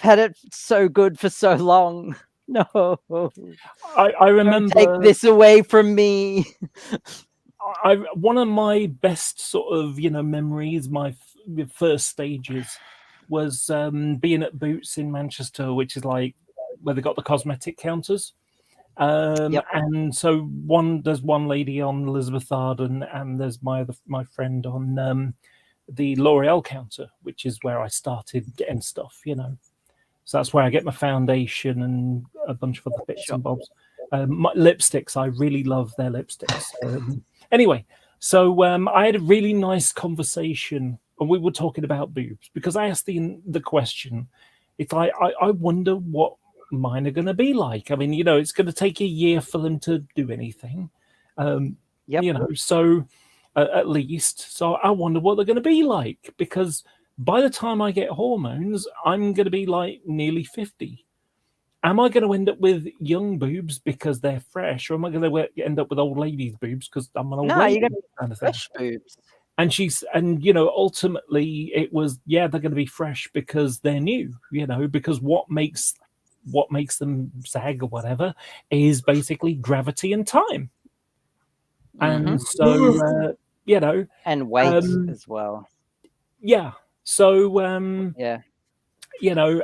had it so good for so long. No.
I
Don't
remember
take this away from me.
one of my best sort of memories, my first stages, was being at Boots in Manchester, which is like where they got the cosmetic counters.
Yep.
And so there's one lady on Elizabeth Arden, and there's my friend on the L'Oreal counter, which is where I started getting stuff. So that's where I get my foundation and a bunch of other bits and bobs. My lipsticks, I really love their lipsticks. Anyway, so I had a really nice conversation, and we were talking about boobs because I asked the question. It's like I wonder what mine are going to be like. I mean, it's going to take a year for them to do anything.
Yep.
So at least, so I wonder what they're going to be like, because by the time I get hormones, I'm going to be like nearly 50. Am I going to end up with young boobs because they're fresh, or am I going to end up with old ladies' boobs because I'm an old
No,
lady?
you're going to
Kind of thing.
fresh boobs.
And ultimately it was, they're going to be fresh because they're new, because what makes them sag or whatever is basically gravity and time. And so,
and weight as well.
Yeah. So,
Yeah.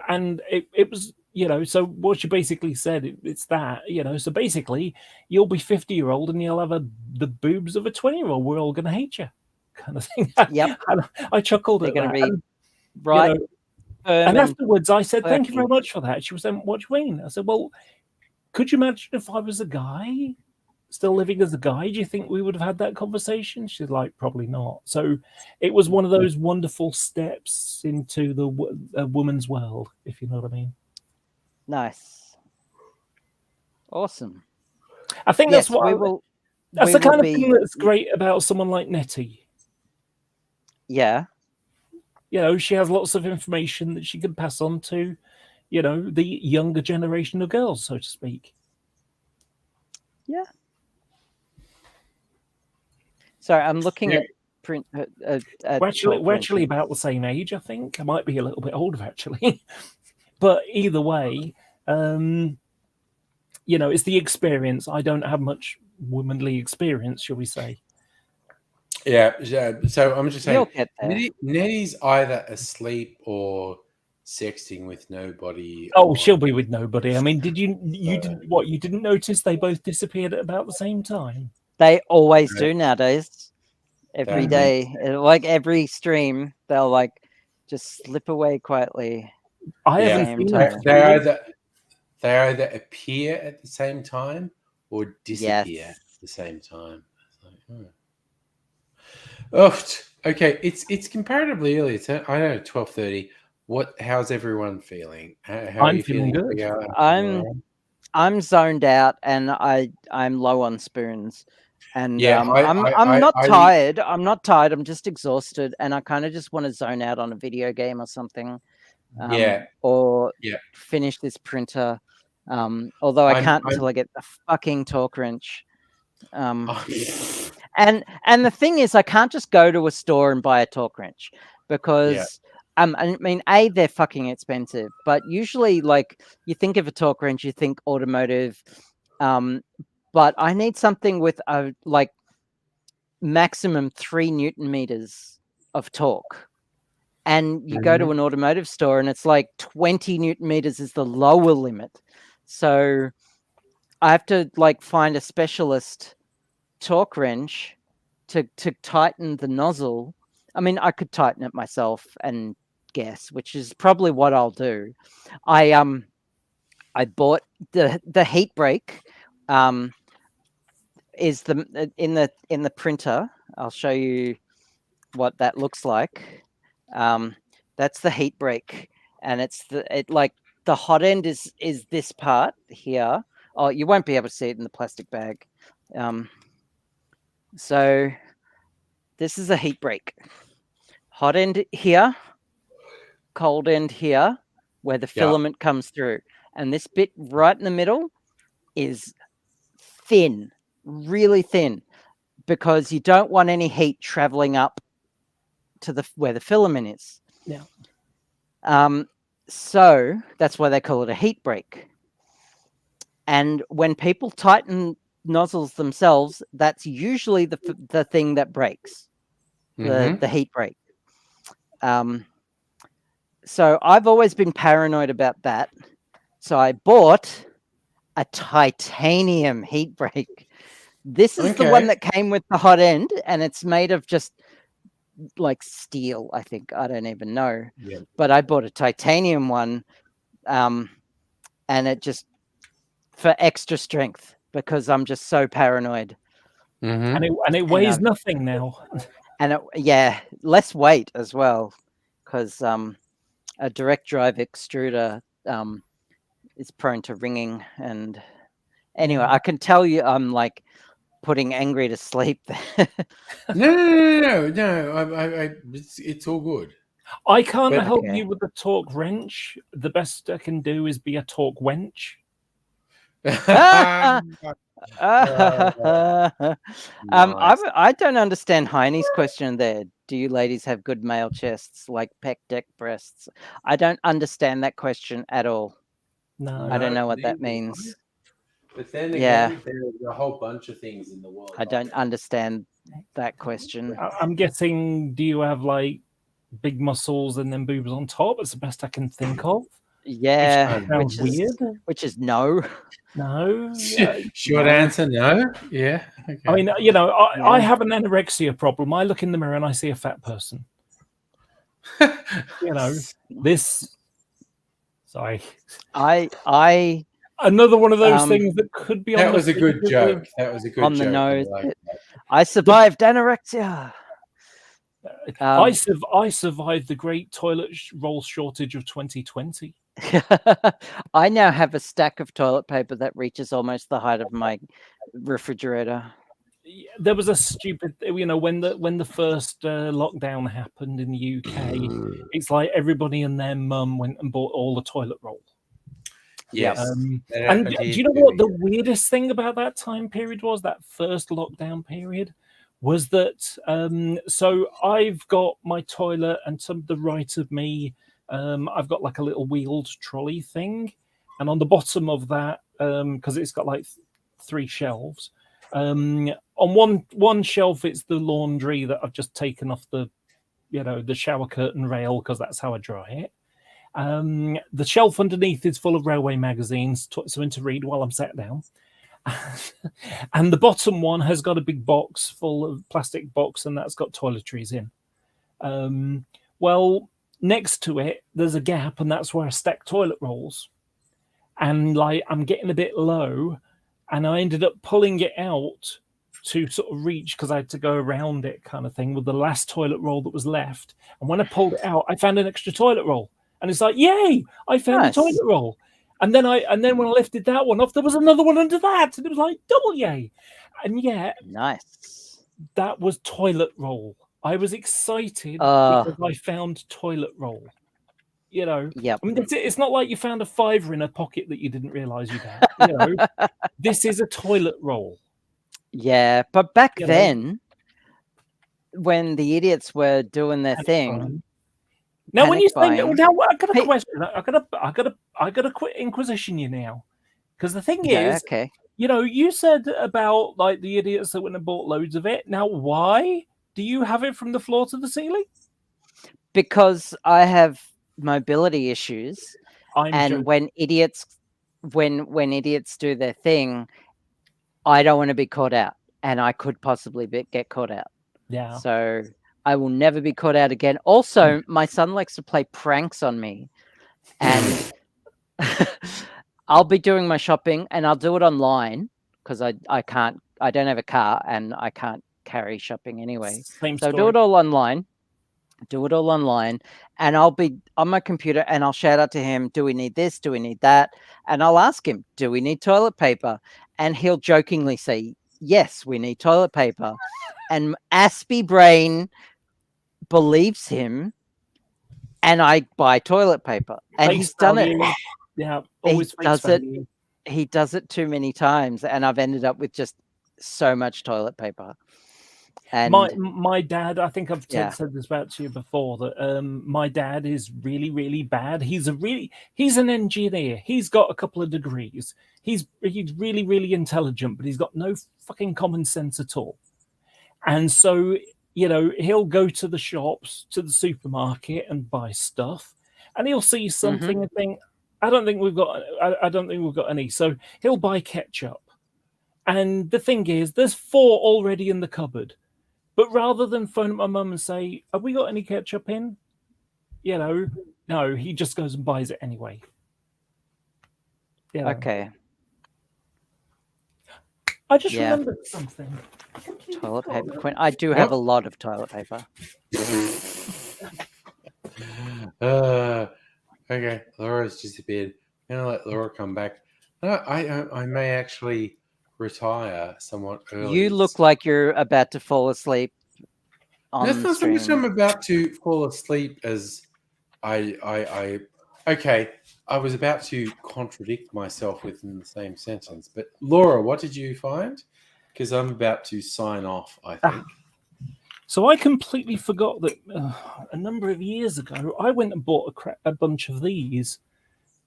And it was, so what you basically said, it's that, so basically you'll be 50-year-old and you'll have the boobs of a 20-year-old. We're all going to hate you, kind of thing.
Yep.
I chuckled
They're
at
going to
that.
be right.
And afterwards I said, thank you very
perky.
much for that. She was saying, what do you mean? I said, well, could you imagine if I was a guy still living as a guy? Do you think we would have had that conversation? She's like, probably not. So it was one of those wonderful steps into the woman's world, if you know what I mean.
Nice. Awesome.
I think
Yes,
that's what
we will.
That's
we
the kind
will
of thing that's great about someone like Nettie.
Yeah.
She has lots of information that she can pass on to, the younger generation of girls, so to speak.
Yeah. Sorry, I'm looking at print.
We're actually about the same age, I think. I might be a little bit older, actually. But either way, it's the experience. I don't have much womanly experience, shall we say.
Yeah. So I'm just saying,
You'll get there.
Nettie's either asleep or sexting with nobody.
Oh, she'll be with nobody. I mean, you didn't notice they both disappeared at about the same time?
They always do nowadays. Every day, like every stream, they'll like just slip away quietly.
I haven't seen
they either appear at the same time or disappear at the same time. Okay. It's comparatively early. It's, I don't know, 12:30. How's everyone feeling? How are you feeling
good.
I'm zoned out, and I'm low on spoons. And I'm not tired. I'm not tired. I'm just exhausted, and I kind of just want to zone out on a video game or something. Or finish this printer. Although I can't until I get the fucking torque wrench. And the thing is, I can't just go to a store and buy a torque wrench because I mean, they're fucking expensive. But usually, like, you think of a torque wrench, you think automotive. But I need something with a maximum 3 Newton meters of torque. And you go to an automotive store and it's like 20 Newton meters is the lower limit. So I have to find a specialist torque wrench to tighten the nozzle. I mean, I could tighten it myself and guess, which is probably what I'll do. I bought the heat brake. Is in the printer. I'll show you what that looks like. That's the heat brake, and the hot end is this part here. Oh, you won't be able to see it in the plastic bag. So this is a heat brake. Hot end here, cold end here, where the filament comes through, and this bit right in the middle is thin. Really thin, because you don't want any heat traveling up to where the filament is. So that's why they call it a heat brake. And when people tighten nozzles themselves, that's usually the thing that breaks, the heat break. So I've always been paranoid about that. So I bought a titanium heat break. This is the one that came with the hot end, and it's made of just like steel, I think. I don't even know.
Yeah.
But I bought a titanium one, and it just for extra strength because I'm just so paranoid.
And it weighs nothing now.
And less weight as well, because a direct drive extruder is prone to ringing. And anyway, I can tell you I'm like putting Angry to sleep there.
No. It's all good.
I can't help you with the torque wrench. The best I can do is be a torque wench.
I don't understand Heine's question there. Do you ladies have good male chests like pec deck breasts? I don't understand that question at all.
No,
I don't know what that means.
But then again, there's a whole bunch of things in the world.
I don't understand that question.
I'm guessing, do you have like big muscles and then boobs on top? It's the best I can think of.
Yeah,
which
is no.
No.
Short answer, no. Yeah. Okay.
I mean, I have an anorexia problem. I look in the mirror and I see a fat person. This. Sorry. Another one of those things that could be on.
That was a good joke. That was a good joke.
On the nose. I survived anorexia.
I survived the great toilet roll shortage of 2020.
I now have a stack of toilet paper that reaches almost the height of my refrigerator.
There was a stupid, when the first lockdown happened in the UK, it's like everybody and their mum went and bought all the toilet roll.
Yes.
And do you know what the weirdest thing about that time period was? That first lockdown period was that. So I've got my toilet, and to the right of me, I've got like a little wheeled trolley thing, and on the bottom of that, because it's got like 3 shelves. On one shelf, it's the laundry that I've just taken off the shower curtain rail because that's how I dry it. The shelf underneath is full of railway magazines, something to read while I'm sat down. And the bottom one has got a big box full of plastic box, and that's got toiletries in. Well, next to it, there's a gap, and that's where I stack toilet rolls. And like I'm getting a bit low, and I ended up pulling it out to sort of reach because I had to go around it, kind of thing, with the last toilet roll that was left. And when I pulled it out, I found an extra toilet roll. And it's like, yay! I found a toilet roll. And then when I lifted that one off, there was another one under that, and it was like double yay. And yet,
nice.
That was toilet roll. I was excited because I found toilet roll.
Yep.
I mean, it's not like you found a $5 in a pocket that you didn't realize you had. This is a toilet roll.
Yeah, but back then, when the idiots were doing their thing.
Now, when you say, now I got a question. I got to quit inquisition you now, because the thing is, you said about like the idiots that went and bought loads of it. Now, why do you have it from the floor to the ceiling?
Because I have mobility issues, when idiots do their thing, I don't want to be caught out, and I could possibly get caught out.
Yeah.
So I will never be caught out again. Also, my son likes to play pranks on me, and I'll be doing my shopping, and I'll do it online because I don't have a car, and I can't carry shopping anyway. So do it all online. And I'll be on my computer, and I'll shout out to him, do we need this? Do we need that? And I'll ask him, do we need toilet paper? And he'll jokingly say, yes, we need toilet paper. And Aspie Brain believes him, and I buy toilet paper. And he's done it.
Yeah, always
he does it too many times, and I've ended up with just so much toilet paper. And
my dad, I think I've
Yeah.
said this about to you before, that my dad is really, really bad. He's an engineer. He's got a couple of degrees. He's really, really intelligent, but he's got no fucking common sense at all. And so, he'll go to the shops, to the supermarket, and buy stuff, and he'll see something and think, I don't think we've got any. So he'll buy ketchup. And the thing is, there's 4 already in the cupboard. But rather than phone up my mum and say, have we got any ketchup in? No, he just goes and buys it anyway.
Okay.
I just remembered something.
Toilet paper queen. I do have a lot of toilet paper.
Okay, Laura's disappeared. I'm gonna let Laura come back. No, I may actually retire somewhat early.
You look like you're about to fall asleep on
That's not so much
stream.
I'm about to fall asleep as I was about to contradict myself within the same sentence. But Laura, what did you find? Because I'm about to sign off, I think.
So I completely forgot that a number of years ago, I went and bought a bunch of these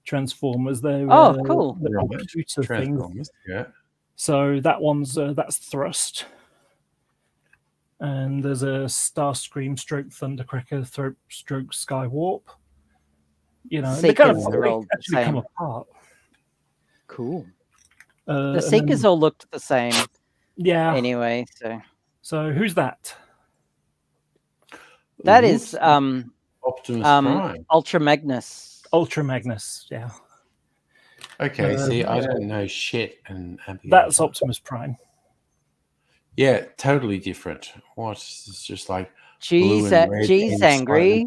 Transformers. They're
Cool.
the computer things.
Transformers, yeah.
So that one's that's Thrust, and there's a Starscream stroke Thundercracker stroke Skywarp. They kind of
Seekers are all the
actually come
same.
apart.
Cool.
The
The Seekers all looked the same
yeah.
anyway.
So who's that?
That is
Optimus Prime.
Ultra Magnus.
Ultra Magnus. Yeah.
Okay, see, I don't know shit. And
That's Optimus Prime.
Yeah, totally different. What? It's just like
Geez, angry.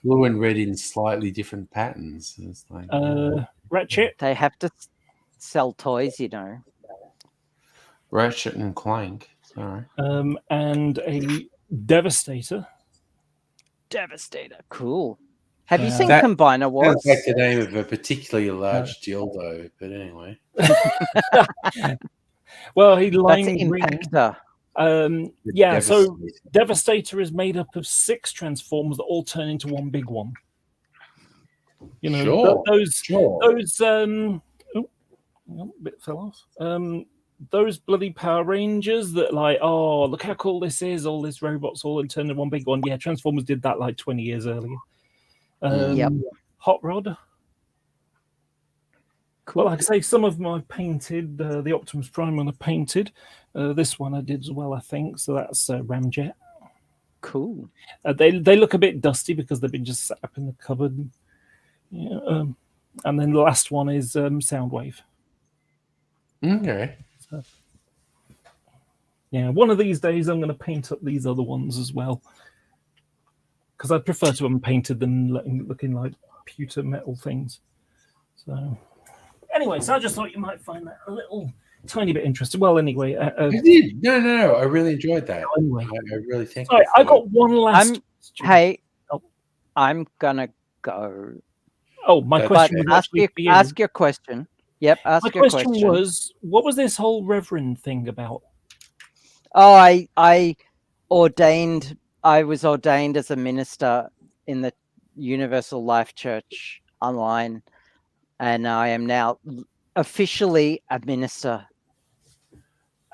Blue and red in slightly different patterns. It's like
Ratchet.
They have to sell toys,
Ratchet and Clank. Sorry.
And a Devastator.
Cool. Have you seen
That
Combiner Wars?
Sounds like the name of a particularly large dildo, but anyway.
Well, he
That's
lime green.
Impactor.
Yeah, so Devastator is made up of 6 Transformers that all turn into one big one. Those a bit fell off. Those bloody Power Rangers that look how cool this is, all these robots all in turn into one big one. Yeah, Transformers did that like 20 years earlier.
Yep.
Hot Rod.
Cool.
Well, like I say, some of them I painted. The Optimus Prime one I painted. This one I did as well, I think. So that's Ramjet.
Cool.
They look a bit dusty because they've been just set up in the cupboard. Yeah, and then the last one is Soundwave.
Okay.
So, yeah, one of these days I'm going to paint up these other ones as well. Because I prefer to unpainted than looking like pewter metal things. So, anyway, so I just thought you might find that a little tiny bit interesting. Well, anyway,
I did. No. I really enjoyed that.
Anyway,
I really think.
Sorry, I got one last.
I'm gonna go.
Oh, my question.
Ask your question. Yep.
My question was, what was this whole Reverend thing about?
Oh, I was ordained as a minister in the Universal Life Church online, and I am now officially a minister.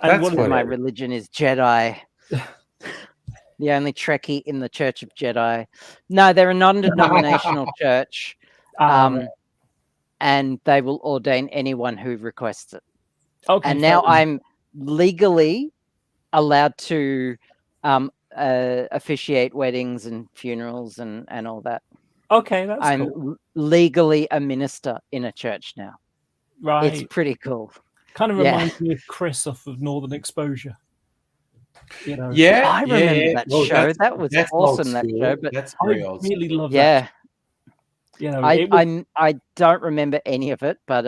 And my religion is Jedi. The only Trekkie in the Church of Jedi. No, they're a non-denominational church, and they will ordain anyone who requests it.
Okay,
and now I'm legally allowed to officiate weddings and funerals and all that.
Okay, that's
I'm
cool.
legally a minister in a church now.
Right.
It's pretty cool.
Kind of reminds me of Chris off of Northern Exposure.
Yeah,
I remember that show. That was awesome. That show, but
that's
I really love that.
Yeah. I don't remember any of it, but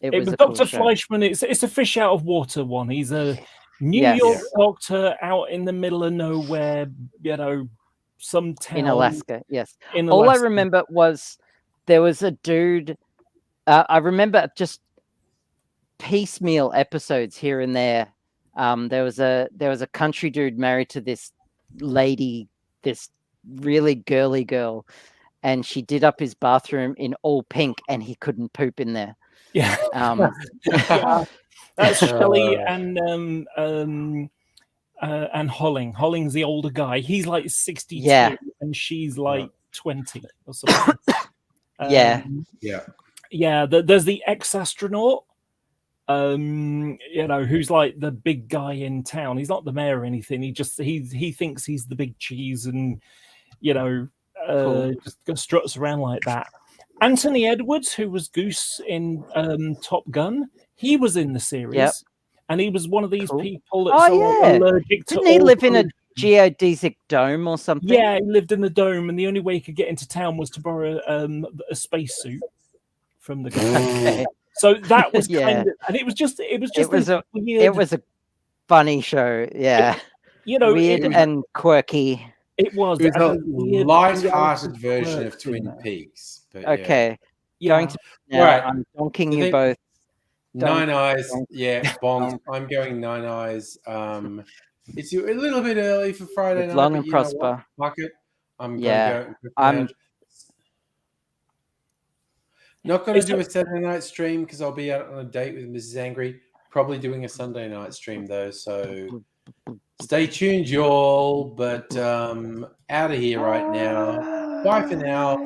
it was a
Dr.
cool show.
Fleischman. It's a fish out of water one. He's a New York doctor out in the middle of nowhere. Some town
in Alaska. Yes.
In
All I
Alaska.
remember was there was a dude. I remember just piecemeal episodes here and there There was a country dude married to this lady, this really girly girl, and she did up his bathroom in all pink, and he couldn't poop in there.
Yeah.
Yeah.
That's Shelley and Holling. Holling's the older guy. He's like 62 and she's like 20 or something.
Yeah.
There's the ex-astronaut, who's like the big guy in town. He's not the mayor or anything. He thinks he's the big cheese, and just struts around like that. Anthony Edwards, who was Goose in Top Gun, he was in the series, and he was one of these people that's allergic to.
Didn't he live in a geodesic dome or something?
Yeah, he lived in the dome, and the only way he could get into town was to borrow a spacesuit from the guy.
Okay.
So that was kind of, and it was
a funny show, weird and quirky.
It was
a light-hearted version of Twin Peaks. But
okay, going to now. Right. I'm donking you both.
Nine Eyes, bongs. I'm going Nine Eyes. It's a little bit early for Friday night.
Long and prosper.
Fuck it. I'm not going to do a Saturday night stream because I'll be out on a date with Mrs. Angry. Probably doing a Sunday night stream though, so stay tuned, y'all. But out of here right now. Bye for now.